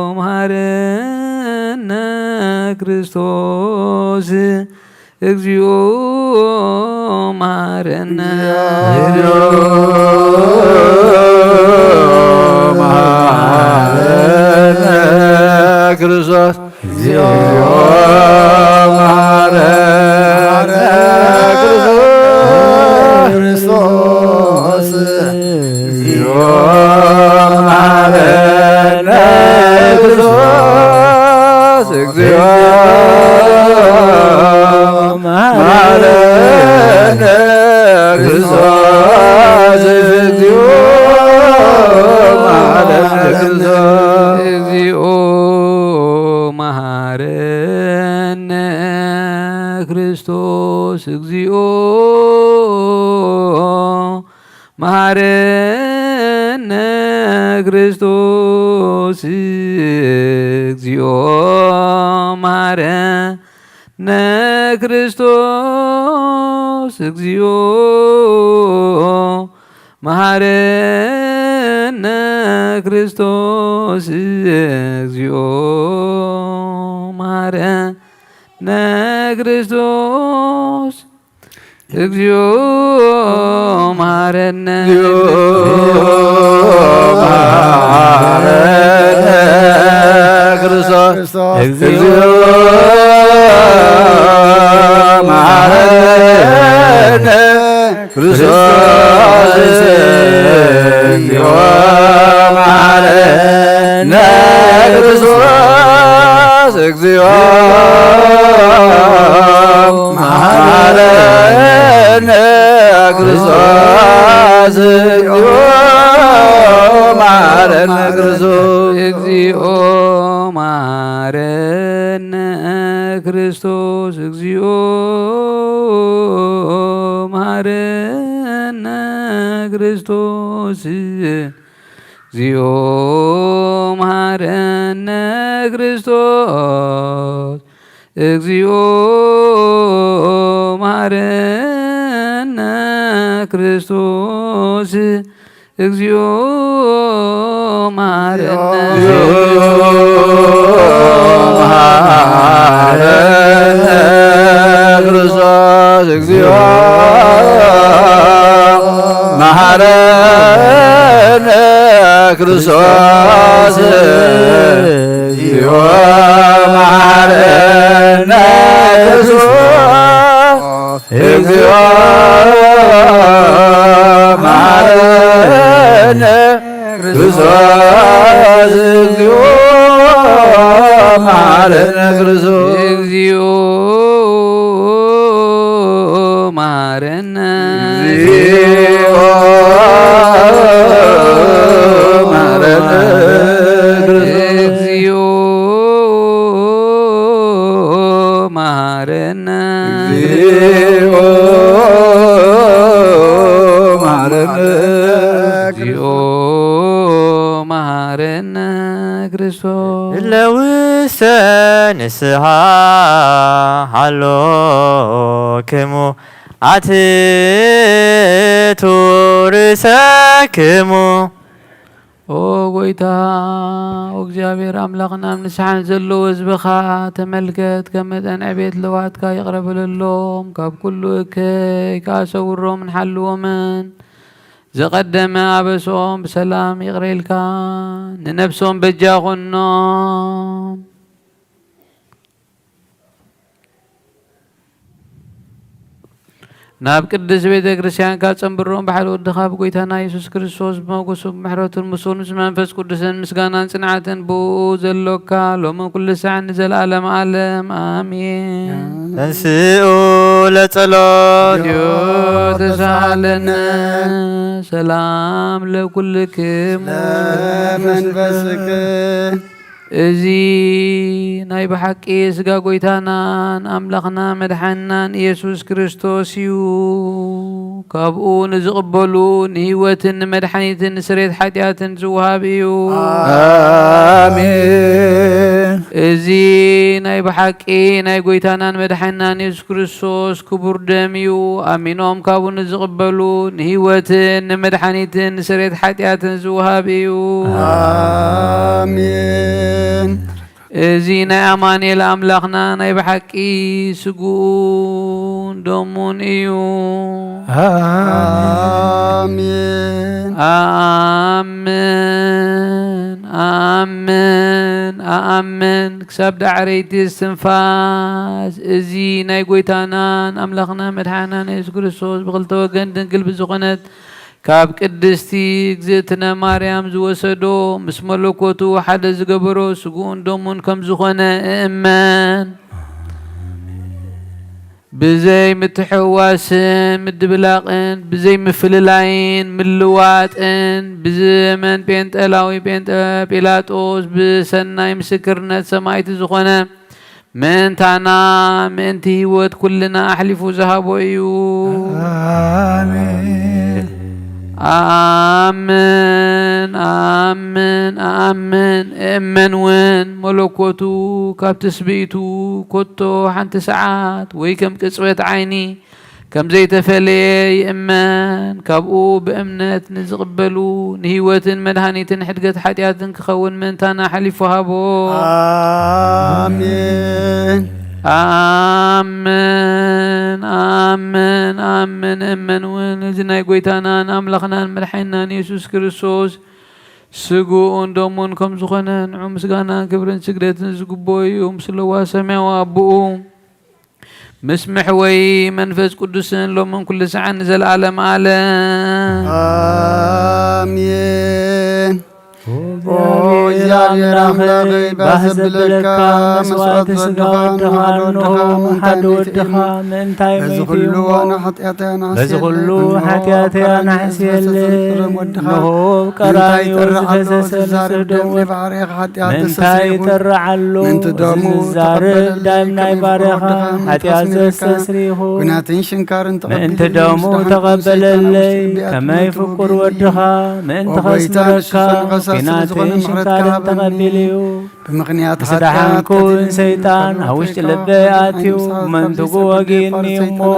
መሐረነ ክርስቶስ እግዚኦ መሐረነ ክርስቶስ እግዚኦ መሐረነ ክርስቶስ እግዚኦ መሐረነ ክርስቶስ እግዚኦ መሐረነ ክርስቶስ እግዚኦ መሐረነ ክርስቶስ እግዚኦ መሐረነ ክርስቶስ እግዚኦ መሐረነ ክርስቶስ እግዚኦ መሐረነ ክርስቶስ እግዚኦ መሐረነ ክርስቶስ እግዚኦ መሐረነ ክርስቶስ እግዚኦ መሐረነ ክርስቶስ እግዚኦ መሐረነ ክርስቶስ እግዚኦ መሐረነ ክርስቶስ እግዚኦ መሐረነ ክርስቶስ እግዚኦ መሐረነ ክርስቶስ እግዚኦ መሐረነ ክርስቶስ እግዚኦ መሐረነ ክርስቶስ እግዚኦ መሐረነ ክርስቶስ እግዚኦ መሐረነ ክርስቶስ እግዚኦ መሐረነ ክርስቶስ እግዚኦ መሐረነ ክርስቶስ እግዚኦ መሐረነ ክርስቶስ እግዚኦ መሐረነ ክርስቶስ እግዚኦ መሐረነ እግዚኦ መሐረነ እግዚኦ መሐረነ እግዚኦ መሐረነ እግዚኦ መሐረነ ክርስቶስ ለውሰ ንስሐ ሃሎክሙ አትቱ ርእሰክሙ ኦ ጎይታ እግዚአብሔር አምላኽና ንስሓን ዘለዎ ህዝብኻ ተመልከት ከም መጠን ዕቤት ልዋትካ ይቕረበለሎም ካብ ኩሉ እከይ ካሰውሮም ንሓልዎምን ዘቐደመ አበሶም ብሰላም ይቕረ ኢልካ ንነብሶም በጃ ኾኖም ናብ ቅድስ ቤተ ክርስቲያን ካጸንብሮም በሓደ ወድኻ ብጎይታና ኢየሱስ ክርስቶስ ብመጎሱ ብምሕረቱን ምስኡን ምስ መንፈስ ቅዱስን ምስጋናን ጽንዓትን ብኡ ዘሎካ ሎምን ኩሉ ሰዓት ንዘለኣለም ዓለም አሜን። ተንስኡ ለጸሎት ተሳሃለነ ሰላም ለኩልክሙ መንፈስክ እዚ ናይ ብሓቂ ስጋ ጎይታናን ኣምላኽና መድሓንናን ኢየሱስ ክርስቶስ እዩ። ካብኡ ንዝቕበሉ ንህይወትን ንመድሓኒትን ንስሬት ሓጢኣትን ዝውሃብ እዩ። አሜን። እዚ ናይ ብሓቂ ናይ ጎይታናን መድሓንናን ኢየሱስ ክርስቶስ ክቡር ደም እዩ። ኣሚኖም ካብኡ ንዝቕበሉ ንህይወትን ንመድሓኒትን ንስሬት ሓጢኣትን ዝውሃብ እዩ። አሜን። እዚ ናይ ኣማኑኤል ኣምላኽና ናይ ብሓቂ ስጉኡን ደሙን እዩ። አሜን። ኣመን ኣመን ኣመን ክሳብ ዳዕረይቲ እስትንፋስ እዚ ናይ ጎይታናን ኣምላኽና መድሓንናን ኢየሱስ ክርስቶስ ብክልተ ወገን ድንግል ብዝኾነት ካብ ቅድስቲ እግዝእትነ ማርያም ዝወሰዶ ምስ መለኮቱ ሓደ ዝገበሮ ስጉኡን ደሙን ከም ዝኾነ እመን። ብዘይ ምትሕዋስን ምድብላቕን ብዘይ ምፍልላይን ምልዋጥን ብዘመን ጴንጠላዊ ጲላጦስ ብሰናይ ምስክርነት ሰማዕቲ ዝኾነ ምእንታና ምእንቲ ህይወት ኩልና ኣሕሊፉ ዝሃቦ እዩ። አሜን። አሜን أأمن إمن وين ملكوتو كاب تسبيتو كتو حنت ساعات ويكم كسوة عيني كم زي تفلي يأمن كابو بأمنت نزقبلو نهيوة مدهاني حدقت حديات كخون من تانا حليفها بو آمين آمين آمين آمين إمن ونجنا قويتانا أملخنا الملحينا يسوس كريستوس سقون دومون كم زخنا نعم سقانا كبرن سقرات نزقبوي ومسلوا سمع وابو مسمح وي منفس قدس لو من كل ساعة نزل العالم على آمين እግዚአብሔር አምላክ ባሰብለካ መስዋዕት ስጋ ወድኻ ሓድ ወድኻ ምንታይ መይቱ በዚ ኩሉ ኃጢአተና ሕስየለን ንሆ ቀራንዮ ዝፈሰሰ ደም ምንታይ ይጠርዓሎ ዝዛርብ ዳም ናይ ባርያኻ ኃጢአት ዘስተስሪኹ ምእንቲ ደሙ ተቐበለለይ ከመይ ፍቁር ወድኻ ምእንቲ ኸስምረካ كناتي شكارن تقبليو بمغنيات سدحانكون سيطان هوش لبياتيو من تقوغيني مو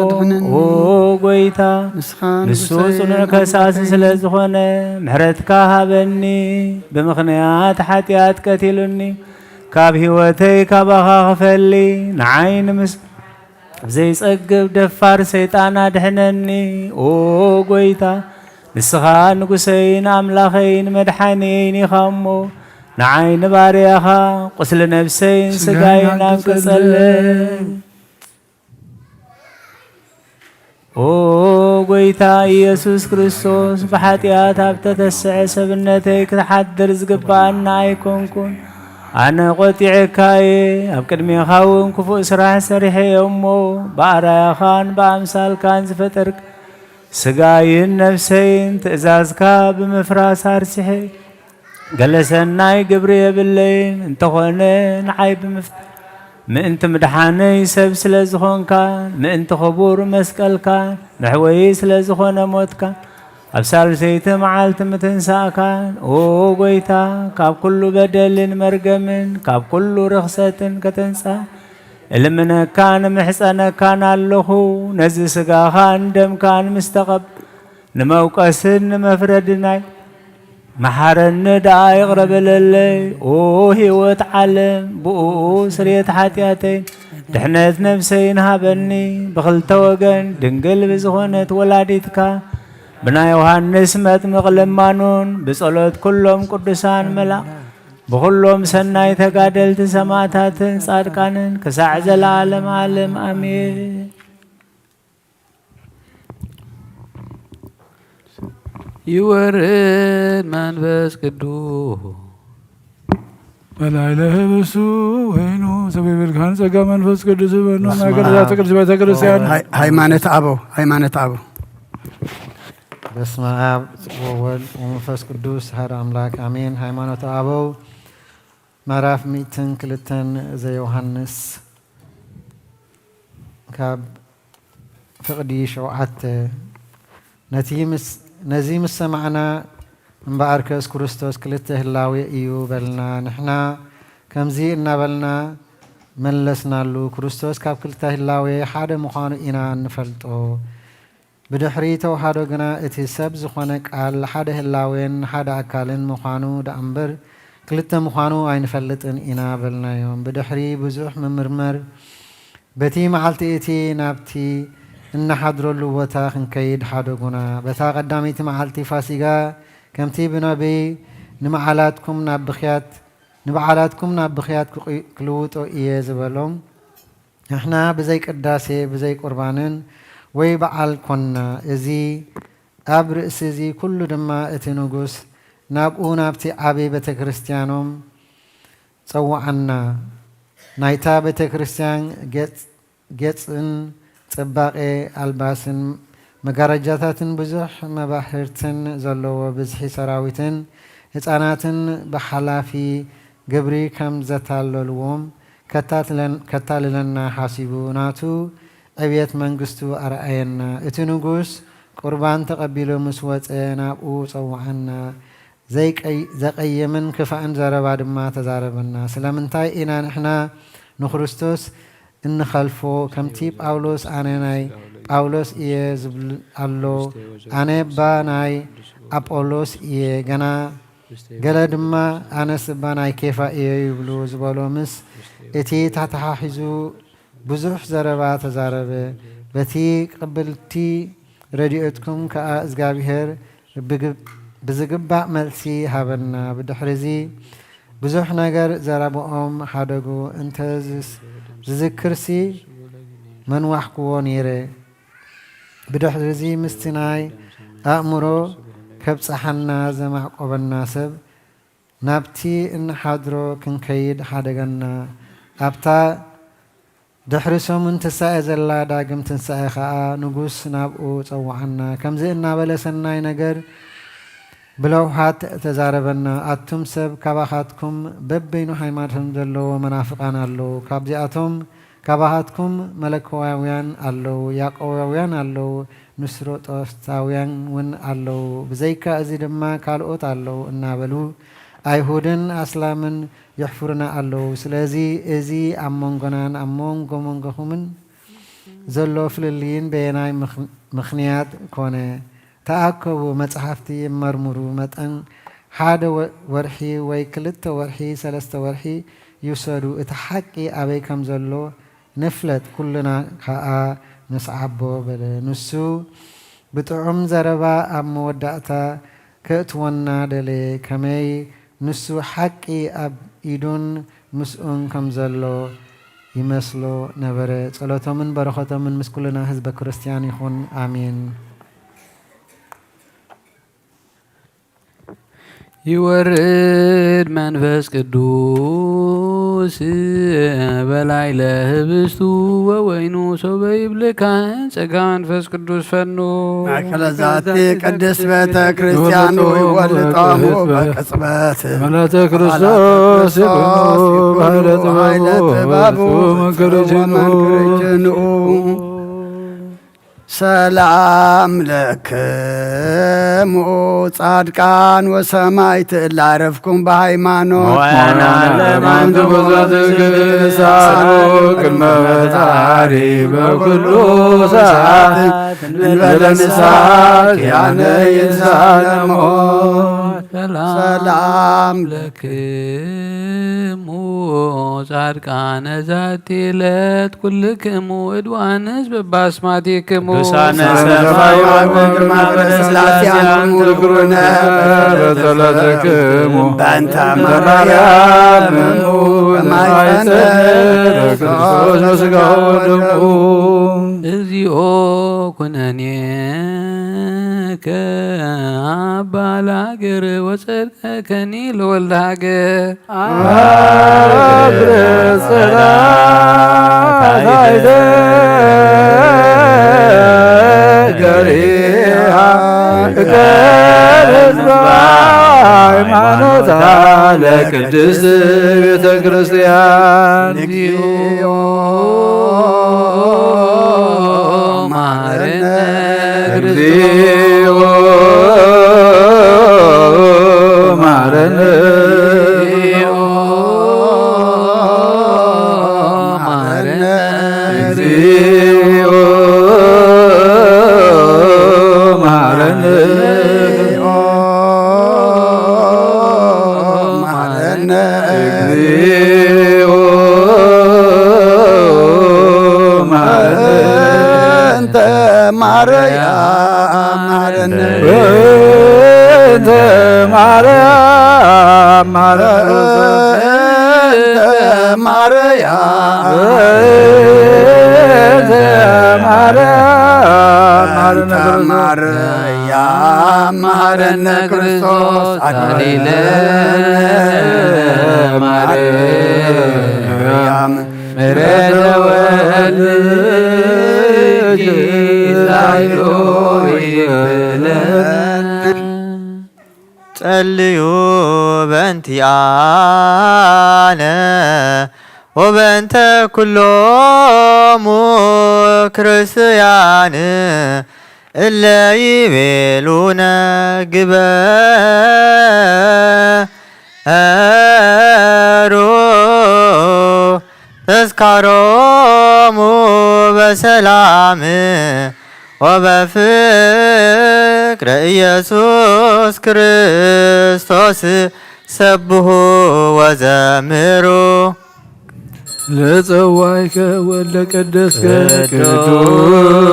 وغويتا نسوسون كساس سلزخونة محرتك هابني بمغنيات حتيات كتلني كاب هوتي كابها غفلي نعين مس زي سقب دفار سيطان أدحنني وغويتا نسخان نقسين أملاخين مدحانين خمو نعين باريخا قسل نفسين سقاين أنكسلين قويتا يسوس كريستوس بحاتيات أبتتسع سبنتك تحدر زقبان يكونكون أنا قطيعكاي أبكدمي خاون كفو سراح سريحي أمو باريخان بأمثال كان زفترك سقاين نفسين تأزازكا بمفراس هرسحي قلسناي قبري بالليل انتخونين عيب مئنت مدحاني سبس لزخون كان مئنت خبور مسكال كان نحويس لزخون موت كان أبسال سيت معالت متنسا كان قويتا كاب كل بدل مرقمن كاب كل رخصة كتنسا إلمنا كان محسنا كان اللهو نزل سقاخان دم كان مستقب نموقسن مفردناي محارن دا يغرب للي هيوت علم بؤو سريت حاتياتين دحنت نفسين هابني بخلت وقن دنقل بزخونت ولاديتكا بنا يوهانس مت مغلمانون بصلوت كلهم قدسان ملا بخلهم سناي تقادلت سماتاتن صادقانن كساعز العالم عالم أمين يورد منفس قدوس ولا إله بسو وينو سبيل الكهان سقا منفس قدوس بنو ناقر ذات قدس بيت كريستيان هيمانة أبو بسم آب وولد ومنفس قدوس هر أملاك أمين هيمانة أبو مراف ميتن كلتن زي يوحنس كاب فقدي شوعت نزيم السمعنا من باركس كريستوس كلته اللاوي ايو بلنا نحنا كمزي إنا بلنا ملسنا له كريستوس كاب كلته اللاوي حاد مخانو إنا نفلتو بدحريتو حادو قنا اتي سبز خونك على حاد اللاوين حاد أكالين مخانو دا أمبر كلته مخانو اين فلتن إنا بلنا يوم بدحري بزوح ممرمر بتي معلتي اتي نابتي إن حضروا اللوتا خنكيد حادقنا بتا قداميت معلتي فاسقا كمتي بنبي نمعالاتكم نبخيات كلوت أو إياز بلوم إحنا بزيك الداسي بزيك قربانن ويبعال كنا إزي أبرئس إزي كل دما اتنوغوس نابقو نابتي عبي بتكريستيانوم صوعنا نايتا بتكريستيان جيتسن صباقي ألباسن مقارجاتاتن بزح مباحرتن زلو بزحي سراويتن هتاناتن بحلافي قبري كم زتالو الوم كتال لنا حاسبو ناتو أبيت منقستو أرأينا اتنقوس قربان تقبلو مسوات نابو صوعنا ዘቀየምን ክፋእን ዘረባ ድማ ተዛረበና ስለምንታይ ኢና ንሕና ንክርስቶስ እንኸልፎ ከምቲ ጳውሎስ ኣነ ናይ ጳውሎስ እየ ዝብል ኣሎ ኣነ ባ ናይ ኣጶሎስ እየ ገለ ድማ ኣነስ ባ ናይ ኬፋ እየ ይብሉ ዝበሎ ምስ እቲ ተተሓሒዙ ብዙሕ ዘረባ ተዛረበ በቲ ቅብልቲ ረድኤትኩም ከዓ እግዚአብሔር ብዝግባእ መልሲ ሃበና ብድሕሪዚ ብዙሕ ነገር ዘረብኦም ሓደጉ እንተ ዝዝክርሲ መንዋሕክዎ ነይረ ብድሕሪዚ ምስቲ ናይ ኣእምሮ ከብፀሓና ዘማዕቆበና ሰብ ናብቲ እንሓድሮ ክንከይድ ሓደገና ኣብታ ድሕሪ ሰሙን ትንሳኤ ዘላ ዳግም ትንሳኤ ከዓ ንጉስ ናብኡ ፀዋዓና ከምዚ እናበለ ሰናይ ነገር ብለውሃት ተዛረበና ኣቱም ሰብ ካባኻትኩም በበይኑ ሃይማኖቶም ዘለዎ መናፍቃን ኣለዉ ካብዚኣቶም ካባኻትኩም መለኮዋውያን ኣለዉ ያዕቆባውያን ኣለዉ ንስሮጦስታውያን እውን ኣለዉ ብዘይካ እዚ ድማ ካልኦት ኣለዉ እናበሉ ኣይሁድን ኣስላምን يحفرنا الله سلازي ازي امونغنان امونغو مونغخومن زلو فللين بيناي مخنيات كونه تاكبو مصحفتي مرمرو متن حاد ورحي وي كلت ورحي سلست ورحي يسرو اتحقي ابي كم زلو نفلت كلنا خا نسعبو بل نسو بتعم زربا اموداتا كتونا دلي كمي نسو حقي اب إيدون مسؤون كم زلوا يمسلوا نبرة صلاتهم من بركاتهم من مسكولنا حزب كريستياني خون آمين يورد منفس قدوس بلايله هبستو ووينو سوبيب لكان سقا منفس قدوس فنو أكل ذاتي قدس بيت كريستيانو يولطامو بكسبات ملات كريستوس يبنو بحيلة بابو منكرجنو سلام لكم وصادقان وسمايت لعرفكم بهيمانو وانا لمن تبزاتك سانو كالمتاري بكل ساعة نبلنساك يعني ينسالمو سلام لكم وصادقان ذاتي لت كلكم وادوانس بباسماتيكم سانة سفاي وقم برسلاسيان تذكرنا بثلاثكم بانت مريم ما يسرك كريستوس مسقاودمو እዚኦ ኩነኔከ አባላገር ወጸድቀከኒ ለወልደ ሀገር አብረ ጽላታይተ ገሪሃ ከህዝበ ሃይማኖት ለቅድስት ቤተ ክርስቲያን እግዚኦ ማረነ እግዚኦ ማረነ እግዚኦ ማርያም ማረነ እንተ ማርያም ማረነ ማርያም እንተ ማርያም ማርያም ማረነ ክርስቶስ አድነነ ማርያም ምሕረተ ወልድኪ ጸልዩ በእንቲአነ ወበእንተ ኩሎሙ ክርስቲያን እለ ይቤሉነ ግበር تذكرهم بسلام وبفكر ኢየሱስ ክርስቶስ ሰብሑ ወዘምሩ ለጸዋይከ ወለ ቀደስከ ቅዱስ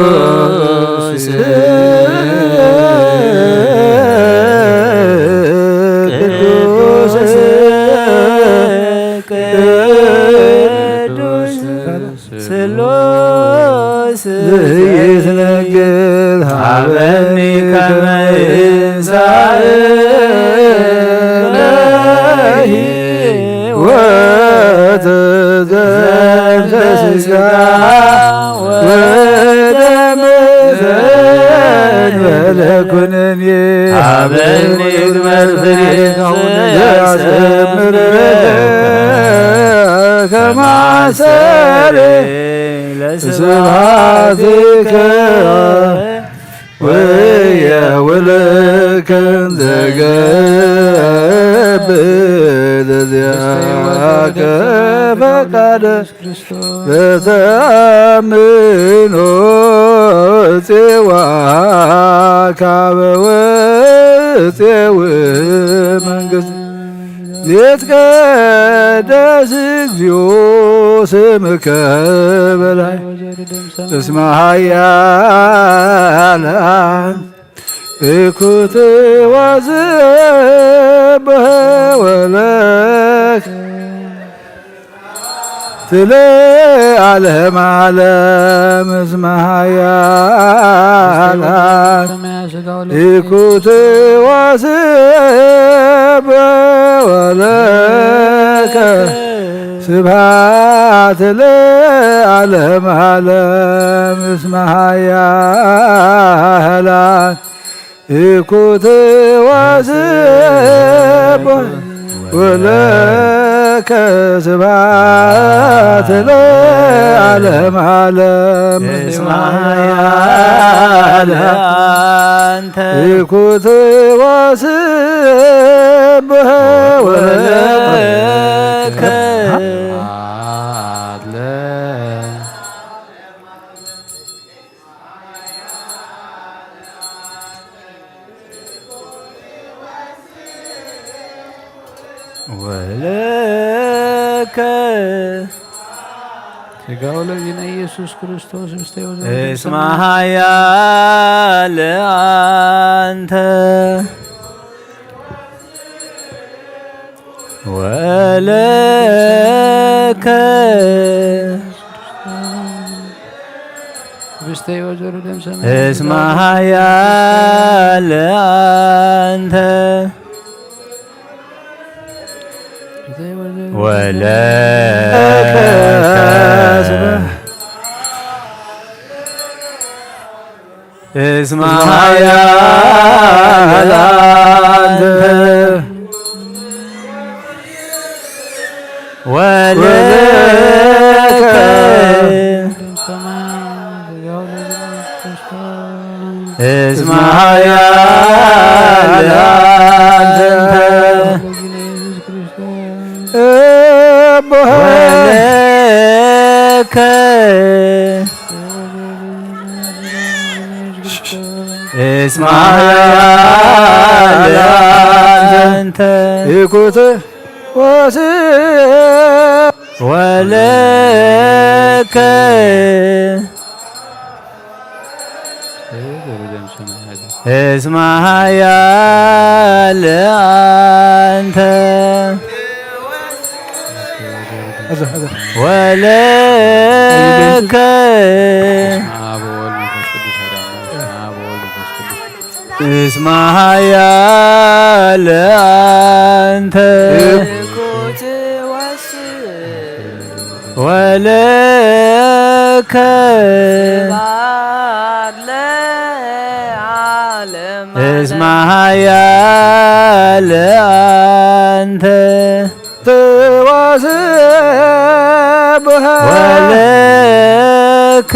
ስሉስ ይትነግር ሀበኒ ከመ ይንሣእ ወተዘንተ ሥጋ ወደም ዘእንበለ ኩነኔ ሀበኒ ግበር ፍሬ ዘአስተምር ከማሰሬ ስብሐትከ ወየውልከ ዘገብር ለዚአከ ፈቃደ በተአምኖ ጽዋ ካበወ ጽው መንግሥት ይትቀደስ እግዚኦ ስምከ በላይ እስመ ኃያላን እኩት ወዝብህ ወለክ ትለዓለም ዓለም እስመ ኃያላን እኩት ወዝብህ ወለከ ስብሐት ለዓለም ዓለም እስመ ኃያላን እኩት ወዝብህ ወለከ ስብሐት ለዓለም ዓለም እስመ ኃያላን እኩት ወዝብህ ወለከ ወለከ ሥጋው ለዚነ ኢየሱስ ክርስቶስ እስመ ኃያል አንተ ወለከ እስመ ኃያል አንተ ወለከ እስመ ኃያል አንተ ወለከ እስመ ኃያል አንተ ወለከ እስመ ኃያል አንተ እኩት ወለከ እስመ ኃያል አንተ ወለከ እስመ ኃያል አንተ ወለከ እስመ ኃያል አንተ ወለከ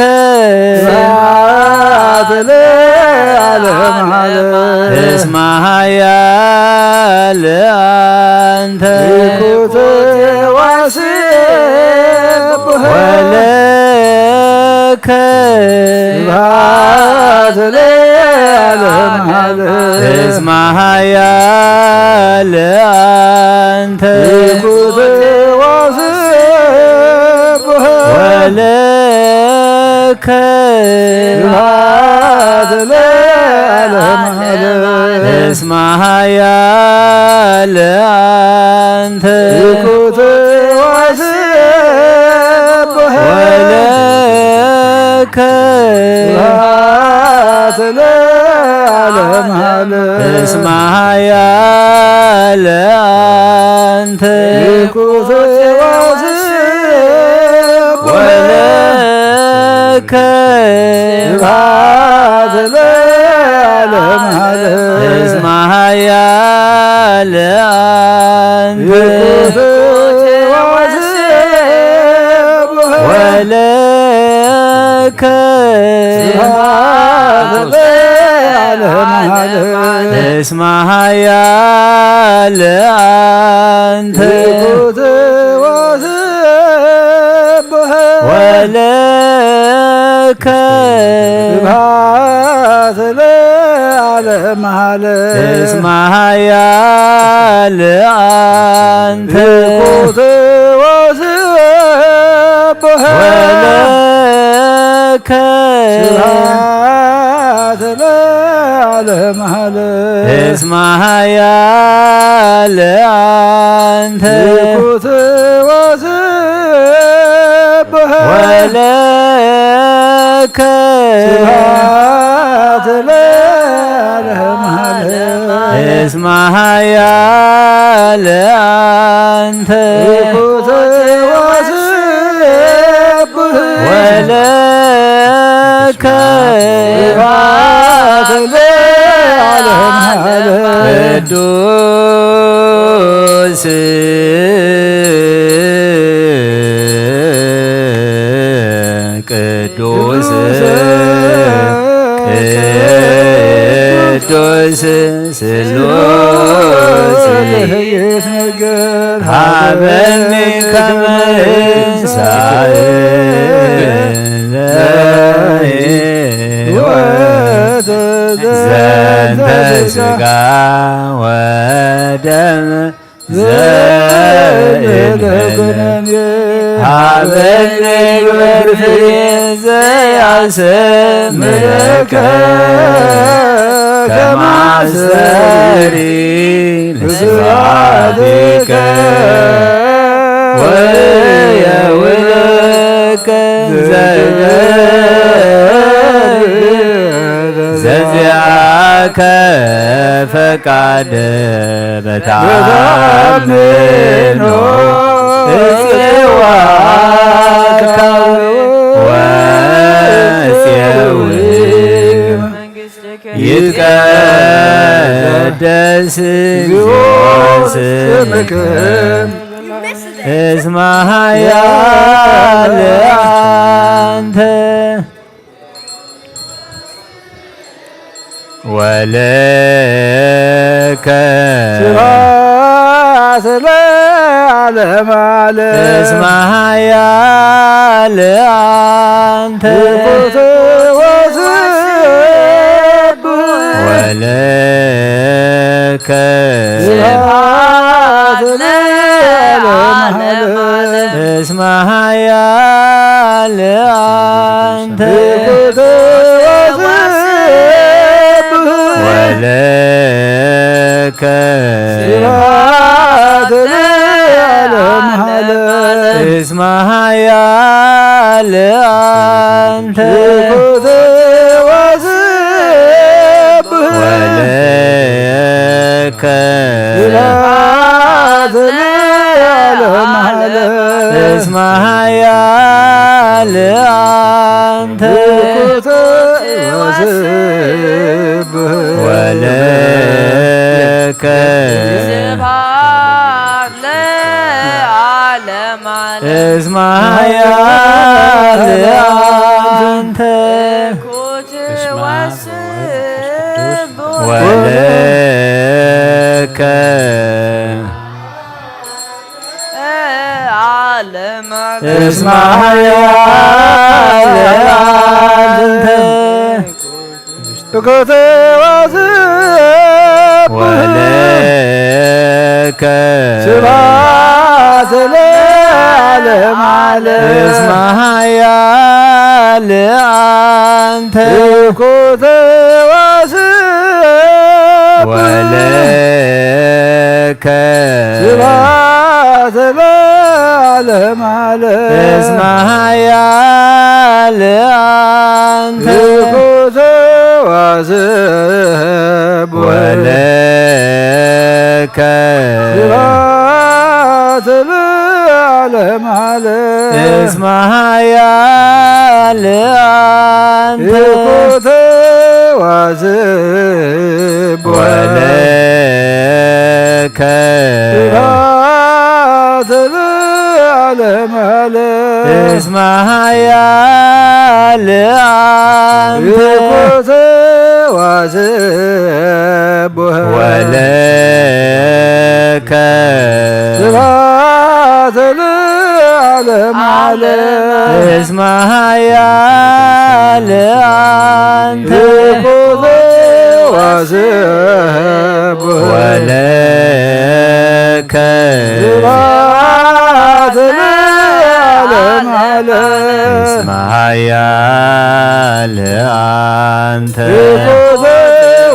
እስመ ኃያል አንተ ይኩት ወስብህ ወለከ ስብሐት ለዓለመ ዓለም እስመ ኃያል አንተ ይኩት ወስብህ ወለከ ስብሐት ለዓለመ ዓለም እስመ ኃያል አንተ ይኩት ወስብህ ወለከ ስብሐት ለዓለመ ዓለም እስመ ኃያል አንተ ይኩት ወስብህ ወለከ ስብሐት ለዓለመ ዓለም እስመ ኃያል አንተ ይኩት ወስብህ ወለከ ስብሐት ለዓለመ ዓለም እስመ ኃያል አንተ ይኩት ወስብህ ወለከ ስብሐት ለዓለመ ዓለም እስመ ኃያል አንተ ይኩት ወስብህ ወለከ ስብሐት ለዓለመ ዓለም እስመ ኃያል አንተ ይኩት ወስብህ ወለከ ስብሐት ለዓለመ ዓለም እስመ ኃያል አንተ ይኩት ወስብህ ወለከ ስብሐት ለዓለመ ዓለም ቅዱስ ቅዱስ ቅዱስ ስሉስ ይትነገር ሀበኒ ከመ ሕይወት ዘንተ ሥጋ ወደም ዘእንበለ ሀበኒ ግብር ፍሬ ዘያሰምረከ ከማስተሪ ለስብሐቲከ ወየውልከ ዘዚአከ ፈቃደ በታምኖ እፄዋከ ወእፄው ይትቀደስ ስምከ እስመ ኃያል አንተ ወለከ ስብሐት ለዓለመ ዓለም እስመ ኃያል አንተ ይኩት ወስብህ ወለከ ስብሐት ለዓለመ ዓለም እስመ ኃያል አንተ ይኩት ወስብህ ወለከ ስብሐት ለዓለመ ዓለም እስመ ኃያል አንተ ይኩት ወስብህ ወለከ ስብሐት ለዓለመ ዓለም እስመ ኃያል አንተ ይኩት ወስብህ ወለከ ስብሐት ለዓለመ ዓለም እስመ ኃያል አንተ ኩት ወስብህ ወለከ ለዓለም እስመ ኃያል አንተ ወለከ ስብሐት ለዓለመ ዓለም እስመ ኃያል አንተ ኮተ ወስብ ወለከ ስብሐት ለዓለመ ዓለም እስመ ኃያል አንተ ኮተ ወስብ ወለከ ስብሐት ለዓለመ ዓለም እስመ ኃያል አንተ ኮተ ወስብ ወለከ ስብሐት ለዓለመ ዓለም እስመ ኃያል አንተ ኮተ ወስብ ወለከ ስብሐት ለዓለመ ዓለም እስመ ኃያል አንተ ኮተ ወስብ ወለከ ስብሐት ለዓለመ ዓለም እስመ ኃያል አንተ ኮተ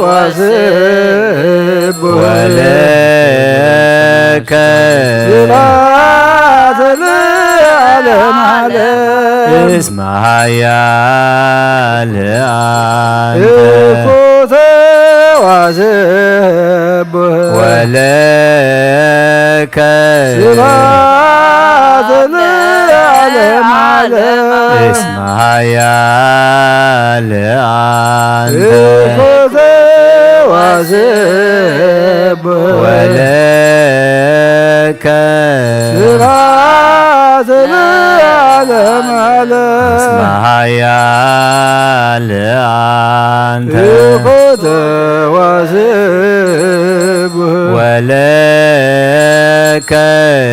ወስብ ወለከ ስብሐት ለዓለመ ዓለም እስመ ኃያል አንተ ኮተ ወስብ ወለከ ስብሐት ለዓለመ ዓለም እስመ ኃያል አንተ ኮተ ወስብ ወለከ ስብሐት ለዓለመ ዓለም እስመ ኃያል አንተ ኮተ ወስብ ወለከ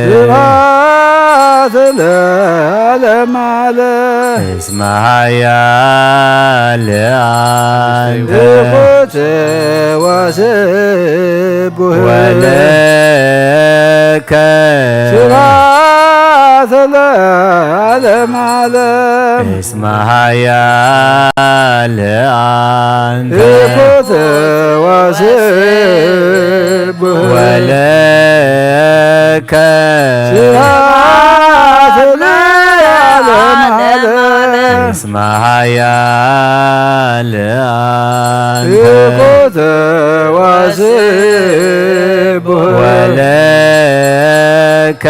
ስብሐት ለዓለመ ዓለም እስመ ኃያል አንተ ኮተ ወስብ ወለከ ስብሐት ለዓለመ ዓለም እስመ ኃያል አንተ ኮተ ወስብ ወለከ ስብሐት ለዓለመ ዓለም እስመ ኃያል አንተ ኮተ ወስብ ወለከ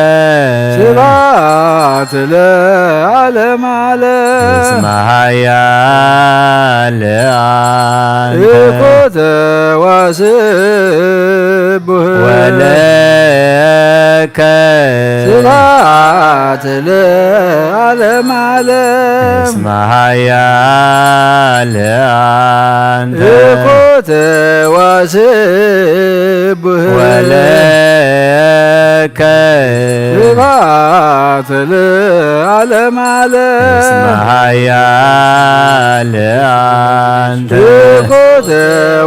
ስብሐት ለዓለመ ዓለም እስመ ኃያል አንተ ኮተ ወስብ ወለከ ስብሐት ለዓለመ ዓለም እስመ ኃያል አንተ ኮተ ወስብ ወለከ ስብሐት ለዓለመ እስመ ዓለም ኃያል አንተ ኮተ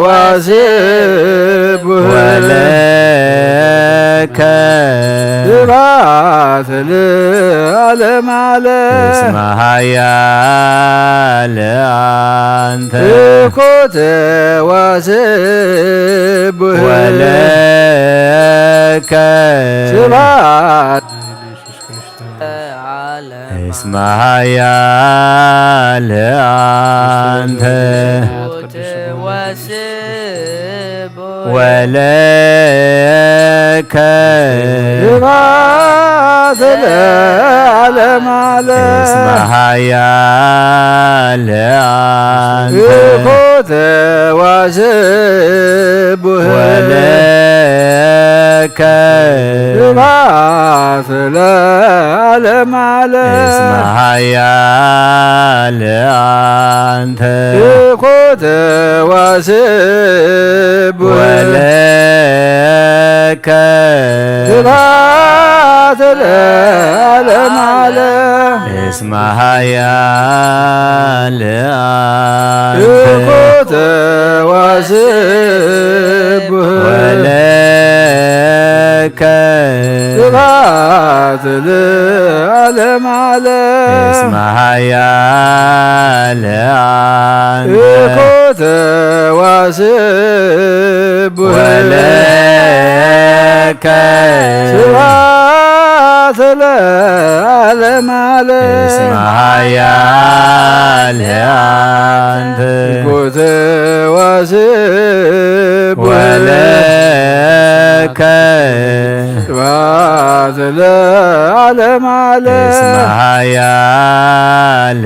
ወስብ ወለከ ስብሐት ለዓለመ ዓለም እስመ ኃያል አንተ ኮተ ወስብ ወለከ ስብሐት እስመ ኃያል አንተ ወለከ ስብሐት ለዓለመ እስመ ዓለም ኃያል አንተ ኮተ ወስብ ወለከ ስብሐት ለዓለመ እስመ ዓለም ኃያል አንተ ኮተ ወስብ ወለከ ስብሐት ስብሐት ለዓለመ ዓለም እስመ ኃያል እኮተ ወስብህ ወለከ ስብሐት ለዓለመ ዓለም እስመ ኃያል እኮተ ወስብህ ወለከ ስብሐት ለዓለመ ዓለም እስመ ኃያል እኮተ ወስብህ ወለከ ስብሐት ለዓለመ ዓለም እስመ ኃያል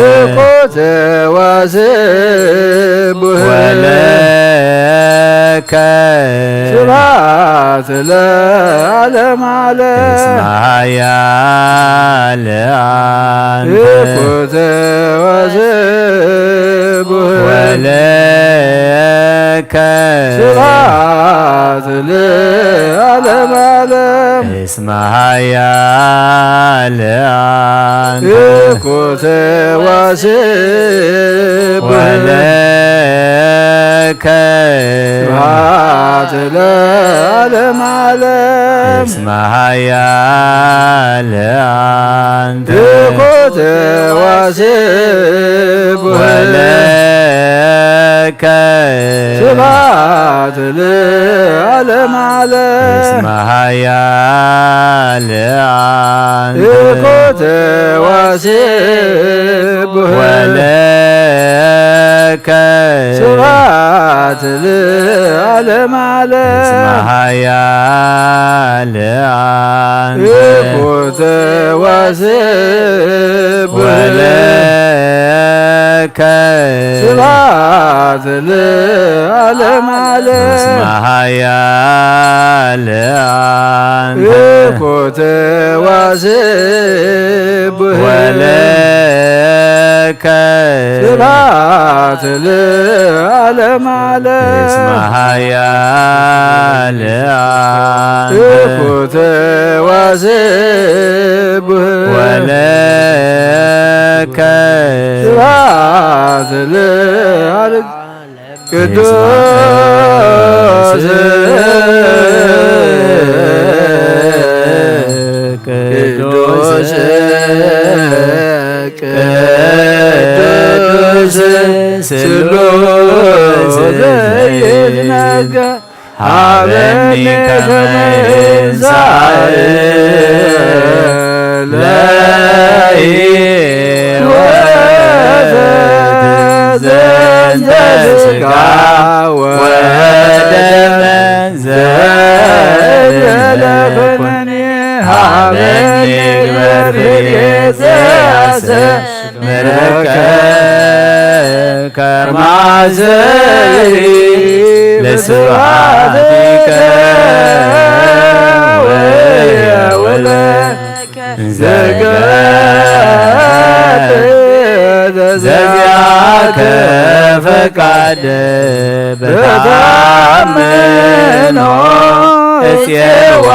እኮተ ወስብህ ወለከ ስብሐት ለዓለመ ዓለም እስመ ኃያል እኮተ ወስብህ ወለከ ስብሐት ለዓለመ ዓለም እስመ ኃያል እኮተ ወስብህ ወለከ ስብሐት ለዓለመ ዓለም እስመ ኃያል እኮተ ወስብህ ወለከ ስብሐት ለዓለመ ዓለም እስመ ኃያል እኮተ ወስብህ ወለከ ስብሐት ለዓለመ ዓለም እስመ ኃያል እኮተ ወስብህ ወለከ ስብሐት ለዓለመ ዓለም እስመ ኃያል እኮተ ወስብህ ወለከ ስብሐት ለዓለመ ዓለም እስመ ኃያል እኮተ ወስብህ ወለከ ስብሐት ለዓለመ ቅዱስ ቅዱስ ቅዱስ ስሉስ ዘይትነጋ ሀበኒ ከመ ይንሣእ ለሕይወት ዘንተ ሥጋ ወደመ ዘእንበለ ኩነኔ ሀበኒ ግበር ዘያስተምረከ ከማዘይ ለስብሐቲከ ወየውለከ ዘዚአከ ፈቃደ በታምኖ እፄዋ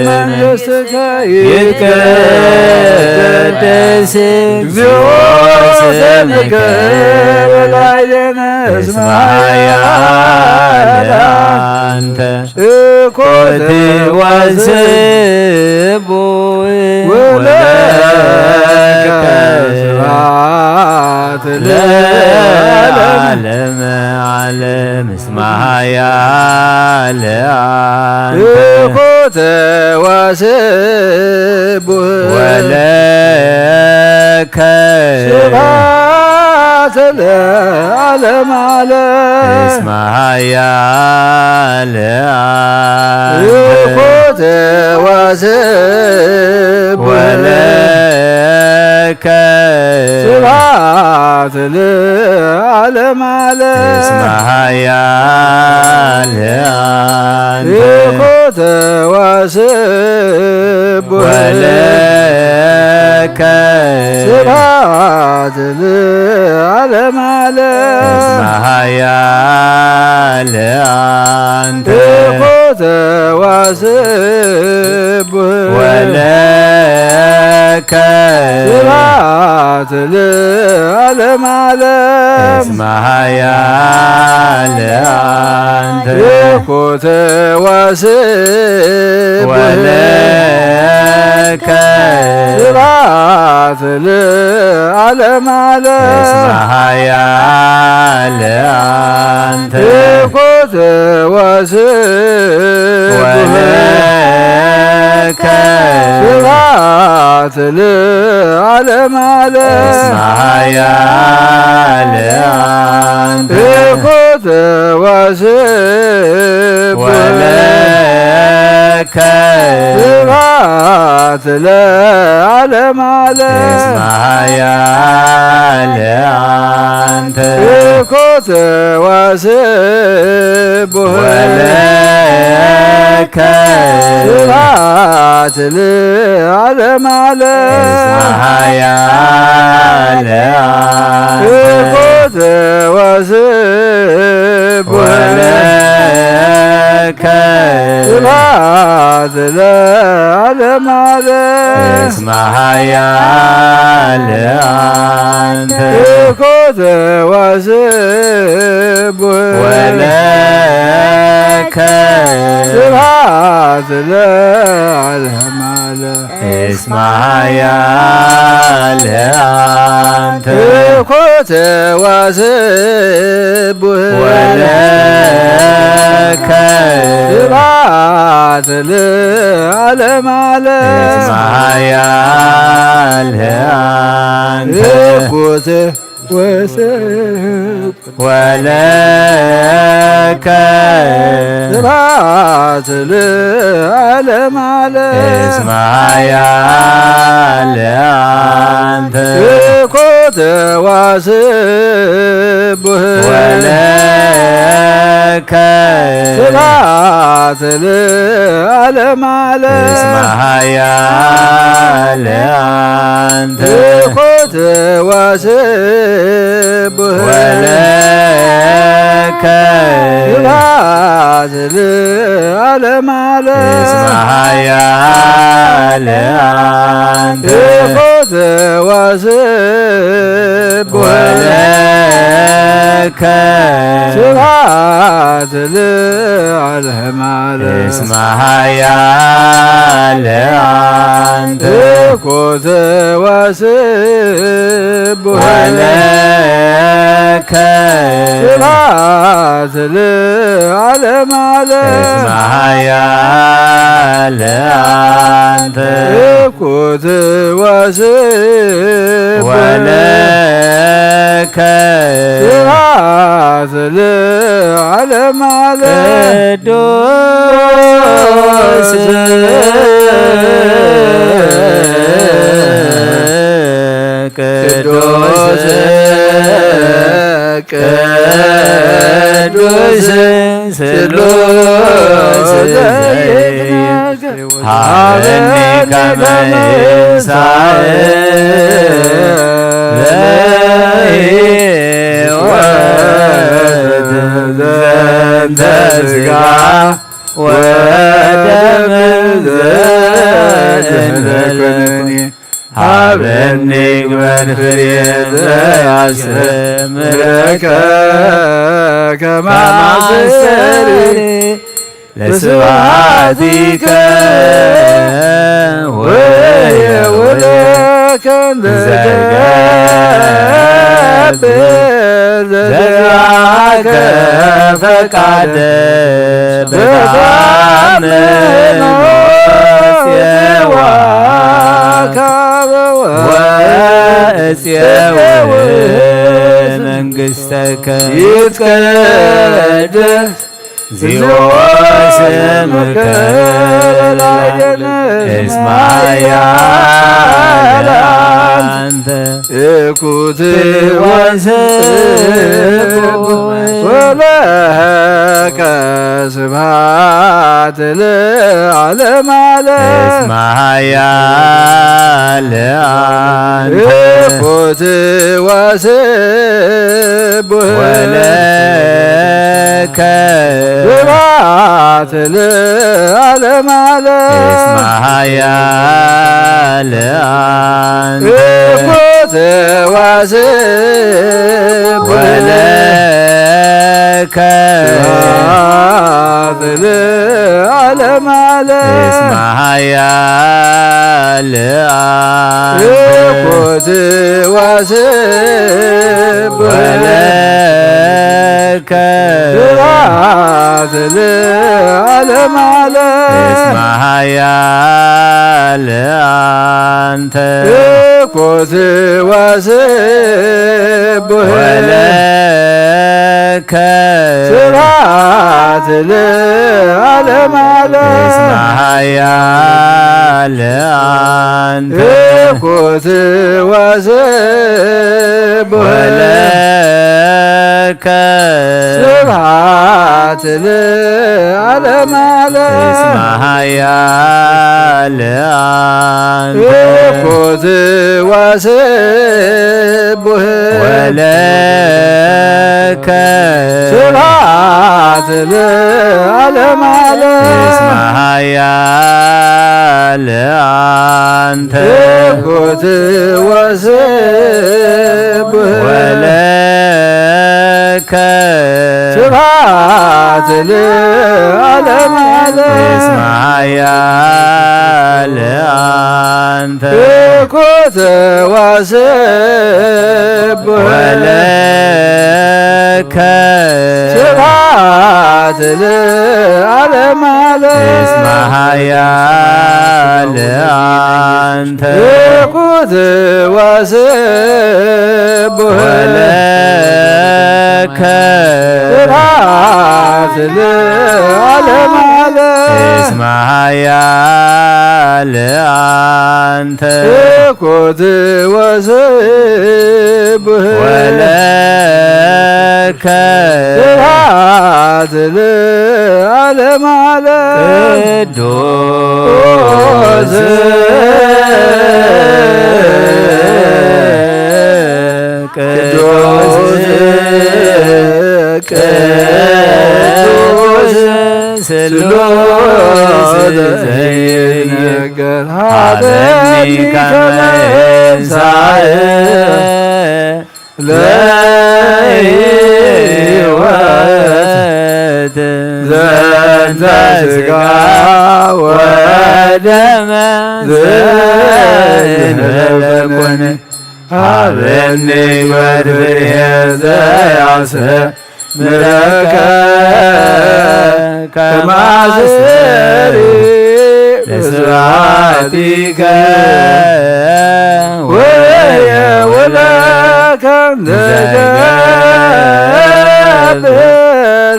መንግሥትከ ይትቀደስ እግዚኦ ስምከ በላዕሌነ እስመ ኃያል አንተ እኮተ ወስብህ ወለከ ስብሐት ለዓለመ ዓለም እስመ ኃያል እኮተ ወስብህ ወለከ ስብሐት ለዓለመ ዓለም እስመ ኃያል እኮተ ወስብህ ወለከ ስብሐት ለዓለመ ዓለም እስመ ኃያል እኮተ ወስብህ ወለከ ስብሐት ለዓለመ ዓለም እስመ ኃያል ለአንተ እኮተ ወስብህ ወለከ ስብሐት ለዓለመ ዓለም እስመ ኃያል አንተ እኮተ ወስብህ ወለከ ስብሐት ለዓለመ ዓለም እስመ ኃያል አንተ እኮተ ወስብህ ወለከ ስብሐት ለዓለመ ዓለም እስመ ኃያል አንተ እኮተ ወስብህ ወለከ ስብሐት ለዓለመ ዓለም እስመ ኃያል አንተ እኮተ ወስብህ ወለከ ስብሐት ለዓለመ ዓለም እስመ ኃያል አንተ እኮተ ወስብህ ወለከ ስብሐት ለዓለመ ዓለም እስመ ኃያል አንተ እኮተ ወስብህ ወለከ ስብሐት ለዓለመ ዓለም እስመ ኃያል አንተ እኮተ ወስብህ ወለከ ስብሐት ለዓለመ ዓለም እስመ ኃያል አንተ እኮተ ወስብህ ወለከ ስብሐት ለዓለመ ዓለም እስመ ኃያል አንተ እኮተ ወስብህ ወለከ ስብሐት ለዓለመ ዓለም እስመ ኃያል አንተ እኮተ ወስብህ ወለከ ስብሐት ለዓለመ ዓለም እስመ ኃያል አንተ እኮተ ወስብህ ወለከ ስብሐት ለዓለመ ዓለም እስመ ኃያል አንተ እኮተ ወስብህ ወለከ ስብሐት ለዓለመ ዓለም እስመ ኃያል አንተ እኮተ ወስብህ ወለከ ስብሐት ለዓለመ ዓለም ቅዱስ ቅዱስ ቅዱስ ስሉስ ሀበኒ ከመ ይንሣእ ለሕይወት ዘንተ ሥጋ ወደም ዘእንበለኒ ሀበኒ ግበር ፍሬ ዘያስተምረከ ከመ አስተሪ ለስብሐቲከ ወየውለከ ዘገብር ዘራከ ፈቃደ በታመን ወእፄው መንግሥተከ ይትቀደስ ዚኦ ስምከ እስመ ኃያል አንተ እኩት ወስብህ ወለከ ስብሐት ለዓለመ ዓለም እስመ ኃያል አንተ እኩት ወስብህ ወለከ ولك ስብሐት ለዓለመ ዓለም اسمها يا لأنت እኩት ዋስብ ولك ስብሐት ለዓለመ ዓለም اسمها يا لأنت እኩት ዋስብ ولك ስብሐት ለዓለመ ዓለም اسمها يا لأنت እኩት ዋስብ ولك ስብሐት ለዓለመ ዓለም اسمها يا لأنت እኩት ዋስብ ولك ስብሐት ለዓለመ ዓለም اسمها يا لأنت እኩት ዋስብ ولك ስብሐት ለዓለመ ዓለም اسمها يا لأنت እኩት ዋስብ ولك ስብሐት ለዓለመ ዓለም اسمها يا لأنت እኩት ዋስብ ولك ስብሐት ለዓለመ ዓለም اسمها يا لأنت እኩት ዋስብ ولك ስብሐት ለዓለመ ዓለም اسمها يا لأنت እኩት ዋስብ ولك ስብሐት ለዓለመ ዓለም ቅዱስ ቅዱስ ስሉስ ዘይነገር ሀበኒ ከመ ይንሣእ ለሕይወት ዘንተ ሥጋ ወደመ ዘይንበልኩን ሀበኒ ወድብየ ዘያስተምረከ ከማስሪ ለስብሐቲከ ወየውለከ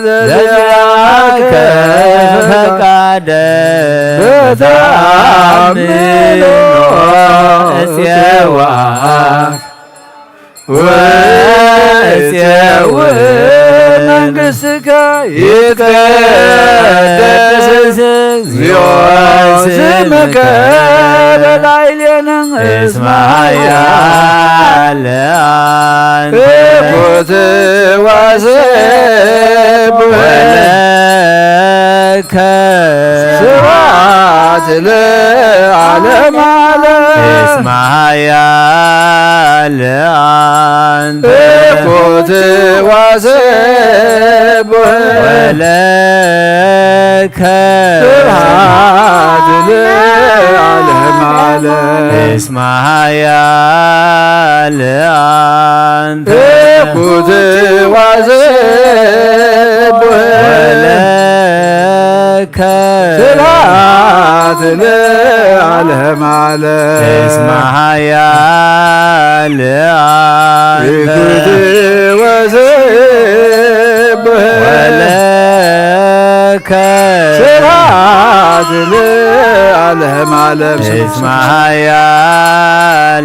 ዘዚአከ ፈቃደ በተአምኖ እፄዋ ወእፄውን መንግሥትከ ይትቀደስ እግዚኦ ስምከ በላዕሌነ اسمها يا لأنت እኩት ዋስብ ولك ስብሐት ለዓለመ ዓለም اسمها يا لأنت እኩት ዋስብ ولك ስብሐት ለዓለመ ዓለም اسمها يا لأنت እኩት ዋስብ ولك ስብሐት ለዓለመ ዓለም اسمها يا لأنت እኩት ዋስብ ولك ስብሐት ለዓለመ ዓለም اسمها يا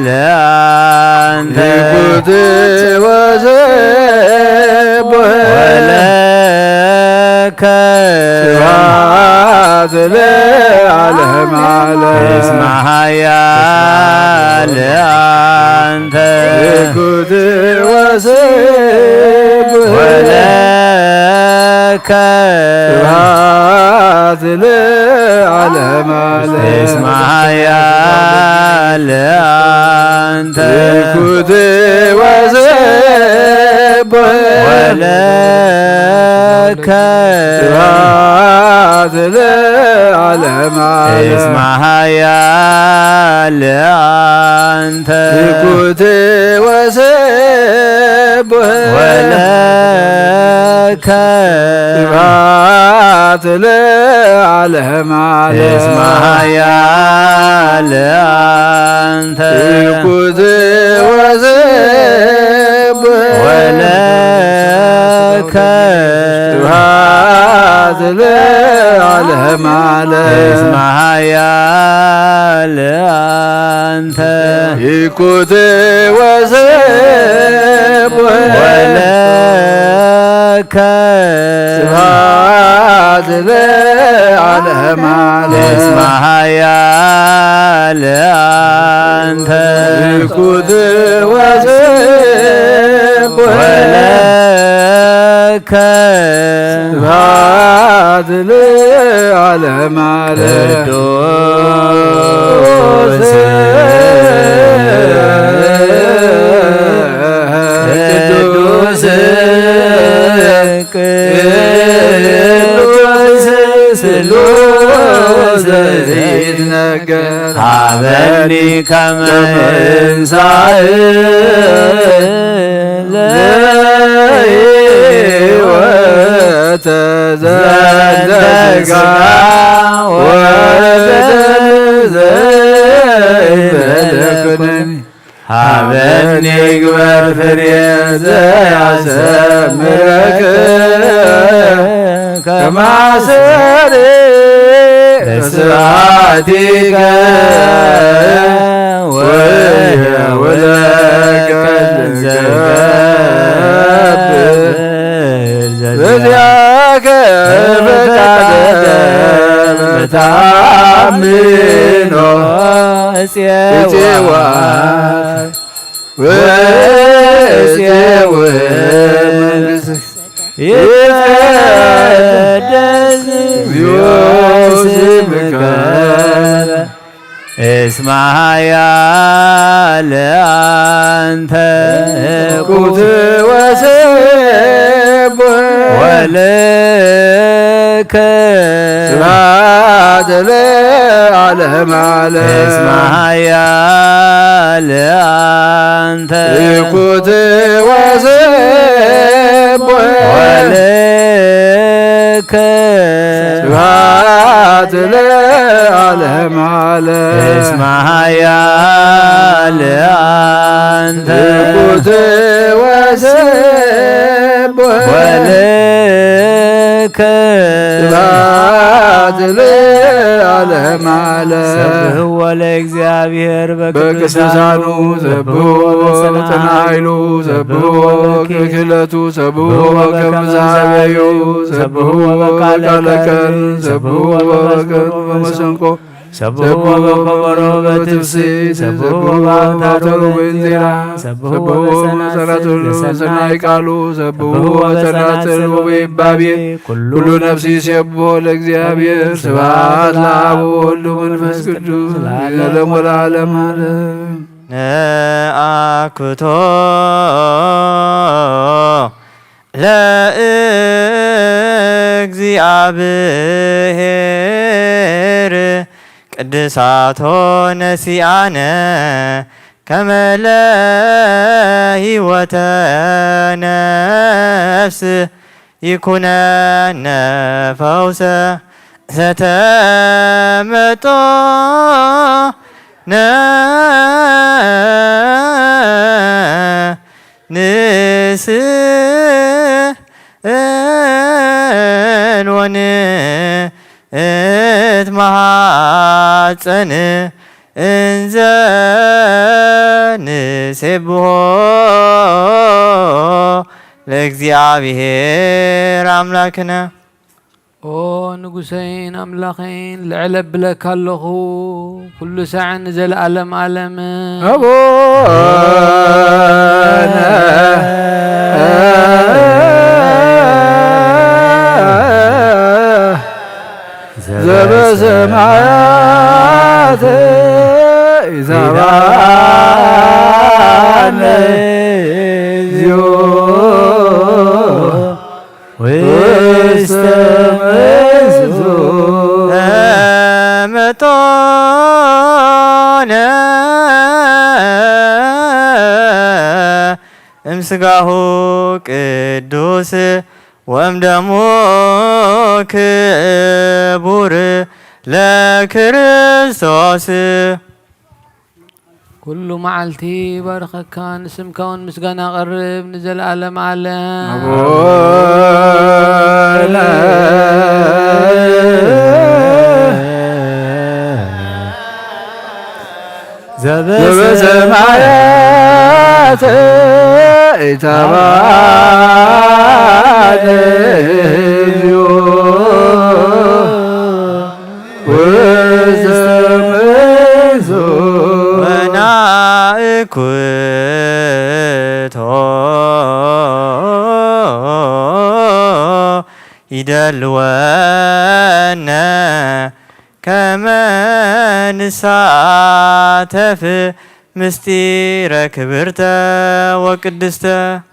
لأنت እኩት ዋስብ ولك ስብሐት ለዓለመ ዓለም اسمها يا لأنت እኩት ዋስብ ولك ስብሐት ለዓለመ ዓለም እስማያ ለአንተ ኩት ወዘቦህ ወለከ ስብሐት ለዓለመ ዓለም እስማያ ለአንተ ኩት ወዘቦህ ወለከ ስብሐት ለዓለመ ዓለም እስማያ ለአንተ ኩት ወዘቦህ ወለከ ስብሐት ለዓለመ ዓለም እስማያ ለአንተ ይኩት ወዘቦህ ወለከ ስብሐት ለዓለመ ዓለም እስማያ ለአንተ ይኩት ወዘቦህ ወለከ ስብሐት ለዓለመ ዓለም ቅዱስ ቅዱስ ስሉስ ዘይትነገር ሀበኒ ከመ እንሣእ ለሕይወተ ዘንተ ሥጋ ወደም ዘይበለኩነኒ ሀበኒ ግበር ፍሬ ዘያሰምረከ ከማሰሬ በስብሐቲከ ወየውለከ በዚያከ ፈቃደ በታምኖ እፄዋት ወእፄውን ይትቀደስ ስምከ እስማያ ለአንተ ኩት ወዘቦህ ወለከ ስብሐት ለዓለመ ዓለም እስማያ ለአንተ ኩት ወዘቦህ ወለከ ስብሐት ለዓለመ ዓለም እስማያ ለአንተ ኩት ወዘቦህ ወለከ ስብሐት ለዓለመ ዓለም ሰብሕዎ ለእግዚአብሔር በቅዱሳኑ ሰብሕዎ በጽንዓ ኃይሉ ሰብሕዎ በክህለቱ ሰብሕዎ በከመ ሰብሕዎ በቃለ ቀን ሰብሕዎ በበገኑ በመሰንቆ ሰብሕዎ በከበሮ በትፍስሕት ሰብሕዎ በአውታሩ በእንዚራ ሰብሕዎ በጸናጽል በሰናይ ቃሉ ሰብሕዎ በጸናጽል ወበይባቤ ኩሉ ነፍሲ ይሴብሖ ለእግዚአብሔር ስብሐት ለአብ ወወልድ ወመንፈስ ቅዱስ ለዓለሙ ለዓለመ ዓለም ነአኩቶ ለእግዚአብሔር ቅድሳቶ ነሲአነ ከመ ለሕይወተ ነፍስ ይኩነነ ፈውሰ ዘተመጦ ንስእን ወንትማሐፀን እንዘ ንሴብሖ ለእግዚአብሔር አምላክነ ኦ ንጉሰይን አምላኸይን ልዕለ ብለካ ኣለኹ ኩሉ ሳዕ ንዘለኣለም ዓለም አቡነ ዘበሰማያት ኢዛባነ እግዚኦ ውስተ ምድር መጦነ እምስጋሁ ቅዱስ ወእምደሙ ክቡር ለክርስቶስ ኩሉ መዓልቲ ባርኸካ ንስምካ እውን ምስጋና ቀርብ ንዘለኣለም ዓለም አቡነ ዘበሰማያት ኢታባነ እግዚኦ ውስተ ምድር ወናእኩቶ ይደልወነ ከመ ንሳተፍ ምስጢረ ክብርተ ወቅድስተ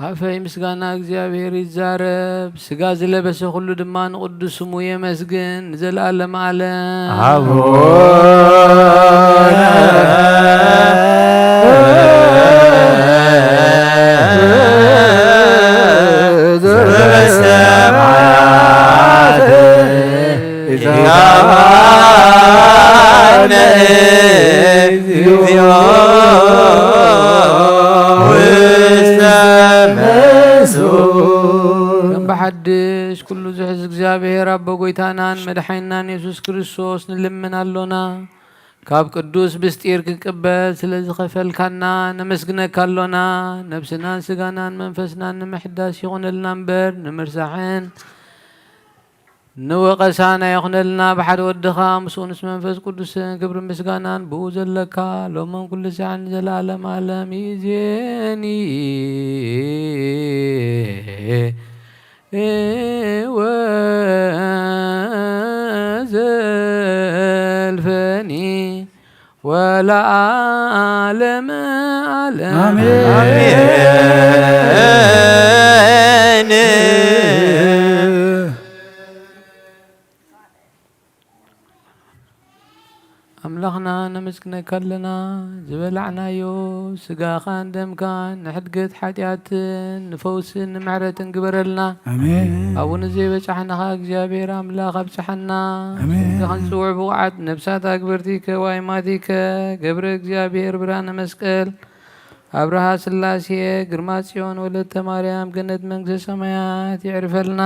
አፈይ ምስጋና እግዚአብሔር ይዛረብ ስጋ ዝለበሰ ሁሉ ድማ ንቅዱስ ስሙ የመስግን ንዘለኣለም ዓለም በሐድሽ ኩሉ ዝሕዝ እግዚአብሔር አቦ ጎይታናን መድሓይናን ኢየሱስ ክርስቶስ ንልምን ኣሎና ካብ ቅዱስ ምስጢር ክንቅበል ስለዝኸፈልካና ነመስግነካ ኣሎና ነብስናን ስጋናን መንፈስናን ንምሕዳስ ይኹነልና እምበር ንምርሳሕን ንወቐሳና ይኹነልና ብሓደ ወድኻ ምስኡ ምስ መንፈስ ቅዱስን ክብሪ ምስጋናን ብኡ ዘለካ ሎሞን ኩሉ ሰዓን ዘለኣለም ዓለም ይእዜኒ ወዘልፈኒ ወለዓለመ ዓለም አሜን። ኣምላኽና ነመስግነካ ኣለና ዝበላዕናዮ ስጋኻን ደምካን ንሕድገት ሓጢኣትን ንፈውስን ንምሕረትን ግበረልና ኣብኡ ዘይበፃሕናኻ እግዚኣብሔር ኣምላኽ ኣብፅሓና ንኽንፅውዕ ብቑዓት ነብሳት ኣግበርቲከ ዋይማቲከ ገብረ እግዚኣብሔር ብርሃነ መስቀል ኣብርሃ ስላሴ ግርማ ጽዮን ወለተ ማርያም ገነት መንግስተ ሰማያት ይዕርፈልና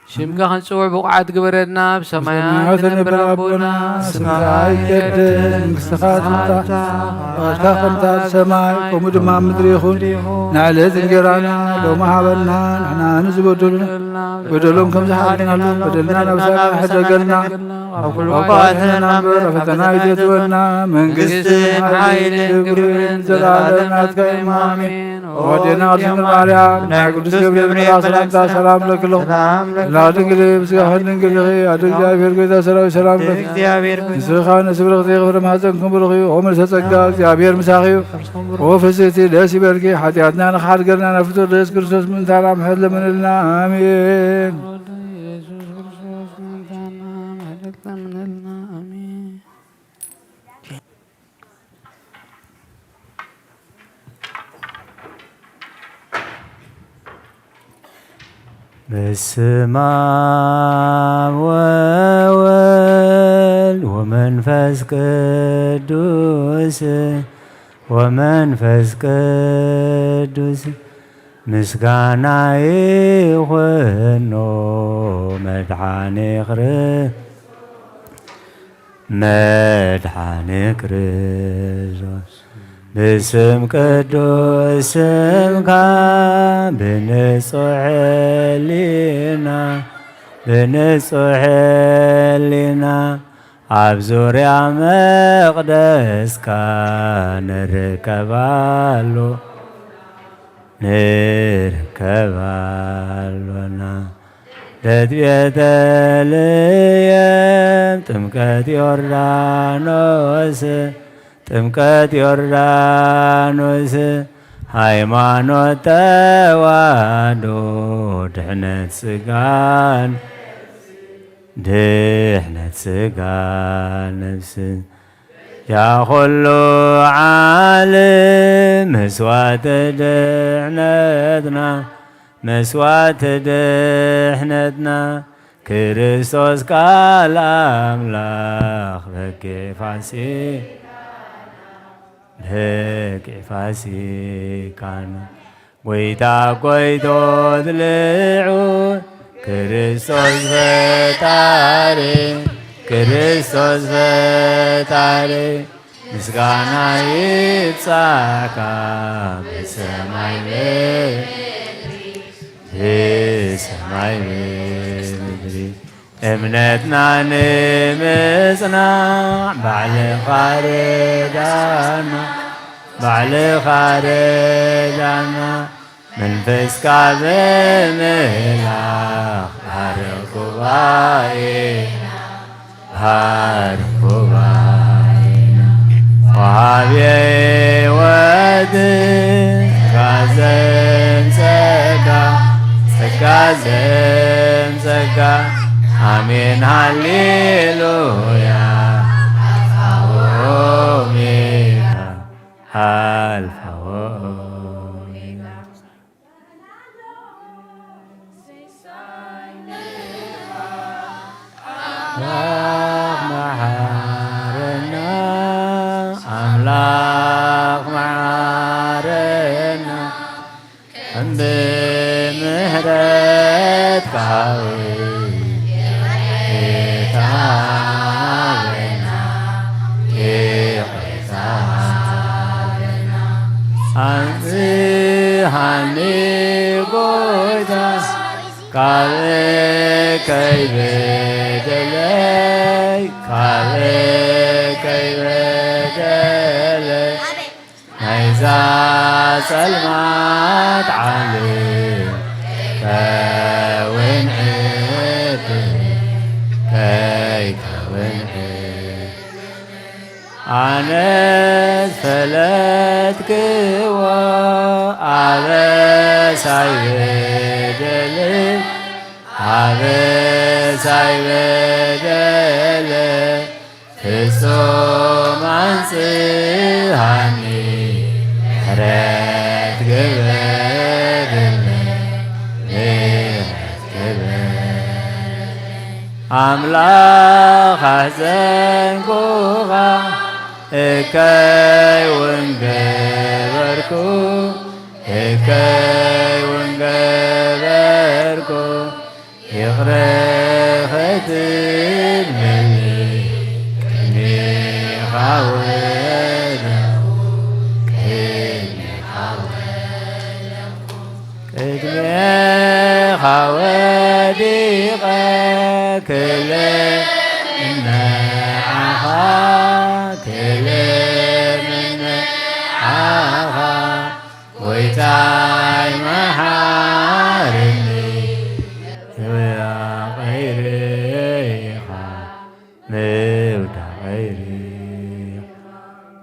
ሽምካ ክንፅውዕ ብቑዓት ግበረልና ብሰማያት ዝነብር ኣቦና ስምካ ይቀደስ መንግስትኻ ትምጻእ ፈቃድካ ከምታ ኣብ ሰማይ ከምኡ ድማ ኣብ ምድሪ ይኹን ንዕለት እንጀራና ሎሚ ሃበና ንሕና ንዝበደሉና በደሎም ከም ዝሓልናሉ በደልና ናብ ሳና ሕደገልና ኣብ ኩሉ ባሕትና እምበር ኣብ ፈተና ይዘትወና መንግስትን ሓይልን ክብርን ዘለኣለም ናትካ ኢዩ ኣሜን። ወዴና ቅድስት ማርያም ናይ ቅዱስ ገብርኤል መልአክ ሰላምታ ሰላም ለክለኹ ድንግል ምስጋናን ድንግል ኣደ እግዚአብሔር ጎይታ ሰራዊት ሰላም ለኪ ንስኻ ነስብርኽቲ ክብሪ ማፀንኩም ብርኽ እዩ ኦ መልሰ ጸጋ እግዚአብሔር ምሳኺ እዩ ኦ ፍስሕቲ ደስ ይበልኪ ሓጢኣትና ንኽሓድገልና ናብ ፍጡር ኢየሱስ ክርስቶስ ምንታና ምሕረት ለምንልና ኣሜን። በስመ አብ ወወልድ ወመንፈስ ቅዱስ ምስጋና ይኹኖ መድኃኔ ክርስቶስ باسم قدوس اسمك بنصح لنا عبزور يا مقدس كان نركبالنا ለትቤተልሔም ጥምቀት ዮርዳኖስ ጥምቀት ዮርዳኖስ ሃይማኖት ተዋህዶ ድሕነት ስጋን ድሕነት ስጋን ነፍስን ያኹሉ ዓለም መስዋዕተ ድሕነትና መስዋዕተ ድሕነትና ክርስቶስ ቃል አምላኽ በቂዕ ፋሲካነ ጐይታ ጐይቶት ልዑል ክርስቶስ ፈጣሪ ክርስቶስ ፈጣሪ ምስጋና ይብጻሕካ በሰማይ በምድሪ እምነትና ንምጽናዕ ባዕልኻ ረዳና መንፈስካ በምላኽ ባርኽ ጉባኤና ወሃቤ ሕይወት ጸጋ ዘምጸጋ አሜን ሃሌሉያ ኦሜጋ አልፋ ወኦሜጋ መሐረና አምላክ መሐረና በምህረት ቃል አንጽሐኒ ጐይታ ካልከይ በደለይ ናይዛ ጸልማት ዓለም ከውንዕት ኣነት ፈለጥክዎ ኣበሳይ በደለ ፍጹም አንጽሐኒ ምሕረት ግበርልኝ አምላኽ አዘንኩኻ እከይ ወንገበርኩ ይቕረ ኸትብለኒ ቅድሜኻ ወዲቐ ክልምነዓኻ ጐይታይ መሓረኒ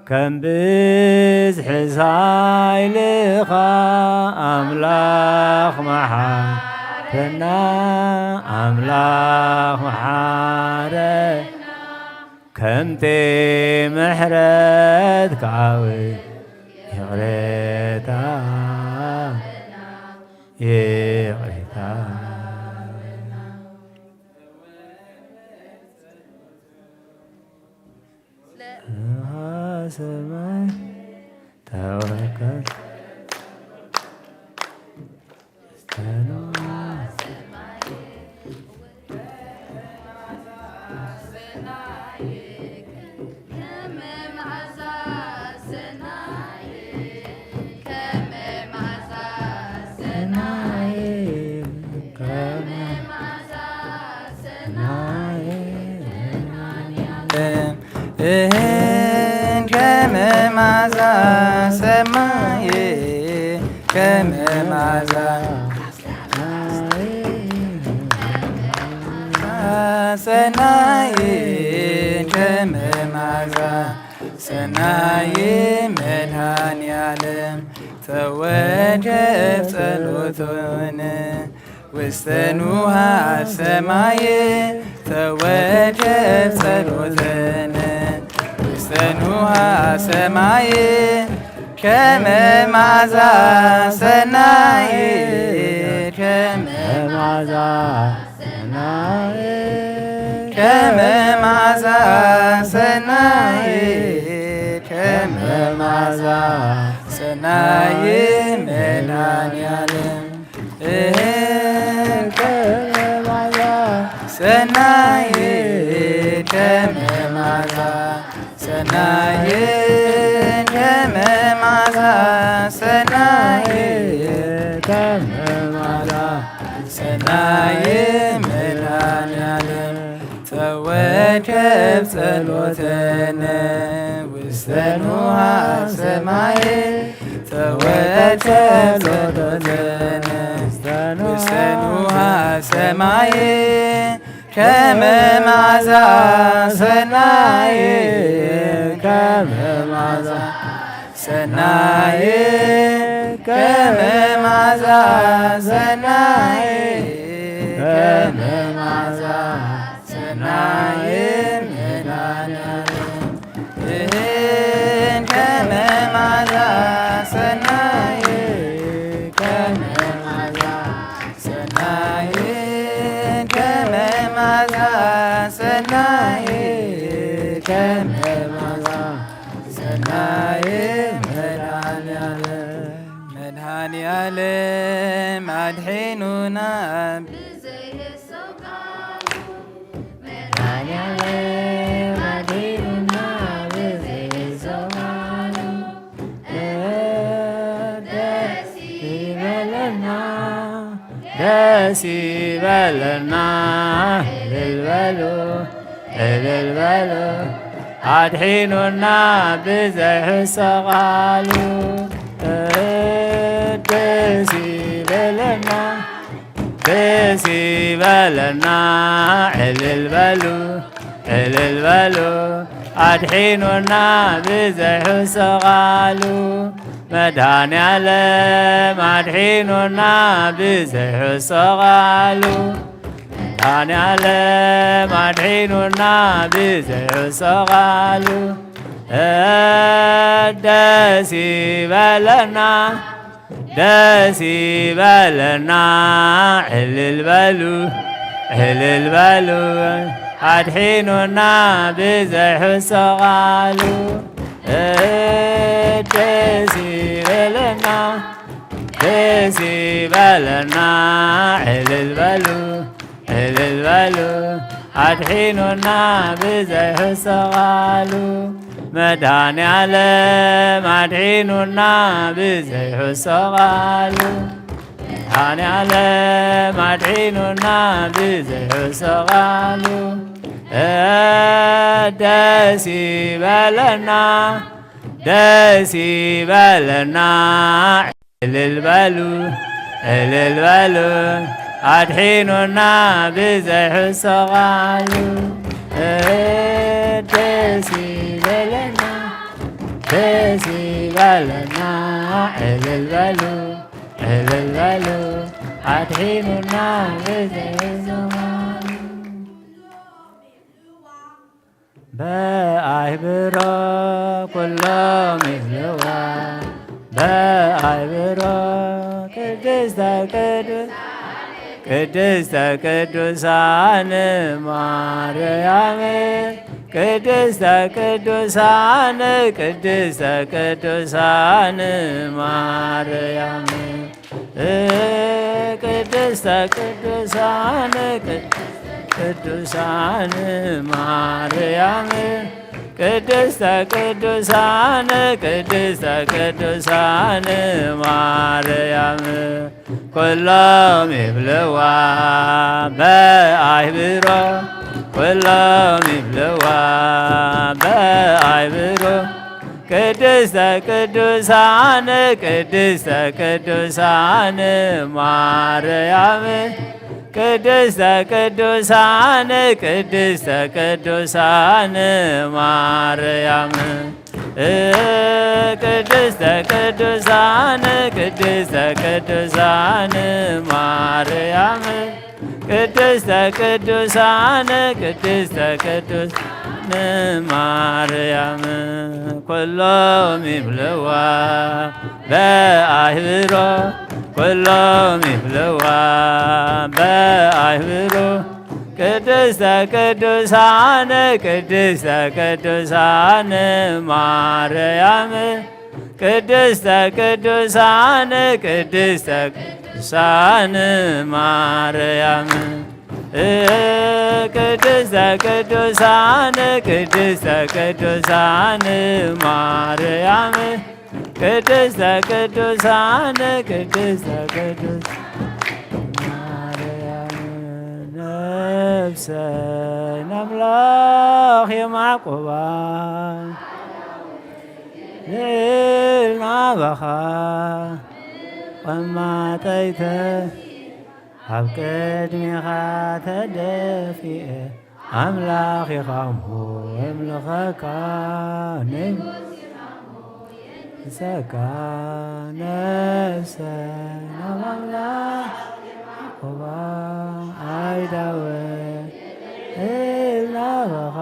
ከም ብዝሒ ሳይልኻ ኣምላኽ መሓረና ከምቲ ምሕረትካ ይቕሬታ ሰማይ ተወከል ከመዓዛ ሰማይ ከመዓዛ ሰናይ ከመ መዓዛ ሰናይ መድኃኔዓለም ተወጀብ ጸሎቶን ውስተ ንውሃ ሰማይ ተወጀብ ጸሎተነ ውስተ ንውሃ ሰማይ ከመ መዓዛ ሰናይ ከመ መዓዛ ሰናይ ከመ መዓዛ ሰናይ ከመ መዓዛ ሰናይ መድኃኔዓለም ከመ መዓዛ ሰናይ ከመ መዓዛ ሰናይ ከመ መዓዛ ሰናይ ከመ መዓዛ ሰናይ መድኃኔዓለም ተወጀብ ጸሎተነ ውስተ ንውሃ ሰማይ ተወጀብ ጸሎተነ ውስተ ንውሃ ሰማይ ከመ መዓዛ ሰናይ ከመ መዓዛ ሰናይ ከመ መዓዛ ሰናይ ከመ መዓዛ ሰናይ መድኃኔዓለም ከመ መዓዛ ሰናይ ከመ መዓዛ ሰናይ ከመ መዓዛ ሰናይ ከመ መዓዛ ሰናይ መድኃኔዓለም አድሒኑና ደስ ይበለና እልል በሉ እልል በሉ አድሒኑና ብዘይሕሰቃሉ ደስ ይበለና ደስ ይበለና እልል በሉ እልል በሉ አድሒኑና ብዘይሕሰቃሉ መድኃኔዓለም አድሒኑና ብዘይሕሰቃሉ መድኃኔዓለም አድሒኑና ብዘይሕሰቃሉ ደስ ይበለና ደስ ይበለና እልል በሉ እልል በሉ አድሒኑና ብዘይሕሰቃሉ ደስ ይበለና ደስ ይበለና እልል በሉ እልል በሉ አድሒኑና ብዘይሕሰቃሉ መድኃኔዓለም አድሒኑና ብዘይሕሰቃሉ መድኃኔዓለም አድሒኑና ብዘይሕሰቃሉ ደስ ይበለና ደስ ይበለና እልል በሉ እልል በሉ አድሒኑና ብዘይሕሰቃሉ ደስ ይበለና ደስ ይበለና እልል በሉ እልል በሉ አድሒኑና ብዘይሕሰቃሉ በአይብሮ ኩሎም ይብልዋ በአይብሮ ቅድስተ ቅዱሳን ማርያም ቅድስተ ቅዱሳን ማርያም ቅድስተ ቅዱሳን ማርያም ቅድስተ ቅዱሳን ማርያም ኩሎም ይብልዋ በአይብሮ ኩሎም ይብልዋ በአይብሮ ቅድስተ ቅዱሳን ማርያም ቅድስተ ቅዱሳን ቅድስተ ቅዱሳን ማርያም ቅድስተ ቅዱሳን ቅድስተ ቅዱሳን ማርያም ቅድስተ ቅዱሳን ቅድስተ ቅዱሳን ማርያም ኩሎም ይብልዋ በአህብሮ ኩሎም ይብልዋ በአህብሮ ቅድስተ ቅዱሳን ቅድስተ ቅዱሳን ማርያም ቅድስተ ቅዱሳን ቅድስተ ቅዱሳን ማርያም ቅድስተ ቅዱሳን ቅድስተ ቅዱሳን ማርያም ቅድስተ ቅዱሳን ቅድስተ ቅዱሳን ነፍሰን አምላክ የማዕቆባ ልዕልና በኻ ወማጠይተ ኣብ ቅድሚኻ ተደፊአ ኣምላኽ ኢኻ እሞ የምልኸካ ንሰካ ነፍሰን ኣብ ኣምላኽ ያዕቆባ አይዳወ ኢላበኻ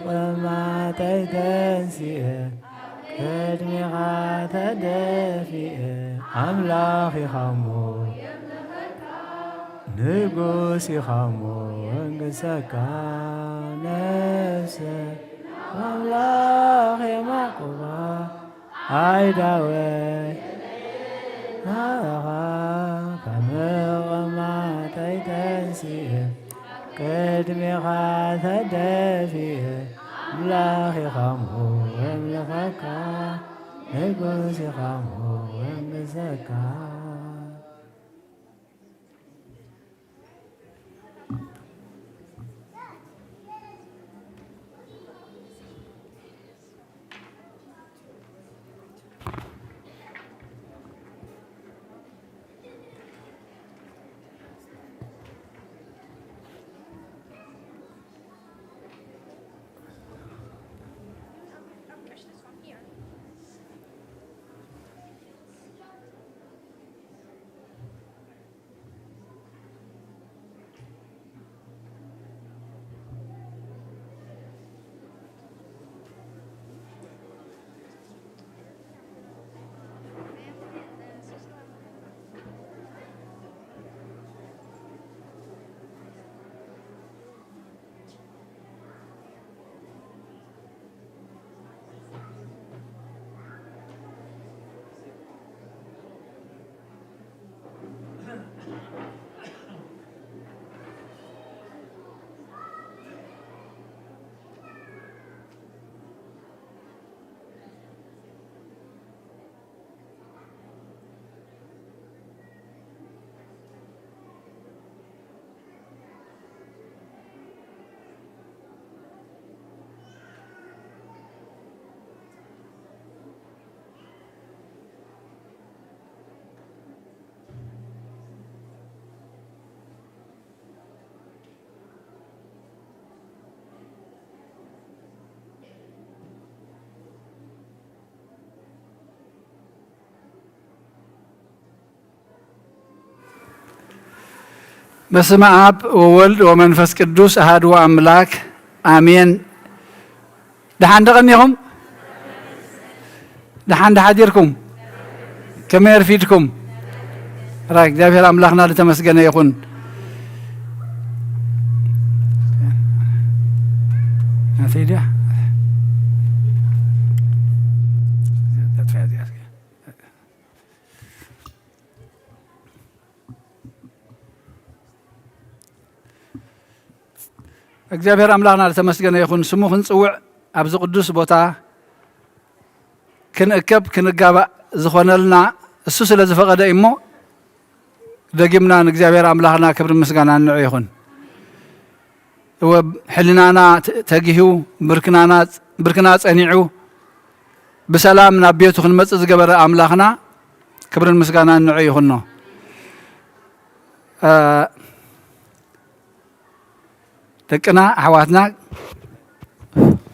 ቆማጠይ ተንሲአ ቅድሚኻ ተደፊአ ኣምላኽ ኢኻ እሞ ንጉስ ኢኻ እሞ እንግሰካ ነፍሰ ኣምላኽ የማዕቆባ አይዳወ ናበኻ ከመቐማጠይ ተንሲአ ቅድሚኻ ተደፊአ ኣምላኽ ኢኻ እሞ የምልኸካ ንጉስ ኢኻ እሞ እንግሰካ በስመ አብ ወወልድ ወመንፈስ ቅዱስ አሐዱ አምላክ አሜን። ደሓን ደቐኒኹም ደሓን ደሓዲርኩም ከመይ ረፊድኩም? ራይ እግዚአብሔር አምላክና ለተመስገነ ይኹን። አትይዳ እግዚአብሔር አምላክና ለተመስገነ ይኹን። ስሙ ክንጽውዕ ኣብዚ ቅዱስ ቦታ ክንእከብ ክንጋባእ ዝኾነልና እሱ ስለ ዝፈቐደ እሞ ደጊምና ንእግዚአብሔር አምላክና ክብሪ ምስጋና ንዑ ይኹን። ሕሊናና ተጊሁ ብርክና ጸኒዑ ብሰላም ናብ ቤቱ ክንመጽእ ዝገበረ አምላክና ክብርን ምስጋና ንዑ ይኹኖ። دقنا أحواتنا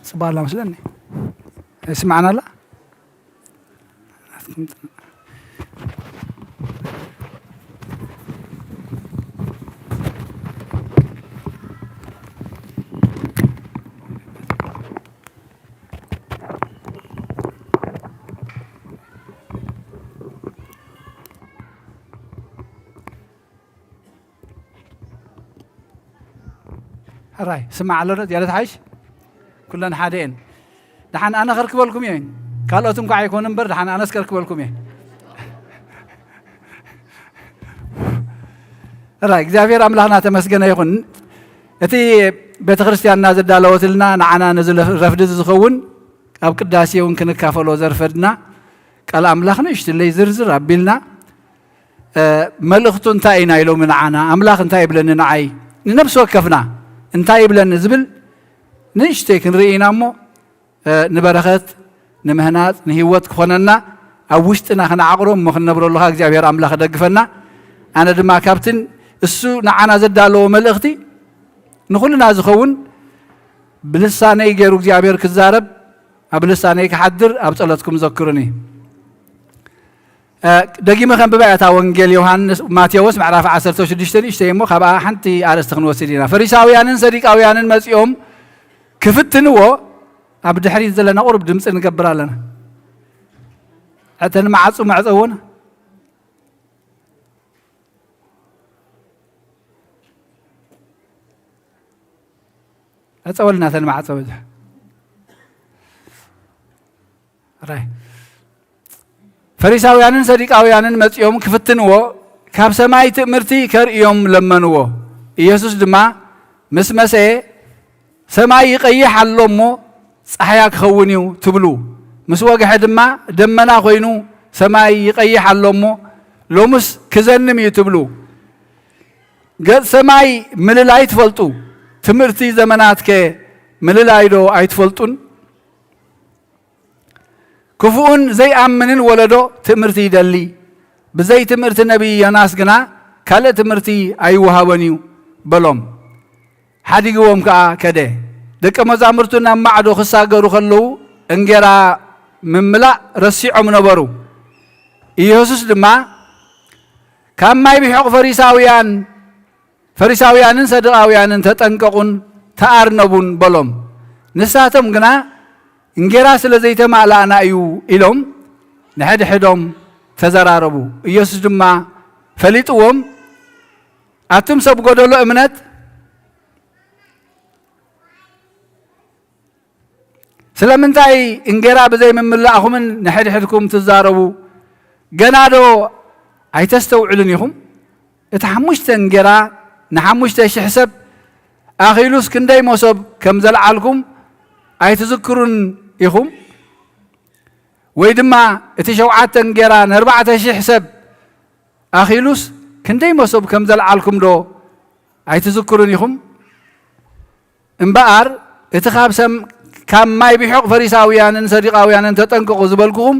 صباح الله مسلني اسمعنا لا هراي سمع على الرد يا تعيش كلنا حادين دحين أنا خركب لكم يعني قالوا أنتم قاعد يكونون برد دحين أنا أسكركب لكم يعني هراي إخواني أملاحنا تمسكنا يكون أتي بيت كريستيان نازل دالوت لنا نعنا نزل رفض زخون أو قداسي ونكن كافلو زرفدنا قال أملاحنا يشتلي زرزر أبيلنا ملختون تاينا يلو من عنا أملاح تايب لنا نعي نفس وقفنا انتايب لنا زبل نشتيك نرينا مو نبرخت نمهنات نهيوت خوننا أو وشتنا خنا عقرم مخنا برو الله እግዚአብሔር أملاح دقفنا أنا دما كابتن السو نعنا زدالو ملختي نخلنا زخون بلساني غيرو እግዚአብሔር كزارب أبلساني كحدر أبصلتكم ذكرني دقيمة خم ببعتها وانجيل يوحنا ماتيوس معرفة 16 يشتيمو خبا حنتي أرستخن وسيدنا فريساويان صديقاويان مسيوم كفتنو عبد حريز زلنا قرب دمس نقبر لنا أتن معصو معصون أتصولنا أتن معصو راي فريساويان صديقاويان مسيوم كفتنو كاب سماي تأمرتي كريوم لمنو يسوس دما مسمسه سماي يقيح اللومو صحياك خونيو تبلو مسواق حدما دمنا خوينو سماي يقيح اللومو لومس كزنم يتبلو قد سماي مللاي تفلطو تمرتي زمناتك مللايدو اي تفلطون كفون زي أمنن ولدو تمرتي دلي بزي تمرت النبي يناس قنا كاله تمرتي أيوها ونيو بلوم حدي قوم كده دك مزامرتنا معدو خساقرو خلو انجرا من ملا رسيعو منبرو يسوس دما كان ما يبيحق فريساويان صدقاويان تتنققون تأرنبون بلوم نساتم قنا انجرا سلزيت ما لانا ايو إلهم نحد حدهم تزراربو يسوس دما فليتوهم أتم سبقودلو امنت سلامنتاي انجرا بزي من ملاهم نحد حدكم تزاربو جنادو اي تستوعلنيهم اتحمشت انجرا نحمشت حسب اخيلوس كنداي موسب كم زلعلكم اي تذكرون يخم ويدما اتشوعات انجرا 4000 حسب اخيلوس كنداي موسب كم زلعلكم دو اي تذكرون يخم انبار اتخابسم كم ما يبيحق فريساويان صديقاويان تطنققوا زبلكم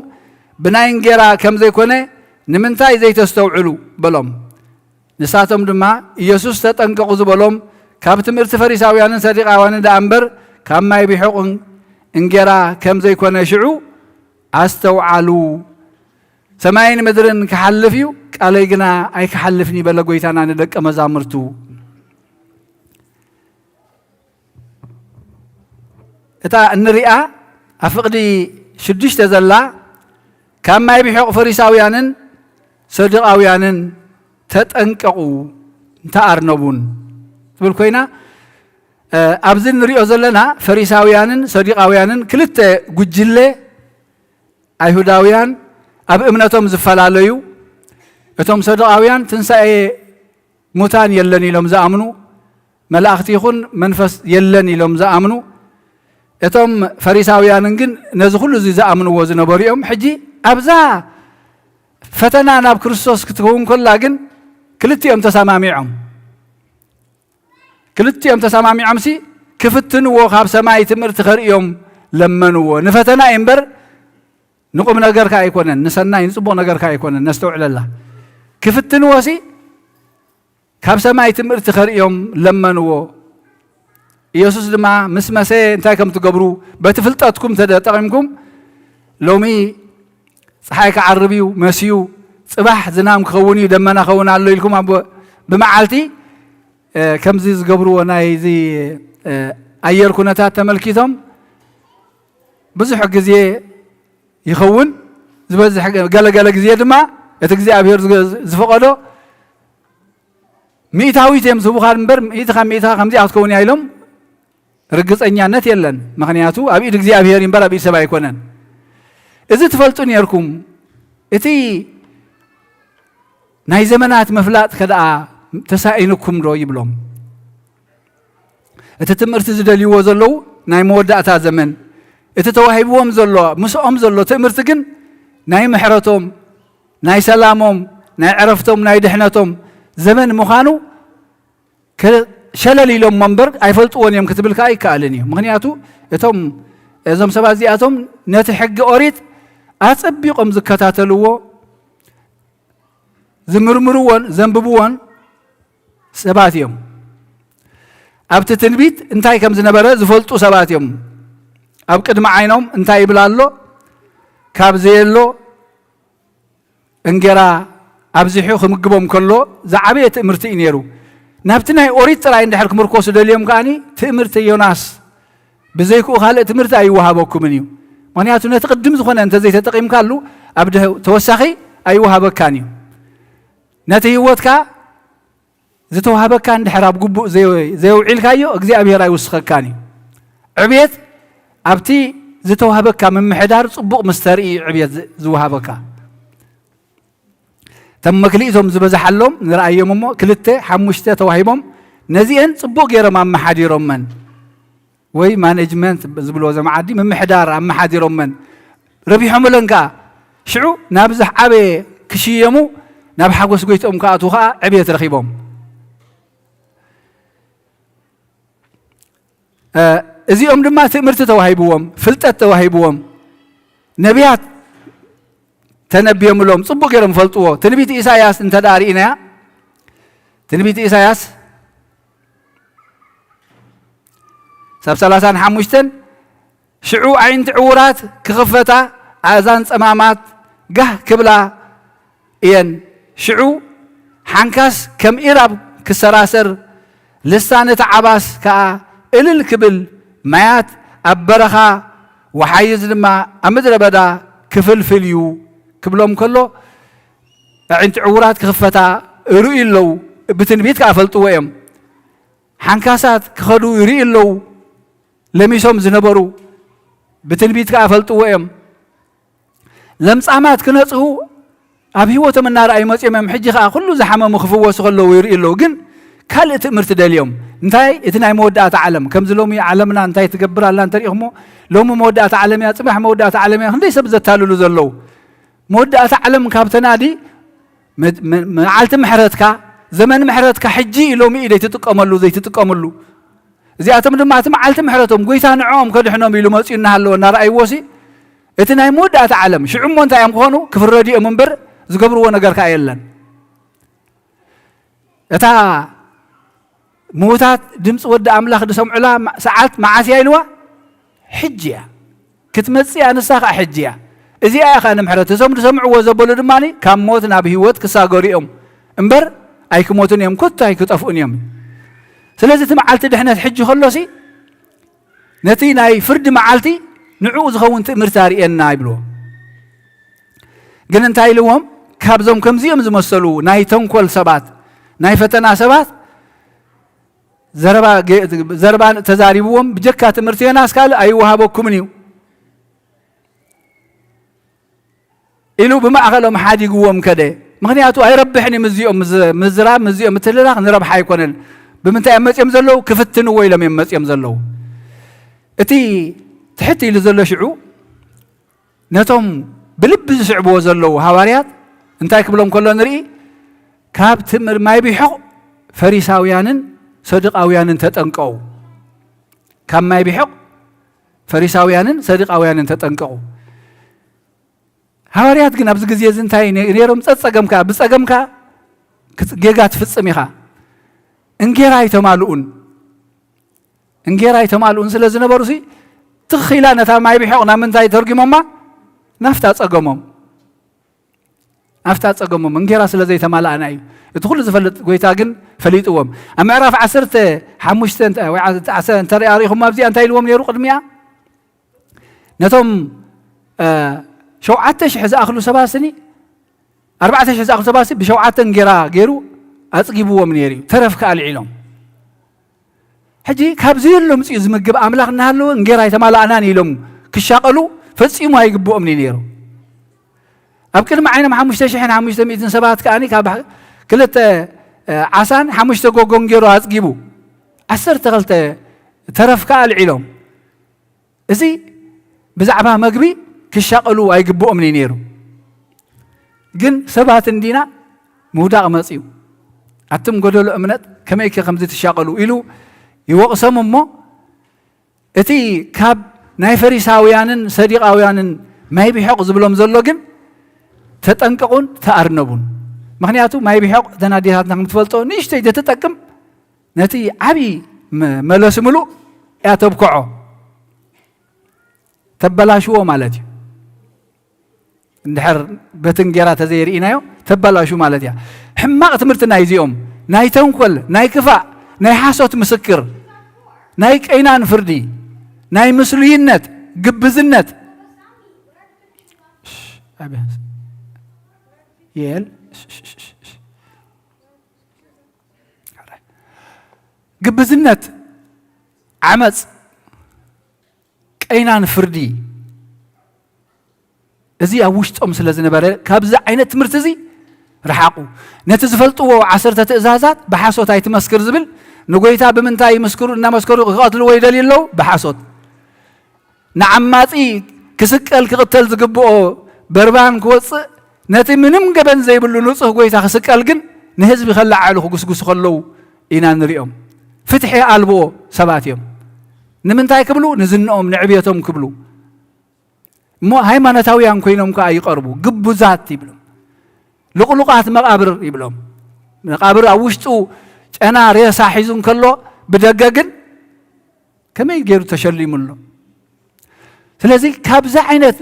بناين جرا كم زي كونه نمنتاي زي تستوعلوا بلوم نساتهم دما يسوس تطنققوا زبلهم كابتمرت فريساويان صديقاويان دا انبر كم ما يبيحق انجرا كم زي كونه شعو استوعلوا سماين مدرن كحلفيو قالي جنا اي كحلفني بلا غويتانا ندق مزامرتو اتا النريئة أفقدي شدش تزلا كما يبيحق فريساويانن صدقاويانن تتنققوا تأرنبون تقول كوينا أبزن نريئو زلنا فريساويانن صدقاويانن كلت قجلة أيهوداويان أب امنتهم زفلاليو اتهم صدقاويان تنسأي موتان يلني لهم زامنو ملاختيخون منفس يلني لهم زامنو اتم فريساويان جن نزخل زي زامن وزن بريهم حجي أبزا فتنا ناب كريستوس كتكون كلها جن كلتي أم تسامعهم كلتي أم تسامعهم سي كفتن وخاب سماي تمر تخريهم لما نو نفتنا إمبر نقوم نجار كايكونن نسنا ينصبون نجار كايكونن نستوعب الله كفتن وسي ካብ ሰማይ ትምህርቲ ኸሪኦም ለመንዎ ኢየሱስ ድማ ምስ መሰ እንታይ ከም ትገብሩ በቲ ፍልጠትኩም ተጠቂምኩም ሎሚ ፀሓይ ክዓርብ እዩ መስዩ ጽባሕ ዝናም ክኸውን እዩ ደመና ክኸውን ኣሎ ኢልኩም ብመዓልቲ ከምዚ ዝገብርዎ ናይ እዚ ኣየር ኩነታት ተመልኪቶም ብዙሕ ግዜ ይኸውን ዝበዝሕ ገለገለ ግዜ ድማ እቲ እግዚኣብሔር ዝፈቐዶ ሚእታዊት እዮም ዝህቡኻ እምበር ሚእትኻ ከምዚኣ ክትከውን እያ ኢሎም ርግፀኛነት የለን ምክንያቱ ኣብ ኢድ እግዚኣብሔር እምበር ኣብ ኢድ ሰብ ኣይኮነን እዚ ትፈልጡ ነርኩም እቲ ናይ ዘመናት መፍላጥ ከደኣ ተሳኢንኩም ዶ ይብሎም እቲ ትምህርቲ ዝደልይዎ ዘለዉ ናይ መወዳእታ ዘመን እቲ ተዋሂብዎም ዘሎ ምስኦም ዘሎ ትምህርቲ ግን ናይ ምሕረቶም ናይ ሰላሞም ናይ ዕረፍቶም ናይ ድሕነቶም ዘመን ምዃኑ ሸለል ኢሎም መንበር ኣይፈልጥዎን እዮም ክትብልካ ይከኣልን እዩ ምክንያቱ እዞም ሰባት እዚኣቶም ነቲ ሕጊ ኦሪት ኣፀቢቆም ዝከታተልዎ ዝምርምርዎን ዘንብብዎን ሰባት እዮም ኣብቲ ትንቢት እንታይ ከም ዝነበረ ዝፈልጡ ሰባት እዮም ኣብ ቅድሚ ዓይኖም እንታይ ይብላ ኣሎ ካብ ዘየሎ እንጀራ ኣብዚሑ ክምግቦም ከሎ ዝዓበየ ትእምርቲ እዩ ነይሩ ናብቲ ናይ ኦሪት ጥራይ እንድሕር ክምርኮሱ ደልዮም ከዓኒ ትእምርቲ ዮናስ ብዘይክኡ ካልእ ትምህርቲ ኣይወሃበኩምን እዩ ምክንያቱ ነቲ ቅድም ዝኾነ እንተዘይተጠቂምካሉ ኣብ ተወሳኺ ኣይወሃበካን እዩ ነቲ ህይወትካ ዝተዋሃበካ እንድሕር ኣብ ግቡእ ዘየውዒልካዮ እግዚኣብሔር ኣይውስኸካን እዩ ዕብየት ኣብቲ ዝተዋሃበካ ምምሕዳር ጽቡቕ ምስተርኢ ዕብየት ዝወሃበካ ተም መክሊእቶም ዝበዛሓሎም ንርአዮም እሞ 2-5 ተዋሂቦም ነዚአን ጽቡቕ ገይሮም ኣመሓዲሮመን ወይ ማኔጅመንት ዝብልዎ ዘመዓዲ ምምሕዳር ኣመሓዲሮመን ረቢሖምለን ከዓ ሽዑ ናብ ዝዓበየ ክሽየሙ ናብ ሓጎስ ጎይቶኦም ከኣትዉ ከዓ ዕብየት ረኺቦም እዚኦም ድማ ትምህርቲ ተዋሂብዎም ፍልጠት ተዋሂብዎም ነቢያት ተነቢዮምሎም ጽቡቕ ገይሮም ፈልጥዎ ትንቢት ኢሳያስ እንተዳሪእናያ ትንቢት ኢሳያስ ሳብ 35 ሽዑ ዓይንቲ ዕውራት ክኽፈታ ኣእዛን ጸማማት ጋህ ክብላ እየን ሽዑ ሓንካስ ከም ኢራብ ክሰራሰር ልሳን እቲ ዓባስ ከዓ እልል ክብል ማያት ኣብ በረኻ ወሓይዝ ድማ ኣብ ምድረ በዳ ክፍልፍል እዩ ክብሎም ከሎ ዓይንቲ ዕውራት ክኽፈታ ርእዩ ኣለዉ ብትንቢት ከዓ ፈልጥዎ እዮም ሓንካሳት ክኸዱ ይርእዩ ኣለዉ ለሚሶም ዝነበሩ ብትንቢት ከዓ ፈልጥዎ እዮም ለምጻማት ክነጽሁ ኣብ ህይወቶም እናርኣዩ መጽኦም እዮም ሕጂ ከዓ ኩሉ ዝሓመሙ ክፍወሱ ከለዉ ይርእዩ ኣለዉ ግን ካልእ ትምህርቲ ደልዮም እንታይ እቲ ናይ መወዳእታ ዓለም ከምዚ ሎሚ ዓለምና እንታይ ትገብር ኣላ እንተሪኢኹሞ ሎሚ መወዳእታ ዓለም እያ ጽባሕ መወዳእታ ዓለም እያ ክንደይ ሰብ ዘታልሉ ዘለዉ መወዳእታ ዓለም ካብ ተናዲ መዓልቲ ምሕረትካ ዘመን ምሕረትካ ሕጂ ሎሚ ኢለ ይትጥቀመሉ ዘይትጥቀመሉ እዚኣቶም ድማ እቲ መዓልቲ ምሕረቶም ጎይታ ንዕኦም ከድሕኖም ኢሉ መፅኡ እናሃለዎ እናርኣይዎሲ እቲ ናይ መወዳእታ ዓለም ሽዑ እሞ እንታይ እዮም ክኾኑ ክፍረዲኦም እምበር ዝገብርዎ ነገር ከዓ የለን እታ موتات دمس ود أملاخ دسم علا ساعات معاسي إلوا حجية كتمسي أنا ساق حجية إذا أخا نمحرت دسم وزبول دماني كم موتنا بهوت كساقوريهم إمبر أيك موتن يوم كت أيك تفون يوم سلازة معالتي دحنا حج خلصي نتي ناي فرد معالتي نعوز خون مرتاري الناي بلو قلنا انتاي لهم كابزهم كمزيهم زمسلو ناي تنكول سبات ناي فتنا سبات زربان تزاريبهم بجكات مرتي ناس قال أيوها بكمنيو إلو بما أغلهم حاجي قوهم كده مغنياتو أي ربحني مزراب مزيوم متللاخ نربح يكونن بمنتي أمس يمزلو كفتن ويلم يمس يمزلو اتي تحتي لزلو شعو نتهم بلب شعبو زلو هواريات انتاي كبلهم كله نري كاب تمر ما يبيحق فريساويانن صدقاويانن تتنقو كم ما يبيحق فريساويانن صدقاويانن تتنقو هواريات ግን ኣብዚ ግዜ ዝንታይ ነይሮም ጸጸገምካ ብጸገምካ ጌጋ ትፍጽም ኢኻ እንጌራ ይተማሉን ስለዚህ ነበሩሲ ትኺላ ነታ ማይ ቢሕቕና ምንታይ ተርጊሞማ ናፍታ ጸገሞም እንጌራ ስለዘይ ተማላአና እዩ እቲ ኩሉ ዝፈልጥ ጎይታ ግን ፈሊጥዎም ኣብ ምዕራፍ 15 ወይ 10 እንተሪኣሪኹም ኣብዚኣ እንታይ ኢልዎም ነይሩ ቅድሚያ ነቶም 7,000 ዝኣኽሉ ሰባስኒ 4,000 ዝኣኽሉ ሰባሲ ብ7 እንጌራ ገይሩ ኣጽጊብዎም ነይሩ ተረፍ ከኣልዒሎም ሕጂ ካብዚ ኢሎም ጽዩ ዝምግብ ኣምላኽ እናሃለወ እንጌራ ይተማላአናን ኢሎም ክሻቐሉ ፈጺሙ ኣይግብኦም ነይሩ ኣብ ቅድሚ ዓይኖም 5,500 ሰባት ከኣኒ ካብ 2 ዓሳን 5 ጎጎን ገይሩ ኣጽጊቡ 12 ተረፍ ከኣልዒሎም እዚ ብዛዕባ መግቢ ክሻቐሉ ኣይግብኦም ነይሩ ግን ሰባት እንዲና ምውዳቕ መጽዩ ኣቱም ጎደሎ እምነት ከመይከ ከምዚ ትሻቐሉ ኢሉ ይወቕሶም እሞ እቲ ካብ ናይ ፈሪሳውያንን ሰዲቃውያንን ማይ ቢሕቕ ዝብሎም ዘሎ ግን ተጠንቀቁን ተኣርነቡን ምክንያቱ ማይ ቢሕቕ ተናዲታትና ከምትፈልጦ ንእሽተይ ተጠቅም ነቲ ዓብይ መለስ ምሉእ እያ ተብክዖ ተበላሽዎ ማለት እዩ እንድሕር በትንጌራ ተዘይርኢናዮ ተበላሹ ማለት እያ ሕማቕ ትምህርቲ ናይ እዚኦም ናይ ተንኮል ናይ ክፋእ ናይ ሓሶት ምስክር ናይ ቀይናን ፍርዲ ናይ ምስሉይነት ግብዝነት ግብዝነት ዓመፅ ቀይናን ፍርዲ እዚ ኣብ ውሽጦም ስለ ዝነበረ ካብዚ ዓይነት ትምህርቲ እዚ ረሓቁ ነቲ ዝፈልጥዎ 10 ትእዛዛት ብሓሶት ኣይትመስክር ዝብል ንጎይታ ብምንታይ ይመስክሩ እናመስከሩ ክቐትልዎ ይደልዩ ኣለዉ ብሓሶት ንዓማፂ ክስቀል ክቕተል ዝግብኦ በርባን ክወፅእ ነቲ ምንም ገበን ዘይብሉ ንጹህ ጎይታ ክስቀል ግን ንህዝቢ ከላዓሉ ክጉስጉሱ ከለዉ ኢና ንሪኦም ፍትሒ ኣልብኦ ሰባት እዮም ንምንታይ ክብሉ ንዝንኦም ንዕብየቶም ክብሉ እሞ ሃይማኖታውያን ኮይኖም ከዓ ይቐርቡ ግቡዛት ይብሎም ልቁሉቃት መቃብር ይብሎም መቃብር ኣብ ውሽጡ ጨና ሬሳ ሒዙን ከሎ ብደገ ግን ከመይ ገይሩ ተሸሊሙሎ ስለዚ ካብዚ ዓይነት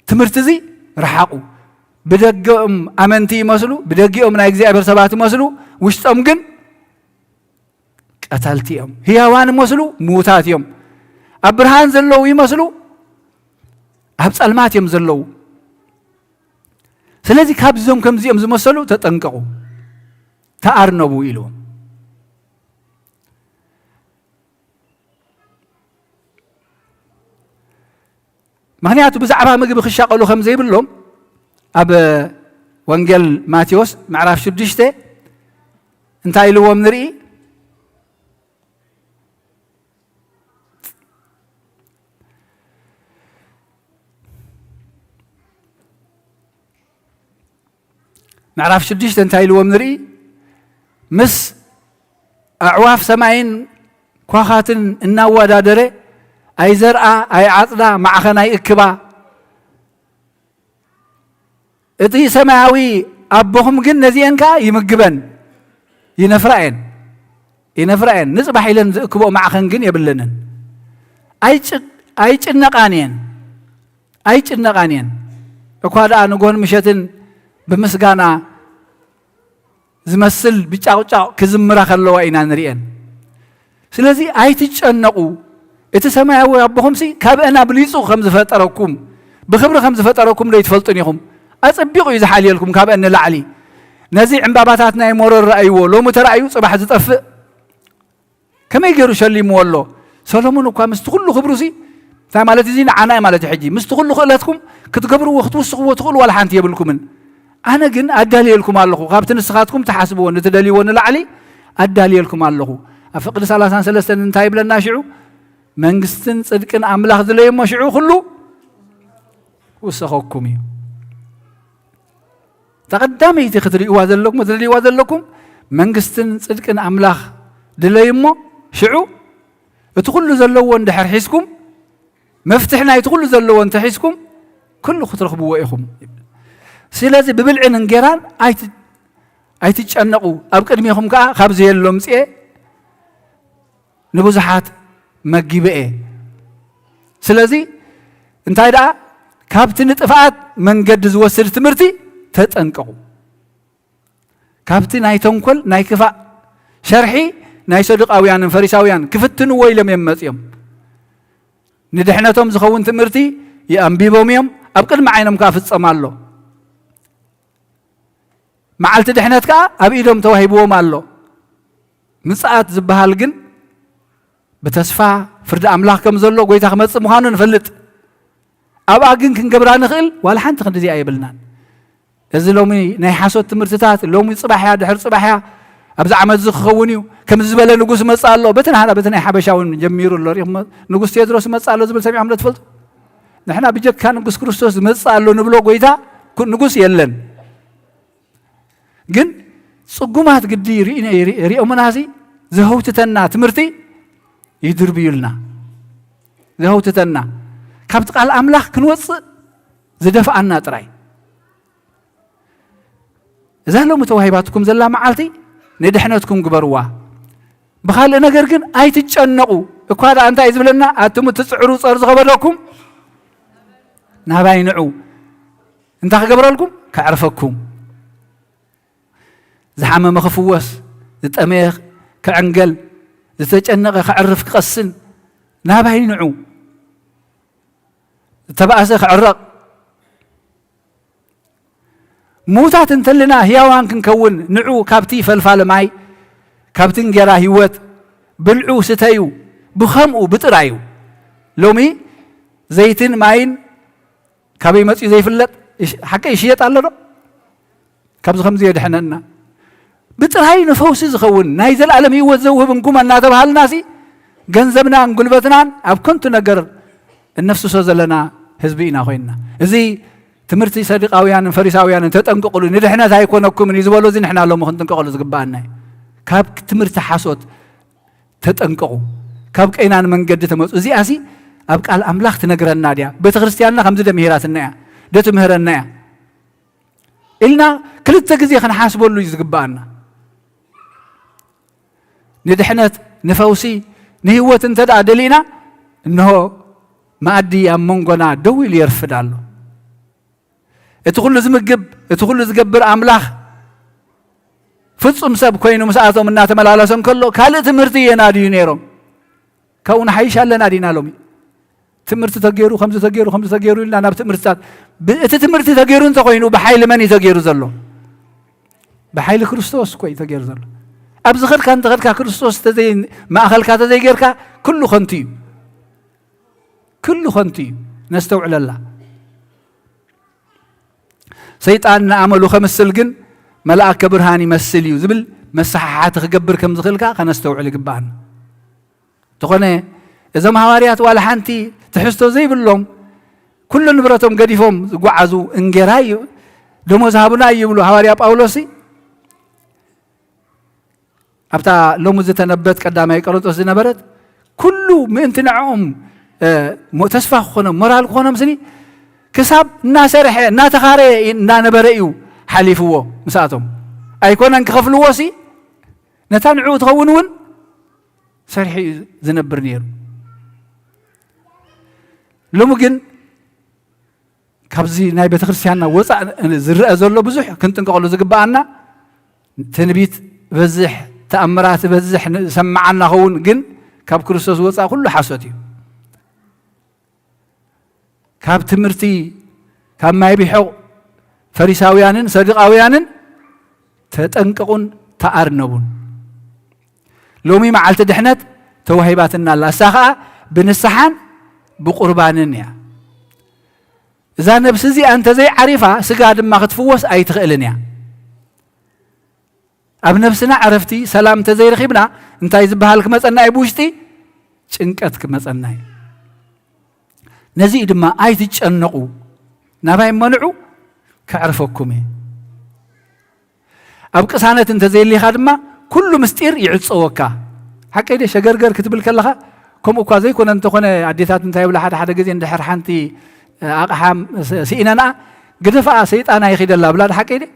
ትምህርቲ እዚ ረሓቁ ብደገኦም ኣመንቲ ይመስሉ ብደጊኦም ናይ እግዚኣብሔር ሰባት ይመስሉ ውሽጦም ግን ቀታልቲ እዮም ህያዋን ይመስሉ ሙታት እዮም ኣብ ብርሃን ዘለዉ ይመስሉ ኣብ ጸልማት እዮም ዘለዉ ስለዚ ካብዞም ከምዚኦም ዝመሰሉ ተጠንቀቁ ተኣርነቡ ኢልዎም ምክንያቱ ብዛዕባ ምግቢ ክሻቐሉ ከም ዘይብሎም ኣብ ወንጌል ማቴዎስ ምዕራፍ 6 እንታይ ኢልዎም ንርኢ ምዕራፍ 6 እንታይ ኢልዎም ንርኢ ምስ ኣዕዋፍ ሰማይን ኳኻትን እናወዳደረ ኣይ ዘርአ ኣይ ዓጽዳ ማዕኸን ኣይ እክባ እቲ ሰማያዊ ኣቦኹም ግን ነዚአን ከዓ ይምግበን ይነፍራየን ንጽባሕ ኢለን ዝእክቦ ማዕኸን ግን የብለንን ኣይጭነቃንየን እኳ ደኣ ንጎን ምሸትን ብምስጋና ዝመስል ብጫቁጫቅ ክዝምራ ከለዋ ኢና ንሪአን ስለዚ ኣይትጨነቁ እቲ ሰማያዊ ኣቦኹም ካብአና ብሊፁ ከም ዝፈጠረኩም ብክብሪ ከም ዝፈጠረኩም ዶ ይትፈልጡን ኢኹም ኣጸቢቑ እዩ ዝሓልየልኩም ካብአን ንላዕሊ ነዚ ዕምባባታት ናይ ሞረር ረኣይዎ ሎሚ ተረኣዩ ጽባሕ ዝጠፍእ ከመይ ገይሩ ሸሊምዎ ኣሎ ሰሎሞን እኳ ምስቲ ኩሉ ክብሩ እንታይ ማለት እዚ ንዓና ማለት እዩ ሕጂ ምስቲ ኩሉ ክእለትኩም ክትገብርዎ ክትውስኽዎ ትኽእሉ ዋላ ሓንቲ የብልኩምን ኣነ ግን ኣዳልየልኩም ኣለኹ ካብቲ ንስኻትኩም ተሓስብዎ ንትደልይዎ ንላዕሊ ኣዳልየልኩም ኣለኹ ኣብ ፍቅዲ 33 እንታይ ይብለና ሽዑ መንግስትን ጽድቅን ኣምላኽ ዝለየሞ ሽዑ ኩሉ ውሰኸኩም እዩ ተቐዳመይቲ ክትርእይዋ ዘለኩም ትደልይዋ ዘለኩም መንግስትን ጽድቅን ኣምላኽ ድለይሞ ሽዑ እቲ ኩሉ ዘለዎ እንድሕር ሒዝኩም መፍትሕ ናይቲ ኩሉ ዘለዎ እንተሒዝኩም ኩሉ ክትረኽብዎ ኢኹም ስለዚ ብብልዕን እንጌራን ኣይትጨነቁ ኣብ ቅድሚኹም ከዓ ካብ ዘየሎም ጽኤ ንብዙሓት መጊበኤ ስለዚ እንታይ ደኣ ካብቲ ንጥፋኣት መንገዲ ዝወስድ ትምህርቲ ተጠንቀቁ ካብቲ ናይ ተንኮል ናይ ክፋእ ሸርሒ ናይ ሰዱቃውያንን ፈሪሳውያን ክፍትንዎ ኢሎም እዮም መፅኦም ንድሕነቶም ዝኸውን ትምህርቲ ይኣንቢቦም እዮም ኣብ ቅድሚ ዓይኖም ከዓ ፍጸም ኣሎ መዓልቲ ድሕነት ከዓ ኣብ ኢዶም ተዋሂብዎም ኣሎ ምጽኣት ዝበሃል ግን ብተስፋ ፍርዲ ኣምላኽ ከም ዘሎ ጎይታ ክመጽእ ምዃኑ ንፈልጥ ኣብኣ ግን ክንገብራ ንኽእል ዋላ ሓንቲ ክንዲዚኣ የብልናን እዚ ሎሚ ናይ ሓሶት ትምህርትታት ሎሚ ጽባሕያ ድሕሪ ጽባሕያ ኣብዚ ዓመት ዝኽኸውን እዩ ከም ዝበለ ንጉስ መጽእ ኣሎ በቲ ናይ ሓበሻውን ጀሚሩ ኣሎ ሪኢኹም ንጉስ ቴድሮስ መጽእ ኣሎ ዝብል ሰሚዖም ዶ ትፈልጡ ንሕና ብጀካ ንጉስ ክርስቶስ መጽእ ኣሎ ንብሎ ጎይታ ንጉስ የለን ግን ጽጉማት ግዲ ሪኦምናሲ ዝህውትተና ትምህርቲ ይድርብዩልና ዝህውትተና ካብቲ ቃል ኣምላኽ ክንወፅእ ዝደፍኣና ጥራይ እዛ ሎሚ ተዋሂባትኩም ዘላ መዓልቲ ንድሕነትኩም ግበርዋ ብኻልእ ነገር ግን ኣይትጨነቁ እኳ ዳ እንታይ ዝብለና ኣትሙ ትፅዕሩ ፀር ዝኸበደኩም ናባይ ንዑ እንታይ ክገብረልኩም ከዕርፈኩም ዝሓመመ ክፍወስ ዝጠመየ ክዕንገል ዝተጨነቐ ክዕርፍ ክቐስን ናባይ ንዑ ዝተባእሰ ክዕረቕ موتات انتلنا هيوان كنكون نعو كابتي فلفال ماي كابتن جرا هيوت بلعو ستايو بخمو بترايو لومي زيتن ماين كابي مسي زي فلت حكا يشيط الله كابز خمزي دحننا بتراي نفوس زخون نايزل العالم هيوت زوه بنكم ان تبهال ناسي ገንዘብና ጉልበትናን ኣብ ኮንቱ ነገር النفس سوزلنا حزبينا خوينا زي تمرتي صديقاويان فريساويان تطنققلو ندحنا تايكونكم ني زبلو زي نحنا لو مخن تنققلو زغبانا كاب تمرتي حاسوت تطنققو كاب قينان منجد تمصو زي اسي اب قال املاح تنغرنا ديا بيت ክርስቲያንና ከምዚ ደምሂራትና ያ ደትምህረና ያ ኢልና ክልተ ግዜ ክንሓስበሉ ይዝግባና ንድሕነት ንፈውሲ نهوت انتدع دلينا انه ما ادي امونغنا دويل يرفدالو اتخلو زمغب اتخلو زغبر املاح فصم سب كوينو مساعتهم እና ተመላለሰን ከሎ ካለ ትምርቲ የናዲ ነይሮም ከውን حيش አለና ዲናሎሚ ትምርቲ ተገይሩ ከምዚ ተገይሩ ኢልና ናብ ትምርታት እቲ ትምርቲ ተገይሩ እንተ ኮይኑ በኃይል መን ይተገይሩ ዘሎ በኃይል ክርስቶስ ኮይ ተገይሩ ዘሎ أبز خلك أنت خلك كريستوس تزين ما خلك تزين غيرك كله خنتي نستوعب الله سيطان عملو خمس سلقن ملاك برهاني مسليو زبل مسحات خجبر كم زخلك خنستوعب لقبان تقولنا إذا ما هواريات ولا حنتي تحسوا زي باللوم كل نبرتهم قديفهم قعزوا انجراي دمو ذهبنا يبلو هواريا باولوسي أبتا لوم زتنبت قدامي قرطوس نبرت كله من تنعهم متسفح خونم مرال خونم سني كساب ناسرح ناتخاري نانبرئيو حليفو مساتهم أيكون أنك خفلوا سي نتنعو تخونون سرحي زنبر نير لومجن كابزي ناي بيت ክርስቲያንና ወፃ ዝርአ ዘሎ ብዙሕ ክንጥንቀቀሉ ዝግባአና ትንቢት በዝሕ تأمرات بزح سمعنا هون جن كاب كريستوس وصا كله حسوتي كاب تمرتي كاب ما يبيحو فريساويانن صديقاويانن تتنققون تأرنبون لومي معلت دحنت توهيباتنا الله ساخا بنسحان بقربانن يا إذا نفس زي أنت زي عريفة سقاد ما خطفوس أي تخيلن يا أب نفسنا عرفتي سلام تزير خيبنا انت يزبهالك مثلا يبوشتي چنقتك مثلا نزيد ما اي تچنقو نباي منعو كعرفكم اب قسانه انت زي لي خدمه كل مستير يعصوكا حقيده شغرغر كتبل كلها كم اكو زي كون انت كون اديتات انت يبل حدا غزي اندحر حنتي اقحام سيننا قدفا سيطانا يخيد الله بلاد حقيده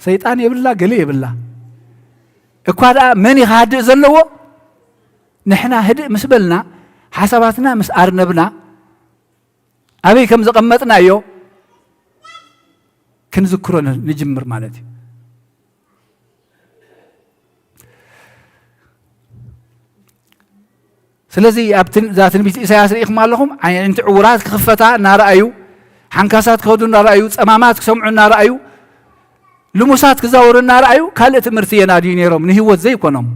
سيطان يبلا قلي يبلا اكوادا من يخادئ زلو نحنا هدئ مسبلنا حساباتنا مس أرنبنا أبي كم زقمتنا يو كنذكرنا نجمر مالتي سلازي أبتن ذات البيت إساياس ريخ مالهم عين أنت عورات خفتا نار أيو حنكاسات كودو نار أيو أمامات سمعوا نار أيو لمسات كزاور النار أيو كالت مرتيا نادين يروم نهي زي كونهم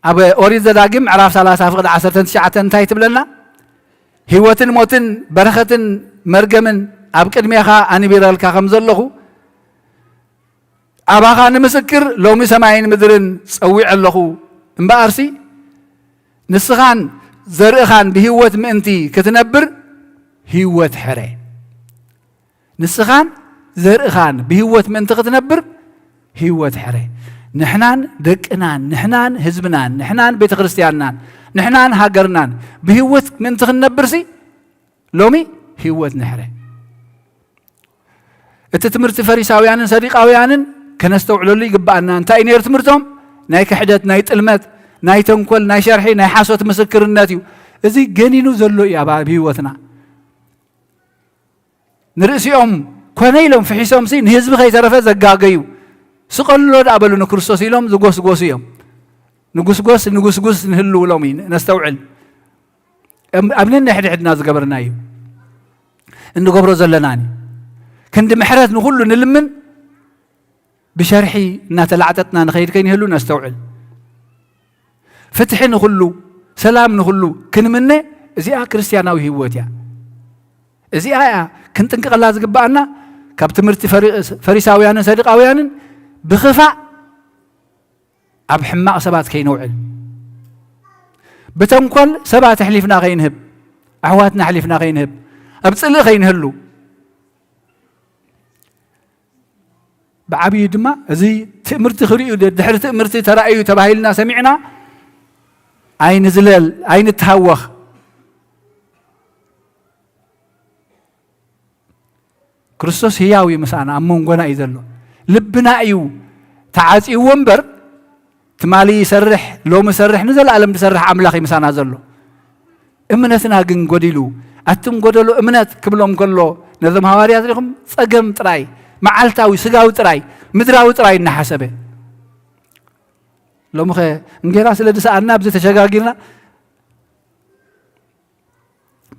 أبا أريد داقم عراف ثلاثة فقد 10 ساعة تايت بلنا هيوتن موتن برختن مرجمن أبكر ميخا أني بيرالك خمزلهو أباخا نمسكر لو مسمعين مدرن سوي علهو مبارسي نسخان زرقان بهوت منتي كتنبر هوت حري نسخان زرقان بهوت منتي كتنبر هوت حري نحنان دقنان نحنان حزبنان نحنان بيت كريستيانان نحنان هاجرنان بهوت منتي كنبرسي لومي هوت نحري التتمرت فريساويان صديقاويان كنستوعلو لي قبعنا انتاي نير تمرتهم ناي كحدت ناي طلمت ناي تنكل ناي شرحي ناي حاسوت مسكرناتيو ازي غنينو زلو يا با بيوتنا نرسيهم كونيلهم في حسام سين حزب خيترفه زغاغيو سقلو دابلو نكريستوس يلوم زغوسغوسيوم نغوسغوس نهلو لومين نستوعل ابننا حدنا زغبرنايو اندو غبرو زلناني كند محرات نقولو نلمن بشرحي ناتلعتتنا نخير كين يهلو نستوعل فتح نخلو سلام نخلو كن منه ازيا كريستياناوي هيوتيا ازيا كنت انقلا زغبانا كاب تمرتي فريساويان صديقاويان بخفاء اب حماق سبات كينوعل بتنكل سبات حليفنا غينهب احواتنا حليفنا غينهب ابصل غينهلو بعبي دما زي تمرت خريو دحر تمرت ترايو تباهيلنا سمعنا عين زلال عين تهوخ كريستوس هياوي مسانا امون غنا يزلو لبنا ايو تعاصي ومبر تمالي يسرح لو مسرح نزل عالم تسرح املاخي مسانا زلو امنتنا غن غديلو اتم غدلو امنت كبلوم كلو نذم حواريات لكم صقم طراي معالتاوي سغاوي طراي مدراوي طراي نحسبه لو مخ انجرا سلدسانا بز تشغاغينا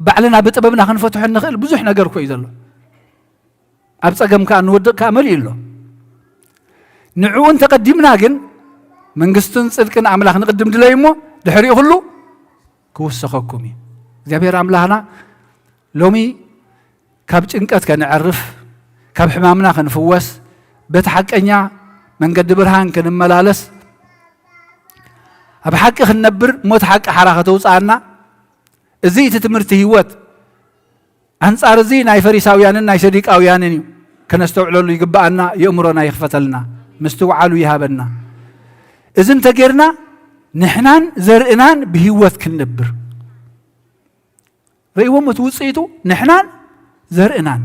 بعلنا بطببنا خنفتح نخل بزح ነገር ኮ ይዘሎ ኣብ ጸገም ካ እንወድቅ ካመል ይሎ ንዑን ተቀዲምና ግን መንግስቱን ጽድቅን አምላኽ ንቅድም ድለይሞ ድሕሪኡ ሁሉ ክውሰኸኩም እግዚአብሔር አምላኽና ሎሚ ካብ ጭንቀት ከንዕርፍ ካብ ሕማምና ከንፍወስ በተሐቀኛ መንገድ ብርሃን ከንመላለስ ኣብ ሓቂ ክንነብር ሞት ሓቂ ሓራኸ ተውፃና እዚ እቲ ትምህርቲ ህይወት አንጻር እዚ ናይ ፈሪሳውያንን ናይ ሰዲቃውያንን እዩ ከነስተውዕለሉ ይግባአና የእምሮና ይኽፈተልና ምስትውዓሉ ይሃበና እዝን ተገርና ንሕናን ዘርእናን ብህይወት ክንነብር ረይዎም ትውጽኢቱ ንሕናን ዘርእናን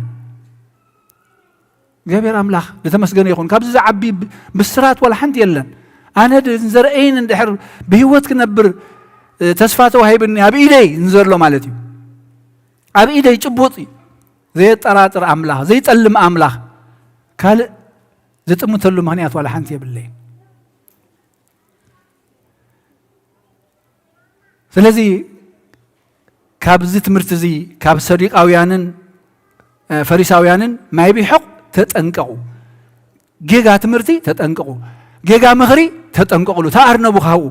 እግዚአብሔር አምላኽ ለተመስገነ ይኹን ካብዚ ዝዓቢ ብስራት ወላ ሓንቲ የለን ኣነ ዘርእይን እንድሕር ብህይወት ክነብር ተስፋ ተዋሂብኒ ኣብ ኢደይ እንዘሎ ማለት እዩ ኣብ ኢደይ ጭቡጥ ዘይጠራጥር ኣምላኽ ዘይጠልም ኣምላኽ ካልእ ዝጥምተሉ ምክንያት ወላ ሓንቲ የብለይ ስለዚ ካብዚ ትምህርቲ እዚ ካብ ሰዲቃውያንን ፈሪሳውያንን ማይ ቢሕቕ ተጠንቀቁ ጌጋ ትምህርቲ ተጠንቀቁ ጌጋ ምኽሪ ተጠንቀቁሉ ተኣርነቡ ካው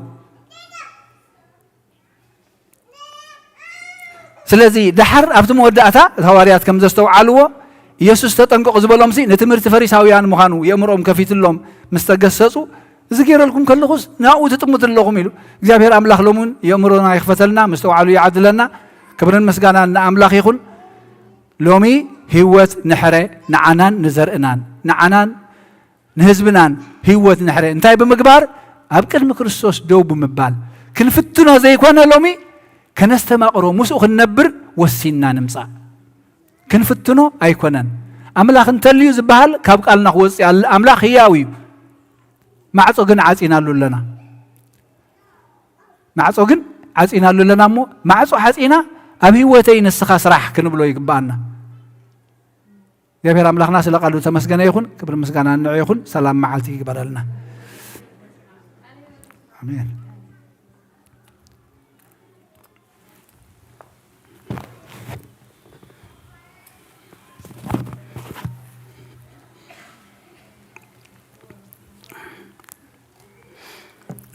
ስለዚ ድሓር ኣብቲ መወዳእታ ሐዋርያት ከም ዘስተውዓልዎ ኢየሱስ ተጠንቀቁ ዝበሎም ሲ ነትምህርቲ ፈሪሳውያን ምዃኑ የእምሮም ከፊትሎም ምስ ተገሰጹ እዚ ገይረልኩም ከለኹስ ናብኡ ትጥምቱ ኣለኹም ኢሉ እግዚአብሔር ኣምላኽ ሎሙን የእምሮና ይኽፈተልና ምስተውዓሉ ይዓድለና ክብርን ምስጋናን ንኣምላኽ ይኹን ሎሚ ህይወት ንሕረ ንዓናን ንዘርእናን ንዓናን ንህዝብናን ህይወት ንሕረ እንታይ ብምግባር ኣብ ቅድሚ ክርስቶስ ደው ብምባል ክንፍትኖ ዘይኮነ ሎሚ ከነስተማቕሮ ምስኡ ክንነብር ወሲና ንምፃእ كنفتنو أيكونن أملاخ انتليو زبهال كاب قالنا خوص أملاخ هياوي معصو جن عزينا لنا معصو جن عزينا لنا مو معصو حزينا أبي وتين السخاس راح كنبلو يقبعنا يا بير أملاخ ناس اللي قالوا تمسكنا يخون كبر مسكنا النوع يخون سلام معلتي يقبل لنا آمين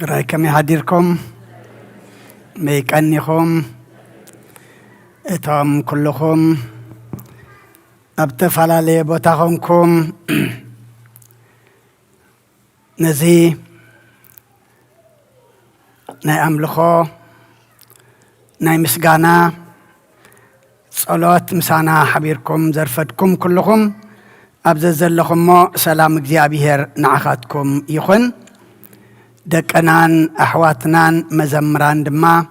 رايكم يهديركم ميكانيكم اتام كلكم ابتفال علي بوتاخمكم نزي ناي املخو ناي مسغانا صلوات مسانا حبيركم زرفتكم كلكم ابززل لكم سلام እግዚአብሔር نعخاتكم يخن دكنان أحواتنان مزمران دما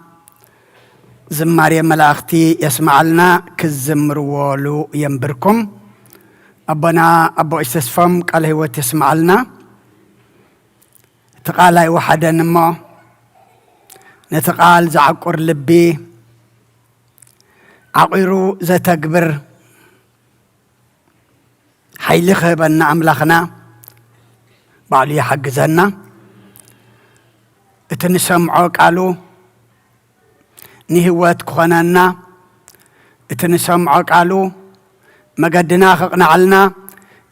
زماري ملاختي يسمع لنا كزمر والو ينبركم أبنا أبو استسفم قال هو تسمع لنا تقال أي وحدا نما نتقال زعقر لبي عقيرو زتكبر حيلي خيبنا أملاخنا بعلي حق زنا اتنسمعو قالو نهوات كخونانا اتنسمعو قالو مقدنا خقنعلنا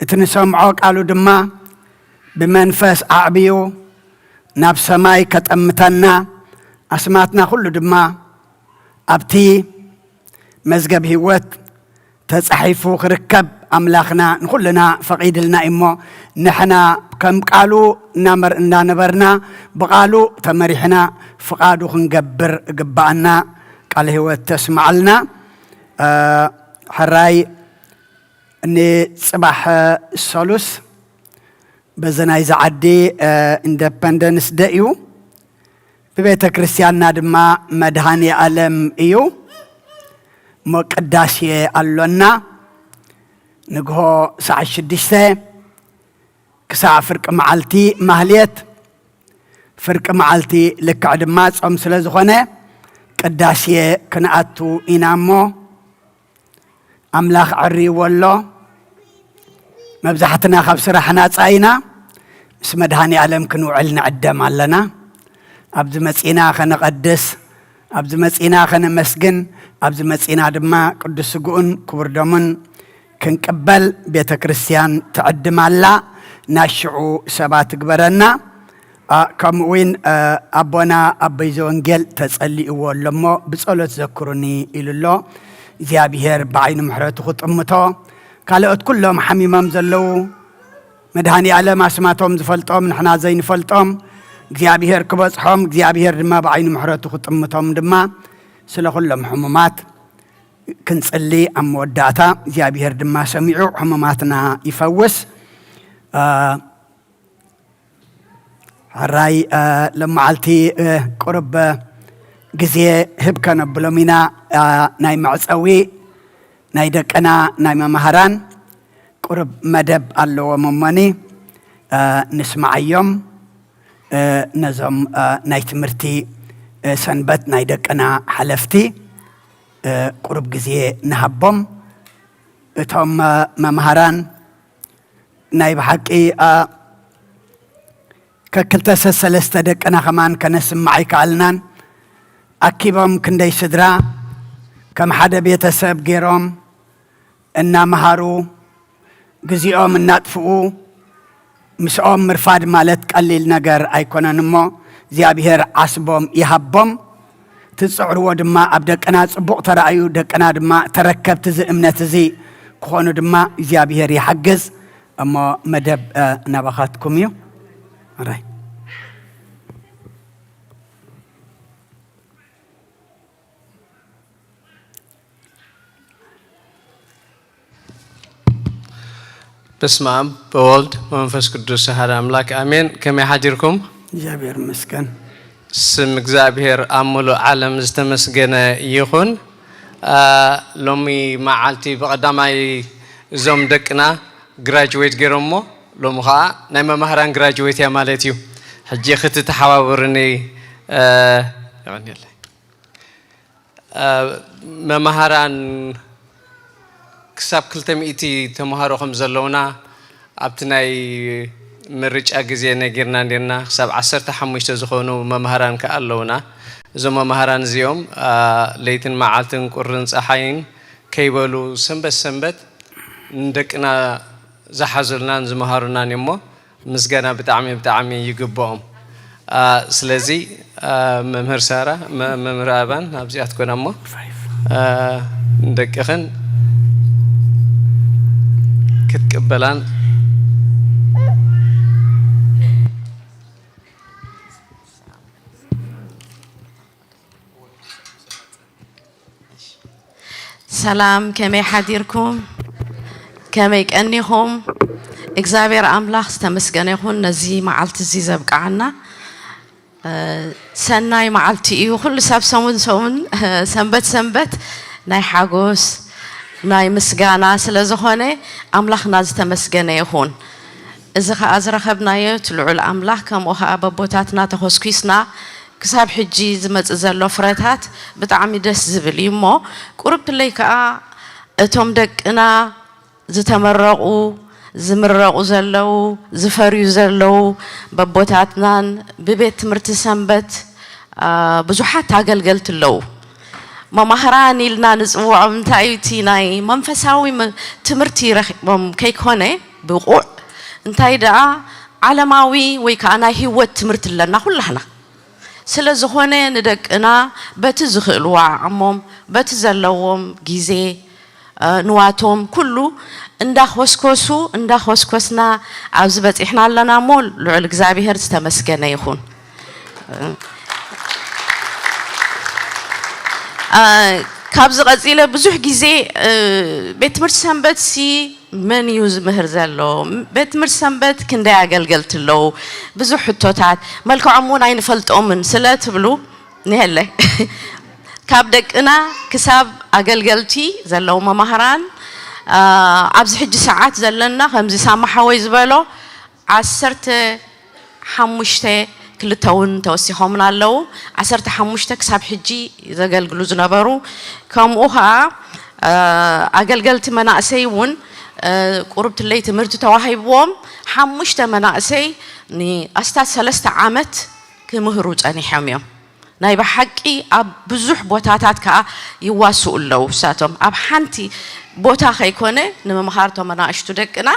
اتنسمعو قالو دما بمنفس عبيو ناب سماي كتأمتنا أسماتنا كله دما أبتي مزقب هوات تسحيفو خركب أملاخنا نخلنا فقيد لنا إمو نحنا كم قالوا نمر إننا نبرنا بقالوا تمرحنا فقادو خنقبر قبعنا قال هو تسمع لنا حراي اني صباح الثالث بزناي زعدي اندبندنس دايو ببيت كريستياننا دما مدهاني عالم ايو مقداسي اللونا نقهو ساعة الشديسة كساعة فرق معالتي مهليت فرق معالتي لك عدمات أمثلة زخونة قداسي كنأتو إنامو أملاخ عري والله مبزحتنا خبصرة حنات عينا اسم دهاني علم كنو علنا عدام علنا أبز مسئنا خنا قدس أبز مسئنا خنا مسجن أبز مسئنا دما قدس سجون كبر دمن كنقبل بيت كريستيان تعدم الله ناشعو سبات قبرنا كم وين أبونا أبي زونجل تسألي أول لما بسألت ذكرني إلى الله زيابير بعين محرات خط أمته قالت كلهم حميمام زلو مدهاني على ما سمعتهم زفلتهم نحنا زين فلتهم زيابير كبصهم زيابير ما بعين محرات خط أمتهم دما سلا كلهم حمامات كنسألي أم وداتا زيابير دما سمعوا حماماتنا يفوس الراي لما علتي قرب جزية هبكا نبلومينا ناي معصوي ناي دكنا ناي مهران قرب مدب الله ومماني نسمع يوم نظام ناي تمرتي سنبت ناي دكنا حلفتي قرب جزية نهبهم توم مهران ناي بحقي ككلتا سلسلة دكنا كمان كنسمعي كالنان أكيبهم كندي سدرا كم حدا بيتساب غيرهم إنا مهارو جزيهم الناتفو مسؤوم مرفاد مالت قليل نجار أيكونا نمو زيابير عصبهم يهبهم تسعروا دما أبدك أنا صبوق ترى أيو دك أنا دما تركبت زي أمنة زي كونو دما زيابير يحجز أما مدب نبخاتكم يو راي بسم الله بولد ومنفس قدوس هذا أملاك آمين كم يحضركم زيابير مسكن سم እግዚአብሔር አሙሉ ዓለም ዝተመስገነ ይኹን لومي معالتي بقدامي زوم دقنا graduate جرمو لوم خا نايم مهران graduate يا مالتيو حجي خت تحاورني يعني ما مهران كسب كل تميتي تمهارو خمزلونا أبتناي مرج أجزي نجرنا نديرنا حساب 15 زخونو ممهران كألونا زم ممهران زيوم ليتن معالتن قرن صحين كيبلو سنبت ندكنا زحزلنا زمهارنا نمو مسجنا بتعمي يجبهم سلزي ممهر سارة ممهر أبان أبزي أتكون أمو ندكخن كتقبلان سلام كمي حديركم كمي كأنيهم إجزابير أملاح استمسكنيهم نزي معلت زي زبقعنا سناي معلتي إيو كل ساب سمون سنبت ناي حاجوس ناي مسجانا سلزخونة أملاح ناز تمسكنيهم إذا أزرخبنا يطلعوا الأملاح كم وها ببوتاتنا تخصكيسنا كسب حجي زمت زلوا فراتات بتعمي دس زبلي مو قرب ليك توم دك أنا زتمرقوا زمرقوا زلوا زفريو زلوا ببوتاتنا ببيت مرتسمبت بزحات تعقل قلت له ما مهراني لنا نزوع متايتي ناي منفساوي تمرتي رخ كيك هنا بوقوع انتاي دا علماوي ويكأنا هيوت تمرت لنا كلنا سلزخونة ندقنا بتزخلوا عمهم بتزلوهم جيزة نواتهم كله اندخ وسكوسنا عزبت إحنا لنا مول لعلق زابيهر تمسكنا يخون كابز غزيلة بزح جيزة بيت مرسمبت سي من يوز مهر زلو بيت مرسمبت كندا قلت له بزح التوتات ملك عمون عين فلت أمن سلات بلو نهلا كابدك أنا كساب قلتي زلو ما مهران عبز حج ساعات زلنا 5 ساعة حويز بالو 10 حمشته كل تون توسيهم من اللو 10 حمشته كساب حجي إذا قلقلوز نبرو كم أوها قلت مناسيون قربت اللي تمرت تواهيبهم حمشته مناسي ني أستاذ 3 عامت كمهروج أني حميم ناي بحقي أب بزح بوتاتات كا يواسو اللو ساتهم أب حنتي بوتا خيكونه نما مهارته مناقشتو دقنا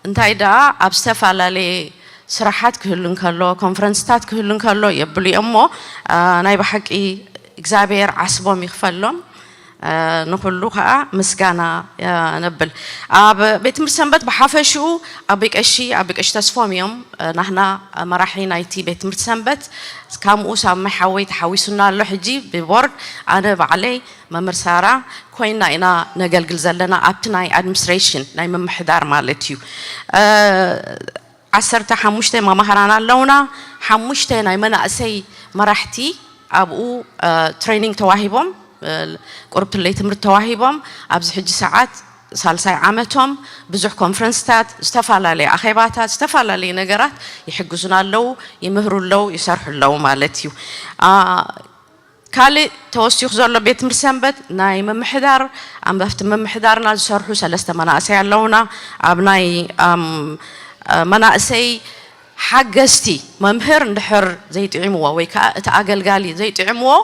انتاي دا أب استفعل لي سراحات كهلن كله كونفرنسات كهلن كله يبلي أمه ناي بحقي إجزابير عصبهم يخفلهم نقولوها مسكانا نبل بيت مرسمبت بحافشو أبيك أشي تسفهم يوم نحنا مراحين أيتي بيت مرسمبت كام أوسام محاوي تحويسنا اللحجي بورد أنا بعلي ممرسارة كوينا إنا نقلقل زلنا أبتناي administration ناي ممحدار مالتيو 10 حموشتي ما مهرانا اللونا حموشتي ناي منا أسي مرحتي أبو training تواهبهم قربت اللي تمرت تواهبهم أبز حج ساعات سالساي عامتهم بزح كونفرنسات استفعل لي أخيباتات استفعل لي نجارات يحجزنا له يمهروا له يسرحوا له مالتيو كالي توسيخ زول بيت مرسمبت نايم محدار أم بفت محدارنا يسرحوا 3 مناسي اللونا أبناي مناسي حجستي ممهر نحر زي تعموا ويكا تأجل قالي زي تعموا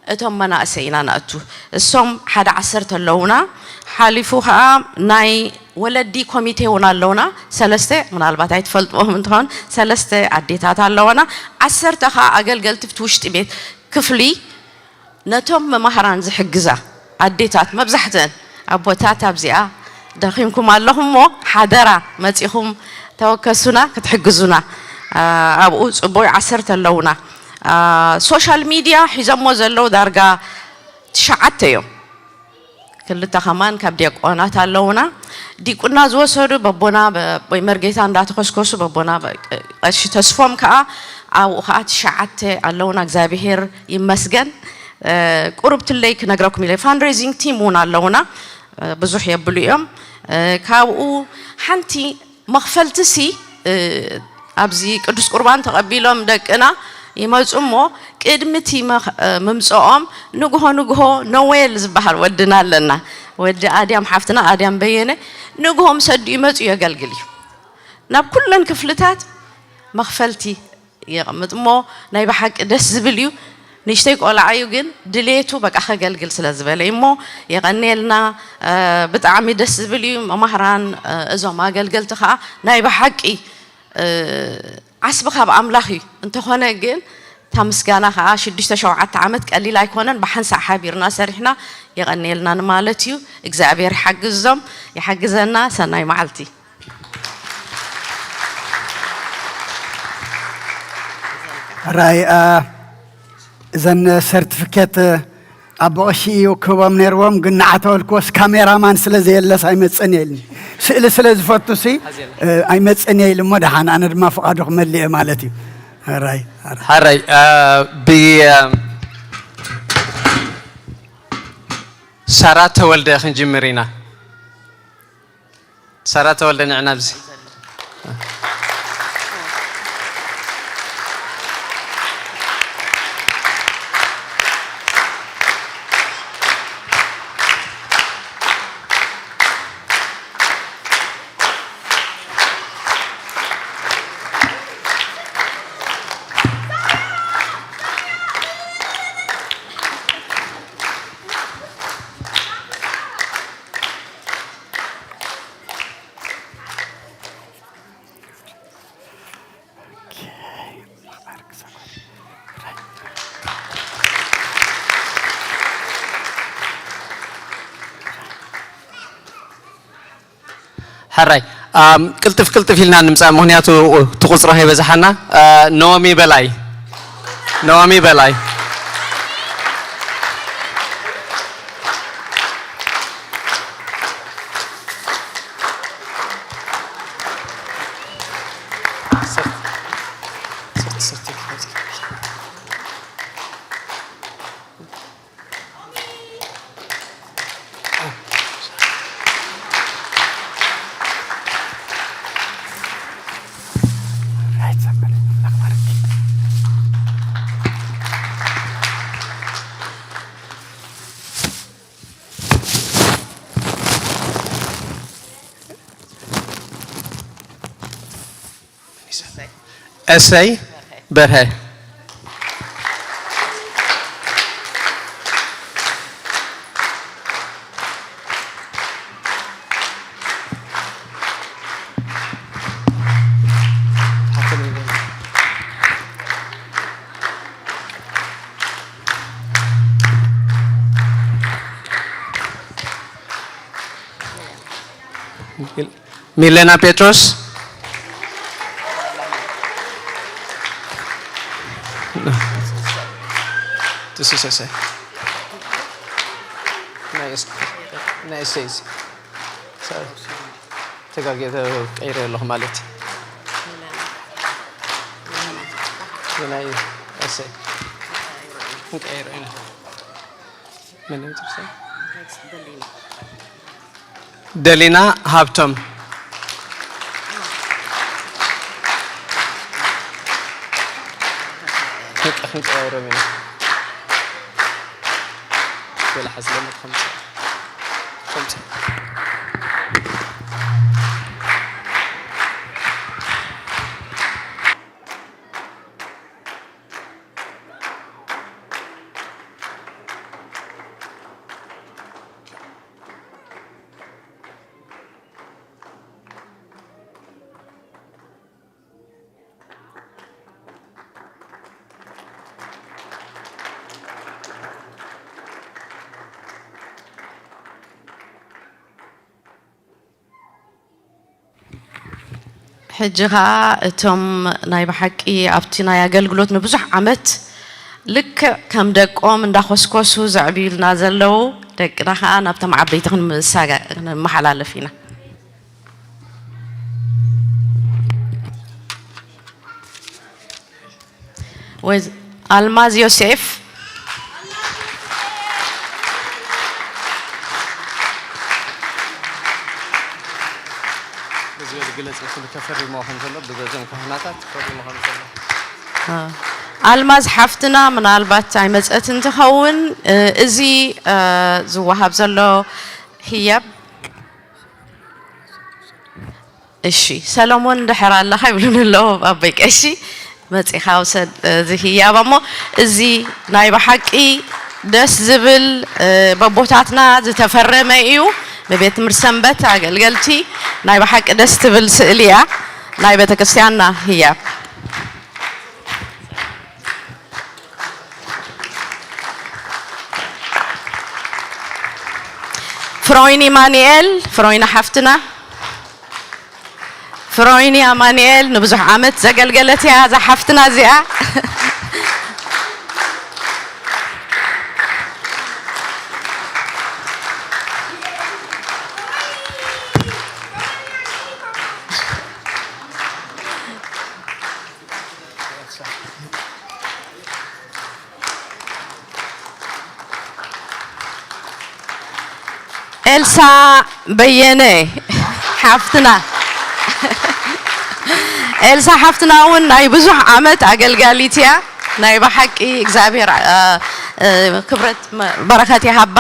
أتم مناسينا نأتو السوم حدا 10 اللونا حالفوها ناي ولدي كوميتي ونا اللونا 3 من الباتاي تفلت مهمتهن 3 عديتات اللونا 10 تخا أقل قلت فتوشت بيت كفلي نتم مهران زحجزة عديتات مبزحتن أبوتات أبزيا دخيمكم اللهم حضرة متيهم توكسونا كتحجزونا أبو أبوي 10 اللونا سوشيال ميديا حزام وزلوا درجة 9 يوم كل تخمان كبدي قناة اللونا دي كنا زوسر ببنا بمرجيتان دات خسكوس ببنا أش تسفهم كا أو خات 9 اللونا زابير يمسجن قربت الليك نقرأكم إليه fundraising team ونعلونا بزح يبليهم كاو حنتي مغفلتسي أبزي قدس قربان تقبلهم دك أنا يموت أمه كدمتي ممسوم نجوه نويل زبحر ودنا لنا ود آدم حفتنا آدم بينه نجوه مسد يموت يقلقلي ناب كلن كفلتات مغفلتي يا متمو نايب حق دس زبليو نشتيك على عيوجن دليتو بقى خجل جلس لزبالة إمو يغني لنا بتعمي دس زبليو مهران إذا ما قلت خا نايب حقي عسبخها بأملاخي أنت هنا جن تمسكنا خا شديش تشوعت عمتك قال لي لا يكونن بحنس حبيرنا سرحنا يغني لنا مالتيو إجزابير حق الزم يحجزنا سناي معلتي راي زن سيرتيفيكيت أبوشي وكوبام نيروم قلنا عتولكوس كاميرا مان سلزي اللس أي متصنيلني سلز فوتوسي أي متصنيل مدحان أنا ما فقادوك ملي مالتي هراي بي سارات ولد خنجي مرينا سارات ولد نعنا بزي حراي كلتف لنا نمسا مهنياتو تقصره هي بزحنا نوامي بلاي أسي برهة ميلينا بيتروس This is essay. Nice. Sorry. Take a get a air of mallet. Essay. Delina Haptom. ولا حزلنا خمسة حجها توم نايب حقي أبتنا يا قلقلوت نبزح عمت لك كم دقوا من داخوس كوسو زعبيل نازلو دق راح أنا بتم عبيتهم مساجا محل فينا وز ألماز يوسف ተፈሪሞ ከምዘሎ ብገዞም ካህናታት ተፈሪሞ ከምዘሎ አልማዝ ሓፍትና ምናልባት አይመጽአት እንትኸውን እዚ ዝዋሃብ ዘሎ ህያብ እሺ ሰሎሞን ድሕር ኣለኻ ይብሉን ኣለዎ ኣበይ ቀሺ መጽኻ ውሰድ እዚ ህያብ እሞ እዚ ናይ ብሓቂ ደስ ዝብል በቦታትና ዝተፈረመ እዩ በቤት ትምህርቲ ሰንበት ኣገልገልቲ ናይ ብሓቂ ደስ ትብል ስእሊ እያ ናይ ቤተ ክርስቲያንና ህያብ ፍሮይኒ ማንኤል ፍሮይና ሓፍትና ፍሮይኒ ማንኤል ንብዙሕ ዓመት ዘገልገለት እያ እዛ ሓፍትና እዚኣ ኤልሳ በየነ ሓፍትና ኤልሳ ሓፍትና እውን ናይ ብዙሕ ዓመት ኣገልጋሊት እያ ናይ ብሓቂ እግዚአብሔር ክብረት በረከት ይሃባ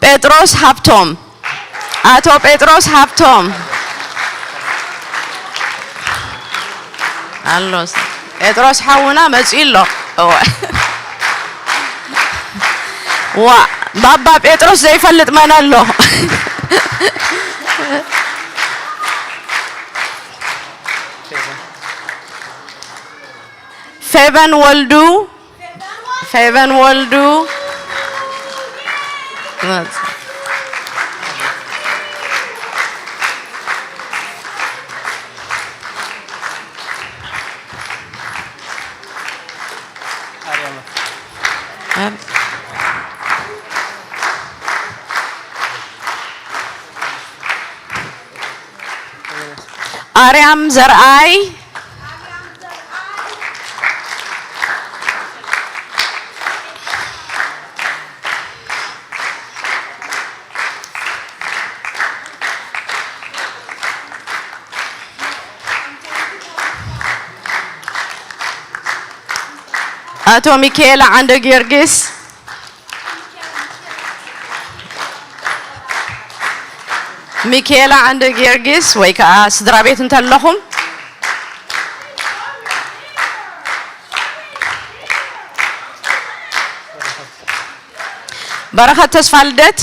ጴጥሮስ ሃብቶም አቶ ጴጥሮስ ሃብቶም አሎስ ጴጥሮስ ሓውና መጽኢሎ ዋ ባባ ጴጥሮስ ዘይፈልጥ መን ኣሎ ፌበን ወልዱ አርያም ዘርአይ አቶ ሚካኤል አንደ ጊዮርጊስ ሚካኤል አንደ ጊዮርጊስ ወይ ከስድራ ቤት እንተለኹም በረከት ተስፋ ልደት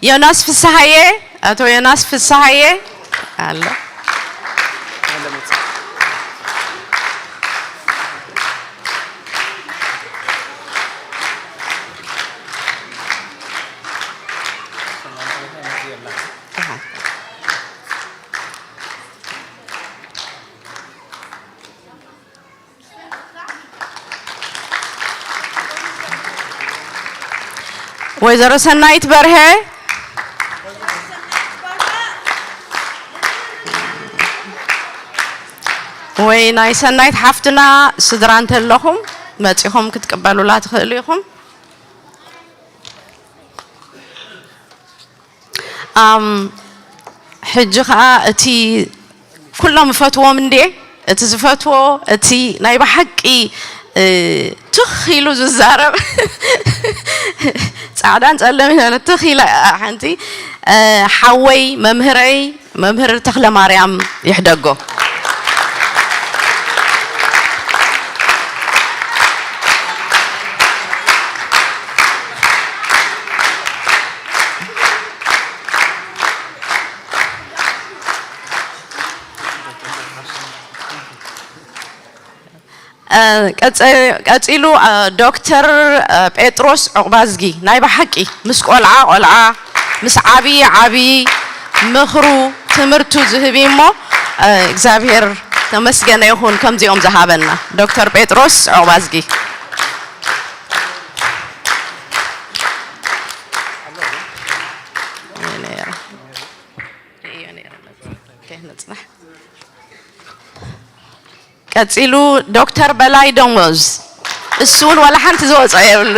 ዮናስ ፍስሐዬ አቶ ዮናስ ፍስሐዬ አለ ወይዘሮ ሰናይት በርሄ ወይ ናይ ሰናይት ሓፍትና ስድራ እንተለኹም መጽኢኹም ክትቀበሉላ ትኽእሉ ኢኹም ሕጂ ከዓ እቲ ኩሎም ፈትዎም እንዴ እቲ ዝፈትዎ እቲ ናይ ብሓቂ ትኽ ኢሉ ዝዛረብ ጻዕዳን ጸለምን ትኽ ኢላ ሓንቲ ሓወይ መምህር ተክለ ማርያም ይሕደጎ ቀጽሉ ዶክተር ጴጥሮስ ዕቁባዝጊ ናይ ብሓቂ ምስ ቆልዓ مس عبي مخرو تمرتو زهبي مو እግዚአብሔር ተመስገነ ይሁን ከምዚኦም ዝሃበና ዶክተር ጴጥሮስ ዖባዝጊ ቀፂሉ ዶክተር በላይ ደሞዝ እሱን ወላ ሓንቲ ዝወፀ የብሉ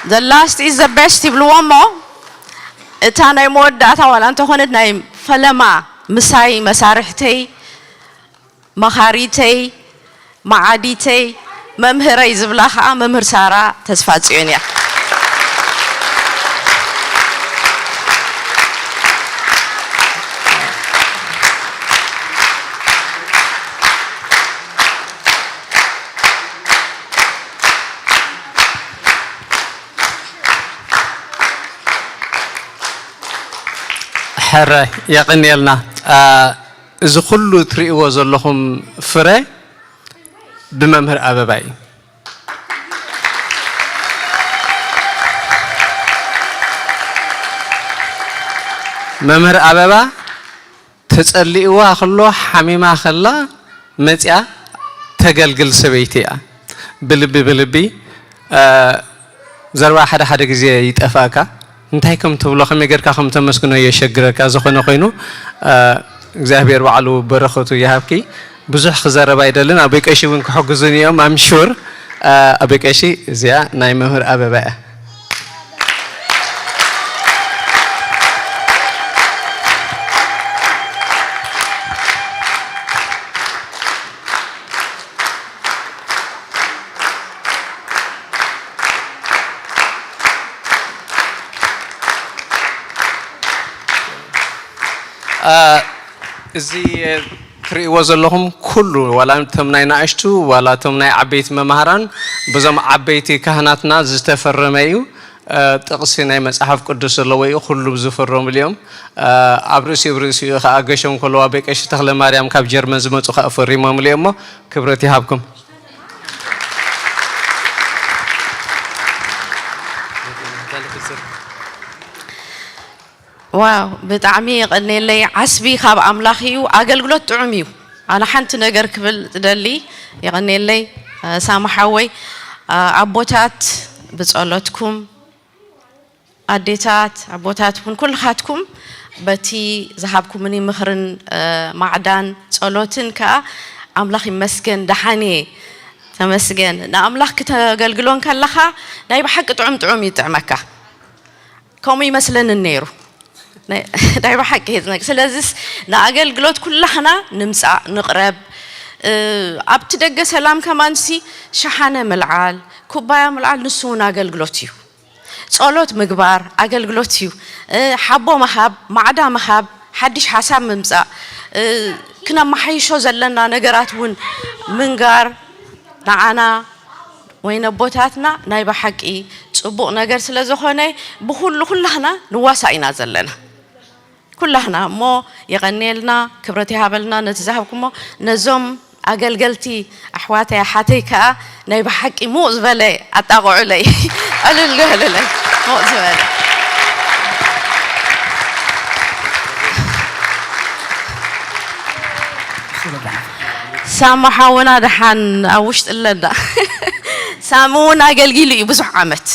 The last is the best ይብልዎሞ እታ ናይ መወዳእታ ዋላ እንተኾነት ናይ ፈለማ ምሳይ መሳርሕተይ መኻሪተይ ማዓዲተይ መምህረይ ዝብላ ከዓ መምህር ሳራ ተስፋ ጽዮን እያ حرة يقني لنا إذا كله تريء وزلهم فرع بممهر أبابي ممهر أبابا تسألي وأخلو حميمة خلا متى تجلجل سبيتيا بلبي زر واحد حدا كزي يتفاكا انتهيكم تبلغ ميجركا خم تمسكنه يشجرك أزخنا خينو እግዚአብሔር ባዓሉ በረኸቱ ይሃብኪ ብዙሕ ክዘረባ አይደለን አበቀሺ ወን ክሕግዙን እዮም I'm sure አበቀሺ እዚያ ናይ መምህር አበባ زي تري وزلهم كله ولا تمناي نعشتو ولا تمناي عبيت ممهران بزم عبيتي كهناتنا زتفرميو تقصينا مصحف قدس لوي كله بزفرم اليوم ابرسي خاغشم كله ابيكش تخله مريم كاب جرمن زمصو خافريمم اليوم كبرتي هابكم واو بتعمي قلني لي عسبي خاب أملاخيو أقلقلت تعميو أنا حنت نجر قبل تدلي يغني لي سامحوي أبوتات بتقولتكم أديتات أبوتاتكم كل خاتكم بتي ذهبكم مني مخرن معدن تقولتن كا أملاخي مسكن دحاني تمسكن نا أملاخ كتقلقلون كلها ناي بحق تعمي تعمكه كومي مثلا النيرو دايما حكي هذا سلازس نأجل قلت كلنا نمسع نقرب أبتدق سلام كمان سي شحنة ملعال كوباية ملعال نسونا أجل قلتيو صالات مقبار أجل قلتيو حبو مهاب معدا مهاب حدش حساب ممسع كنا محيشو زلنا نقراتون منقار نعنا وين بوتاتنا نايبا حكي صبوق نقر سلازخوني كلنا نواسعينا زلنا كلنا مو يغني لنا كبرتي هابلنا نتزهبكم نزوم أقلقلتي أحواتي حاتيكا نايبا حكي مو زبالي أتاقو علي أللي مو زبالي سامحونا دحان أوشت إلا سامونا قلقيلي بزح عمت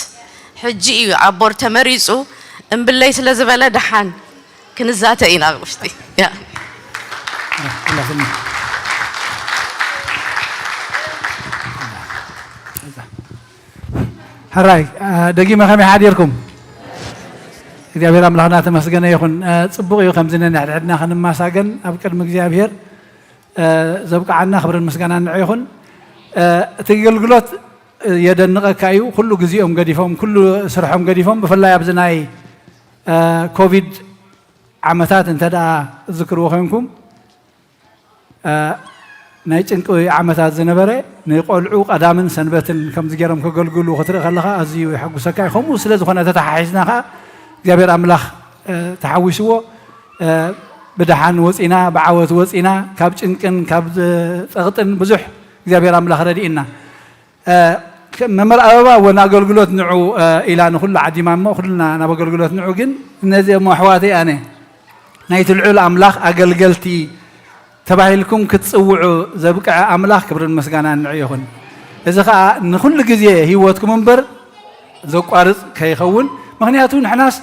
حجي عبور تمريزو إن بالله سلازبالة دحان كنزاته إنا غشتي يا هراي دقي ما خمي حاديركم إذا بير أملاحنا تمسجنا يكون صبغ يخم زين عدنا خن ما ساجن أبكر مجزي أبير زبق عنا خبر المسجنا نعيهن تجلجلات يدنق كايو كل جزيهم قديفهم كل سرحهم قديفهم بفلا يبزناي كوفيد عمتات انتدى ذكروا خيمكم نايتن كوي عمتات زنبرة نقول عوق أدامن سنبتن كم زجرم كجلجلو خطر خلها أزيو يحقو سكاي خموس لازم خنا تتحيزناها جابر أملاخ تحويسوا بدحان وسينا بعوض وسينا كابج إنكن كابج أغتن بزح جابر أملاخ ردينا ممر أبا وناقلقلوت نعو إلى نخل عدي ما خلنا نبقلقلوت نعو جن نزي محواتي أنا نايت العل أملاخ أقلقلتي تبعي لكم كتصوعوا زبك أملاخ كبر المسجانا نعيهن إذا خا نخل جزية هي واتكم منبر زوق أرز كي يخون مغنياتون حناس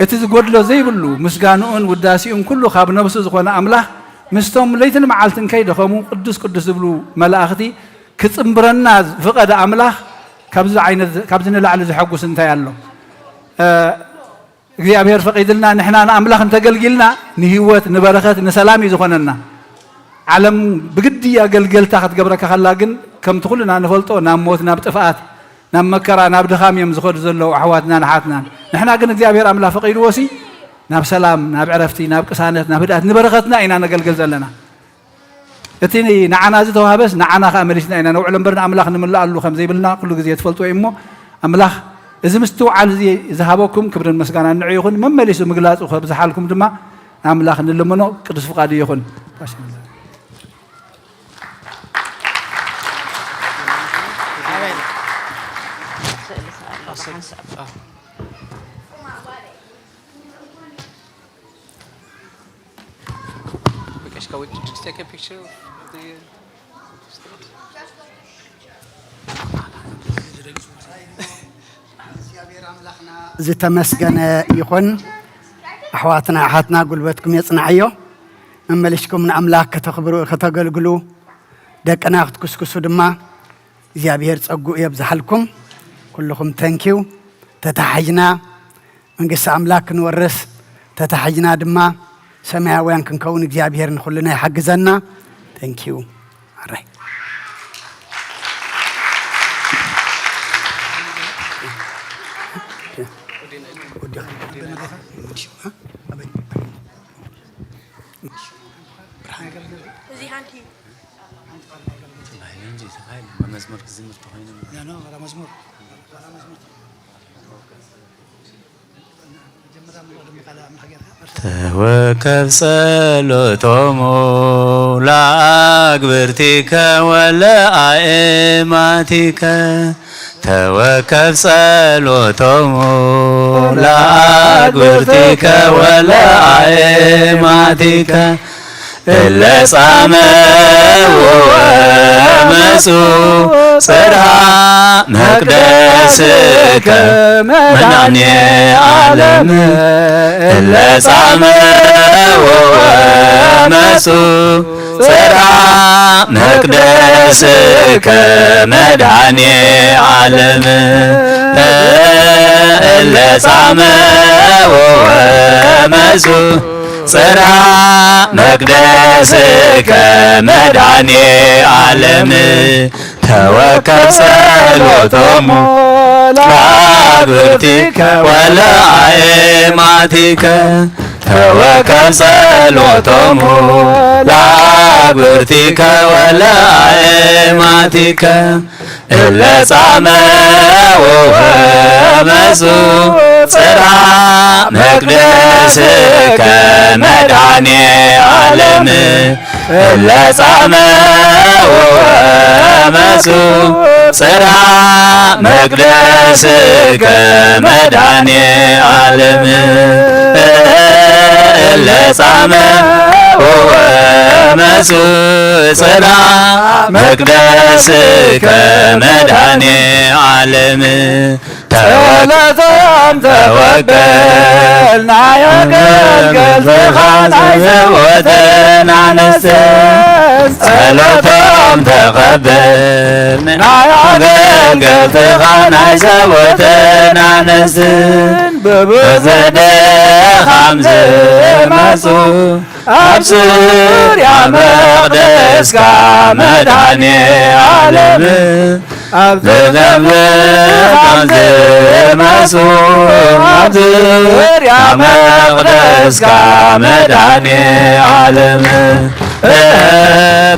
اتزقود له زي بلو مسجانون وداسيون كله خاب نفسه زخونا أملاخ مستوم ليتن معلتن كيد خمو قدس بلو ملاختي كتصمبرنا فقد أملاخ كابز عين كابزنا لعل زحقو سنتي الله እግዚአብሔር ፈቂድልና ንሕና ንኣምላኽ እንተገልጊልና ንህይወት ንበረኸት ንሰላም እዩ ዝኾነና ዓለም ብግዲ ኣገልገልታ ክትገብረካ ከላ ግን ከምቲ ኩልና ንፈልጦ ናብ ሞት ናብ ጥፍኣት ናብ መከራ ናብ ድኻም እዮም ዝኸዱ ዘለዉ ኣሕዋትና ንሓትና ንሕና ግን እግዚአብሔር ኣምላኽ ፈቂድዎሲ ናብ ሰላም ናብ ዕረፍቲ ናብ ቅሳነት ናብ ህድኣት ንበረኸትና ኢና ነገልግል ዘለና እቲ ንዓና ዝተዋሃበስ ንዓና ከዓ መሊስና ኢና ነውዕሎ እምበር ንኣምላኽ ንምልኣሉ ከም ዘይብልና ኩሉ ግዜ ትፈልጦ እሞ ኣምላኽ إذا مستوعب زي ذهبكم كبر المسكان عن عيون ما مليسوا مجلات وخبز حالكم دما نعمل آخر نلمنو قدس فقادي يخون زتمسكن يخون أحواتنا أحاتنا قلبتكم يصنعيو مملشكم من أملاك كتخبروا كتقلقلوا دك أنا أخذ كسكسو دما زيابير تسقوا يبزحلكم كلكم تانكيو تتحجنا من قصة أملاك نورس تتحجنا دما سمع وين كنكون زيابير نخلنا يحجزنا تانكيو alright توكب صلوتهم لأكبرتك ولا أئمتك توكب صلوتهم لأكبرتك ولا أئمتك إلا صاموا ومسوا صرها مقدسك منعني عالم إلا صاموا ومسوا صرها مقدسك مدعني عالم إلا صاموا ومسوا صرا مقدسك مدعني عالم توكل صلوتهم لعبرتك ولا عيماتك توكل صلوتهم لعبرتك ولا عيماتك إلا صاموا ومسوا صرا مقدسك مدعني عالم إلا صاموا ومسوا صرا مقدسك مدعني عالم إلا صاموا ومسوا صرا مقدسك مدعني عالم ጸሎቶም ተቀበል ናይ አገልገልትኻን አይዘወተን ኣንስትን ጸሎቶም ተቀበል ናይ አገልገልትኻን አይዘወተን ኣንስትን ብብዝሕድኻም ዝመፁ ኣብ ዙርያ መቅደስካ መድኃኔ ዓለም ኣብ ዝነብኻም ዝመፁ ኣብ ዙርያ መቅደስካ መድኃኔ ዓለም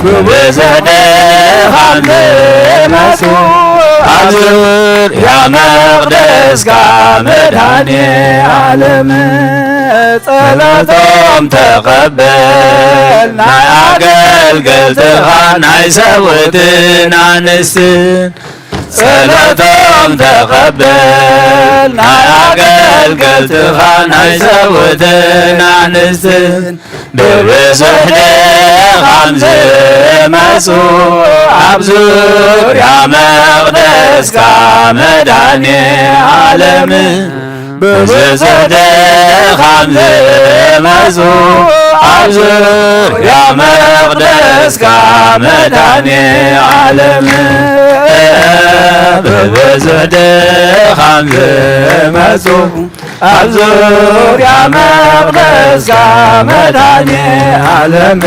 ብብዝሕድኻም ዝመፁ ኣብ ዙርያ መቅደስካ መድኃኔ ዓለም ጸሎቶም ተቀበል ናይ አገልገልትኻ ናይ ሰውእትን ኣንስትን ጸሎቶም ተቀበል ናይ አገልገልትኻ ናይ ሰውእትን ኣንስትን ብብዙሕ ድኻም ዝመፁ ኣብ ዙርያ መቅደስካ መድኃኔ ዓለም ብብዙሕ ድኻም ዝመፁ ኣብ ዙርያ መቅደስካ መድኃኔ ዓለም ብብዙሕ ድኻም ዝመፁ ኣብ ዙርያ መቅደስካ መድኃኔ ዓለም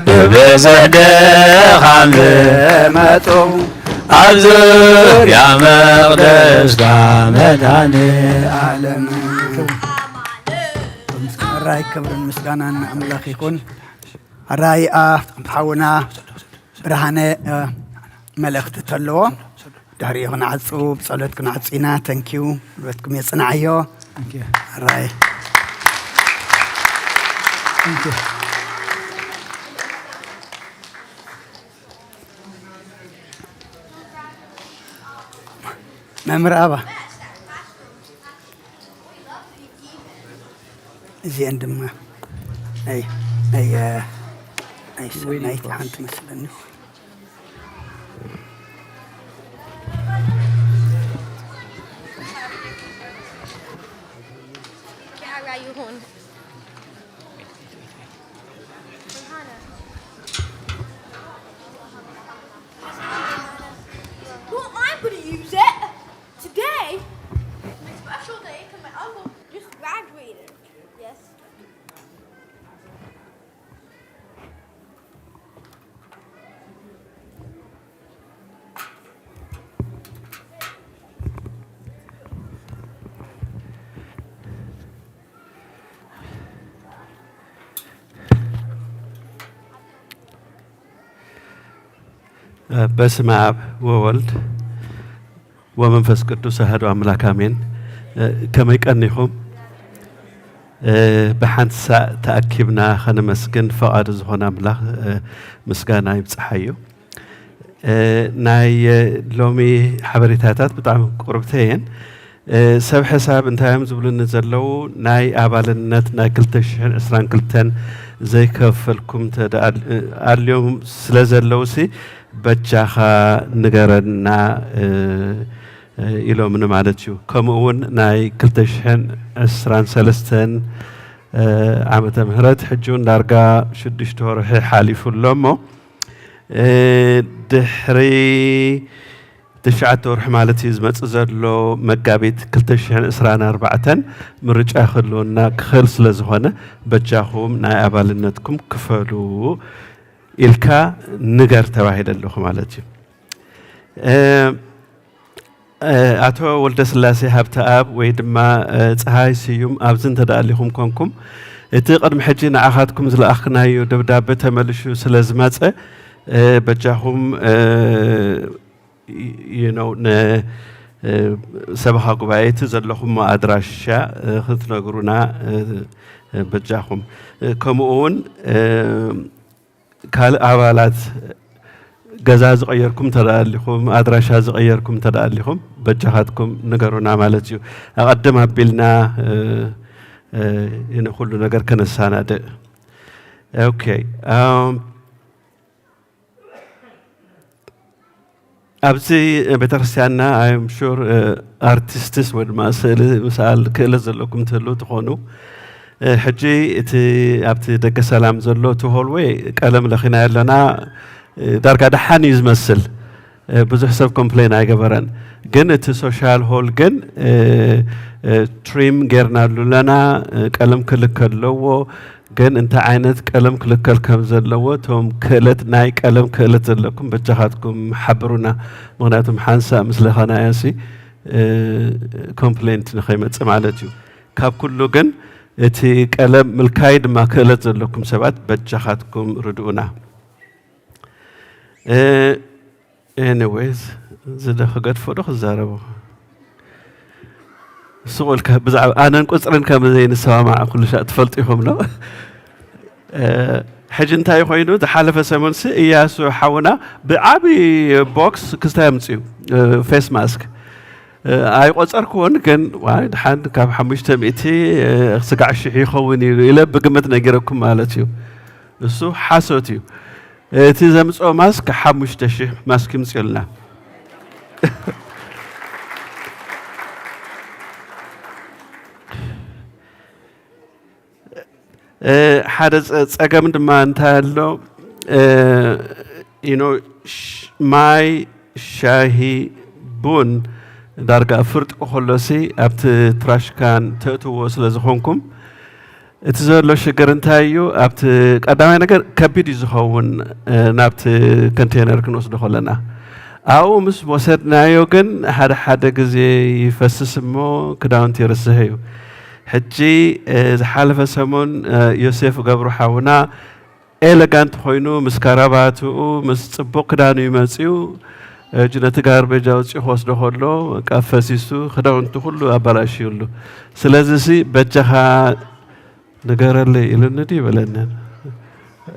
ብብዙሕ ድኻም ዝመፁ ኣብ ዙርያ መቅደስካ መድኃኔ ዓለም ራይ ክብርን ምስጋናን ኣምላኽ ይኹን ራይ ሓውና ብርሃነ መልእኽቲ ተለዎ ድሕሪኡ ክንዓፁ ብጸሎት ክንዓፁ ኢና ተንኪዩ ጉልበትኩም የጽንዓዮ ራይ መምህር ኣባ እዚአን ድማ ናይቲ ሓንቲ መስለኒ በስመ አብ ወወልድ ወመንፈስ ቅዱስ አሐዱ አምላክ አሜን። ከመይ ቀኒኹም ብሓንቲ ሳእ ተኣኪብና ኸነመስግን ፈቓዱ ዝኾነ ኣምላኽ ምስጋና ይብፅሓዩ። ናይ ሎሚ ሓበሬታታት ብጣዕሚ ቁርብቲ እየን። ሰብ ሕሳብ እንታዮም ዝብሉኒ ዘለዉ ናይ ኣባልነት ናይ 2022 ዘይከፈልኩም ኣልዮም ስለ ዘለውሲ በጃኻ ንገረና ኢሎምን ማለት እዩ። ከምኡ እውን ናይ 2023 ዓመተ ምህረት ሕጂ እውን ዳርጋ 6 ወርሒ ሓሊፉሎ እሞ ድሕሪ 9 ወርሒ ማለት እዩ ዝመፅእ ዘሎ መጋቢት 2024 ምርጫ ይኽህልወና ክኽእል ስለ ዝኾነ በጃኹም ናይ ኣባልነትኩም ክፈሉ ኢልካ ንገር ተባሂለ ኣለኹ ማለት እዩ። አቶ ወልደ ስላሴ ሃብተኣብ ወይ ድማ ፀሃይ ስዩም ኣብዚ እንተደኣሊኹም ኮንኩም እቲ ቅድሚ ሕጂ ንዓኻትኩም ዝለኣኽናዮ ደብዳቤ ተመልሹ ስለ ዝመፀ በጃኹም ሰብኻ ጉባኤ እቲ ዘለኹም ኣድራሻ ክትነግሩና በጃኹም ከምኡ እውን ካልእ ኣባላት ገዛ ዝቀየርኩም ተዳሊኹም ኣድራሻ ዝቀየርኩም ተዳሊኹም በጃኻትኩም ንገሩና ማለት እዩ። ኣቀድም ኣቢልና ኩሉ ነገር ከነሳናድእ ኦኬ أبزي بترسيانا I'm sure artists مسأل كل زلكم تلو تخونو حجي تي أبتي دق سلام زلو تهولوي كلام لخنا لنا دارك دحاني يزمسل بزح سب كومبلين أيجبرن جن تي سوشيال هول جن تريم غيرنا لنا كلام كلو جن أنت عينت كلام كل كم زلوا توم كلت ناي كلام كلت زلكم بجهاتكم حبرونا مغناتهم حانسا مثل خنا ياسي كومبلينت نخيمة سمعلتيو كاب كله جن تي كلام ملكايد ما كلت زلكم سبات بجهاتكم ردونا anyways زده خقد فرخ زاربو سؤال كبزع أنا نقصرن كم زين السوا مع كل شيء تفلتيهم لا حجن تاي خوينو تحالف سمونسي إياسو حونا بعبي بوكس كستامتيو فيس ماسك أي قصر كون كان واحد حد كاب حمشت مئتي سقع الشيء خويني إلى بقمت نجركم مالتيو السو حاسوتيو تزامس أو ماسك حمشت الشيء ماسك مسكلنا حدث أجمع دمان تالو you know my شاهي بون درجة فرد خلاصي أبت تراش كان تتوصل زخونكم تزور لو شجرن تايو أبت قدامي نقدر كبير زخون نبت كونتينر كنوس دخلنا أو مس وسط نايوجن حدا جزء يفسس مو كداون تيرسهيو حجي حالف سمون يوسف قبر حونا إلغانت خوينو مسكراباتو مسبوق دانو يمسيو جنة غاربيج اوصي خوس دخلو قفسيسو خداونتو كله ابلاشيولو سلازي بجها نغرلي إلندي بلنن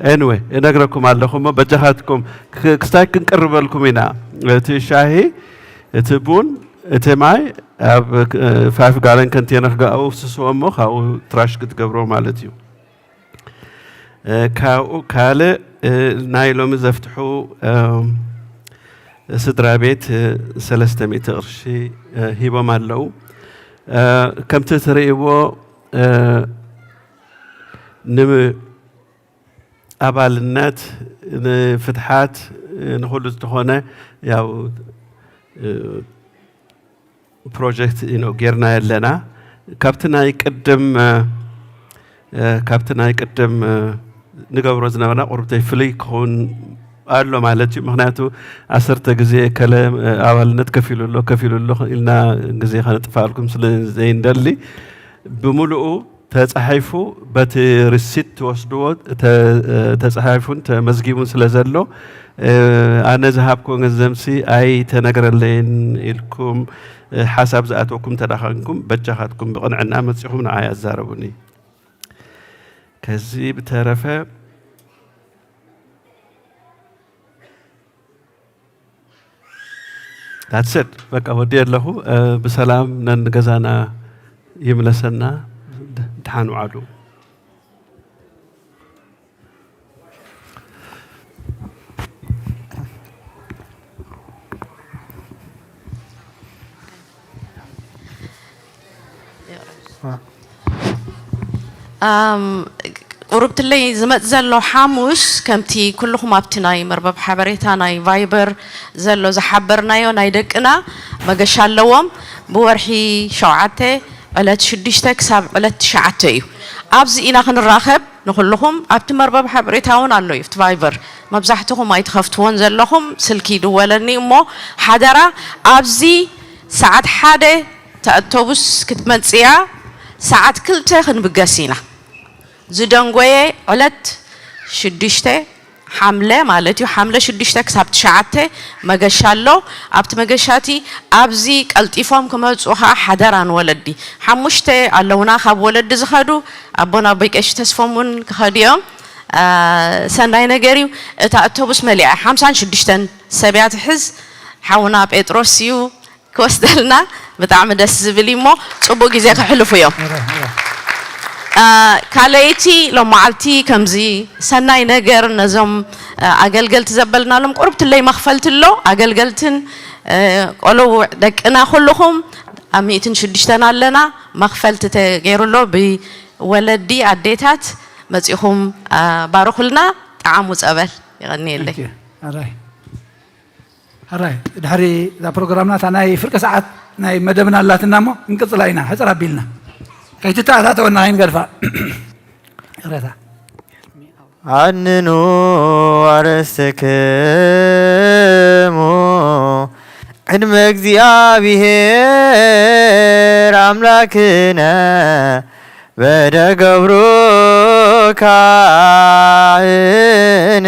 anyway انغركم علىكم بجهاتكم كستايكن قربلكم هنا تشاهي تبون تماي أب 5 gallon container أو سوامو أو تراش كتجبرو مالتيو كاو كاله نايلو مزفتحو سدرابيت 300 قرشي هيبو مالو كم تتريبو نم أبالنات فتحات نقول تهونه ياو project غيرنا لنا كابتنا يقدم نقبر زنانا قربتي فلي كون قالوا مالتي مخناتو 10 غزي كلام أولنت كفيلو له إلنا غزي خنطفالكم زين دلي بملؤ تصحيفو بت ريسيت وسدو تصحيفون تمزغيبون سلازلو أنا ذهبكم زمسي أي تنقرلين إلكم حسب ذاتكم تدخلكم بجهاتكم بقنعنا مسيحهم نعايا الزاربوني كذي بترفه that's it بقى ودي له بسلام ننجزانا يملسنا امتحان وعدو قربت لي زمت زلو حاموس كمتي كلهم ابتناي مربب حبريتا ناي فايبر زلو زحبرنا يو ناي دقنا مقشال لوم بورحي شوعته على شديشتك ساب على تشعته أبز إنا خن الراخب نقول لهم أبت مربب حبريتا ون على يفت فايبر مبزحتهم ما يتخفتون زلهم سلكي دولني مو حدرا أبزي ساعات حادة تأتوبس كتمنسيا ساعات كلته خن بقاسينا زدنقوية علت شديشته حملة مالتي حملة شديشته كسبت شعته مجشالو أبت مجشاتي أبزي التفاهم كما تسوها حدران ولدي حمشته علونا خاب ولد زخدو أبونا بيك إيش تسفهمون كهديهم سنداينا جريو تأتوبس مليء 50 شديشتن 7 حز حونا بيتروسيو كوستلنا بتعمل السبليمو صبوا جزاك حلو فيهم كاليتي لو معلتي كمزي سناي نجر نزم ኣገልገልቲ ዘበልናሎም ቁርብት ለይ መኽፈልትሎ ኣገልገልትን ቆልዑ ደቅና ኩልኹም ኣብ 106 ኣለና መኽፈልቲ ተገይሩሎ ብወለዲ ኣዴታት መጺኹም ባርኹልና ጣዕሙ ጸበል ይغنيلي هراي دحري ذا برنامجنا تناي فرق ساعات ناي مدبنا الله تنامو انقطلاينا حزر بيلنا كيف تتعاطى وناين قرفا ريتا عننو أرسكمو علم እግዚአብሔር አምላክነ በደገብሩካን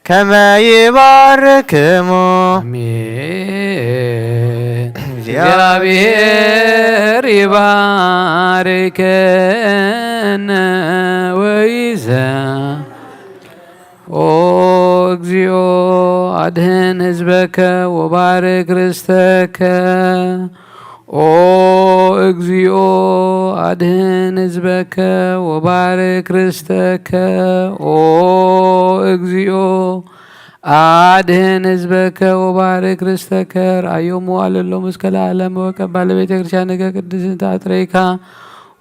كما يباركمو آمين እግዚአብሔር ይባርከን ويزا እግዚኦ አድህን ህዝበከ ወባርክ ርስተከ እግዚኦ አድህን ህዝበከ ወባርክ ርስተከ እግዚኦ አድህን ህዝበከ ወባርክ ርስተከ ራእዮሙ አለሎ መስከለ ዓለም ወቀባለ ቤተ ክርስቲያን ነገ ቅድስት አጥሬካ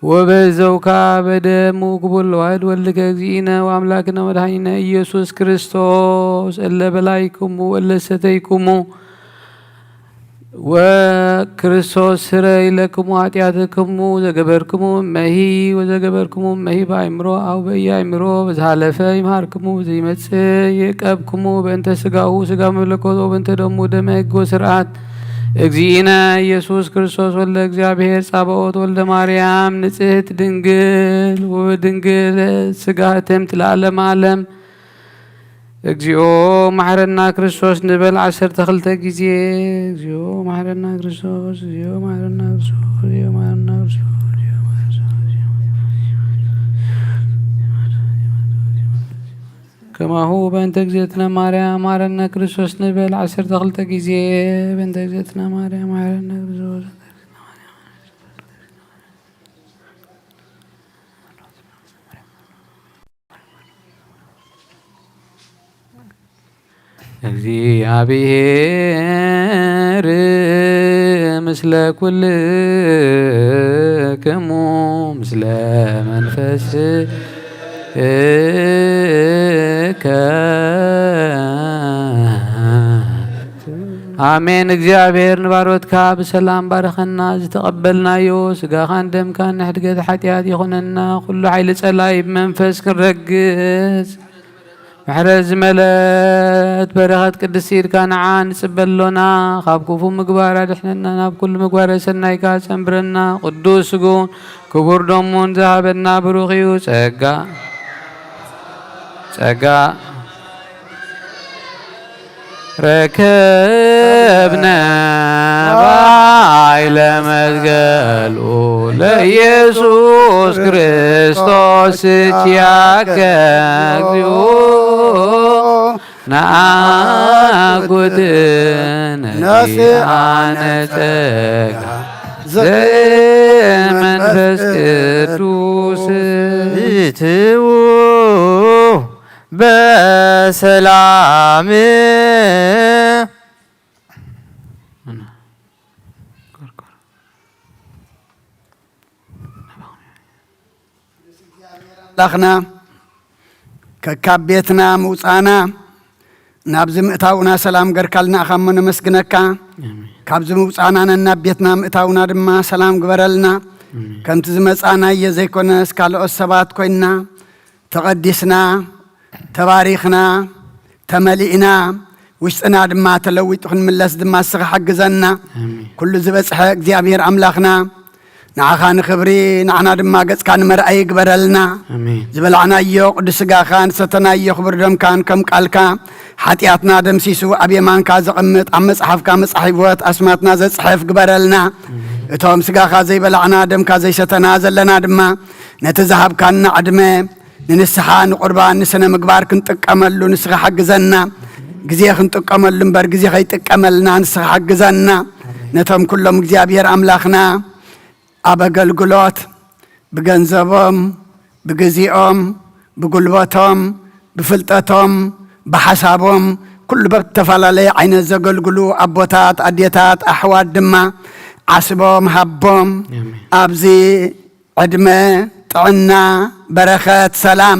ወበዘውካ በደሙ ቅቡል ዋህድ ወልድከ እግዚእነ ወአምላክነ ወመድኃኒነ ኢየሱስ ክርስቶስ እለ በላይክሙ ወለ ሰተይክሙ وكريستوس سري لكم ኃጢአትክሙ ዘገበርክሙ መሂ ወዘገበርክሙ መሂ በአእምሮ አው በየአእምሮ በዛለፈ ይምሃርክሙ ዘይመጽእ ይቀብክሙ በእንተ ሥጋሁ ሥጋ መለኮት ወበእንተ ደሙ ደመ ሕግ ወስርዓት እግዚእነ ኢየሱስ ክርስቶስ ወልደ እግዚአብሔር ጻብኦት ወልደ ማርያም ንጽሕት ድንግል ወድንግል ሥጋ እትምት ለዓለመ ዓለም እግዚኦ ማሕረና ክርስቶስ ንበል 12 ጊዜ እግዚኦ ማሕረና ክርስቶስ እግዚኦ ማሕረና ክርስቶስ እግዚኦ ማሕረና ክርስቶስ ከማሁ በእንተ እግዝእትነ ማርያም ማሕረና ክርስቶስ ንበል 12 ጊዜ በእንተ እግዝእትነ ማርያም ማሕረና ክርስቶስ እግዚአብሔር ምስለ ኩልክሙ ምስለ መንፈስከ አሜን። እግዚአብሔር ንባሮትካ ብሰላም ባረኸና ዝተቀበልናዮ ስጋኻን ደምካን ንሕድገት ኃጢአት ይኹነና ኩሉ ኃይሊ ጸላይ ብመንፈስ ክንረግጽ محرز ملت بركات قدسير كان عان سبلونا خاب كفو مقبارة دحننا ناب كل مقبارة سنايكا سنبرنا قدوس قون كبر دومون ذهبنا بروخيو ساقا ركبنا بايلة مزقلو ليسوس كريستوس تياكا نعقدن نسيانتك زمن فسكتوس اتو بسلام لخنا ككابيتنا موصانا نابز مئتاونا سلام غركالنا خمن مسكنكا كابز موصانا نابيتنا مئتاونا دما سلام غبرلنا كنت زمصانا يزيكون اسكالو السبات كوينا تقدسنا تباريخنا تملئنا وشنا دما تلويت خن ملس دما سخ حجزنا كل زبصح እግዚአብሔር አምላኽና نعخان خبري نعنا دما قص كان مرأي قبرلنا زبلعنا يو قدس خان ستنا يخبر دم كان كم قالكا حتياتنا دم سيسو أبي مان كازقمت عم صحف كام صحيفات أسماتنا زي صحيف قبرلنا توم سقاخا زي بلعنا دم كازي ستنا زلنا دما نتذهب كان عدمه ننسحان قربان نسنا مقبار كنت أملو نسخ حق زنا جزيه كنت أمل لمبر جزيه خيت أملنا نسخ حق زنا نتهم كلهم እግዚአብሔር አምላኽና አበገልግሎት بجنزبهم بجزيهم بقلبتهم بفلتتهم بحسابهم كل بتفلالي عين زغلغلو أبوتات أديتات أحوات دما عصبهم هبهم أبزي عدمة طعنا بركات سلام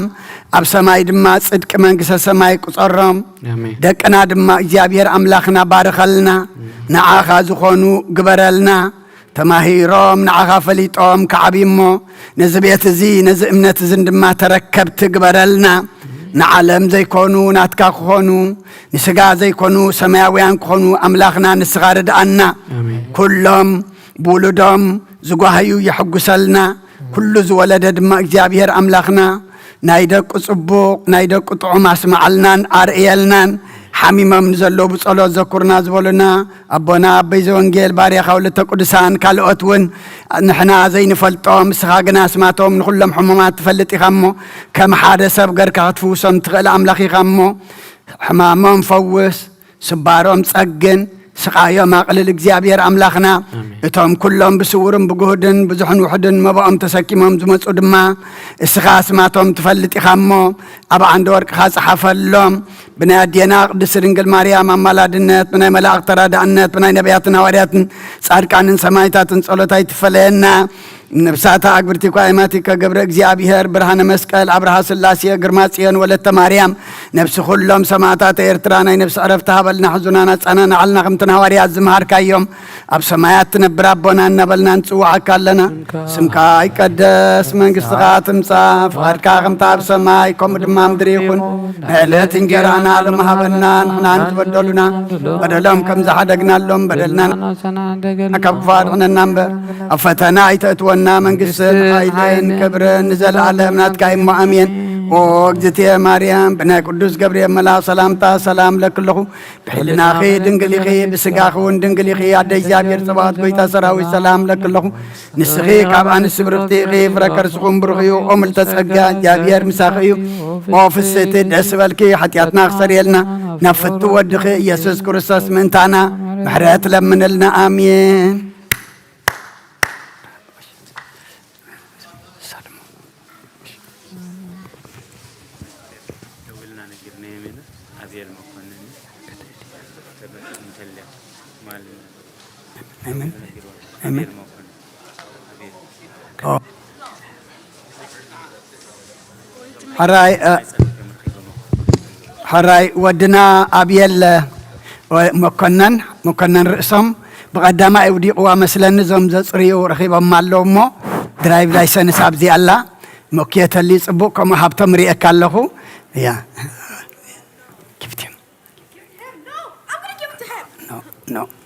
أب سماي دما صدق منقس سماي قصرهم دقنا دما እግዚአብሔር أملاخنا بارخلنا نعاخا زخونو قبرلنا تماهيروم نعاخا فليطوم كعبيمو نزبيت زي نز امنت زندما تركبت قبرلنا نعلم زي كونو ناتكا كونو نسقا زي كونو سماويان كونو أملاخنا نسغارد أنا كلهم بولدهم زقوهيو يحقسلنا كل زولد دما እግዚአብሔር أملاخنا نايدك صبوق نايدك طعم اسمعلنا أرئيلنا حميمم نزلو بصلوت ذكرنا زبولنا أبونا أبي زونجيل باريا خولة قدسان كالوتون نحنا زي نفلطوم سخاقنا اسماتهم نخلهم حمامات تفلت يخمو كم حادة سبقر كاتفوسهم تغل أملاخ يخمو حمامهم فوس سبارهم تسقن سقايا ما قلل እግዚአብሔር أملاخنا اتهم كلهم بسورم بجهدن بزحن وحدن ما بقوم تسكيمهم زمت قدما السخاس ماتهم تفلت يخمو أبا عند ورق خاص حفلهم بنا دينا قدس رنجل مريم أمالادنت بنا ملاك ترادعنت بنا نبياتنا ورياتن صاركان سمايتاتن صلوتاي تفلينا نبساتا أكبرتي قائماتي كقبر እግዚአብሔር برهان مسكال عبرها سلاسية قرماتيان ولدت مريم نفس كلهم سماتات إرترانا نفس عرفتها بلنا حزنانا تسانانا علنا خمتنا وريات زمهار كايوم أب سمايات نبرابونا نبلنا نسوعا كالنا سمكاي قدس من قصغات مصاف غاركا خمتا بسماي كوم دمام دريخون مهلت انجرانا لمهابنا نحنا نتبدلنا بدلهم كم زحدقنا لهم بدلنا أكبفارنا النمبر أفتنا يتأتونا من قصة عيدين كبرن نزل على منات كايم مؤمين وقزتي مريم بنا قدوس جبريل ملا سلامتا سلام لكله بحلنا خي دنقلي خي بسقاخون دنقلي خي عدي جابير صباحت بيتا سراوي سلام لكله نسخي كابان السبرتي خي فركر سخون برخيو أمل تسقى جابير مساخيو وفسيتي دسبالكي حتياتنا خسر يلنا نفتو ودخي يسوس كريستوس منتانا محرات لمن لنا آمين آمين آمين حراي ودنا أبيل مكنن رأسهم بقدام أودي قوى مثلا زم زريو رخيبا مالومو درايف لايسنس أبزي الله مكيت اللي صبوكم حبتم ريئك الله يا No, I'm gonna give it to him. No.